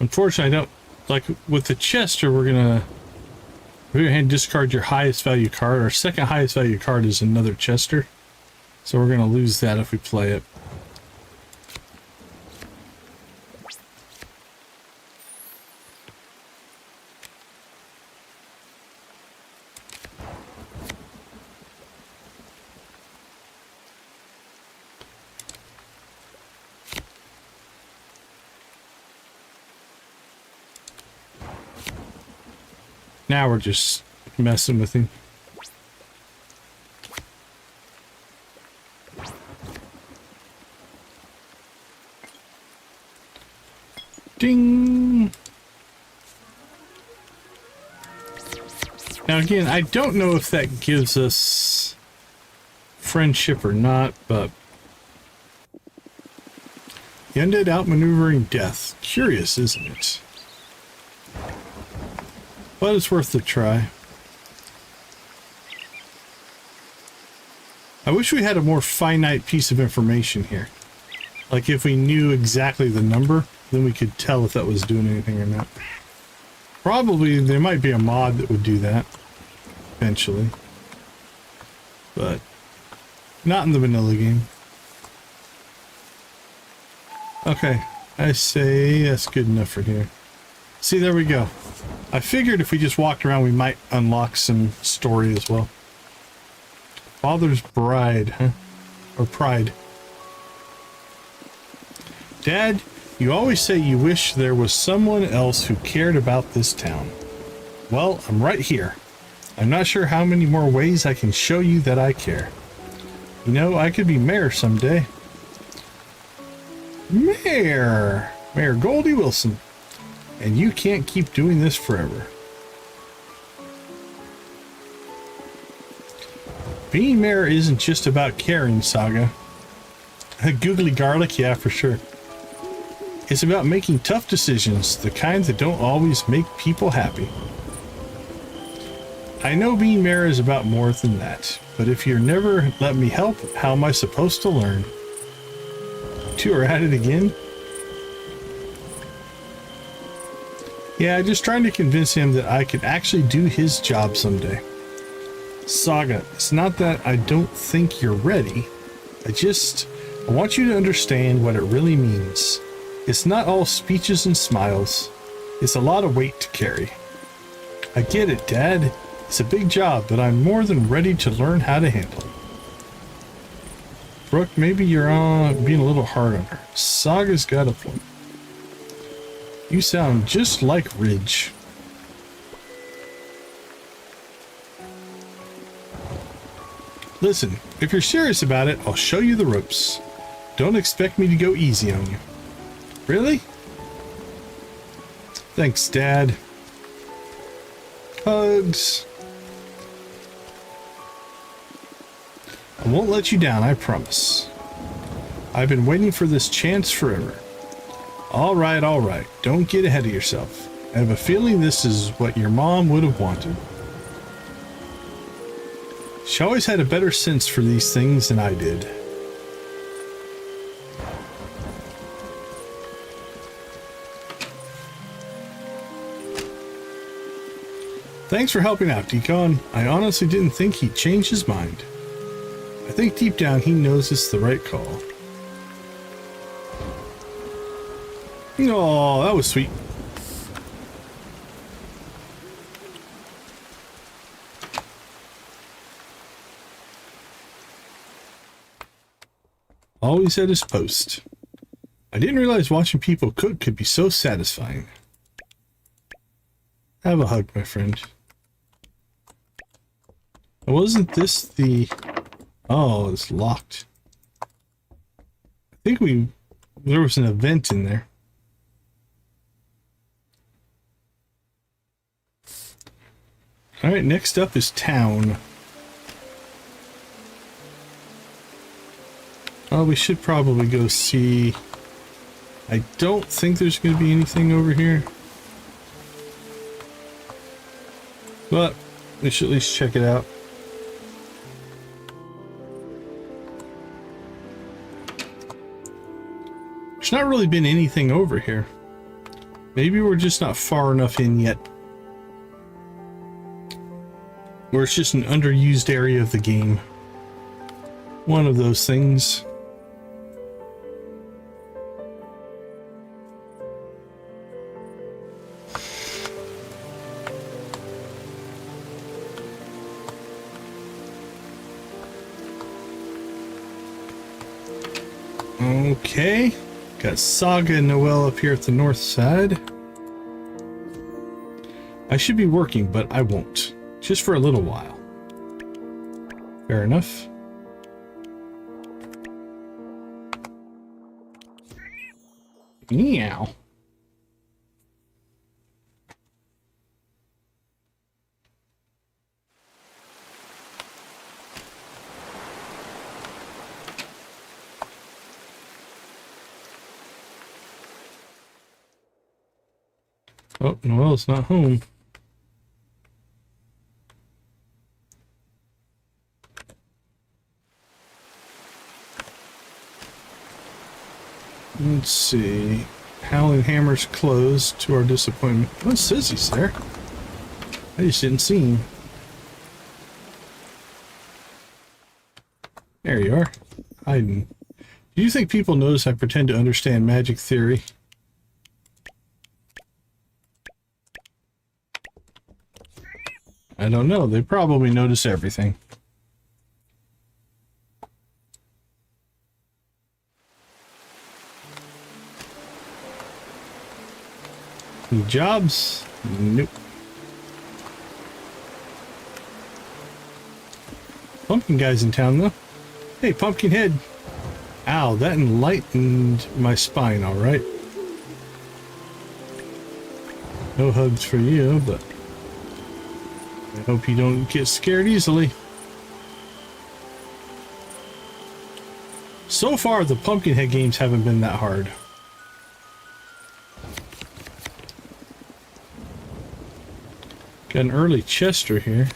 Unfortunately, I don't like with the Chester. We're gonna go ahead and discard your highest value card. Our second highest value card is another Chester, so we're gonna lose that if we play it. Now we're just messing with him. Ding! Now again, I don't know if that gives us friendship or not, but the undead outmaneuvering death. Curious, isn't it? But it's worth a try. I wish we had a more finite piece of information here. Like if we knew exactly the number, then we could tell if that was doing anything or not. Probably there might be a mod that would do that eventually. But not in the vanilla game. Okay, I say that's good enough for here. See, there we go. I figured if we just walked around, we might unlock some story as well. Father's bride, huh? Or pride. Dad, you always say you wish there was someone else who cared about this town. Well, I'm right here. I'm not sure how many more ways I can show you that I care. You know, I could be mayor someday. Mayor! Mayor Goldie Wilson. And you can't keep doing this forever. Being mayor isn't just about caring, Saga. Googly garlic, yeah, for sure. It's about making tough decisions, the kind that don't always make people happy. I know being mayor is about more than that, but if you're never let me help, how am I supposed to learn? Two are at it again? Yeah, just trying to convince him that I could actually do his job someday. Saga, it's not that I don't think you're ready. I want you to understand what it really means. It's not all speeches and smiles. It's a lot of weight to carry. I get it, Dad. It's a big job, but I'm more than ready to learn how to handle it. Brooke, maybe you're being a little hard on her. Saga's got a point. You sound just like Ridge. Listen, if you're serious about it, I'll show you the ropes. Don't expect me to go easy on you. Really? Thanks, Dad. Hugs. I won't let you down, I promise. I've been waiting for this chance forever. All right, don't get ahead of yourself. I have a feeling this is what your mom would have wanted. She always had a better sense for these things than I did. Thanks for helping out, Decon. I honestly didn't think he'd change his mind. I think deep down he knows it's the right call. Oh, that was sweet. Always at his post. I didn't realize watching people cook could be so satisfying. Have a hug, my friend. Wasn't this the... Oh, it's locked. I think there was an event in there. Alright, next up is town. Oh, we should probably go see... I don't think there's going to be anything over here. But we should at least check it out. There's not really been anything over here. Maybe we're just not far enough in yet. Or it's just an underused area of the game. One of those things. Okay. Got Saga and Noelle up here at the north side. I should be working, but I won't. Just for a little while. Fair enough. Meow. Oh, Noelle's not home. Let's see. Howling Hammer's closed to our disappointment. Oh, it says he's there. I just didn't see him. There you are. Hiding. Do you think people notice I pretend to understand magic theory? I don't know. They probably notice everything. Any jobs? Nope. Pumpkin guy's in town, though. Hey, Pumpkinhead. Ow, that enlightened my spine, alright. No hugs for you, but I hope you don't get scared easily. So far, the Pumpkinhead games haven't been that hard. Got an early Chester here.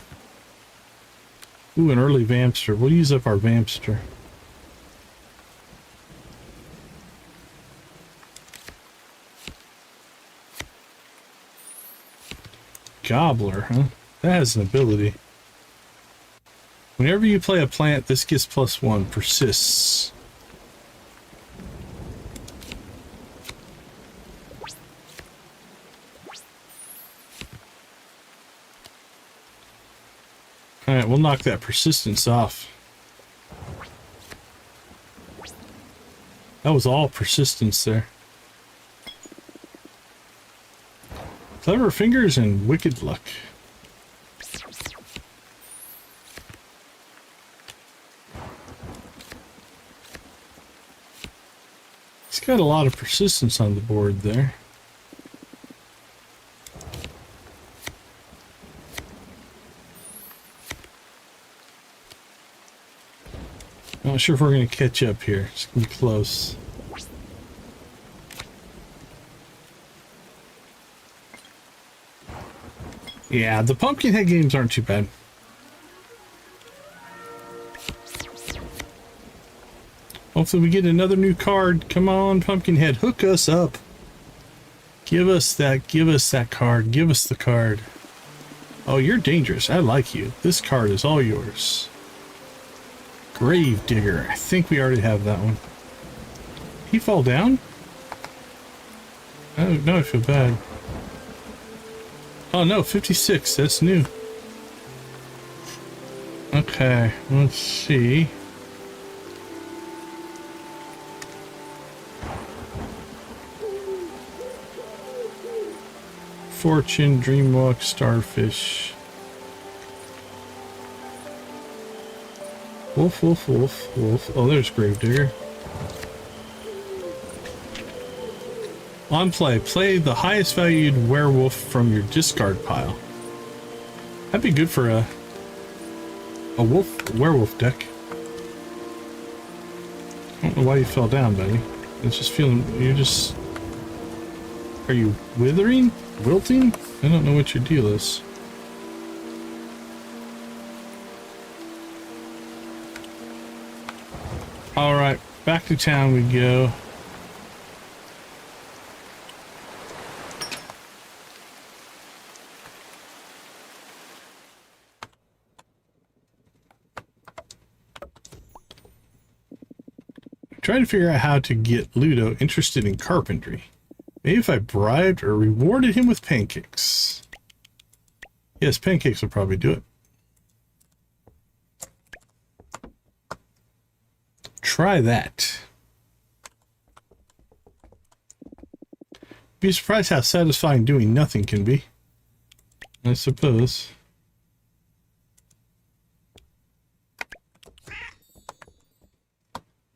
Ooh, an early Vampster. We'll use up our Vampster. Gobbler, huh? That has an ability. Whenever you play a plant, this gets +1. Persists. Alright, we'll knock that persistence off. That was all persistence there. Clever fingers and wicked luck. He's got a lot of persistence on the board there. Not sure if we're going to catch up here. It's going to be close. Yeah, the Pumpkinhead games aren't too bad. Hopefully we get another new card. Come on, Pumpkinhead, hook us up. Give us that card. Give us the card. Oh, you're dangerous. I like you. This card is all yours. Grave Digger. I think we already have that one. He fall down? Oh, no, I feel bad. Oh no, 56. That's new. Okay, let's see. Fortune, Dreamwalk, Starfish. Wolf, wolf, wolf, wolf. Oh, there's Gravedigger. On play, play the highest valued werewolf from your discard pile. That'd be good for a werewolf deck. I don't know why you fell down, buddy. It's just feeling, you're just... Are you withering? Wilting? I don't know what your deal is. Alright, back to town we go. Trying to figure out how to get Ludo interested in carpentry. Maybe if I bribed or rewarded him with pancakes. Yes, pancakes will probably do it. Try that. Be surprised how satisfying doing nothing can be. I suppose.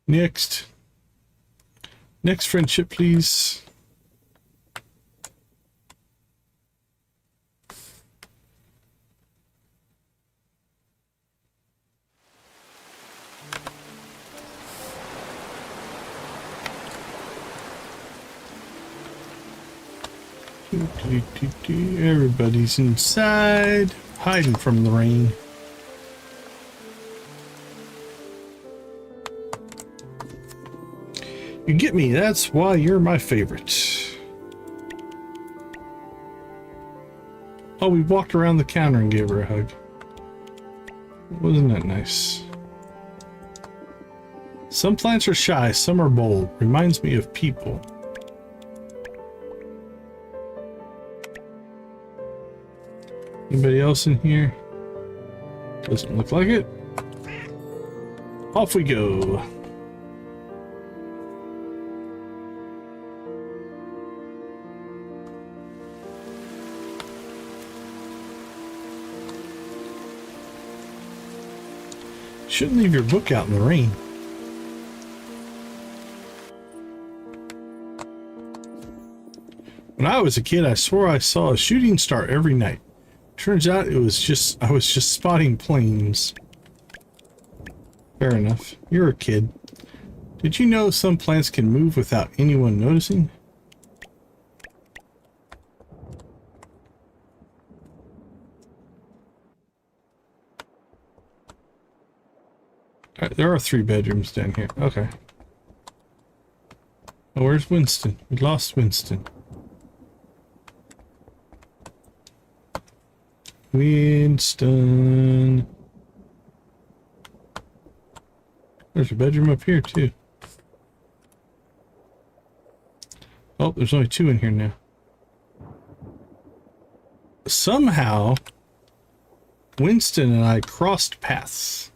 Next. Next friendship, please. Everybody's inside, hiding from the rain. You get me, that's why you're my favorite. Oh, we walked around the counter and gave her a hug. Wasn't that nice? Some plants are shy, some are bold. Reminds me of people. Anybody else in here? Doesn't look like it. Off we go. Shouldn't leave your book out in the rain. When I was a kid, I swore I saw a shooting star every night. Turns out I was just spotting planes. Fair enough. You're a kid. Did you know some plants can move without anyone noticing? Alright, there are 3 bedrooms down here. Okay. Oh, where's Winston? We lost Winston. Winston. There's a bedroom up here too. Oh, there's only 2 in here now. Somehow, Winston and I crossed paths.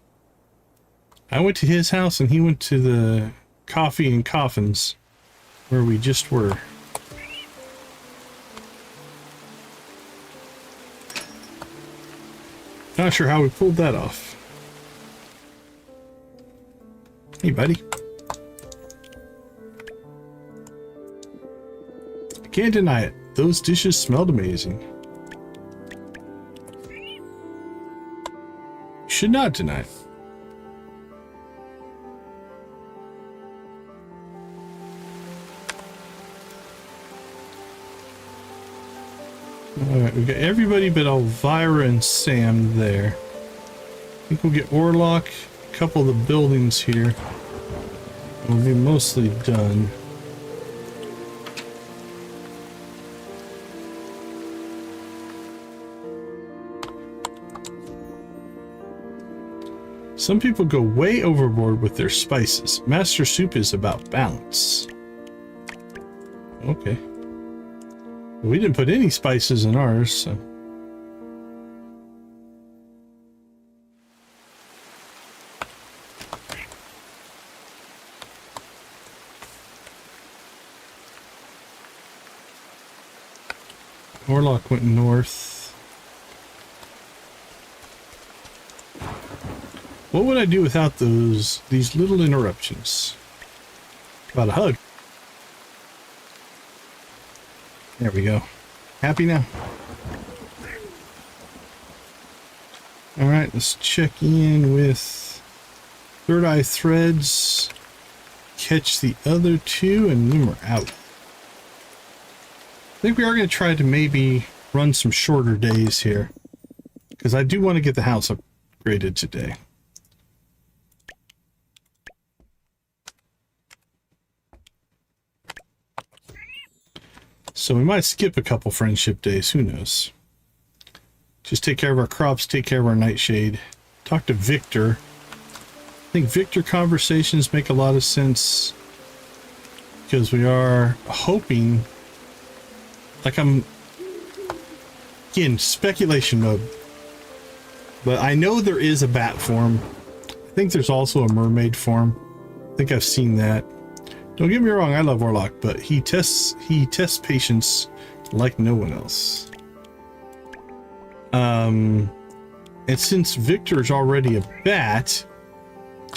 I went to his house and he went to the Coffee and Coffins where we just were. Not sure how we pulled that off. Hey, buddy. I can't deny it. Those dishes smelled amazing. You should not deny it. Alright, we got everybody but Elvira and Sam there. I think we'll get Orlock, a couple of the buildings here. We'll be mostly done. Some people go way overboard with their spices. Master Soup is about balance. Okay. We didn't put any spices in ours, so. Orlock went north. What would I do without these little interruptions? About a hug. There we go. Happy now? Alright, let's check in with Third Eye Threads. Catch the other two, and then we're out. I think we are going to try to maybe run some shorter days here, because I do want to get the house upgraded today. So we might skip a couple friendship days, who knows. Just take care of our crops, take care of our nightshade. Talk to Victor. I think Victor conversations make a lot of sense, because we are hoping, like I'm, again, speculation mode, but I know there is a bat form. I think there's also a mermaid form. I think I've seen that. Don't get me wrong, I love Orlock, but he tests patience like no one else. And since Victor's already a bat,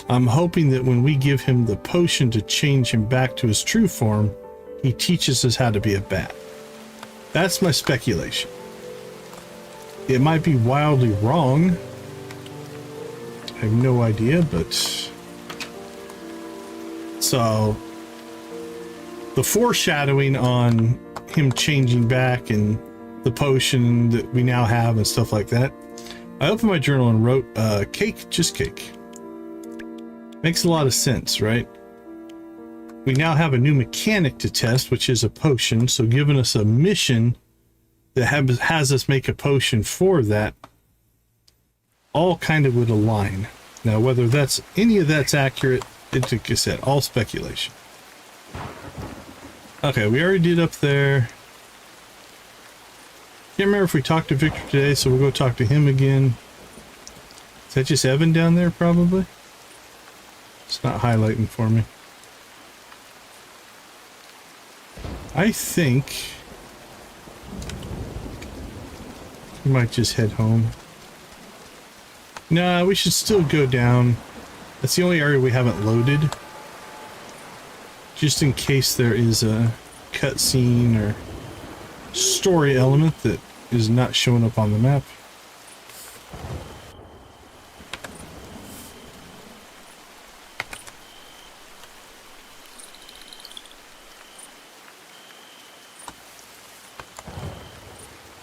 I'm hoping that when we give him the potion to change him back to his true form, he teaches us how to be a bat. That's my speculation. It might be wildly wrong. I have no idea, but... So... the foreshadowing on him changing back and the potion that we now have and stuff like that. I opened my journal and wrote, cake, just cake. Makes a lot of sense, right? We now have a new mechanic to test, which is a potion. So giving us a mission that has us make a potion for that, all kind of would align. Now, whether any of that's accurate, it's, like I said, all speculation. Okay, we already did up there. Can't remember if we talked to Victor today, so we'll go talk to him again. Is that just Evan down there, probably? It's not highlighting for me. I think we might just head home. Nah, we should still go down. That's the only area we haven't loaded. Just in case there is a cutscene or story element that is not showing up on the map.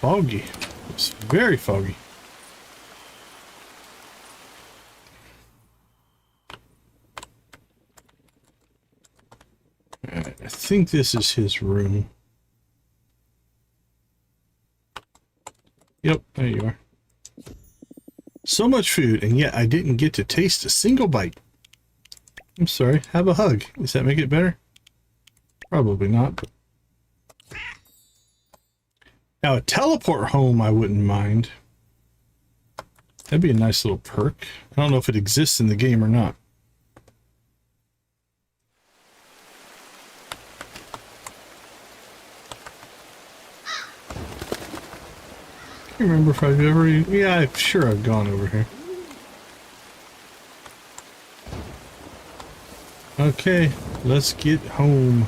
Foggy. It's very foggy. Alright, I think this is his room. Yep, there you are. So much food, and yet I didn't get to taste a single bite. I'm sorry. Have a hug. Does that make it better? Probably not. But... now, a teleport home I wouldn't mind. That'd be a nice little perk. I don't know if it exists in the game or not. I can't remember if I've ever... yeah, I'm sure I've gone over here. Okay, let's get home.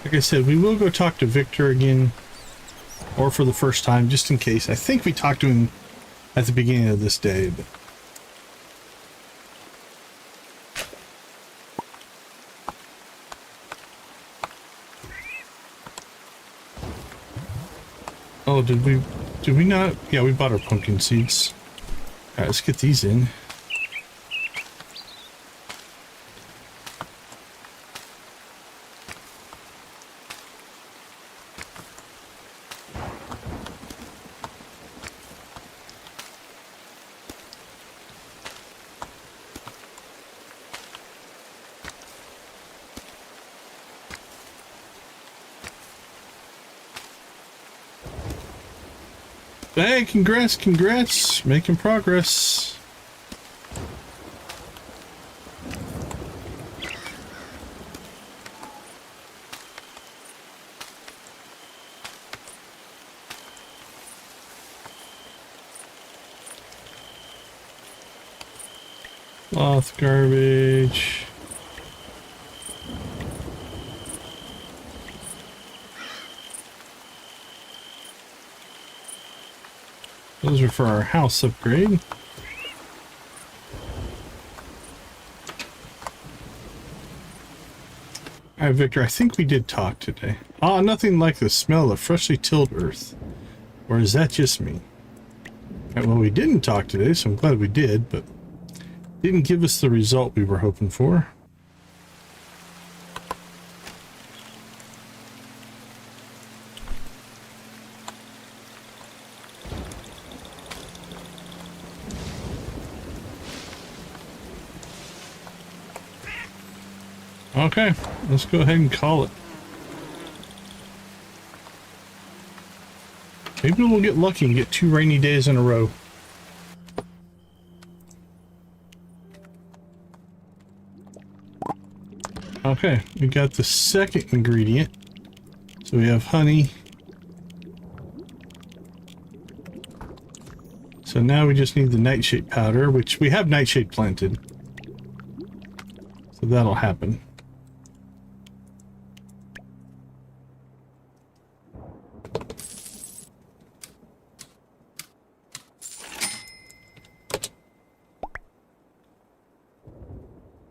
Like I said, we will go talk to Victor again. Or for the first time, just in case. I think we talked to him at the beginning of this day. But... Oh, did we not? Yeah, we bought our pumpkin seeds. All right, let's get these in. Hey, congrats, making progress. Cloth, garbage. Those are for our house upgrade. Alright, Victor, I think we did talk today. Ah, nothing like the smell of freshly tilled earth. Or is that just me? Right, well, we didn't talk today, so I'm glad we did, but didn't give us the result we were hoping for. Okay, let's go ahead and call it. Maybe we'll get lucky and get 2 rainy days in a row. Okay, we got the second ingredient. So we have honey. So now we just need the nightshade powder, which we have nightshade planted. So that'll happen.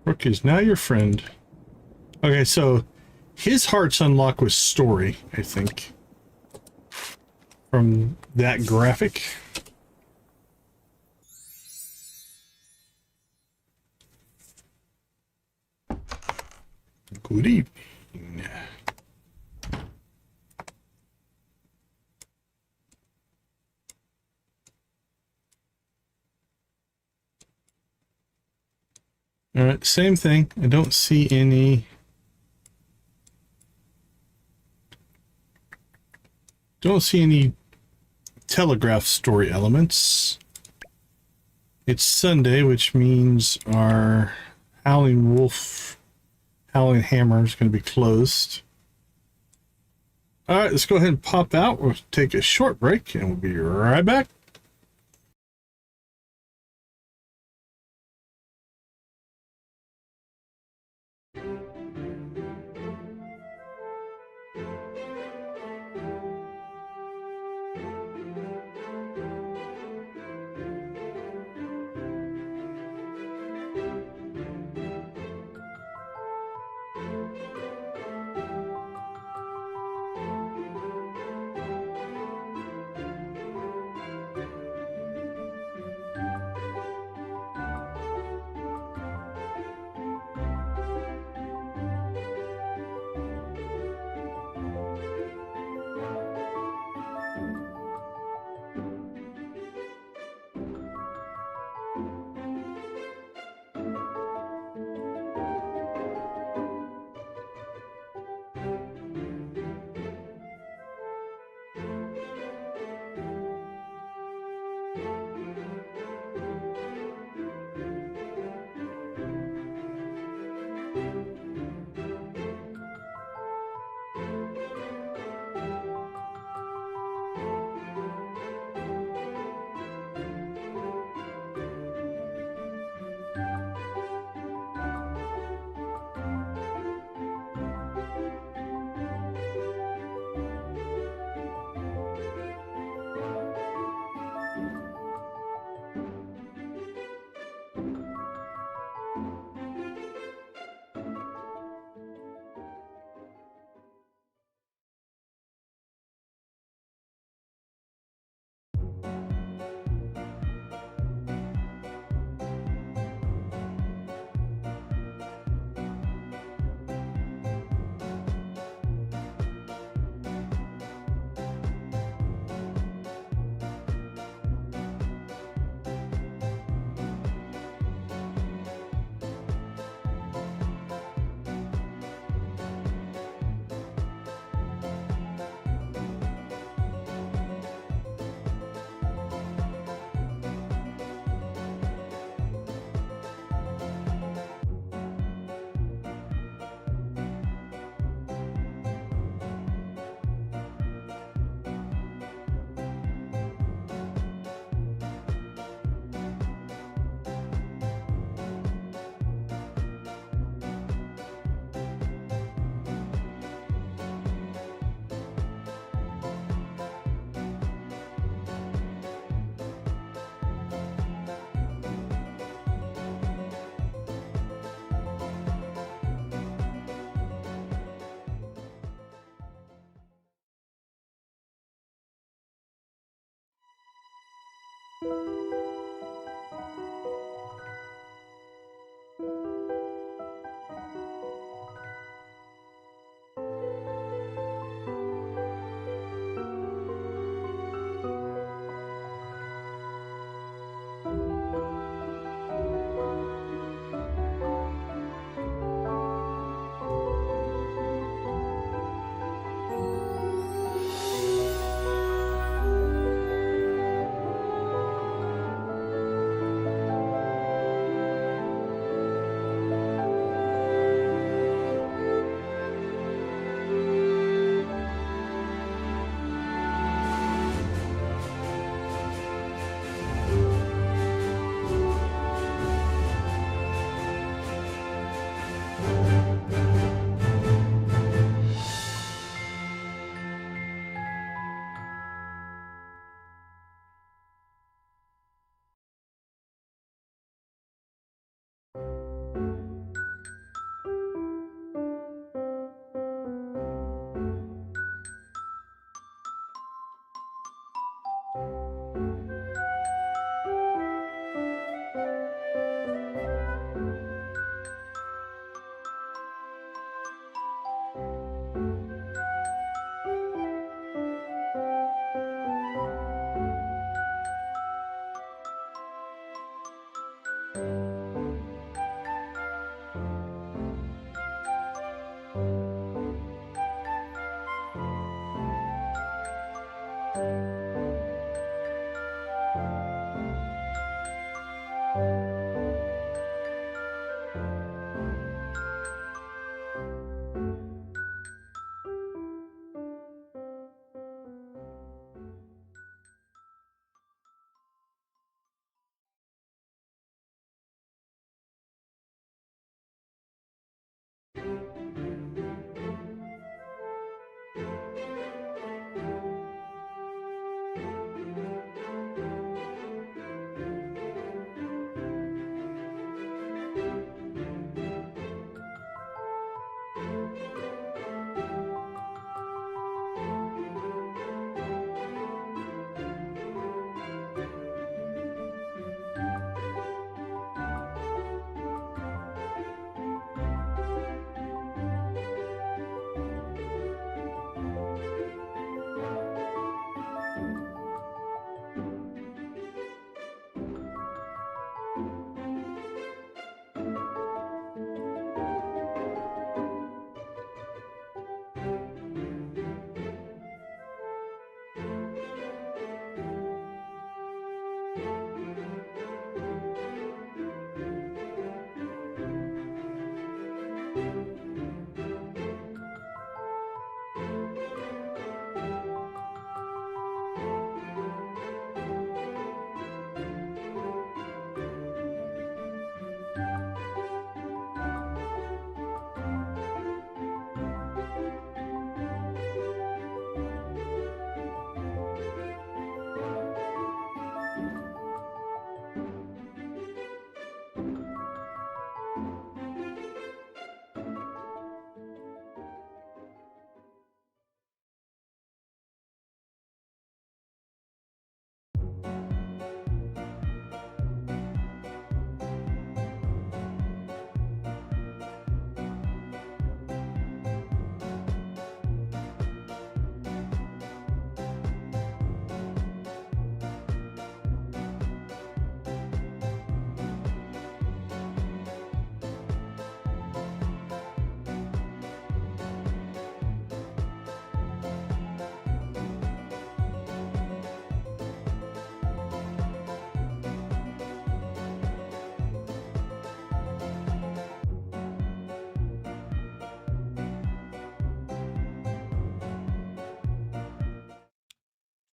Rook is now your friend. Okay, so his heart's unlock was story, I think. From that graphic. Good evening. Alright, same thing. I don't see any... Don't see any telegraph story elements. It's Sunday, which means our Howling Wolf, Howling Hammer is going to be closed. Alright, let's go ahead and pop out. We'll take a short break and we'll be right back.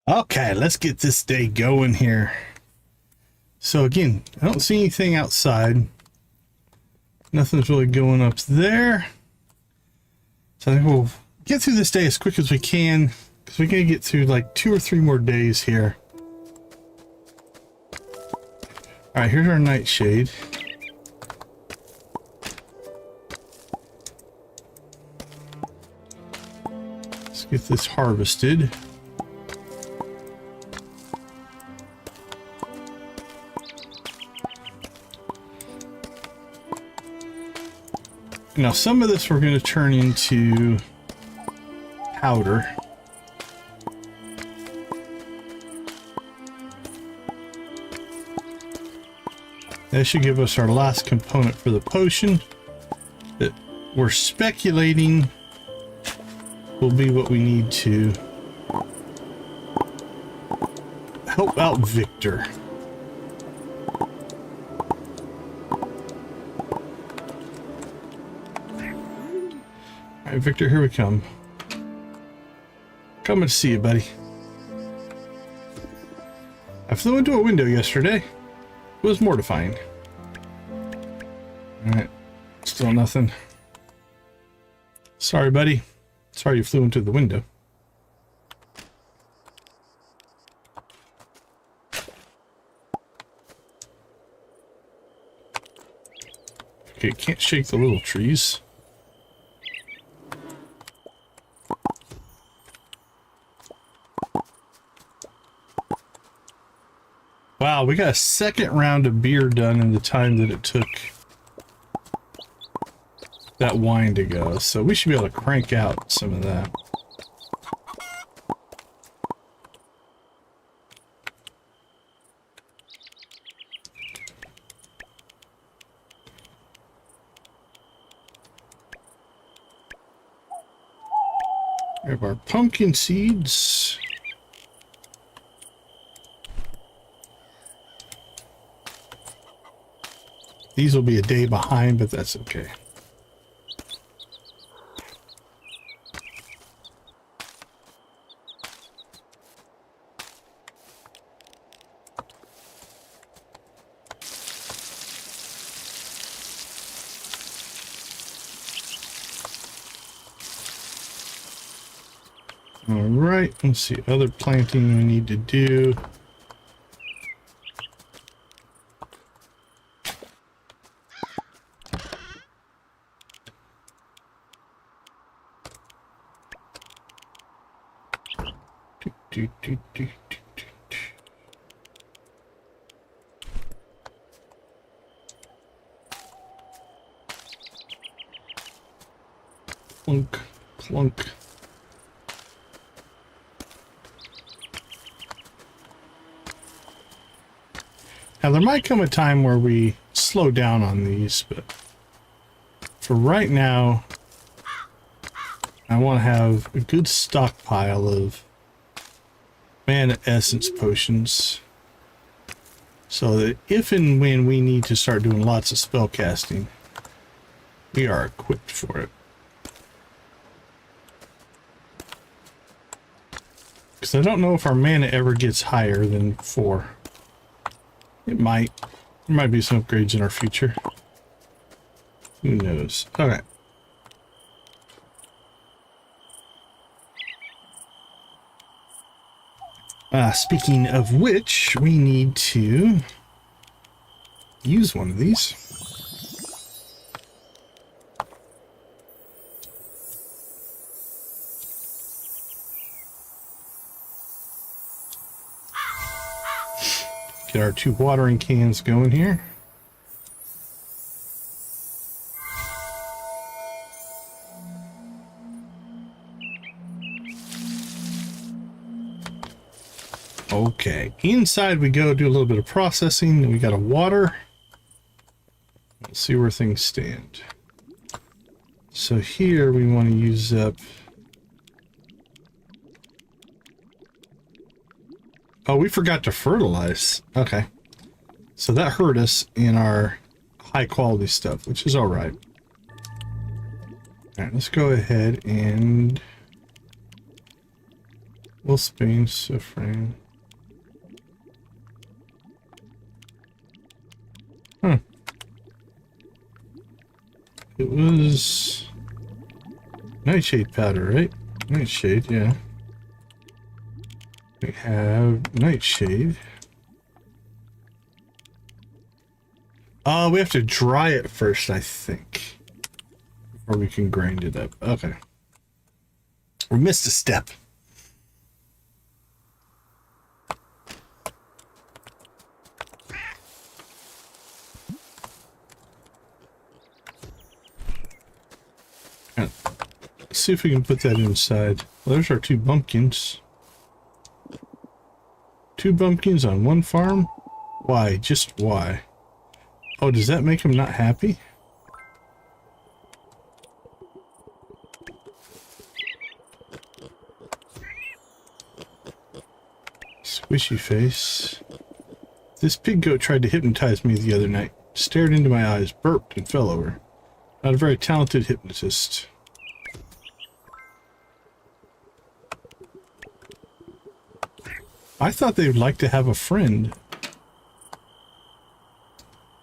Okay, let's get this day going here. So again, I don't see anything outside. Nothing's really going up there. So I think we'll get through this day as quick as we can, because we gotta get through like 2 or 3 more days here. All right, here's our nightshade. Let's get this harvested. Now some of this we're going to turn into powder. That should give us our last component for the potion that we're speculating will be what we need to help out Victor. All right, Victor, here we come. Coming to see you, buddy. I flew into a window yesterday. It was mortifying. Alright, still nothing. Sorry, buddy. Sorry you flew into the window. Okay, can't shake the little trees. Wow, we got a second round of beer done in the time that it took that wine to go, so we should be able to crank out some of that. We have our pumpkin seeds. These will be a day behind, but that's okay. All right, let's see, other planting we need to do. Clunk, clunk. Now there might come a time where we slow down on these, but for right now, I want to have a good stockpile of mana essence potions so that if and when we need to start doing lots of spell casting, we are equipped for it. Because I don't know if our mana ever gets higher than 4. It might. There might be some upgrades in our future. Who knows? Okay. Speaking of which, we need to use one of these. Get our 2 watering cans going here. Okay, inside we go, do a little bit of processing, then we got to water. Let's see where things stand. So here we want to use up... Oh, we forgot to fertilize. Okay. So that hurt us in our high quality stuff, which is all right. All right, let's go ahead and we'll spin Sufrain. It was nightshade powder, right? Nightshade, yeah. We have nightshade. Oh, we have to dry it first, I think, before we can grind it up. Okay. We missed a step. see if we can put that inside. Well, there's our 2 bumpkins. 2 bumpkins on 1 farm? Why? Just why? Oh, does that make them not happy? Squishy face. This pig goat tried to hypnotize me the other night. Stared into my eyes, burped, and fell over. Not a very talented hypnotist. I thought they would like to have a friend.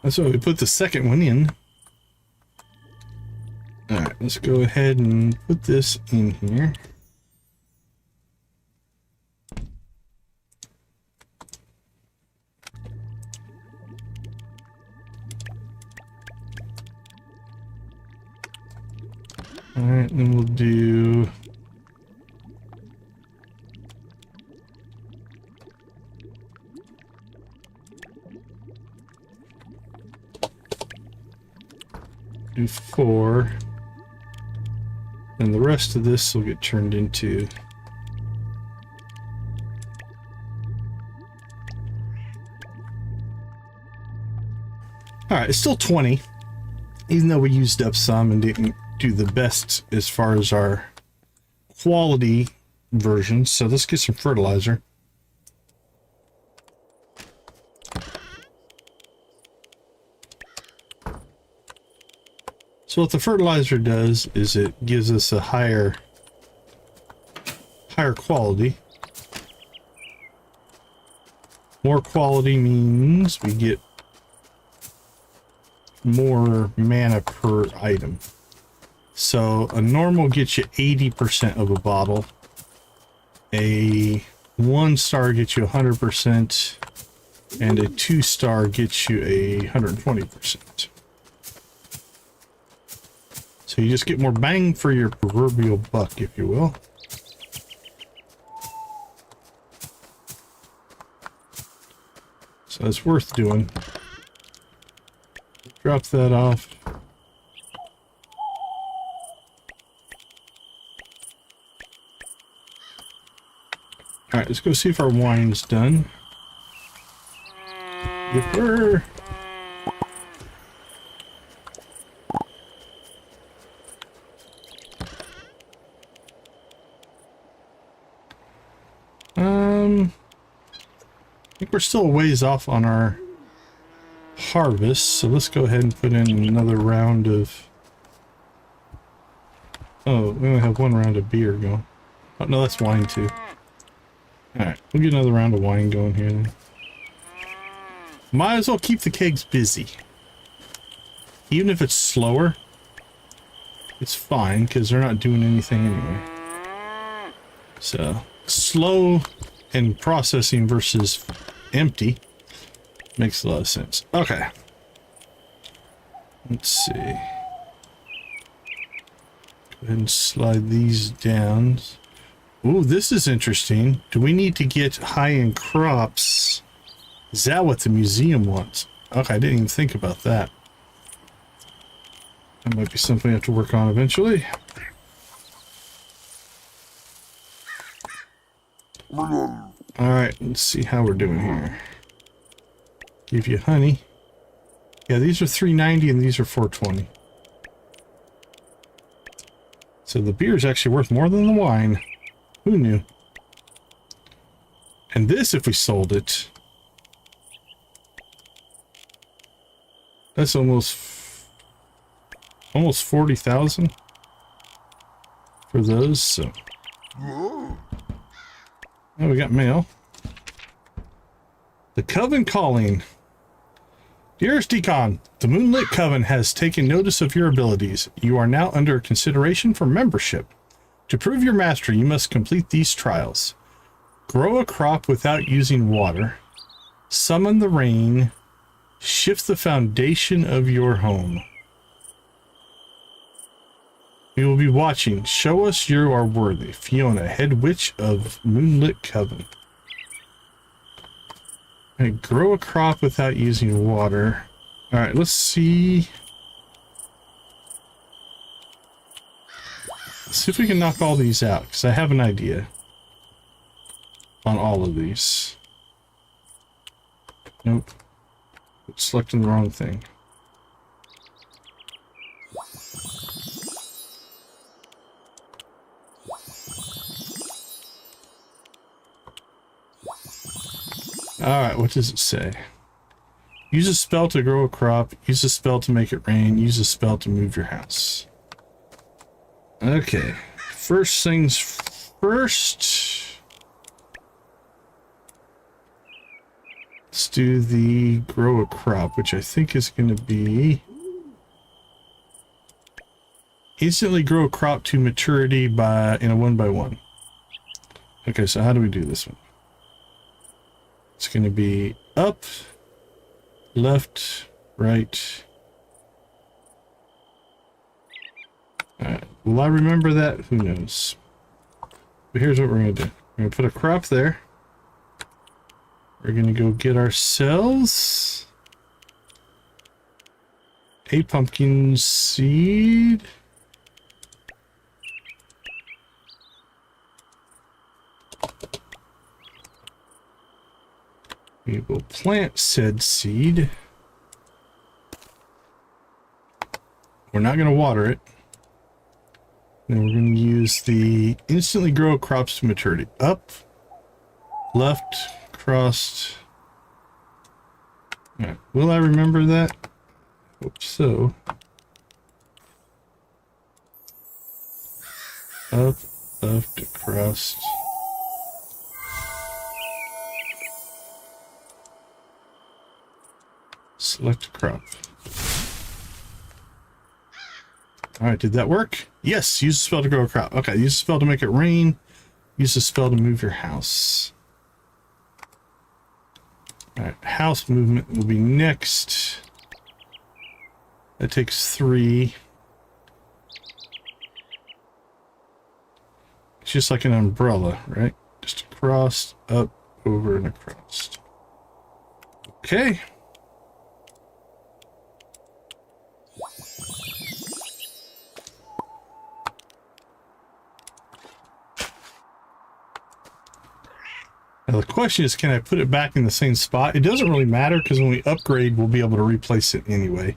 That's why we put the second one in. Alright, let's go ahead and put this in here. Alright, then we'll do... do 4. And the rest of this will get turned into... Alright, it's still 20. Even though we used up some and didn't do the best as far as our quality version. So let's get some fertilizer. So what the fertilizer does is it gives us a higher quality. More quality means we get more mana per item. So a normal gets you 80% of a bottle. A 1-star gets you 100%, and a 2-star gets you 120%. So you just get more bang for your proverbial buck, if you will. So it's worth doing. Drop that off. Alright, let's go see if our wine's done. Yipper! I think we're still a ways off on our harvest, so let's go ahead and put in another round of... Oh, we only have 1 round of beer going. Oh, no, that's wine too. Alright, we'll get another round of wine going here then. Might as well keep the kegs busy. Even if it's slower, it's fine, because they're not doing anything anyway. So, slow and processing versus empty makes a lot of sense. Okay. Let's see. Go ahead and slide these down. Ooh, this is interesting. Do we need to get high-end crops? Is that what the museum wants? Okay, I didn't even think about that. That might be something we have to work on eventually. Alright, let's see how we're doing here. Give you honey. Yeah, these are $3.90 and these are $4.20. So the beer is actually worth more than the wine. Who knew? And this, if we sold it, that's almost 40,000 for those. So, oh, we got mail. The Coven calling. Dearest Decon, the Moonlit Coven has taken notice of your abilities. You are now under consideration for membership. To prove your mastery, you must complete these trials. Grow a crop without using water. Summon the rain. Shift the foundation of your home. We will be watching. Show us you are worthy. Fiona, head witch of Moonlit Coven. Alright, grow a crop without using water. Alright, let's see. see if we can knock all these out, because I have an idea on all of these. Nope. Selecting the wrong thing. Alright, what does it say? Use a spell to grow a crop, use a spell to make it rain, use a spell to move your house. Okay, first things first. Let's do the grow a crop, which I think is going to be instantly grow a crop to maturity in a 1x1. Okay, so how do we do this one? It's going to be up, left, right. Alright, will I remember that? Who knows? But here's what we're going to do. We're going to put a crop there. We're going to go get ourselves a pumpkin seed. We will plant said seed. We're not going to water it. Then we're going to use the instantly grow crops to maturity. Up, left, crossed. All right. Will I remember that? Hope so. Up, left, crossed. Select crop. Alright, did that work? Yes, use a spell to grow a crop. Okay, use a spell to make it rain. Use a spell to move your house. Alright, house movement will be next. That takes 3. It's just like an umbrella, right? Just across, up, over, and across. Okay. Now the question is, can I put it back in the same spot? It doesn't really matter, because when we upgrade, we'll be able to replace it anyway.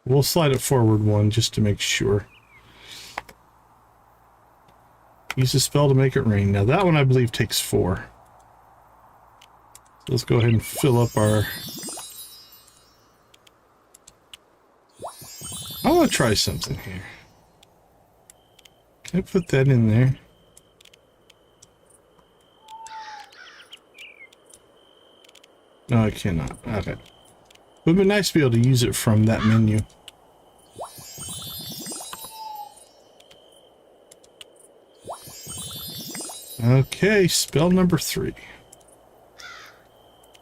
We'll slide it forward 1 just to make sure. Use a spell to make it rain. Now that one I believe takes 4. Let's go ahead and fill up our... I want to try something here. Can I put that in there? No, I cannot. Okay. It would be nice to be able to use it from that menu. Okay, spell number 3.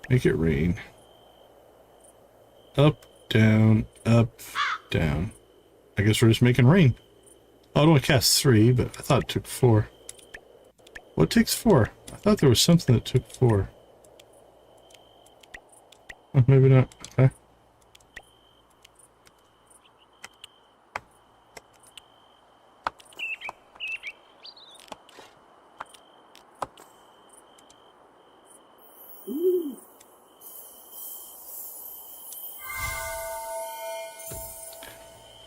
Make it rain. Up, down, up, down. I guess we're just making rain. Oh, it only casts 3, but I thought it took 4. What takes 4? I thought there was something that took 4. Oh, maybe not. Okay.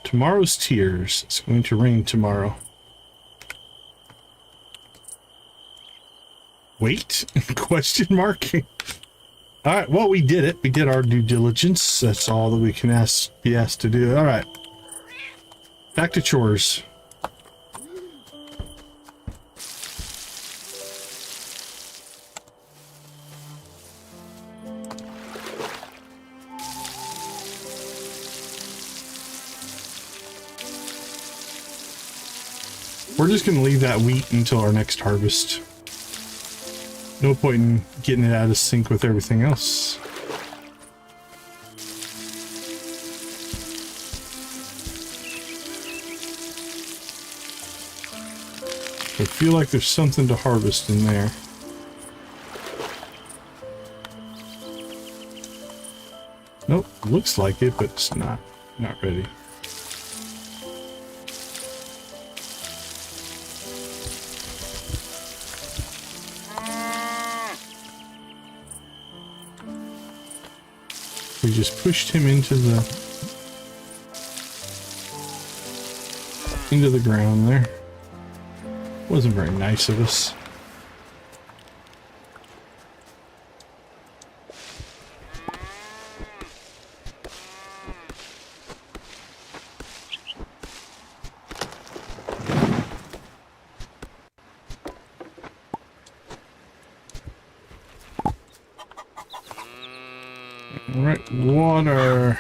Tomorrow's tears. It's going to rain tomorrow. Wait? Question mark? Alright, well, we did it. We did our due diligence. That's all that we can be asked to do. Alright. Back to chores. We're just going to leave that wheat until our next harvest. No point in getting it out of sync with everything else. I feel like there's something to harvest in there. Nope, looks like it, but it's not ready. We just pushed him into the ground there. Wasn't very nice of us. All right, water.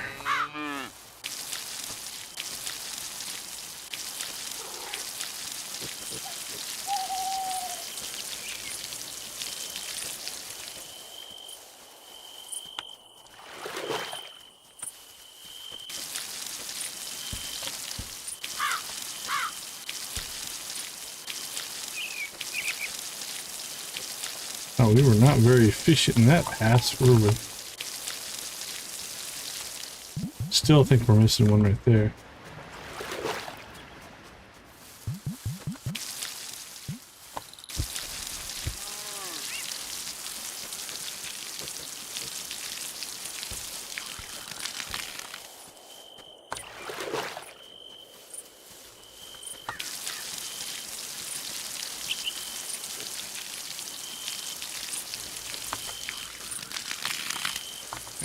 Oh, we were not very efficient in that pass, were we? Still think we're missing one right there.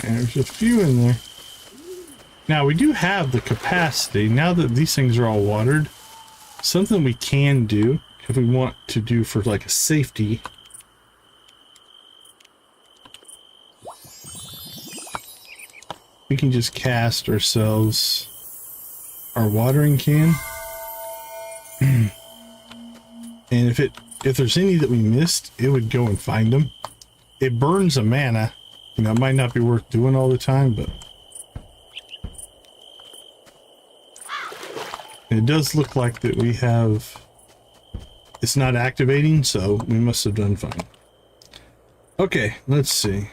And there's a few in there. Now, we do have the capacity, now that these things are all watered, something we can do, if we want to do for like a safety. We can just cast ourselves our watering can. And if there's any that we missed, it would go and find them. It burns a mana. You know, it might not be worth doing all the time, but it does look like that we have, it's not activating, so we must have done fine. Okay, let's see.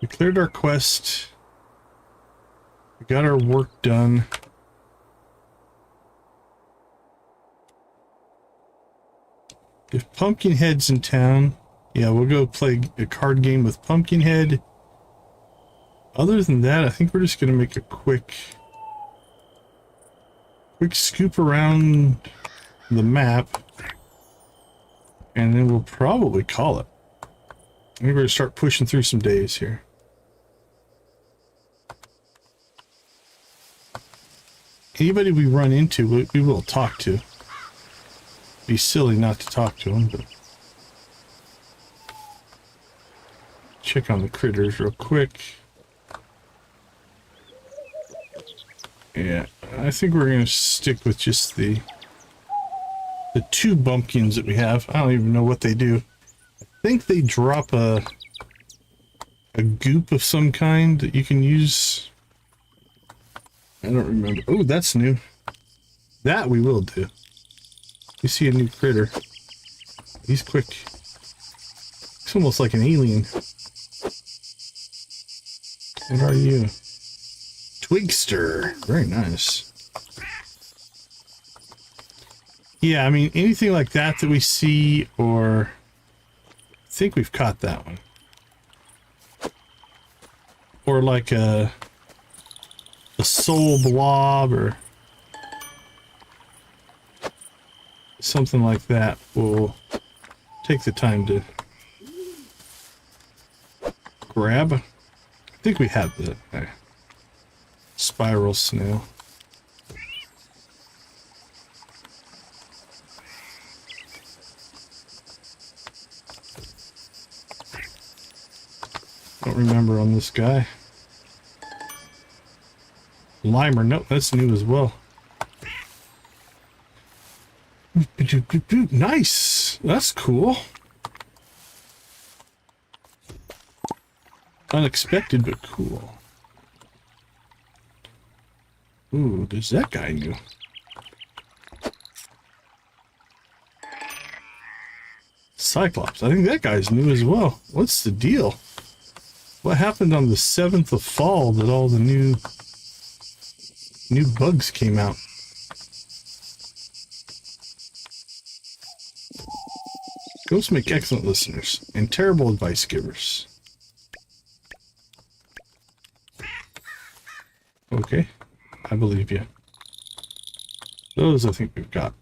We cleared our quest. We got our work done. If Pumpkinhead's in town, yeah, we'll go play a card game with Pumpkinhead. Other than that, I think we're just going to make a quick scoop around the map, and then we'll probably call it. I think we're going to start pushing through some days here. Anybody we run into, we will talk to. Be silly not to talk to them, but check on the critters real quick. Yeah, I think we're going to stick with just the two bumpkins that we have. I don't even know what they do. I think they drop a goop of some kind that you can use. I don't remember. Oh, that's new. That we will do. You see a new critter. He's quick. He's almost like an alien. What are you? Twigster. Very nice. Yeah, I mean, anything like that we see, or I think we've caught that one. Or like a soul blob or something like that. We'll take the time to grab. I think we have the spiral snail. Don't remember on this guy. Limer, nope, that's new as well. Nice, that's cool. Unexpected, but cool. Ooh, there's that guy new. Cyclops. I think that guy's new as well. What's the deal? What happened on the 7th of fall that all the new bugs came out? Ghosts make excellent listeners and terrible advice givers. Okay, I believe you. Those I think we've got.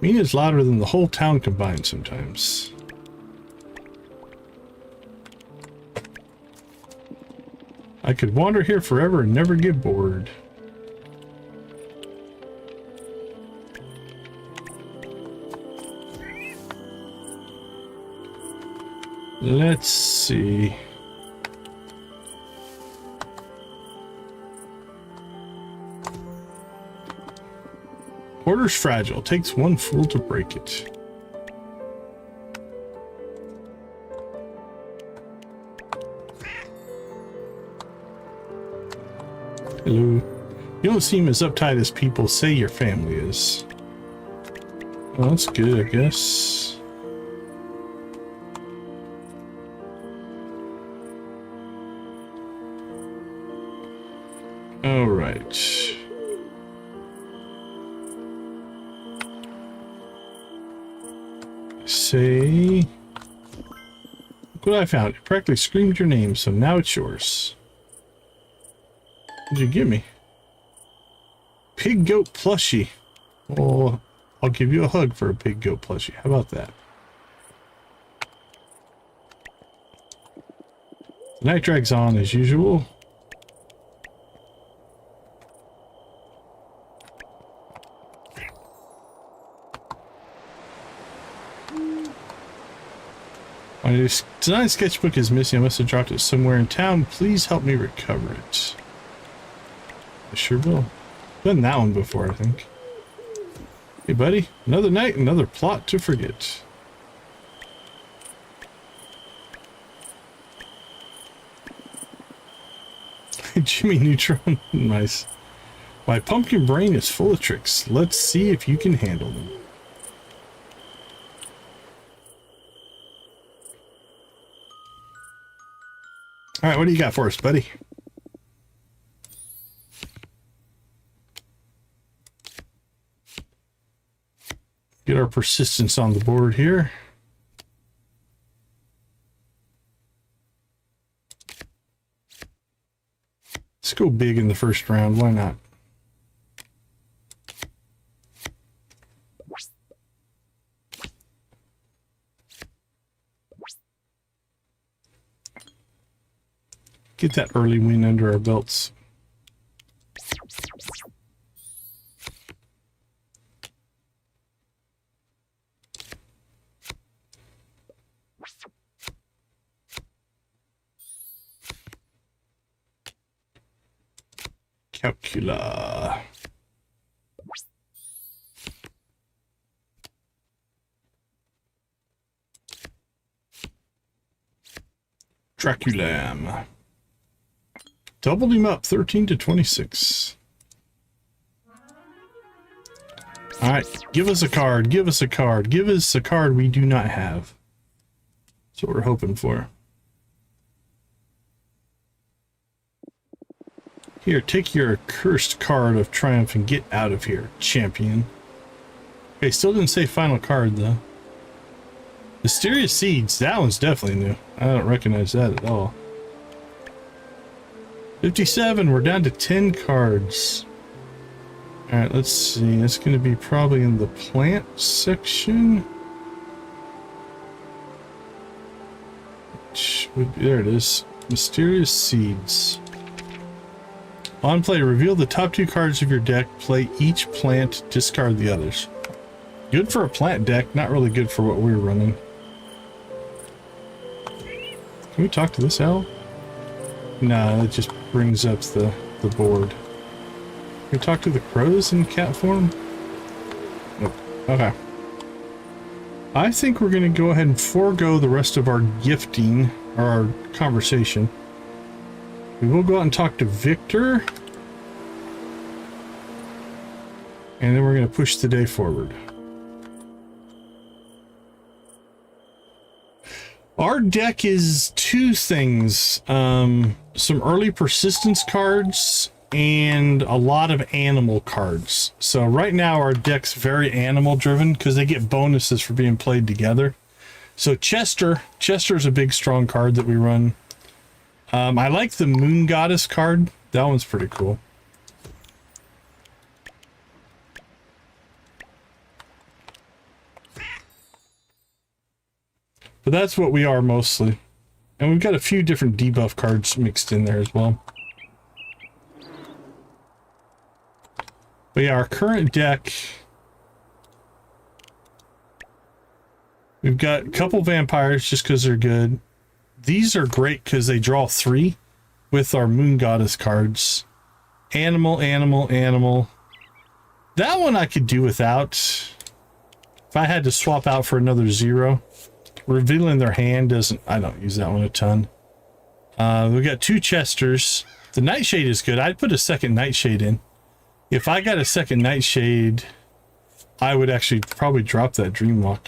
Mina's louder than the whole town combined sometimes. I could wander here forever and never get bored. Let's see. Order's fragile. Takes one fool to break it. Hello. You don't seem as uptight as people say your family is. Well, that's good, I guess. All right. Say, look what I found. It practically screamed your name, so now it's yours. What did you give me? Pig goat plushie. Well, I'll give you a hug for a pig goat plushie. How about that? The night drags on as usual. My design sketchbook is missing. I must have dropped it somewhere in town. Please help me recover it. I sure will. Done that one before, I think. Hey, buddy. Another night, another plot to forget. Jimmy Neutron. Nice. My pumpkin brain is full of tricks. Let's see if you can handle them. All right, what do you got for us, buddy? Get our persistence on the board here. Let's go big in the first round. Why not? Get that early win under our belts. Calcula. Draculam. Doubled him up 13 to 26. All right, give us a card. Give us a card. Give us a card we do not have. That's what we're hoping for. Here, take your cursed card of triumph and get out of here, champion. Okay, still didn't say final card, though. Mysterious Seeds. That one's definitely new. I don't recognize that at all. 57. We're down to 10 cards. Alright, let's see. It's going to be probably in the plant section. There it is. Mysterious Seeds. On play, reveal the top 2 cards of your deck, play each plant, discard the others. Good for a plant deck, not really good for what we're running. Can we talk to this owl? No, it just brings up the board. Can we talk to the crows in cat form? Nope. Okay. I think we're going to go ahead and forego the rest of our gifting, or our conversation. We will go out and talk to Victor. And then we're going to push the day forward. Our deck is two things. Some early persistence cards and a lot of animal cards. So right now our deck's very animal driven because they get bonuses for being played together. So Chester's a big strong card that we run. I like the Moon Goddess card. That one's pretty cool. But that's what we are mostly. And we've got a few different debuff cards mixed in there as well. But yeah, our current deck... We've got a couple vampires just because they're good. These are great because they draw 3 with our Moon Goddess cards. Animal, animal, animal. That one I could do without. If I had to swap out for another 0. Revealing their hand doesn't... I don't use that one a ton. We've got 2 Chesters. The Nightshade is good. I'd put a second Nightshade in. If I got a second Nightshade, I would actually probably drop that Dreamwalk.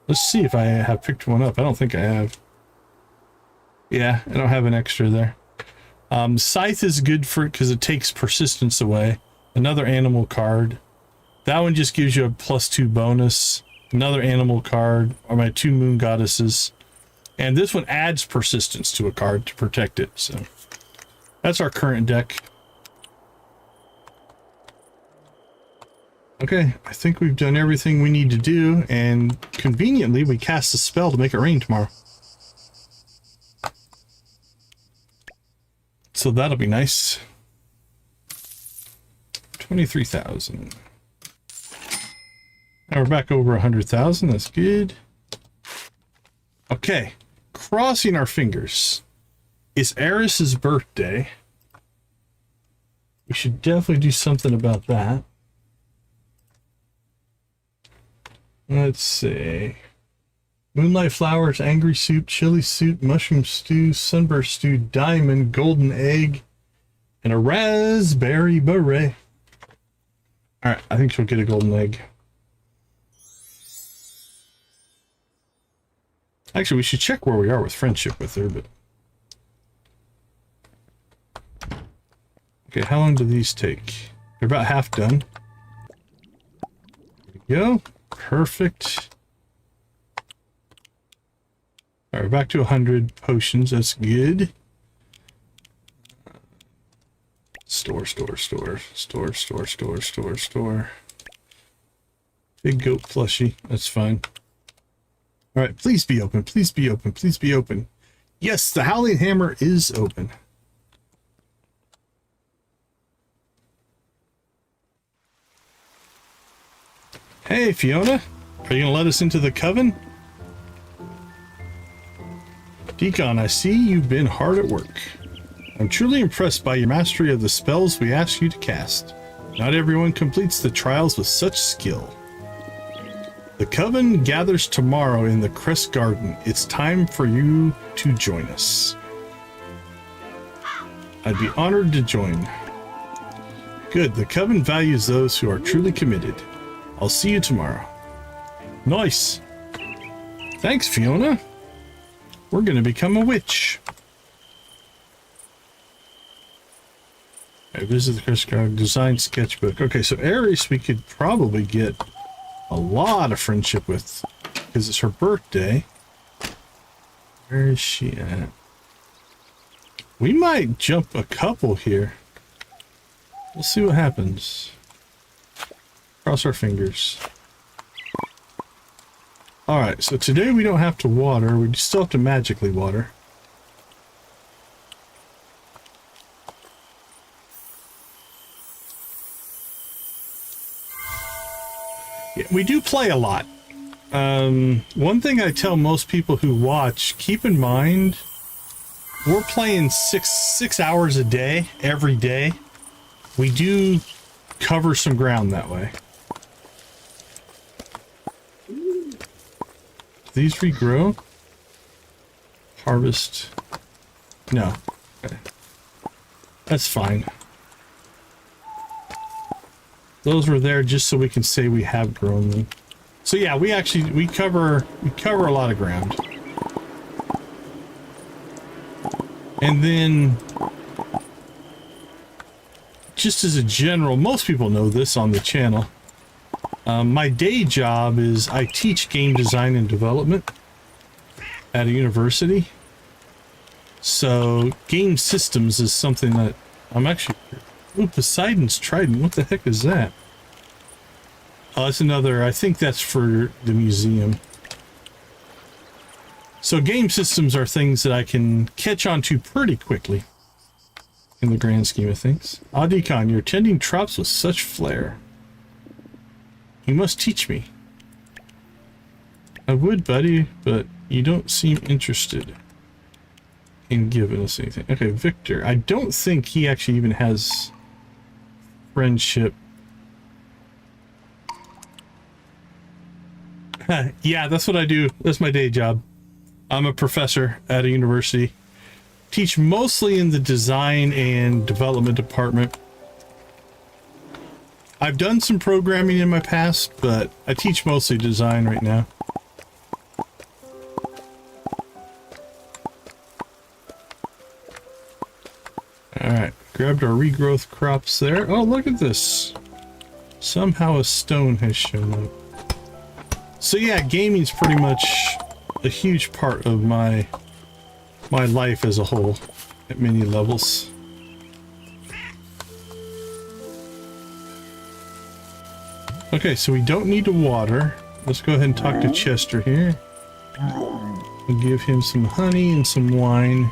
Let's see if I have picked one up. I don't think I have. Yeah, I don't have an extra there. Scythe is good for it because it takes persistence away. Another animal card. That one just gives you a +2 bonus. Another animal card are my 2 Moon Goddesses. And this one adds persistence to a card to protect it. So that's our current deck. Okay, I think we've done everything we need to do, and conveniently we cast a spell to make it rain tomorrow. So that'll be nice. 23,000. Now we're back over 100,000. That's good. Okay, crossing our fingers. It's Eris's birthday. We should definitely do something about that. Let's see. Moonlight flowers, angry soup, chili soup, mushroom stew, sunburst stew, diamond, golden egg, and a raspberry beret. Alright, I think she'll get a golden egg. Actually, we should check where we are with friendship with her, but... Okay, how long do these take? They're about half done. There we go. Perfect. All right, back to 100 potions. That's good. Store. Big goat plushie. That's fine. All right, please be open. Please be open. Please be open. Yes, the Howling Hammer is open. Hey, Fiona. Are you going to let us into the coven? Decon, I see you've been hard at work. I'm truly impressed by your mastery of the spells we ask you to cast. Not everyone completes the trials with such skill. The coven gathers tomorrow in the Crest Garden. It's time for you to join us. I'd be honored to join. Good, the coven values those who are truly committed. I'll see you tomorrow. Nice. Thanks, Fiona. We're going to become a witch. I visit the Crest Garden design sketchbook. Okay, so Aries we could probably get a lot of friendship with because it's her birthday. Where is she at? We might jump a couple here. We'll see what happens. Cross our fingers. Alright, so today we don't have to water. We still have to magically water. Yeah, we do play a lot. One thing I tell most people who watch, keep in mind, we're playing six hours a day, every day. We do cover some ground that way. Do these regrow? Harvest. No. Okay. That's fine. Those were there just so we can say we have grown them. So yeah, we cover a lot of ground. And then, just as a general, most people know this on the channel. My day job is I teach game design and development at a university. So game systems is something that I'm actually... Ooh, Poseidon's Trident. What the heck is that? Oh, that's another... I think that's for the museum. So game systems are things that I can catch on to pretty quickly in the grand scheme of things. Decon, you're tending crops with such flair. You must teach me. I would, buddy, but you don't seem interested in giving us anything. Okay, Victor. I don't think he actually even has friendship. Yeah, that's what I do. That's my day job. I'm a professor at a university. Teach mostly in the design and development department. I've done some programming in my past, but I teach mostly design right now. Alright, grabbed our regrowth crops there. Oh, look at this. Somehow a stone has shown up. So yeah, gaming's pretty much a huge part of my life as a whole at many levels. Okay, so we don't need to water. Let's go ahead and talk to Chester here. We'll give him some honey and some wine.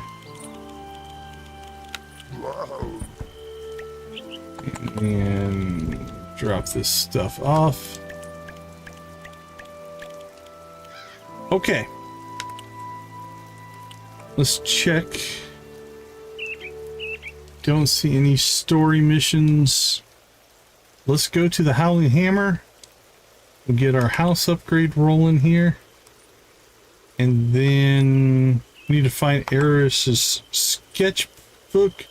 And drop this stuff off. Okay. Let's check. Don't see any story missions. Let's go to the Howling Hammer. We'll get our house upgrade rolling here. And then we need to find Eris's sketchbook.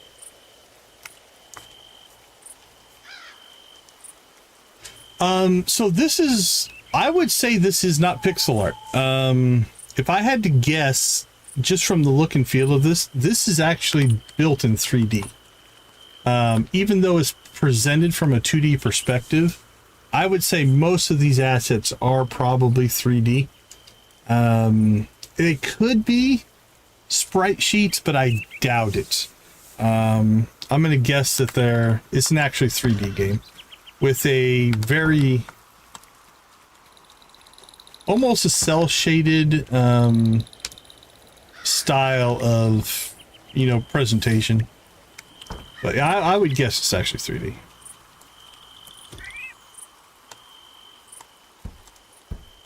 So this is, I would say this is not pixel art. If I had to guess, just from the look and feel of this, this is actually built in 3D. Even though it's presented from a 2D perspective, I would say most of these assets are probably 3D. They could be sprite sheets, but I doubt it. I'm going to guess that it's an actually 3D game with a very almost a cell shaded style of, presentation. But yeah, I would guess it's actually 3D.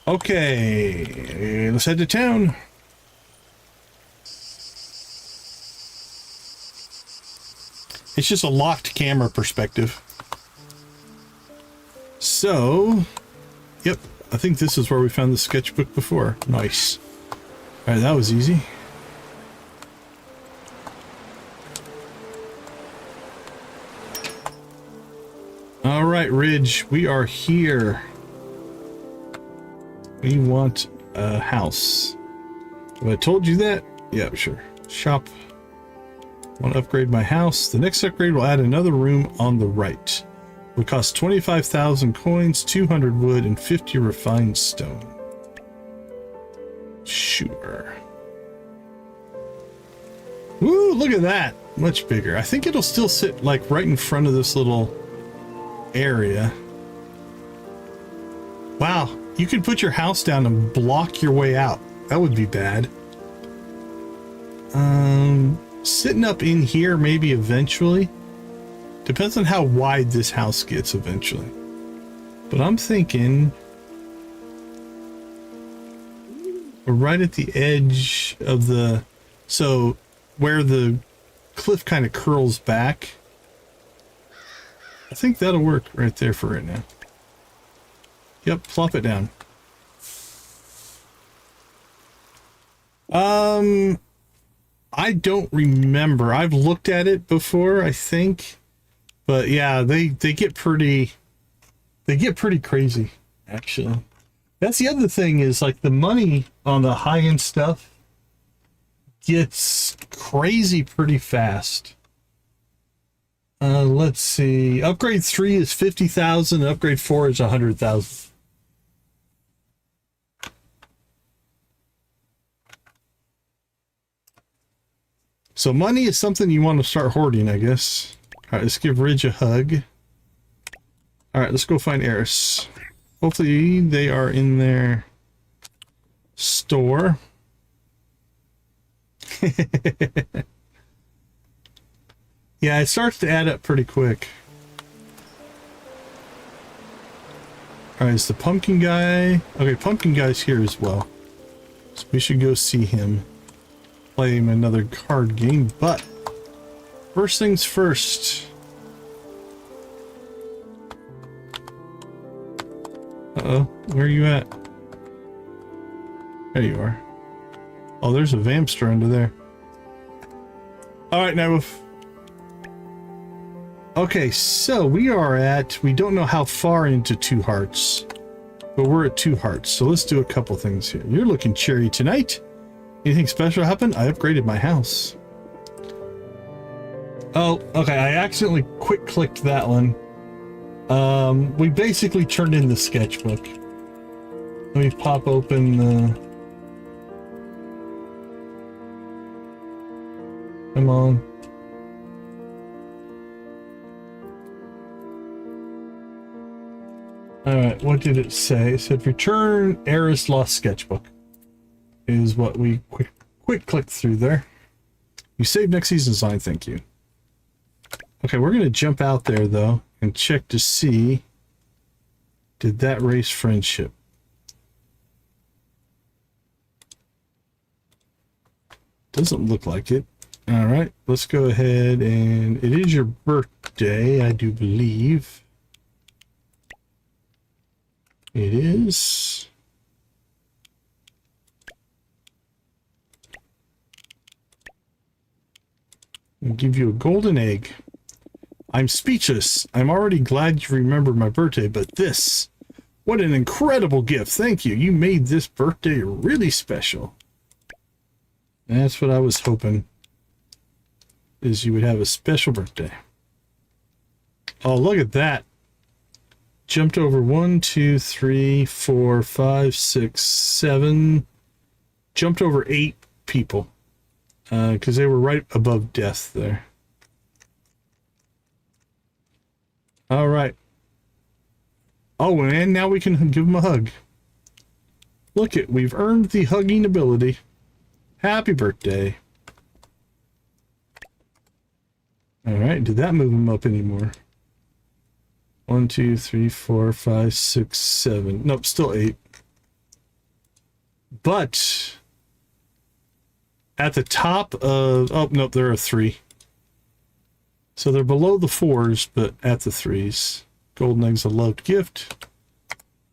Okay, let's head to town. It's just a locked camera perspective. So, yep, I think this is where we found the sketchbook before. Nice. All right, that was easy. All right, Ridge, we are here. We want a house. Have I told you that? Yeah, sure. Shop. Want to upgrade my house. The next upgrade will add another room on the right. It will cost 25,000 coins, 200 wood, and 50 refined stone. Sure. Woo, look at that. Much bigger. I think it'll still sit like right in front of this little area. Wow, you could put your house down and block your way out. That would be bad. Sitting up in here maybe eventually. Depends on how wide this house gets eventually. But I'm thinking we're right at the edge of the, so where the cliff kind of curls back. I think that'll work right there for right now. Yep, plop it down. I don't remember. I've looked at it before, I think. But yeah, they get pretty crazy, actually. That's the other thing is like the money on the high-end stuff gets crazy pretty fast. Let's see. Upgrade 3 is 50,000. Upgrade 4 is 100,000. So money is something you want to start hoarding, I guess. All right, let's give Ridge a hug. All right, let's go find Eris. Hopefully they are in their store. Yeah, it starts to add up pretty quick. All right, it's the pumpkin guy. Okay, pumpkin guy's here as well. So we should go see him. Play him another card game, but first things first. Uh-oh, where are you at? There you are. Oh, there's a Vampster under there. Alright, now okay, so we don't know how far into 2 hearts, but we're at 2 hearts, so let's do a couple things here. You're looking cheery tonight. Anything special happened? I upgraded my house. Oh, okay, I accidentally quick-clicked that one. We basically turned in the sketchbook. Let me pop open the... Come on. Alright, what did it say? It said return Eris lost sketchbook. Is what we quick clicked through there. You saved next season's line, thank you. Okay, we're gonna jump out there though and check to see, did that raise friendship? Doesn't look like it. All right, let's go ahead, and it is your birthday, I do believe. It is. I'll give you a golden egg. I'm speechless. I'm already glad you remembered my birthday, but this, what an incredible gift. Thank you. You made this birthday really special. And that's what I was hoping, is you would have a special birthday. Oh, look at that. Jumped over 1, 2, 3, 4, 5, 6, 7. Jumped over 8 people. Because they were right above death there. All right. Oh, and now we can give them a hug. Look it, we've earned the hugging ability. Happy birthday. All right, did that move him up anymore? 1, 2, 3, 4, 5, 6, 7. Nope, still 8. But at the top of... Oh, nope, there are 3. So they're below the 4s, but at the 3s. Golden egg's a loved gift.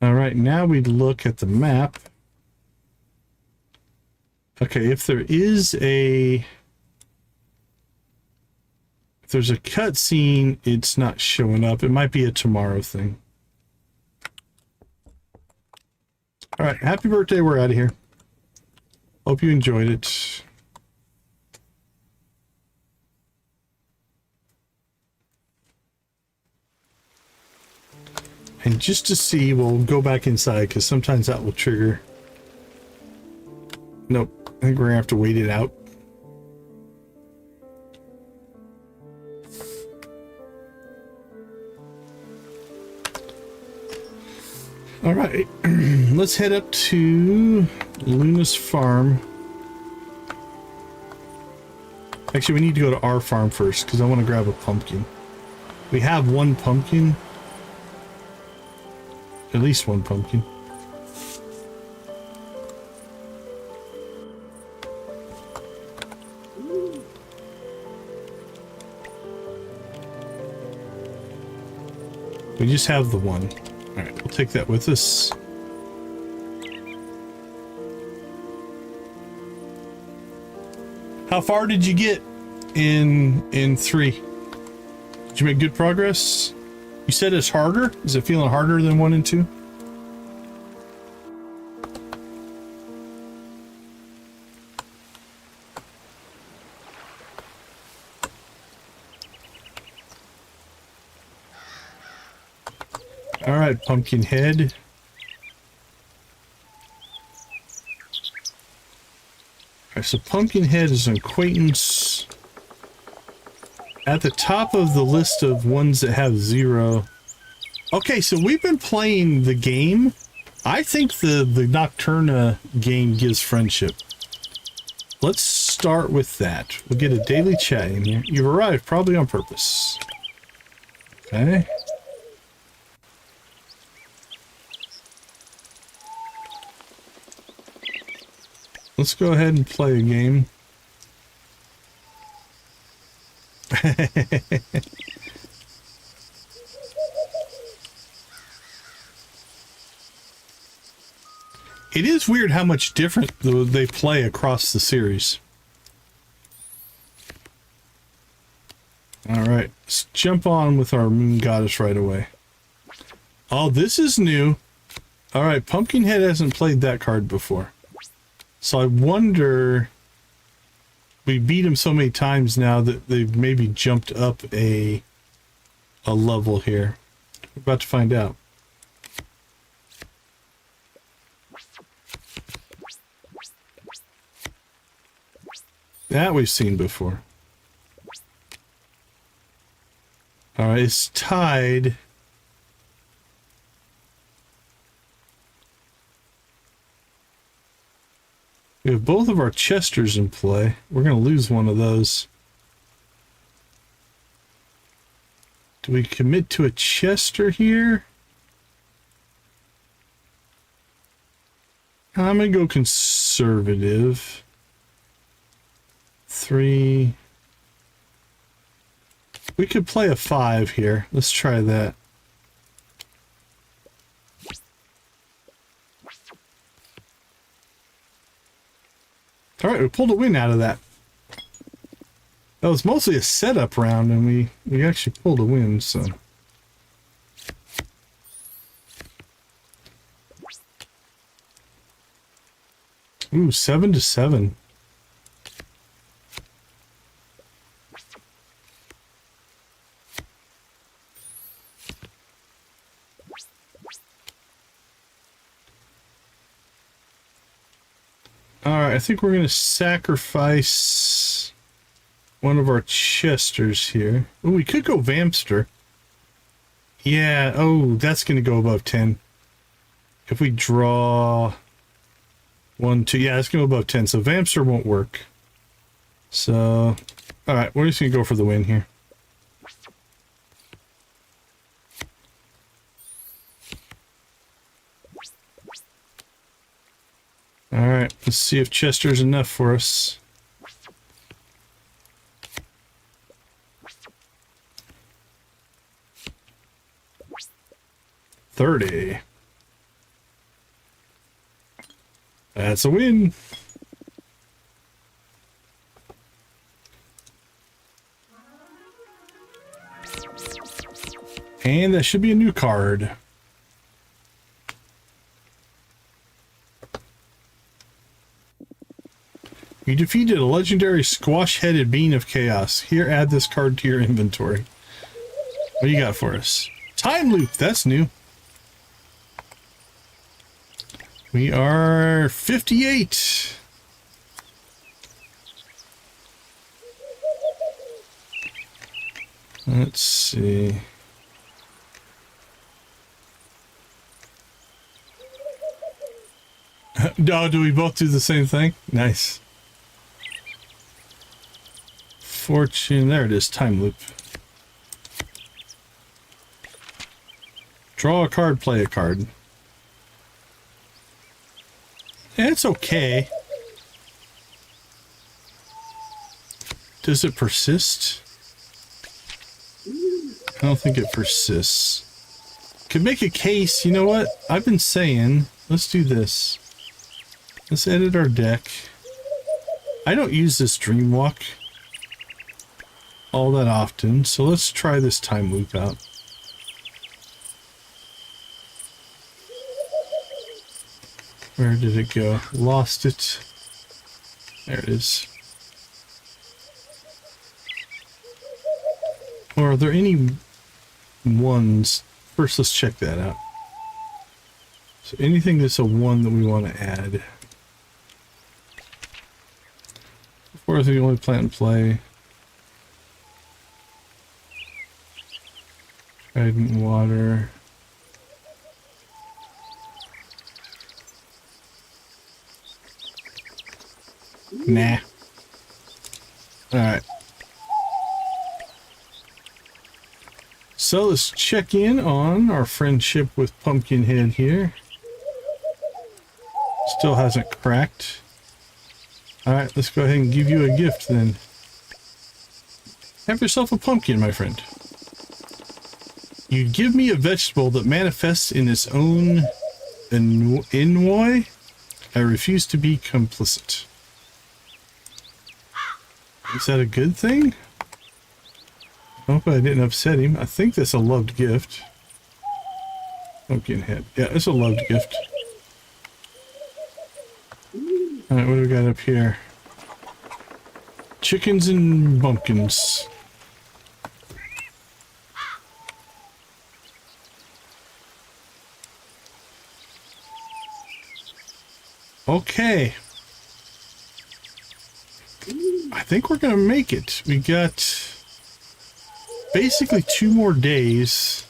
All right, now we look at the map. Okay, if there is a... If there's a cutscene, it's not showing up. It might be a tomorrow thing. All right, happy birthday. We're out of here. Hope you enjoyed it. And just to see, we'll go back inside because sometimes that will trigger. Nope, I think we're gonna have to wait it out. All right, let's head up to Luna's farm. Actually, we need to go to our farm first because I want to grab a pumpkin. We have 1 pumpkin. At least 1 pumpkin. We just have the 1. All right, we'll take that with us. How far did you get in 3? Did you make good progress? You said it's harder? Is it feeling harder than 1 and 2? All right, Pumpkinhead. All right, so Pumpkinhead is an acquaintance at the top of the list of ones that have 0. Okay, so we've been playing the game. I think the Nocturna game gives friendship. Let's start with that. We'll get a daily chat in here. You've arrived, probably on purpose. Okay. Let's go ahead and play a game. It is weird how much different they play across the series. All right, let's jump on with our moon goddess right away. Oh, this is new. All right, Pumpkinhead hasn't played that card before. So I wonder, we beat him so many times now that they've maybe jumped up a level here. We're about to find out. That we've seen before. All right, it's tied. We have both of our Chesters in play. We're going to lose one of those. Do we commit to a Chester here? I'm going to go conservative. 3. We could play a 5 here. Let's try that. All right, we pulled a win out of that. That was mostly a setup round, and we actually pulled a win, so. Ooh, 7-7. Alright, I think we're going to sacrifice one of our Chesters here. Oh, we could go Vampster. Yeah, oh, that's going to go above 10. If we draw 1, 2, yeah, it's going to go above 10, so Vampster won't work. So, alright, we're just going to go for the win here. Alright, let's see if Chester's enough for us. $30. That's a win. And that should be a new card. You defeated a legendary squash-headed being of chaos. Here, add this card to your inventory. What do you got for us? Time loop, that's new. We are 58. Let's see. Oh, do we both do the same thing? Nice. Fortune, there it is, time loop. Draw a card, play a card. Yeah, it's okay. Does it persist? I don't think it persists. Could make a case, you know what? I've been saying, let's do this. Let's edit our deck. I don't use this dream walk all that often, so let's try this time loop out. Where did it go? Lost it. There it is. Or are there any ones? First, let's check that out. So anything that's a 1 that we want to add. Before the only plant and play. Trident water. Nah. Alright. So let's check in on our friendship with Pumpkinhead here. Still hasn't cracked. Alright, let's go ahead and give you a gift then. Have yourself a pumpkin, my friend. You give me a vegetable that manifests in its own envoy. I refuse to be complicit. Is that a good thing? I hope I didn't upset him. I think that's a loved gift. Pumpkinhead. Yeah, it's a loved gift. Alright, what do we got up here? Chickens and bumpkins. Okay. I think we're gonna make it. We got basically 2 more days.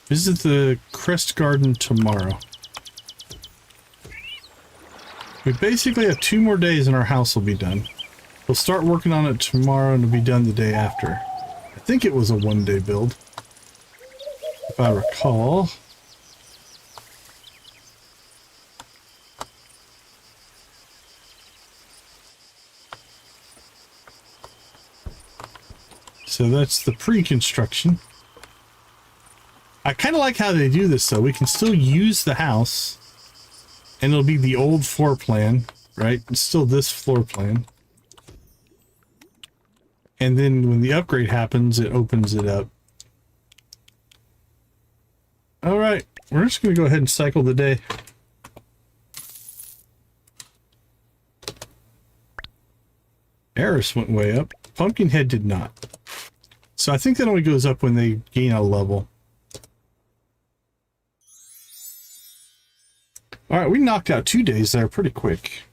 Visit the Crest Garden tomorrow. We basically have 2 more days and our house will be done. We'll start working on it tomorrow and it'll be done the day after. I think it was a 1-day build, if I recall. So that's the pre-construction. I kind of like how they do this though. We can still use the house and it'll be the old floor plan, right? It's still this floor plan. And then when the upgrade happens, it opens it up. All right, we're just going to go ahead and cycle the day. Eris went way up. Pumpkinhead did not. So I think that only goes up when they gain a level. All right, we knocked out 2 days there pretty quick.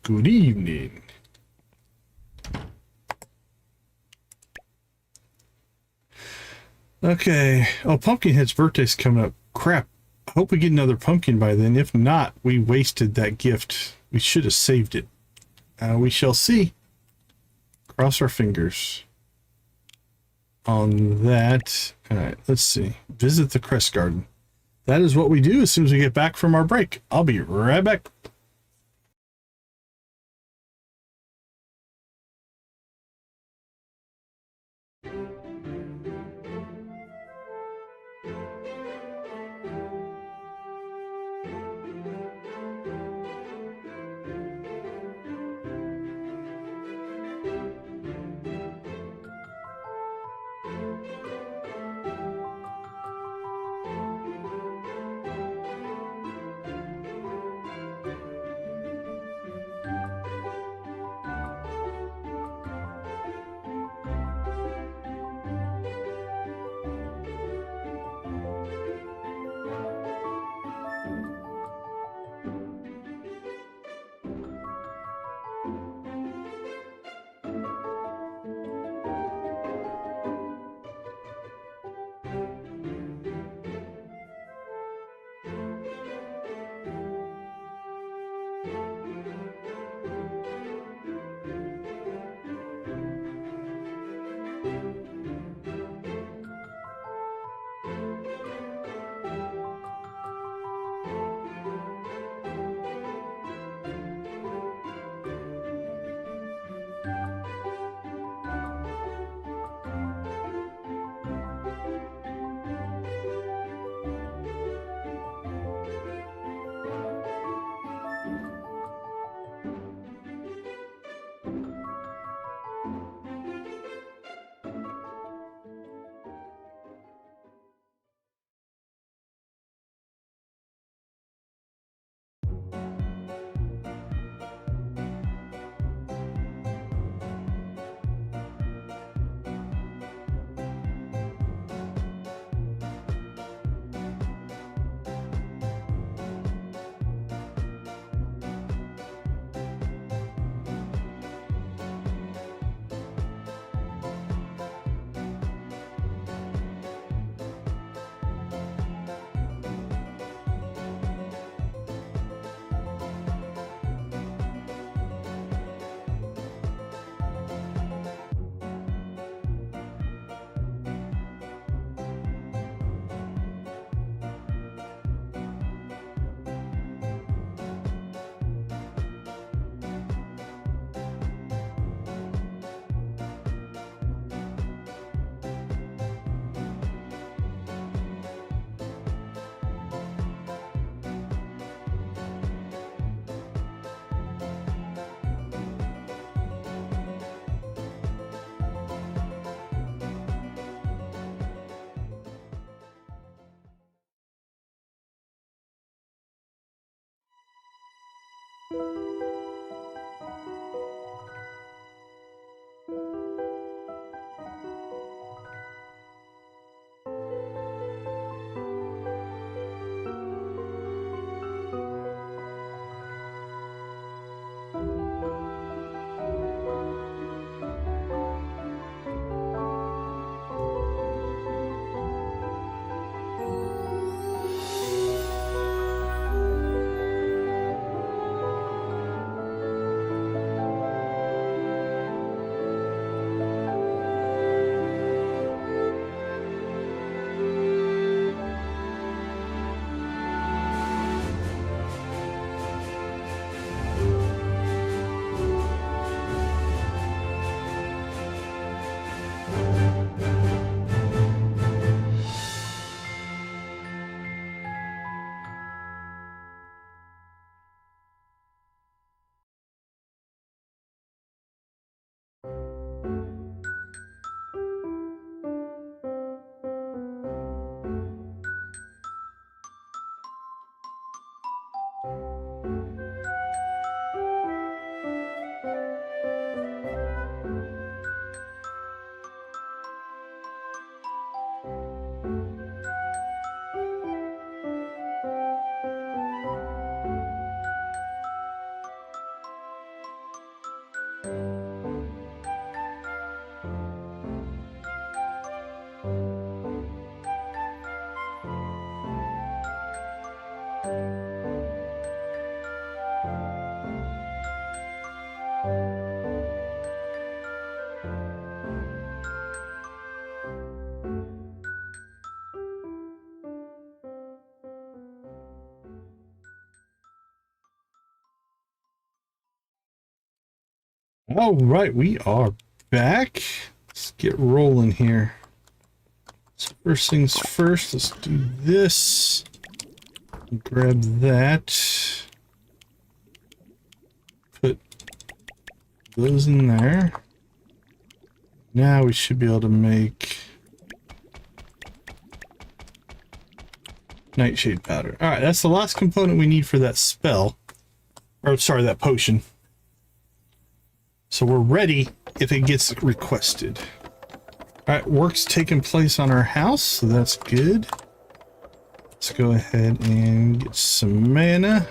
Good evening. Okay. Oh, Pumpkinhead's birthday's coming up. Crap. I hope we get another pumpkin by then. If not, we wasted that gift. We should have saved it. We shall see. Cross our fingers on that. All right, let's see. Visit the Crest Garden. That is what we do as soon as we get back from our break. I'll be right back. All right, we are back. Let's get rolling here. So first things first, let's do this. Grab that. Put those in there. Now we should be able to make nightshade powder. All right, that's the last component we need for that spell. Or sorry, that potion. So we're ready if it gets requested. All right, work's taking place on our house, so that's good. Let's go ahead and get some mana.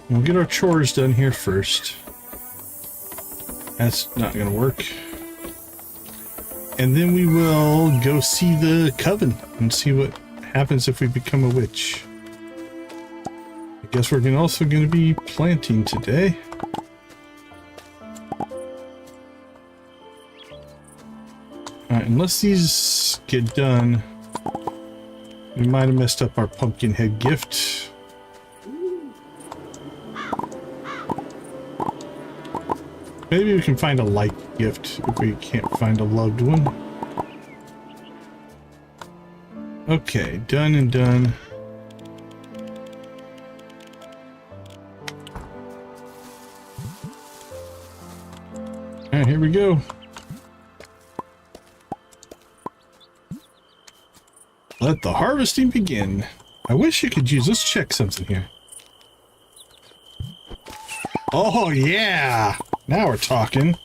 We'll get our chores done here first. That's not going to work. And then we will go see the coven and see what happens if we become a witch. I guess we're also going to be planting today. Alright, unless these get done, we might have messed up our pumpkin head gift. Maybe we can find a light gift if we can't find a loved one. Okay, done and done. Alright, here we go. Let the harvesting begin. I wish you could use. Let's check something here. Oh, yeah! Now we're talking.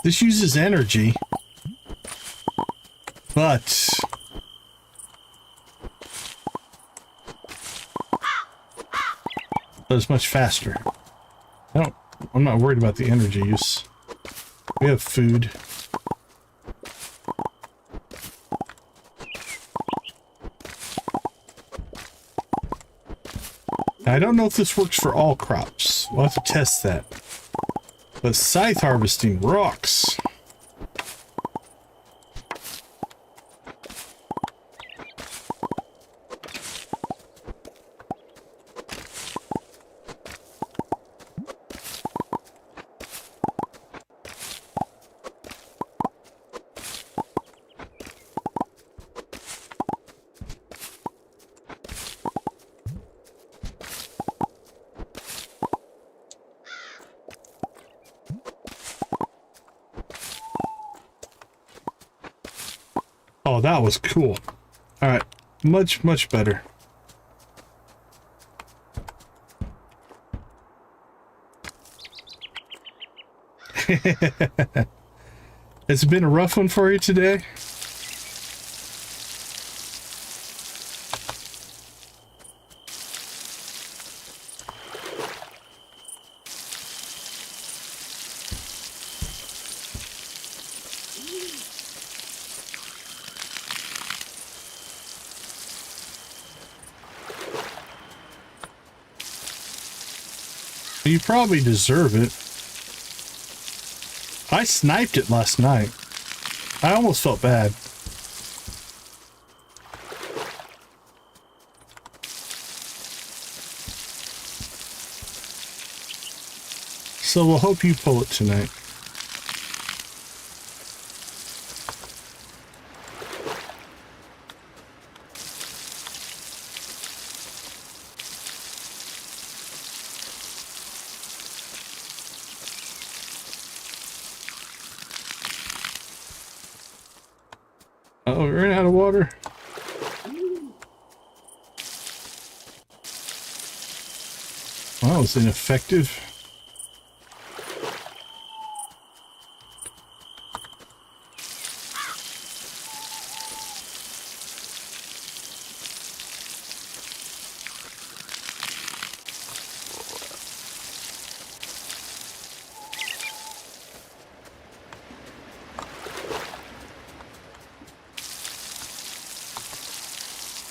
This uses energy. But it's much faster. I'm not worried about the energy use. We have food. Now, I don't know if this works for all crops. We'll have to test that. But scythe harvesting rocks. Oh, that was cool. All right, much, much better. It's been a rough one for you today. You probably deserve it. I sniped it last night. I almost felt bad. So we'll hope you pull it tonight. Uh-oh, we ran out of water. Well, that was ineffective.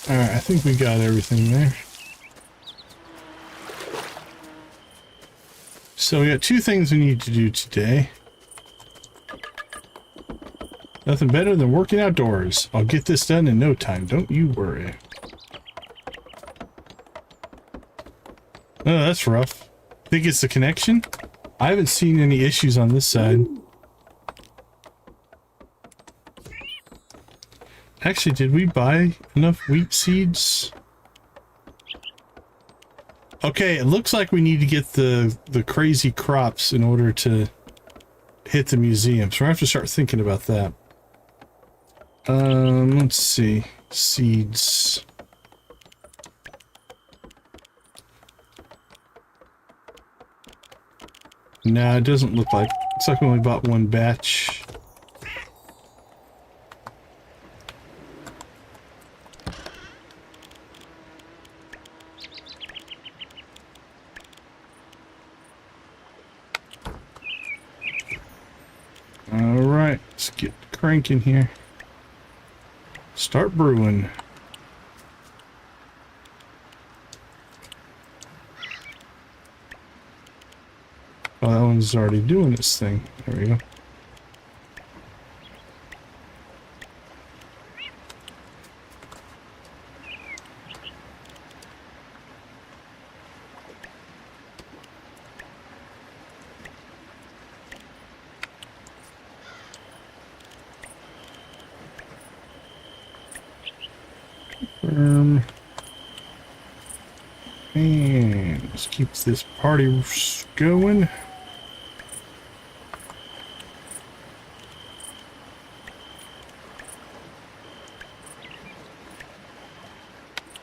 Alright, I think we got everything there. So we got two things we need to do today. Nothing better than working outdoors. I'll get this done in no time, don't you worry. Oh, that's rough. Think it's the connection? I haven't seen any issues on this side. Actually, did we buy enough wheat seeds? Okay, it looks like we need to get the crazy crops in order to hit the museum. So we're gonna have to start thinking about that. Let's see. Seeds. Nah, it doesn't look like. Looks like we only bought one batch. Alright, let's get cranking here. Start brewing. Oh, that one's already doing its thing. There we go. And let's keep this party going.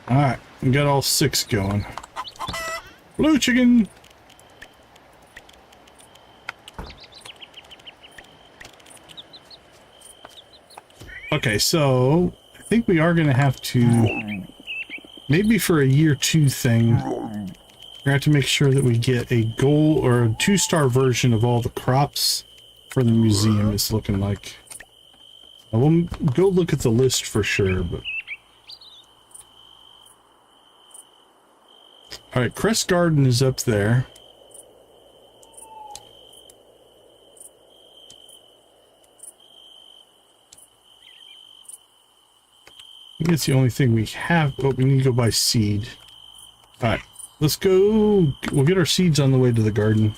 Alright, we got all 6 going. Blue chicken! Okay, so I think we are going to have to, maybe for a year 2 thing, we're going to have to make sure that we get a gold or a 2-star version of all the crops for the museum, it's looking like. I will go look at the list for sure, but... Alright, Crest Garden is up there. I think it's the only thing we have, but we need to go buy seed. Alright, let's go. We'll get our seeds on the way to the garden.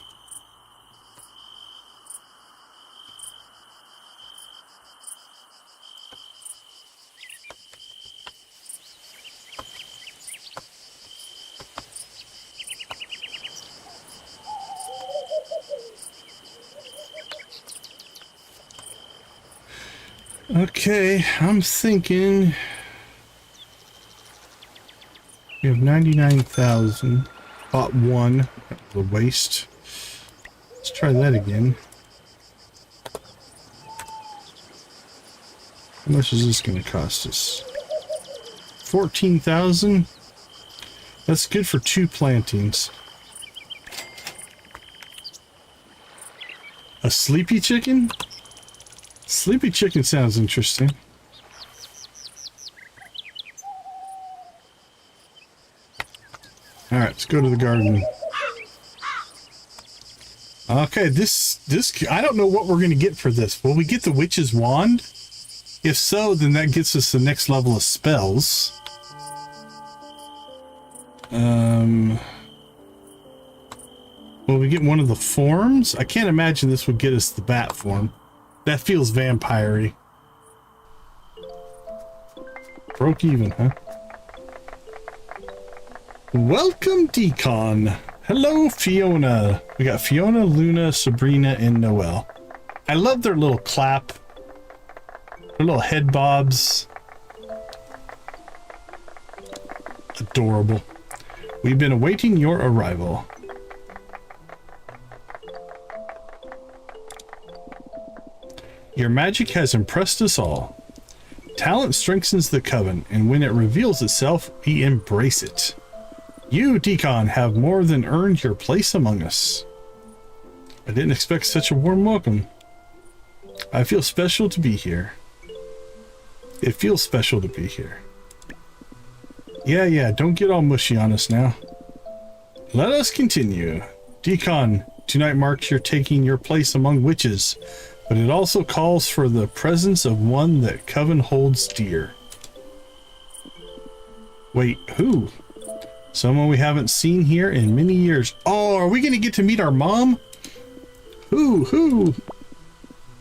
Okay, I'm thinking we have 99,000. Bought one. That was a waste. Let's try that again. How much is this going to cost us? 14,000. That's good for 2 plantings. A sleepy chicken? Sleepy chicken sounds interesting. All right, let's go to the garden. Okay, this I don't know what we're going to get for this. Will we get the witch's wand? If so, then that gets us the next level of spells. Will we get one of the forms? I can't imagine this would get us the bat form. That feels vampire-y. Broke even, huh? Welcome, Decon. Hello, Fiona. We got Fiona, Luna, Sabrina, and Noelle. I love their little clap. Their little head bobs. Adorable. We've been awaiting your arrival. Your magic has impressed us all. Talent strengthens the coven, and when it reveals itself, we embrace it. You, Decon, have more than earned your place among us. I didn't expect such a warm welcome. I feel special to be here. It feels special to be here. Yeah, don't get all mushy on us now. Let us continue. Decon, tonight marks your taking your place among witches, but it also calls for the presence of one that Coven holds dear. Wait, who? Someone we haven't seen here in many years. Oh, are we going to get to meet our mom? Who?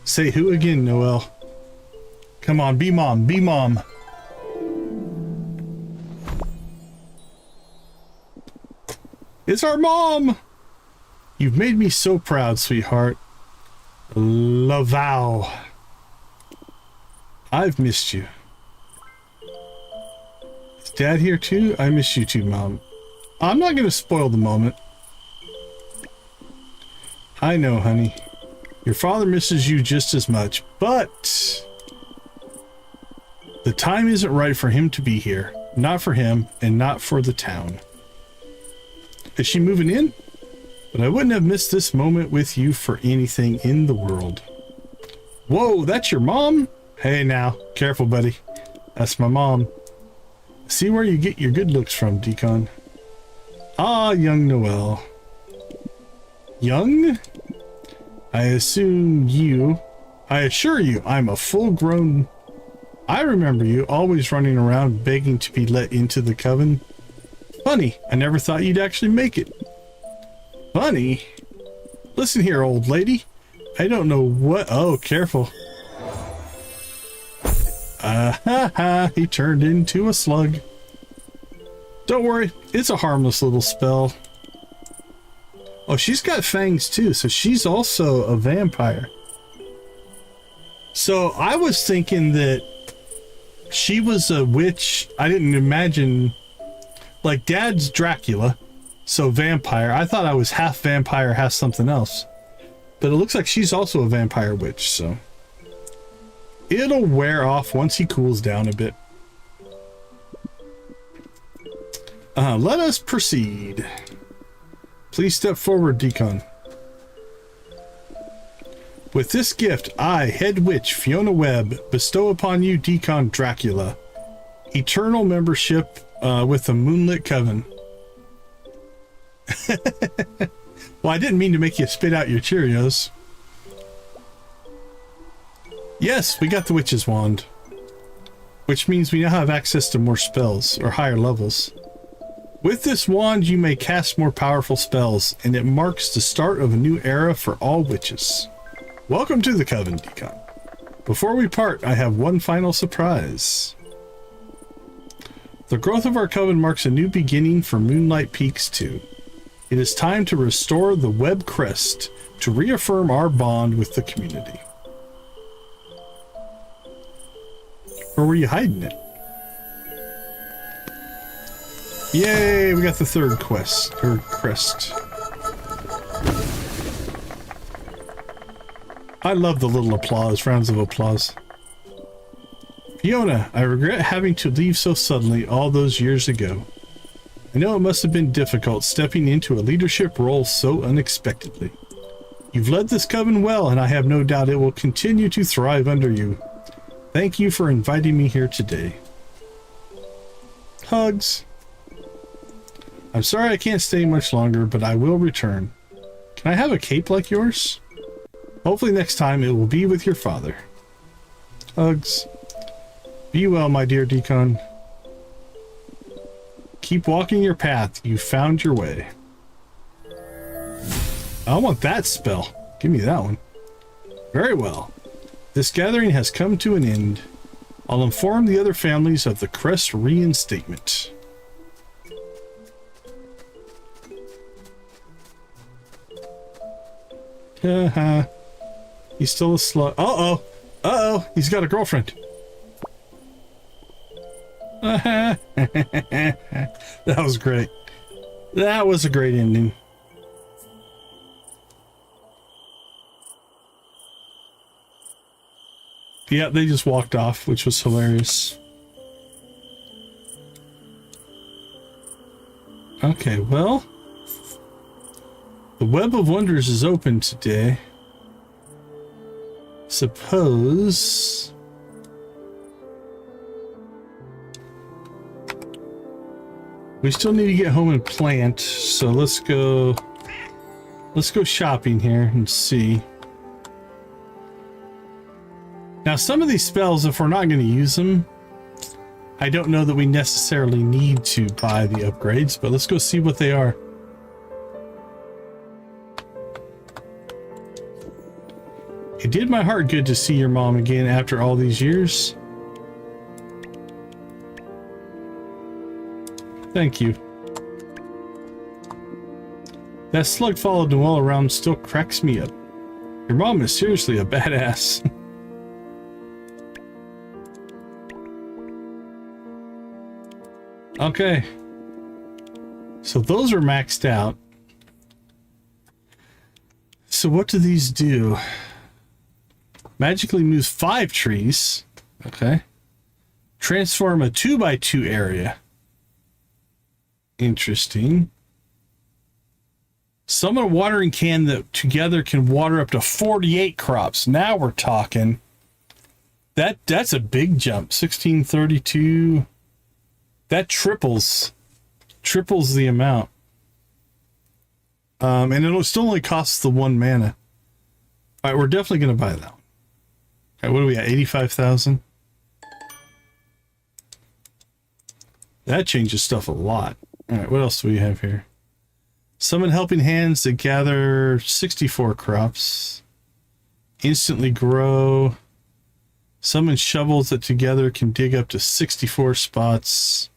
Say who again, Noelle. Come on, be mom, be mom. It's our mom! You've made me so proud, sweetheart. Laval. I've missed you. Is Dad here too? I miss you too, Mom. I'm not going to spoil the moment. I know, honey. Your father misses you just as much, but the time isn't right for him to be here. Not for him, and not for the town. Is she moving in? But I wouldn't have missed this moment with you for anything in the world. Whoa, that's your mom? Hey now, careful, buddy. That's my mom. See where you get your good looks from, Decon. Ah, young Noelle. Young? I assure you, I'm a full-grown... I remember you always running around begging to be let into the coven. Funny, I never thought you'd actually make it. Funny? Listen here, old lady. I don't know what... Oh, careful. He turned into a slug. Don't worry, it's a harmless little spell. Oh, she's got fangs too, so she's also a vampire. So I was thinking that she was a witch. I didn't imagine... Like, Dad's Dracula, so vampire. I thought I was half vampire, half something else. But it looks like she's also a vampire witch, so... It'll wear off once he cools down a bit. Let us proceed. Please step forward, Decon. With this gift, I, head witch Fiona Webb, bestow upon you, Decon Dracula, eternal membership with the Moonlit Coven. Well, I didn't mean to make you spit out your Cheerios. Yes, we got the witch's wand, which means we now have access to more spells, or higher levels. With this wand, you may cast more powerful spells, and it marks the start of a new era for all witches. Welcome to the Coven, Decon. Before we part, I have one final surprise. The growth of our coven marks a new beginning for Moonlight Peaks 2. It is time to restore the Webb Crest to reaffirm our bond with the community. Or were you hiding it? Yay, we got the third quest, or crest. I love the little applause, rounds of applause. Fiona, I regret having to leave so suddenly all those years ago. I know it must have been difficult stepping into a leadership role so unexpectedly. You've led this coven well, and I have no doubt it will continue to thrive under you. Thank you for inviting me here today. Hugs. I'm sorry I can't stay much longer, but I will return. Can I have a cape like yours? Hopefully next time it will be with your father. Hugs. Be well, my dear Decon. Keep walking your path. You found your way. I want that spell. Give me that one. Very well. This gathering has come to an end. I'll inform the other families of the crest reinstatement. He's still a slut. Uh-oh. Uh-oh. He's got a girlfriend. That was great. That was a great ending. Yeah, they just walked off, which was hilarious. Okay, well, the Web of Wonders is open today. Suppose we still need to get home and plant, so let's go shopping here and see. Now, some of these spells, if we're not going to use them, I don't know that we necessarily need to buy the upgrades, but let's go see what they are. It did my heart good to see your mom again after all these years. Thank you. That slug followed Noelle around still cracks me up. Your mom is seriously a badass. Okay. So those are maxed out. So what do these do? Magically moves 5 trees. Okay. Transform a 2x2 area. Interesting. Summon a watering can that together can water up to 48 crops. Now we're talking. That's a big jump. 1632. That triples the amount. And it'll still only cost the 1 mana. All right, we're definitely going to buy that one. All right, what are we at? 85,000. That changes stuff a lot. All right, what else do we have here? Summon helping hands that gather 64 crops. Instantly grow. Summon shovels that together can dig up to 64 spots.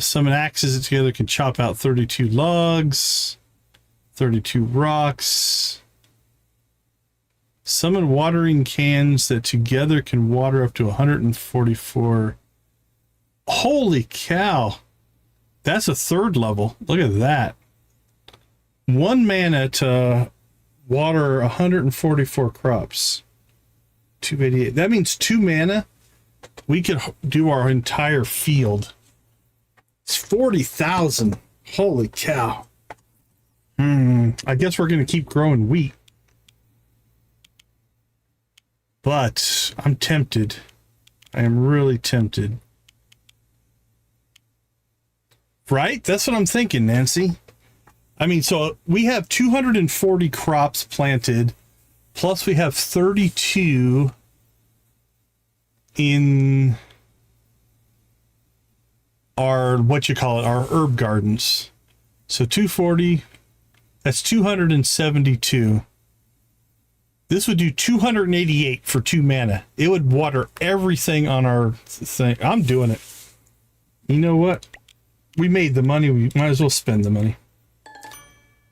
Summon axes that together can chop out 32 logs. 32 rocks. Summon watering cans that together can water up to 144. Holy cow. That's a 3rd level. Look at that. 1 mana to water 144 crops. 288. That means 2 mana. We could do our entire field. It's 40,000. Holy cow. I guess we're going to keep growing wheat. But I'm tempted. I am really tempted. Right? That's what I'm thinking, Nancy. I mean, so we have 240 crops planted, plus we have 32 in our, what you call it, our herb gardens. So 240, that's 272. This would do 288 for 2 mana. It would water everything on our thing. I'm doing it. You know what? We made the money. We might as well spend the money.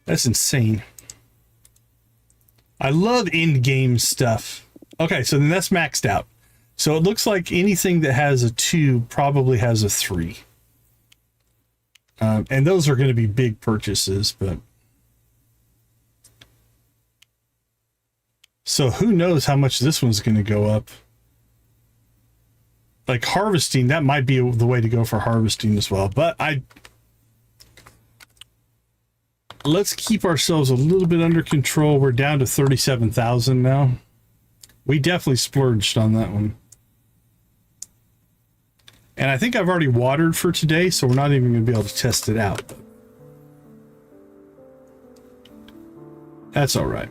That's insane. I love end game stuff. Okay, so then that's maxed out. So it looks like anything that has a 2 probably has a 3. And those are going to be big purchases, but... So who knows how much this one's going to go up. Like harvesting, that might be the way to go for harvesting as well. But let's keep ourselves a little bit under control. We're down to 37,000 now. We definitely splurged on that one. And I think I've already watered for today, so we're not even going to be able to test it out. That's all right.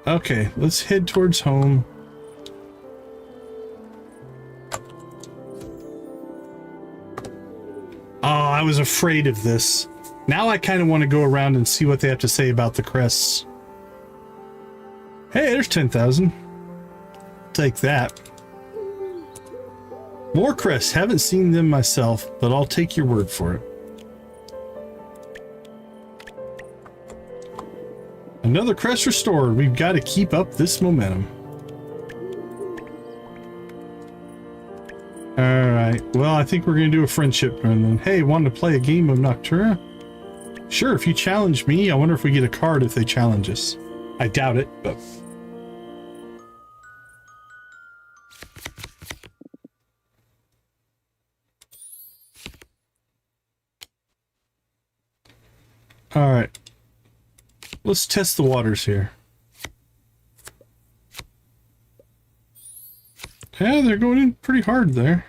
Okay, let's head towards home. Oh, I was afraid of this. Now I kind of want to go around and see what they have to say about the crests. Hey, there's 10,000. Take that. More crests. Haven't seen them myself, but I'll take your word for it. Another crest restored. We've got to keep up this momentum. Alright, well, I think we're going to do a friendship run then. Hey, want to play a game of Noctura? Sure, if you challenge me. I wonder if we get a card if they challenge us. I doubt it, but... Alright. Let's test the waters here. Yeah, they're going in pretty hard there.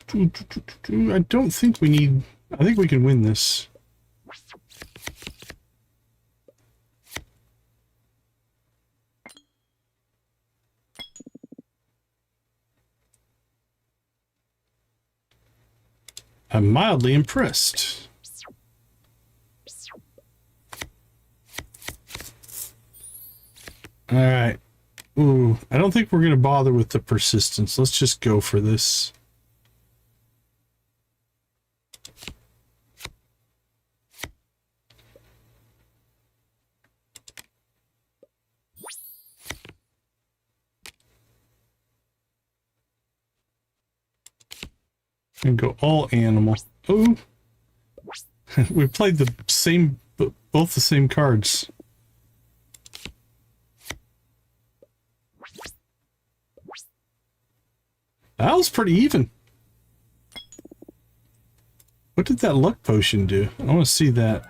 I don't think we need... I think we can win this. I'm mildly impressed. All right. Ooh, I don't think we're going to bother with the persistence. Let's just go for this. And go all animal. Oh, we played the same, both the same cards. That was pretty even. What did that luck potion do? I want to see that.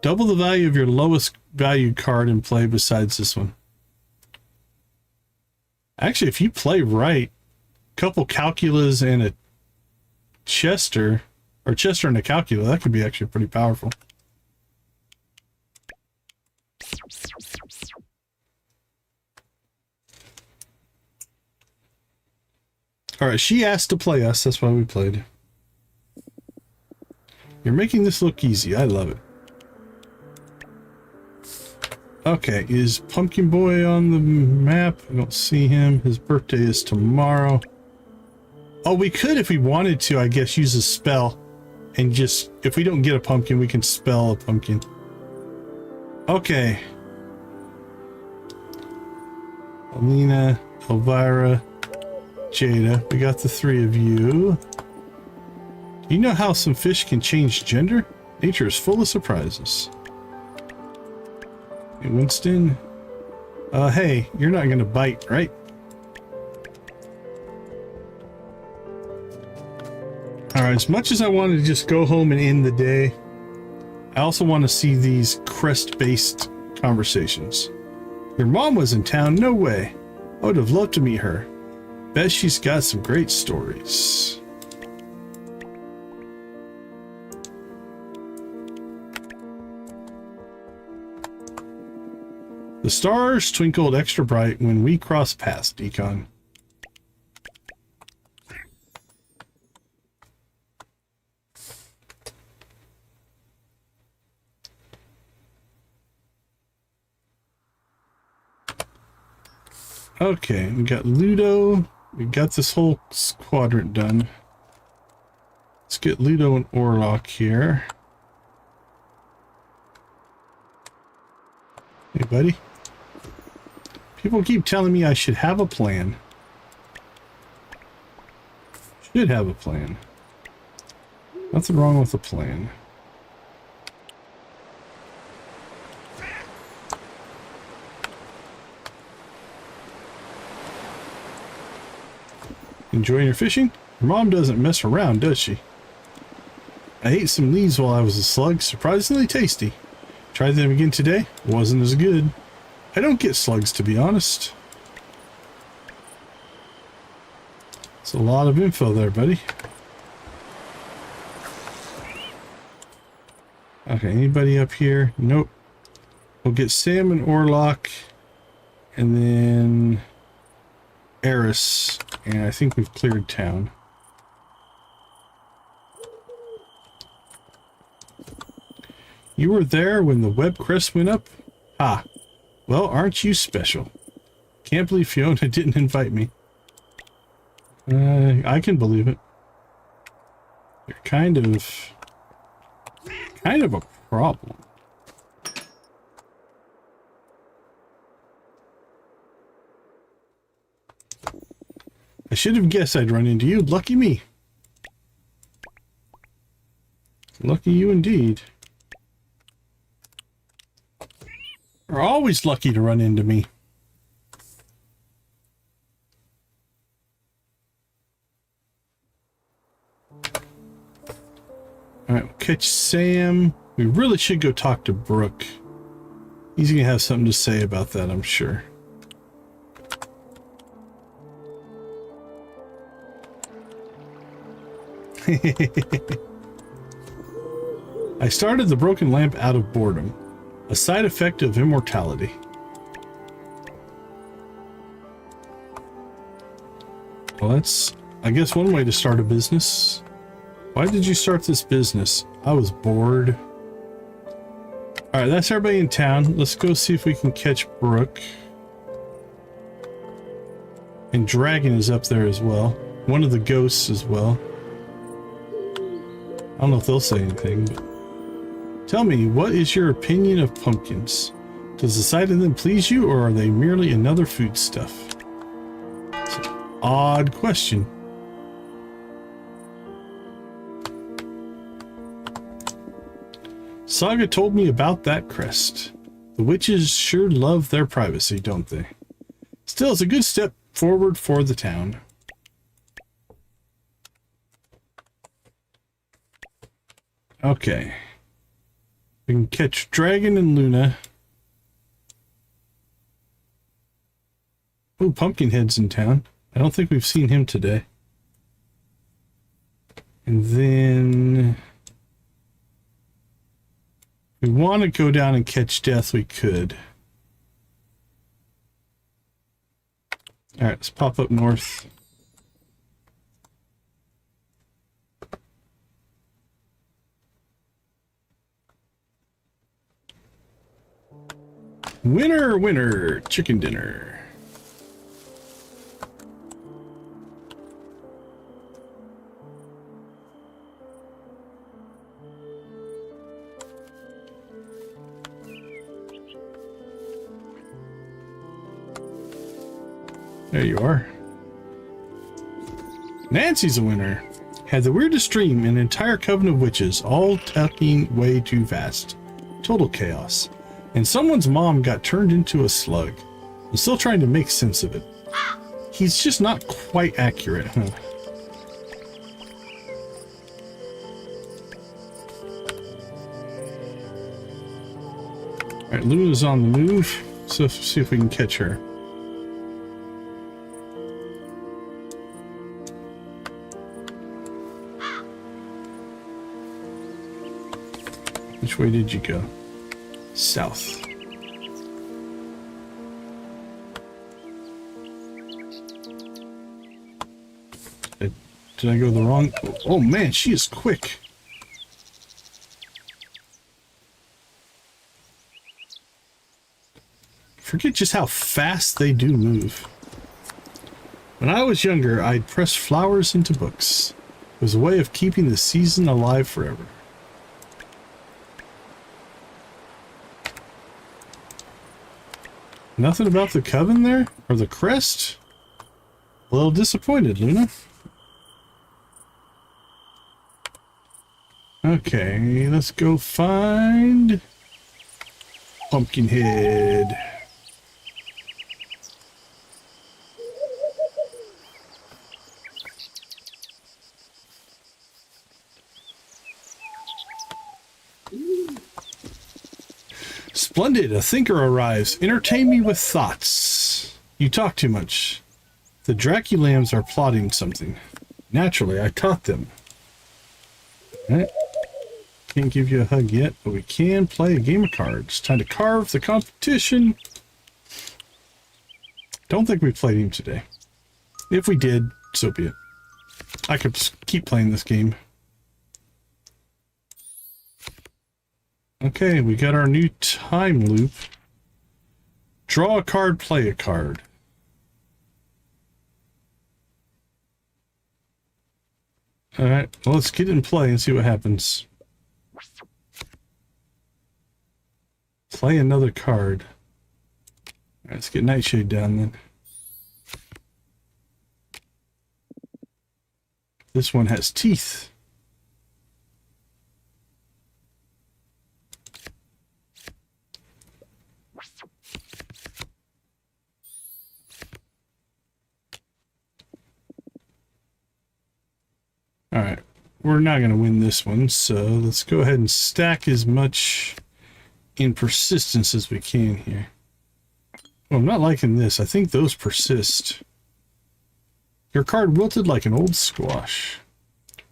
Double the value of your lowest valued card in play besides this one. Actually, if you play right, couple calculas and a Chester, or Chester and a calcula, that could be actually pretty powerful. Alright, she asked to play us, that's why we played. You're making this look easy, I love it. Okay, is Pumpkin Boy on the map? I don't see him. His birthday is tomorrow. Oh, we could, if we wanted to, I guess, use a spell. And just, if we don't get a pumpkin, we can spell a pumpkin. Okay. Alina, Elvira, Jada. We got the 3 of you. Do you know how some fish can change gender? Nature is full of surprises. Hey, Winston. Hey, you're not gonna bite, right? Alright, as much as I wanted to just go home and end the day, I also want to see these crest-based conversations. Your mom was in town? No way. I would have loved to meet her. Bet she's got some great stories. The stars twinkled extra bright when we crossed paths, Decon. Okay, we got Ludo. We got this whole quadrant done. Let's get Ludo and Orlok here. Hey, buddy. People keep telling me I should have a plan. Should have a plan. Nothing wrong with a plan. Enjoying your fishing? Your mom doesn't mess around, does she? I ate some leaves while I was a slug. Surprisingly tasty. Tried them again today. Wasn't as good. I don't get slugs, to be honest. It's a lot of info there, buddy. Okay, anybody up here? Nope. We'll get Sam and Orlok. And then Eris. And I think we've cleared town. You were there when the web crest went up? Ah. Well, aren't you special? Can't believe Fiona didn't invite me. I can believe it. You're kind of a problem. I should have guessed I'd run into you. Lucky me. Lucky you indeed. You're always lucky to run into me. Alright, we'll catch Sam. We really should go talk to Brooke. He's gonna have something to say about that, I'm sure. I started the broken lamp out of boredom. A side effect of immortality. Well, that's, I guess, one way to start a business. Why did you start this business? I was bored. Alright, that's everybody in town. Let's go see if we can catch Brooke. And Dragon is up there as well. One of the ghosts as well. I don't know if they'll say anything, but... Tell me, what is your opinion of pumpkins? Does the sight of them please you, or are they merely another foodstuff? It's an odd question. Saga told me about that crest. The witches sure love their privacy, don't they? Still, it's a good step forward for the town. Okay. We can catch Dragon and Luna. Oh, Pumpkinhead's in town. I don't think we've seen him today. And then... if we want to go down and catch Death, we could. Alright, let's pop up north. Winner, winner, chicken dinner. There you are. Nancy's a winner. Had the weirdest dream, an entire coven of witches, all talking way too fast. Total chaos. And someone's mom got turned into a slug. I'm still trying to make sense of it. He's just not quite accurate, huh? Alright, Luna's on the move, so let's see if we can catch her. Which way did you go? South. Did I go the wrong? Oh man, she is quick. Forget just how fast they do move. When I was younger, I'd press flowers into books. It was a way of keeping the season alive forever. Nothing about the coven there? Or the crest? A little disappointed, Luna. Okay, let's go find Pumpkinhead. Splendid, a thinker arrives. Entertain me with thoughts. You talk too much. The Draculams are plotting something. Naturally, I taught them. Alright. Can't give you a hug yet, but we can play a game of cards. Time to carve the competition. Don't think we played him today. If we did, so be it. I could keep playing this game. Okay, we got our new time loop. Draw a card, play a card. Alright, well, let's get in play and see what happens. Play another card. Alright, let's get Nightshade down then. This one has teeth. Alright, we're not going to win this one, so let's go ahead and stack as much in persistence as we can here. Well, I'm not liking this. I think those persist. Your card wilted like an old squash.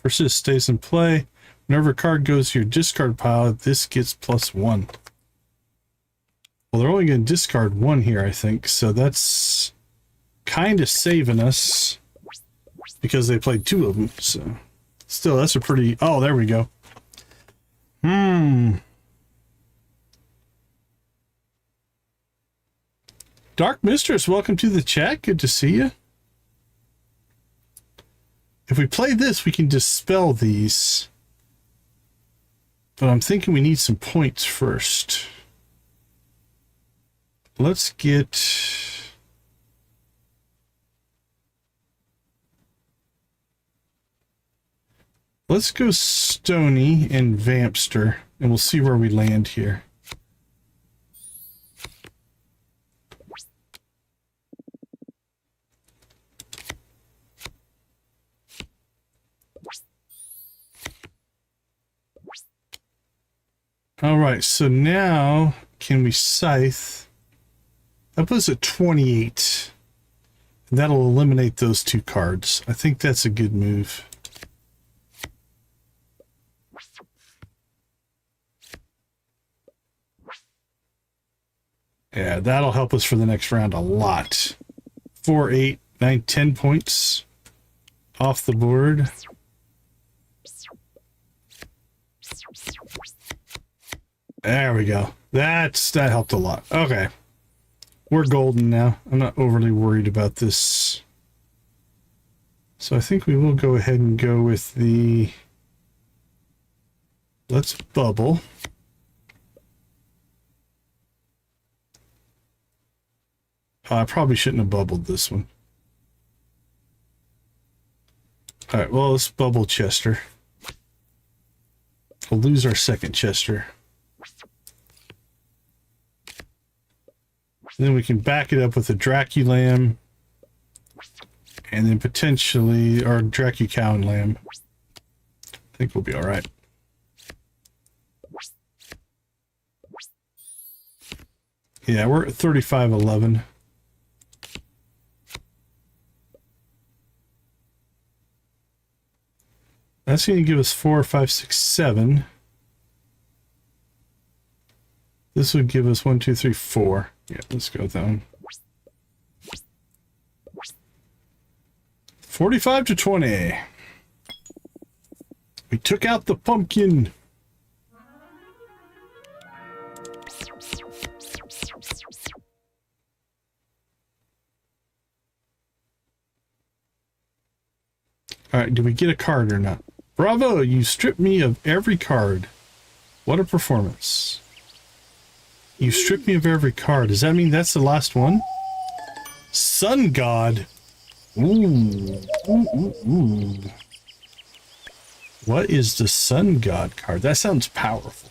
Persist stays in play. Whenever a card goes to your discard pile, this gets +1. Well, they're only going to discard one here, I think, so that's kind of saving us because they played two of them, so... Still, that's a pretty... Oh, there we go. Dark Mistress, welcome to the chat. Good to see you. If we play this, we can dispel these. But I'm thinking we need some points first. Let's get... Let's go Stony and Vampster, and we'll see where we land here. Alright, so now, can we Scythe? That puts at 28. And that'll eliminate those two cards. I think that's a good move. Yeah, that'll help us for the next round a lot. 4, 8, 9, 10 points off the board. There we go. That helped a lot. Okay. We're golden now. I'm not overly worried about this. So I think we will go ahead and go with the... Let's bubble. I probably shouldn't have bubbled this one. Alright, well, let's bubble Chester. We'll lose our second Chester. Then we can back it up with a Draculam. And then potentially our Dracucow and Lamb. I think we'll be alright. Yeah, we're at 35-11. That's going to give us 4, 5, 6, 7. This would give us 1, 2, 3, 4. Yeah, let's go with that one. 45-20. We took out the pumpkin. All right, do we get a card or not? Bravo, you stripped me of every card. What a performance. You stripped me of every card. Does that mean that's the last one? Sun God. Ooh. Ooh. What is the Sun God card? That sounds powerful.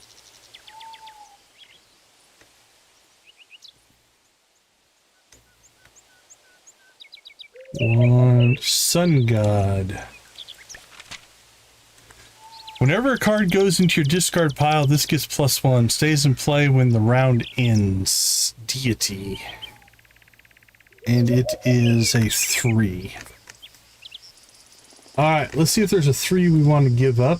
One Sun God. Whenever a card goes into your discard pile, this gets +1. Stays in play when the round ends. Deity. And it is a 3. Alright, let's see if there's a 3 we want to give up.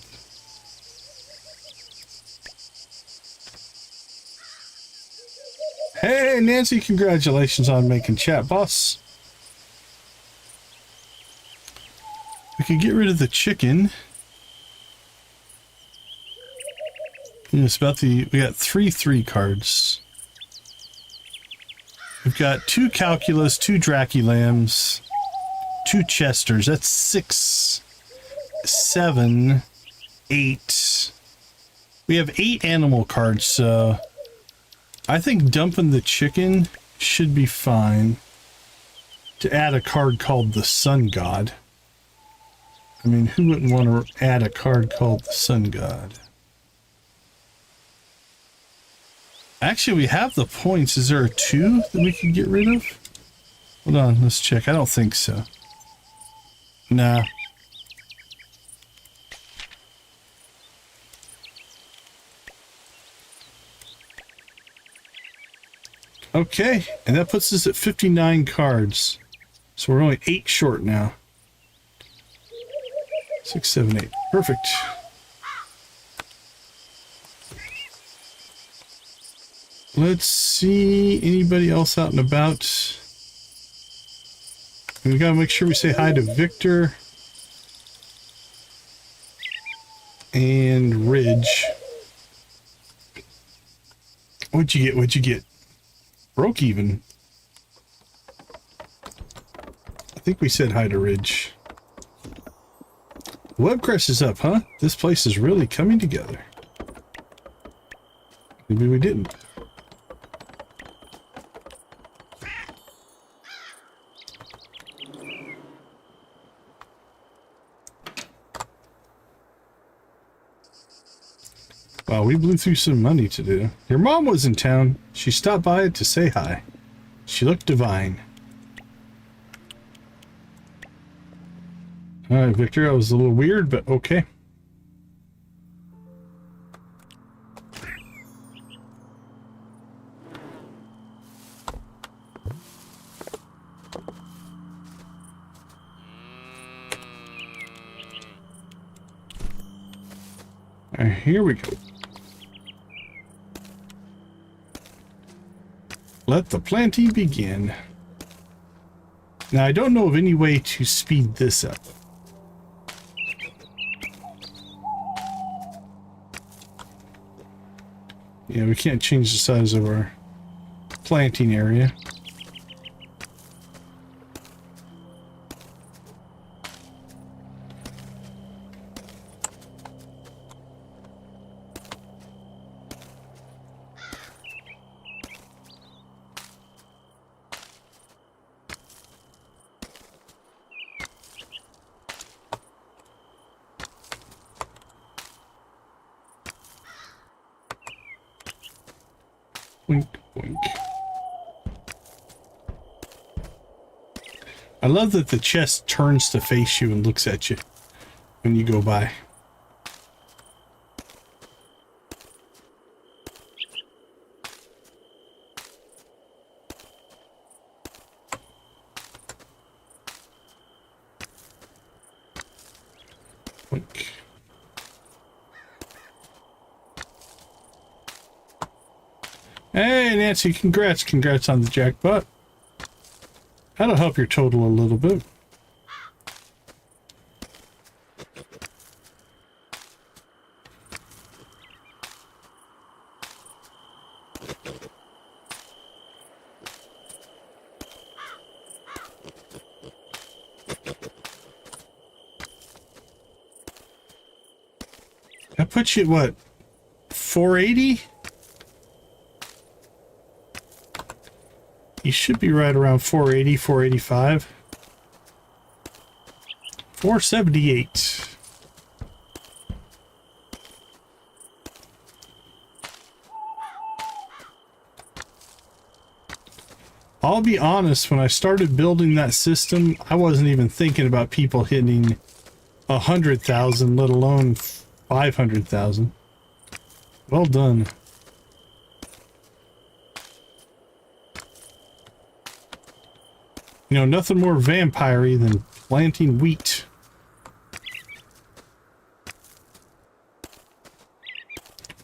Hey, Nancy, congratulations on making chat, boss. We could get rid of the chicken. It's about we got 3 cards. We've got 2 Calculus, 2 Draculams, 2 Chesters. That's 6, 7, 8. We have 8 animal cards, so I think dumping the chicken should be fine. To add a card called the Sun God. I mean, who wouldn't want to add a card called the Sun God? Actually, we have the points. Is there a 2 that we can get rid of? Hold on, let's check. I don't think so. Nah. Okay, and that puts us at 59 cards. So we're only 8 short now. 6, 7, 8. Perfect. Let's see anybody else out and about. We gotta make sure we say hi to Victor and Ridge. What'd you get? What'd you get? Broke even. I think we said hi to Ridge. Webcrest is up, huh? This place is really coming together. Maybe we didn't. Wow, we blew through some money today. Your mom was in town. She stopped by to say hi. She looked divine. Alright, Victor, that was a little weird, but okay. Alright, here we go. Let the planting begin. Now, I don't know of any way to speed this up. Yeah, we can't change the size of our planting area. Boink, boink. I love that the chest turns to face you and looks at you when you go by. Boink. Hey, Nancy, congrats on the jackpot. That'll help your total a little bit. put you at what? 480? You should be right around 480, 485. 478. I'll be honest, when I started building that system, I wasn't even thinking about people hitting 100,000, let alone 500,000. Well done. You know, nothing more vampire-y than planting wheat.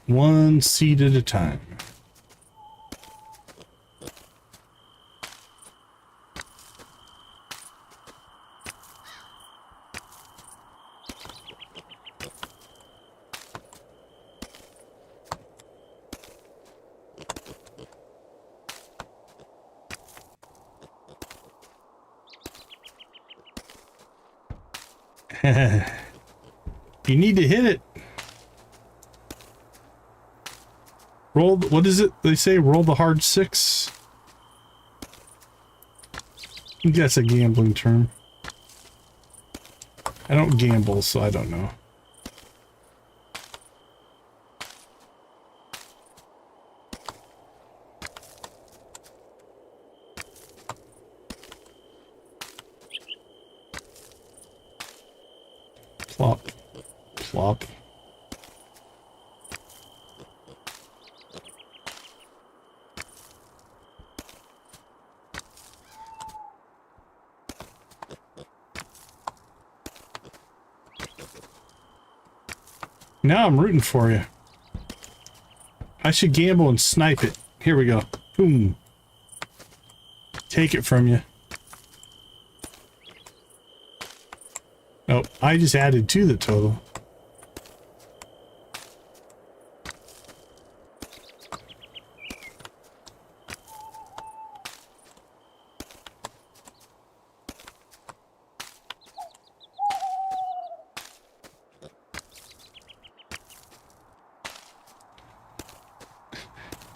One seed at a time. You need to hit it. Roll, what is it they say? Roll the hard 6? I think that's a gambling term. I don't gamble, so I don't know. Plop. Plop. Now I'm rooting for you. I should gamble and snipe it. Here we go. Boom. Take it from you. Oh, I just added to the total.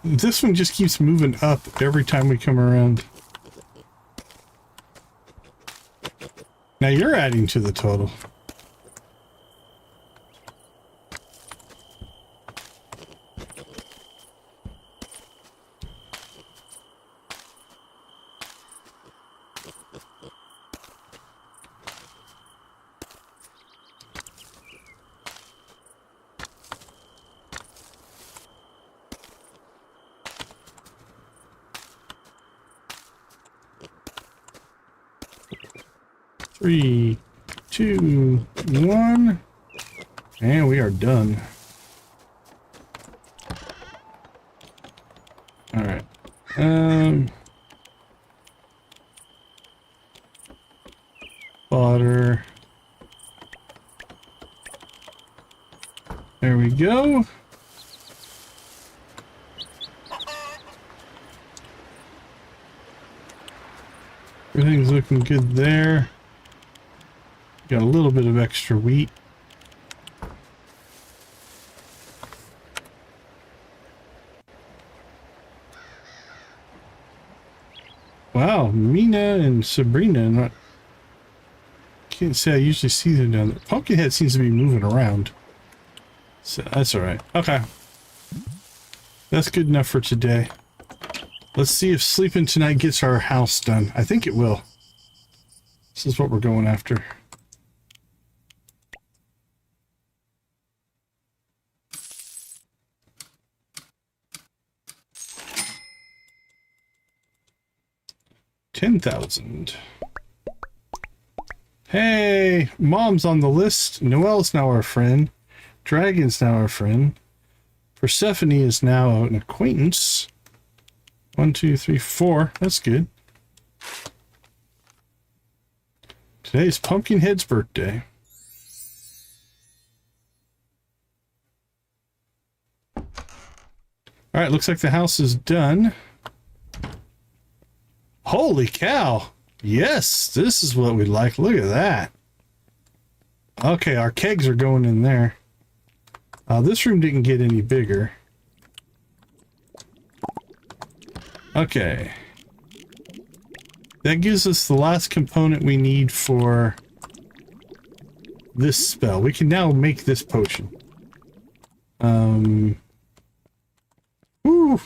This one just keeps moving up every time we come around. Now you're adding to the total. Three, two, one, and we are done. All right. Fodder. There we go. Everything's looking good there. Got a little bit of extra wheat. Wow, Mina and Sabrina. Can't say I usually see them down there. Pumpkinhead seems to be moving around. So that's alright. Okay. That's good enough for today. Let's see if sleeping tonight gets our house done. I think it will. This is what we're going after. $10,000. Hey, Mom's on the list. Noelle's now our friend. Dragon's now our friend. Persephone is now an acquaintance. 1, 2, 3, 4. That's good. Today's Pumpkinhead's birthday. Alright, looks like the house is done. Holy cow! Yes, this is what we like. Look at that. Okay, our kegs are going in there. This room didn't get any bigger. Okay. That gives us the last component we need for this spell. We can now make this potion. Woo!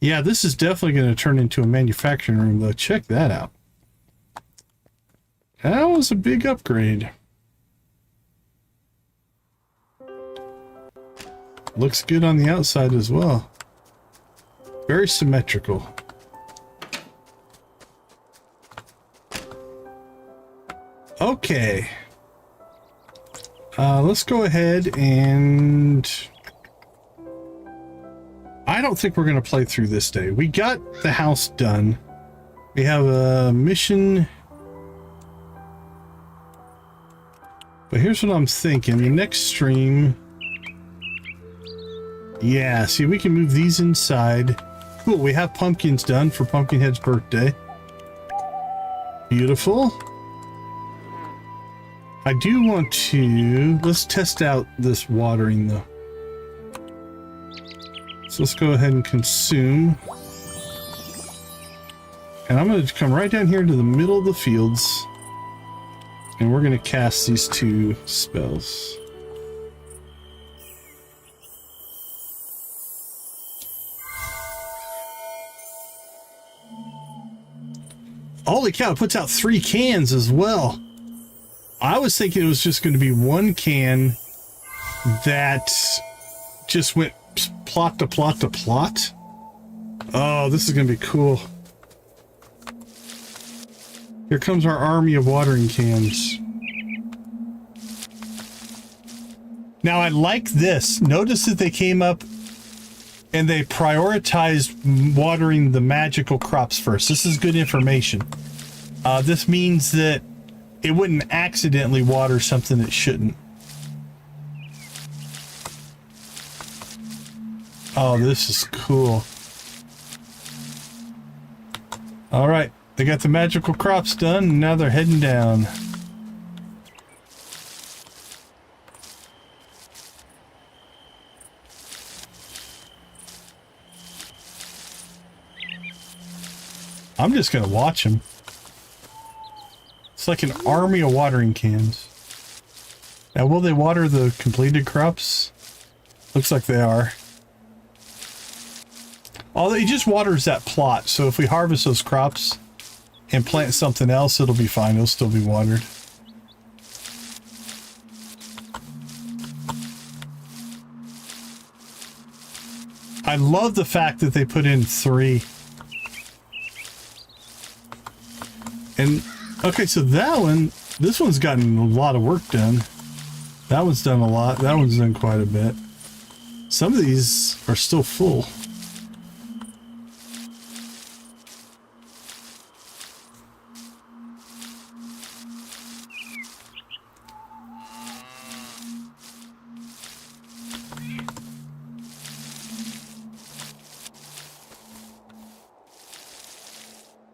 Yeah, this is definitely going to turn into a manufacturing room, though. Check that out. That was a big upgrade. Looks good on the outside as well. Very symmetrical. Okay. Let's go ahead and... I don't think we're going to play through this day. We got the house done. We have a mission. But here's what I'm thinking. The next stream... Yeah, see, we can move these inside. Cool, we have pumpkins done for Pumpkinhead's birthday. Beautiful. I do want to... Let's test out this watering, though. So let's go ahead and consume. And I'm going to come right down here to the middle of the fields. And we're going to cast these two spells. Holy cow, it puts out 3 cans as well. I was thinking it was just going to be 1 can that just went plot to plot to plot. Oh, this is going to be cool. Here comes our army of watering cans. Now I like this. Notice that they came up and they prioritized watering the magical crops first. This is good information. This means that it wouldn't accidentally water something it shouldn't. Oh, this is cool. All right, they got the magical crops done, and now they're heading down. I'm just gonna watch them. It's like an army of watering cans. Now, will they water the completed crops? Looks like they are. Although it just waters that plot, so if we harvest those crops and plant something else, it'll be fine. It'll still be watered. I love the fact that they put in 3. And, okay, so that one, this one's gotten a lot of work done. That one's done a lot. That one's done quite a bit. Some of these are still full.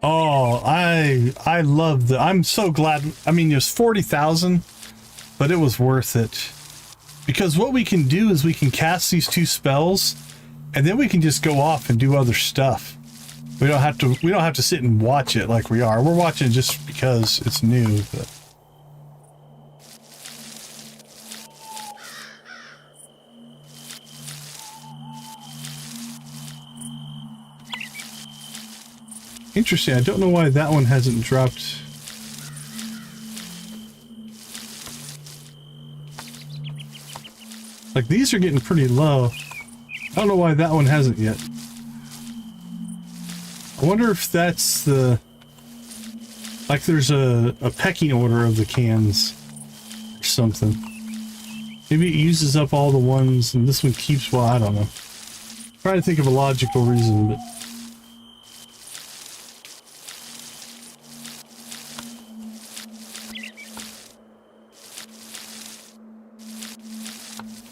Oh, I love the... I'm so glad... I mean, there's 40,000, but it was worth it. Because what we can do is we can cast these 2 spells, and then we can just go off and do other stuff. We don't have to sit and watch it like we are. We're watching it just because it's new, but... Interesting, I don't know why that one hasn't dropped. Like, these are getting pretty low. I don't know why that one hasn't yet. I wonder if that's the... Like, there's a pecking order of the cans or something. Maybe it uses up all the ones and this one keeps... Well, I don't know. I'm trying to think of a logical reason, but...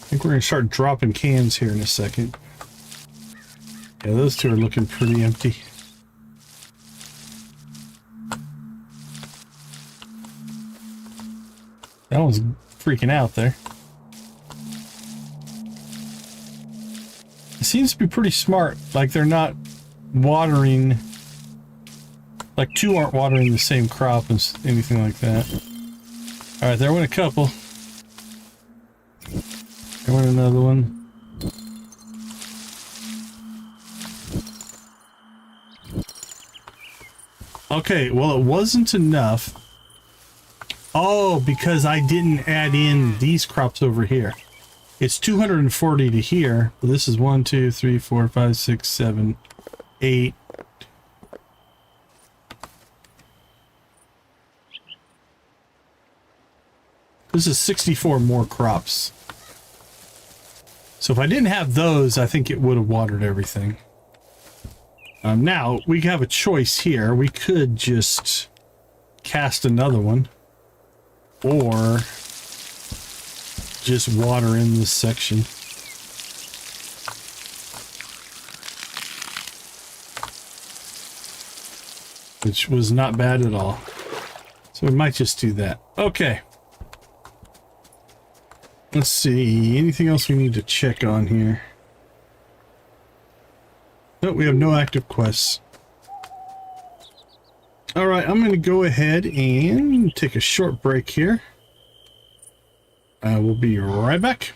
I think we're going to start dropping cans here in a second. Yeah, those 2 are looking pretty empty. That one's freaking out there. seems to be pretty smart. Like they're not watering, like two aren't watering the same crop and anything like that. All right, there went a couple. There went another one. Okay, well, it wasn't enough. Oh, because I didn't add in these crops over here. It's 240 to here. Well, this is 1, 2, 3, 4, 5, 6, 7, 8. This is 64 more crops. So if I didn't have those, I think it would have watered everything. Now, we have a choice here. We could just cast another one. Or just water in this section. Which was not bad at all. So we might just do that. Okay. Let's see. Anything else we need to check on here? No, we have no active quests. Alright, I'm going to go ahead and take a short break here. We'll be right back.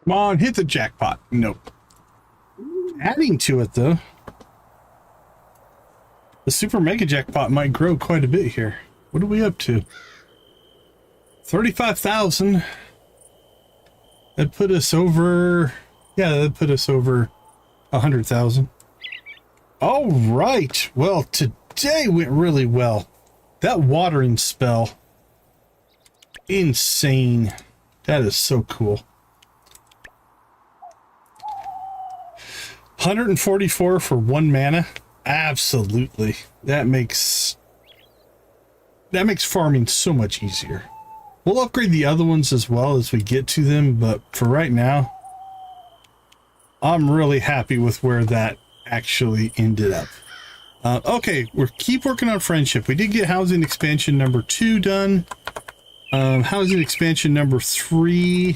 Come on, hit the jackpot. Nope. Adding to it, though, the super mega jackpot might grow quite a bit here. What are we up to? 35,000. That put us over... Yeah, that put us over 100,000. All right. Well, today went really well. That watering spell. Insane. That is so cool. 144 for 1 mana. Absolutely. That makes farming so much easier. We'll upgrade the other ones as well as we get to them, but for right now, I'm really happy with where that actually ended up. Okay, we'll keep working on friendship. We did get housing expansion number 2 done. Housing expansion number 3,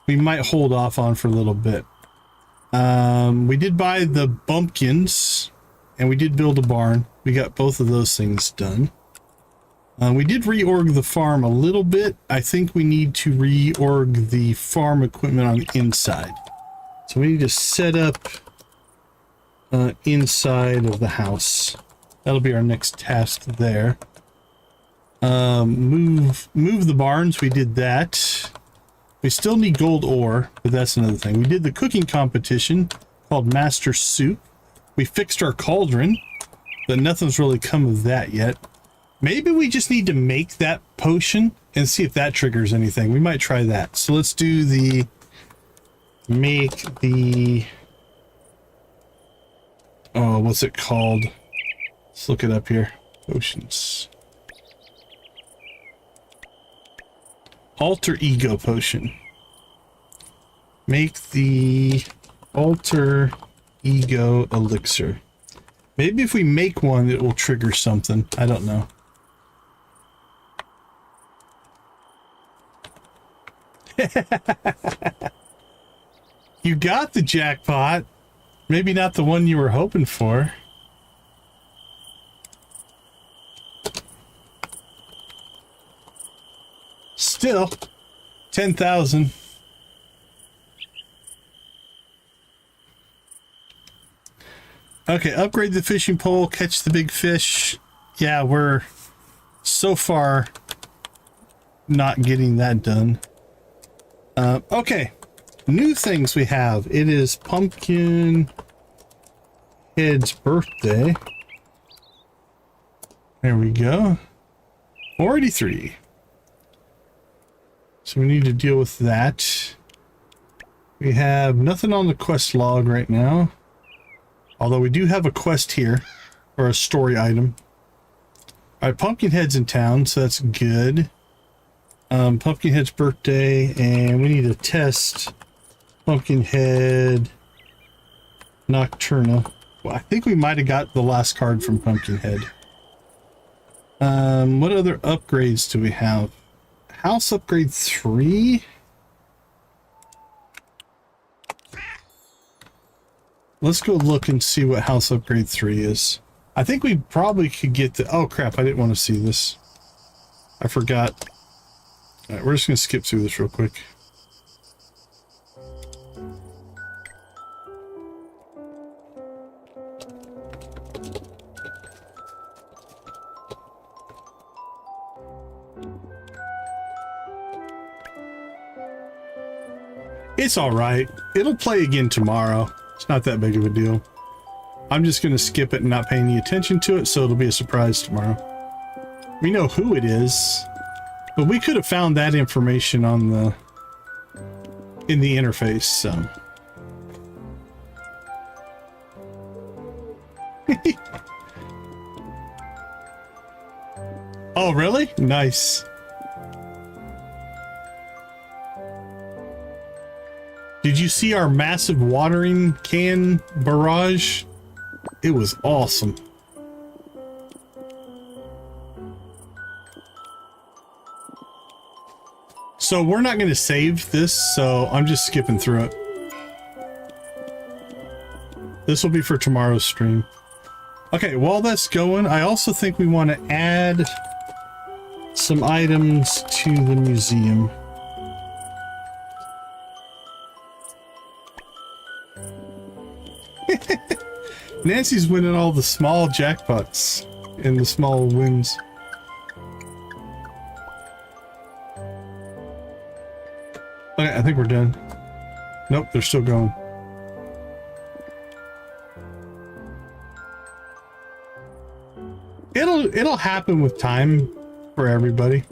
we might hold off on for a little bit. We did buy the bumpkins, and we did build a barn. We got both of those things done. We did reorg the farm a little bit. I think we need to reorg the farm equipment on the inside. So we need to set up inside of the house. That'll be our next task there. Move the barns. We did that. We still need gold ore, but that's another thing. We did the cooking competition called Master Soup. We fixed our cauldron, but nothing's really come of that yet. Maybe we just need to make that potion and see if that triggers anything. We might try that. So let's do the... Make the... Oh, what's it called? Let's look it up here. Potions. Alter Ego Potion. Make the Alter Ego Elixir. Maybe if we make one, it will trigger something. I don't know. You got the jackpot. Maybe not the one you were hoping for. Still, 10,000. Okay, upgrade the fishing pole, catch the big fish. Yeah, we're so far not getting that done. Okay, new things we have. It is Pumpkin Head's birthday. There we go. 43. So we need to deal with that. We have nothing on the quest log right now. Although we do have a quest here, or a story item. Alright, Pumpkinhead's in town, so that's good. Pumpkinhead's birthday, and we need to test Pumpkinhead Nocturna. Well, I think we might have got the last card from Pumpkinhead. What other upgrades do we have? House upgrade 3? Let's go look and see what house upgrade 3 is. I think we probably could get the... Oh crap, I didn't want to see this. I forgot. Alright, we're just going to skip through this real quick. It's alright. It'll play again tomorrow. It's not that big of a deal. I'm just going to skip it and not pay any attention to it, so it'll be a surprise tomorrow. We know who it is, but we could have found that information on in the interface, so. Oh, really? Nice. Did you see our massive watering can barrage? It was awesome. So we're not going to save this, so I'm just skipping through it. This will be for tomorrow's stream. Okay, while that's going, I also think we want to add some items to the museum. Nancy's winning all the small jackpots and the small wins. Okay, I think we're done. Nope, they're still going. It'll happen with time for everybody.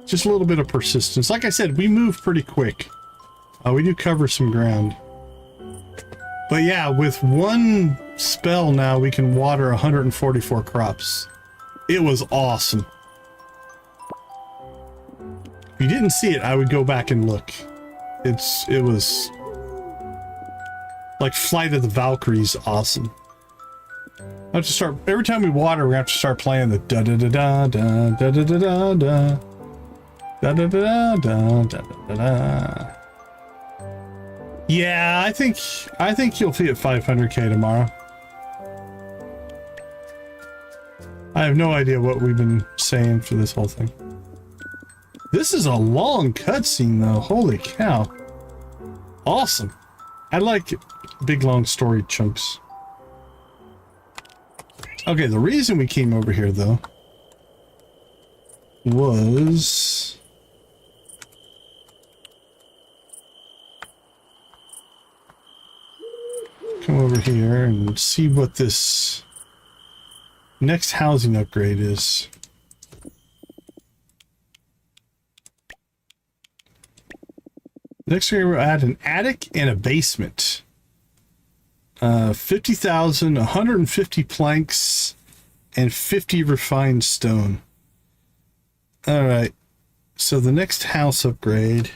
Just a little bit of persistence. Like I said, we move pretty quick. We do cover some ground. But yeah, with one spell now, we can water 144 crops. It was awesome. If you didn't see it, I would go back and look. It was like Flight of the Valkyries awesome. I have to start every time we water. We have to start playing the da da da da da da da da da da da da da da da da. Yeah, I think you'll see at 500k tomorrow. I have no idea what we've been saying for this whole thing. This is a long cutscene though. Holy cow! Awesome. I like big long story chunks. Okay, the reason we came over here, though, was... come over here and see what this next housing upgrade is. Next, we're going to add an attic and a basement. 50,000, 150 planks, and 50 refined stone. Alright, so the next house upgrade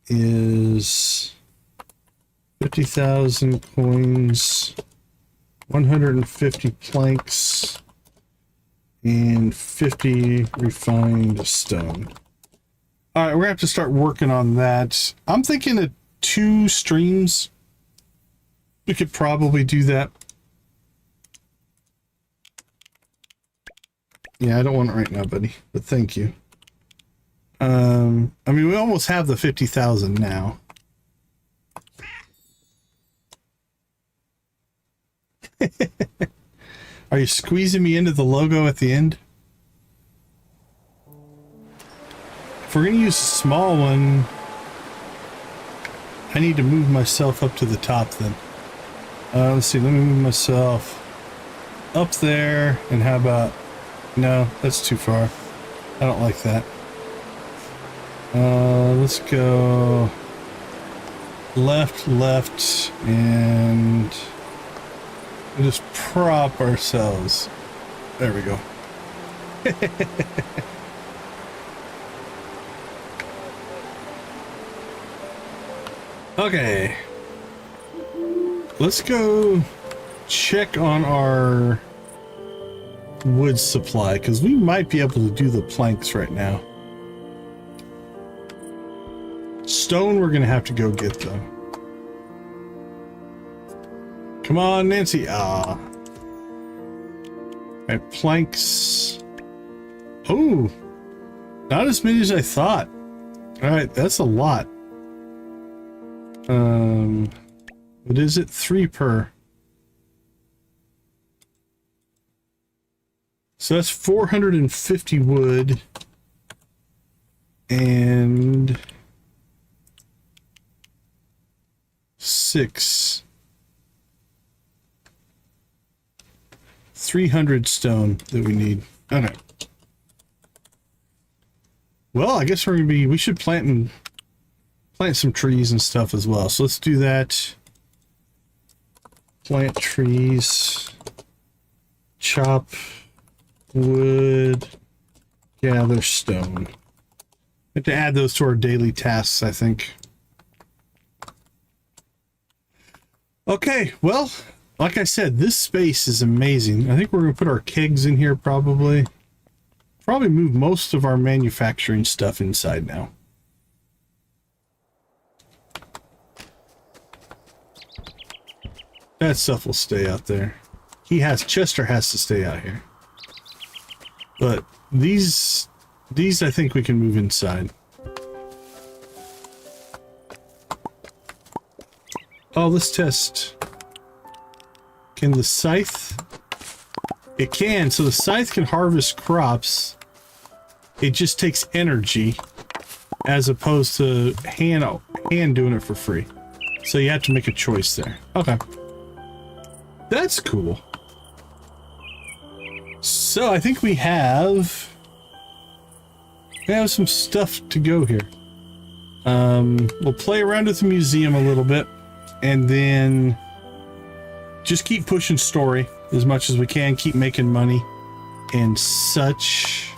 is 50,000 coins, 150 planks, and 50 refined stone. Alright, we're going to have to start working on that. I'm thinking of 2 streams. We could probably do that. Yeah, I don't want it right now, buddy, but thank you. I mean, we almost have the 50,000 now. Are you squeezing me into the logo at the end? If we're going to use a small one, I need to move myself up to the top then. Let's see, let me move myself up there, and how about... no, that's too far. I don't like that. Let's go left, left, and just prop ourselves. There we go. Okay. Let's go check on our wood supply, because we might be able to do the planks right now. Stone we're going to have to go get, though. Come on, Nancy. Ah. Alright, planks. Oh, not as many as I thought. Alright, that's a lot. What is it? 3 per. So that's 450 wood and 300 stone that we need. Okay. Well, I guess we should plant some trees and stuff as well. So let's do that. Plant trees, chop wood, gather stone. We have to add those to our daily tasks, I think. Okay, well, like I said, this space is amazing. I think we're going to put our kegs in here probably. Probably move most of our manufacturing stuff inside now. That stuff will stay out there. Chester has to stay out here. But these I think we can move inside. Oh, let's test. Can the scythe? It can. So the scythe can harvest crops. It just takes energy as opposed to hand doing it for free. So you have to make a choice there. Okay. That's cool. So I think we have some stuff to go here. We'll play around with the museum a little bit and then just keep pushing story as much as we can, keep making money and such.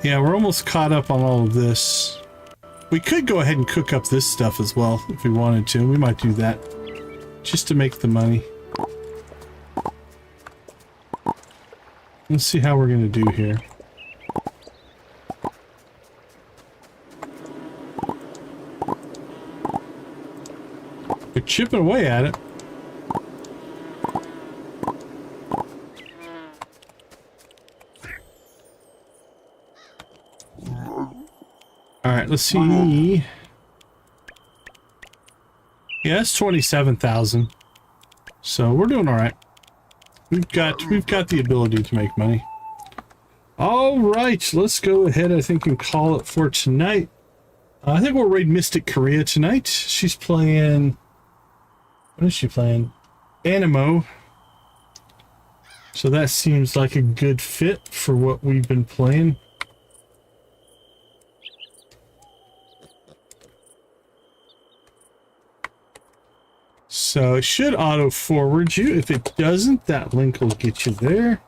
Yeah, we're almost caught up on all of this. We could go ahead and cook up this stuff as well if we wanted to. We might do that just to make the money. Let's see how we're going to do here. We're chipping away at it. Alright, let's see. Yeah, it's 27,000. So we're doing alright. We've got the ability to make money. Alright, let's go ahead, I think, and call it for tonight. I think we'll raid Mystic Korea tonight. She's playing... What is she playing? Animo. So that seems like a good fit for what we've been playing. So it should auto forward you. If it doesn't, that link will get you there.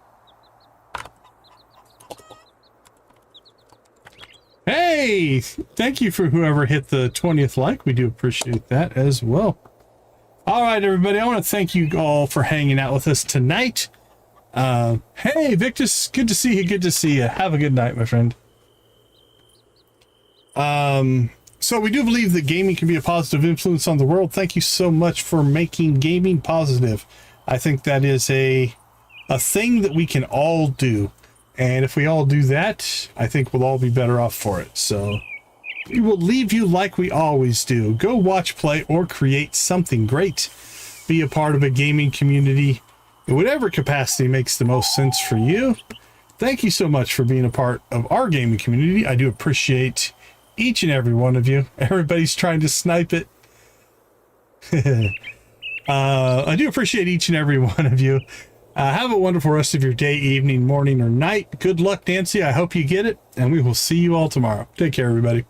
Hey, thank you for whoever hit the 20th like. We do appreciate that as well. All right, everybody. I want to thank you all for hanging out with us tonight. Hey, Victus, good to see you. Good to see you. Have a good night, my friend. So we do believe that gaming can be a positive influence on the world. Thank you so much for making gaming positive. I think that is a thing that we can all do. And if we all do that, I think we'll all be better off for it. So we will leave you like we always do. Go watch, play, or create something great. Be a part of a gaming community in whatever capacity makes the most sense for you. Thank you so much for being a part of our gaming community. I do appreciate each and every one of you. Everybody's trying to snipe it. I do appreciate each and every one of you. Have a wonderful rest of your day, evening, morning, or night. Good luck, Nancy. I hope you get it, and we will see you all tomorrow. Take care, everybody.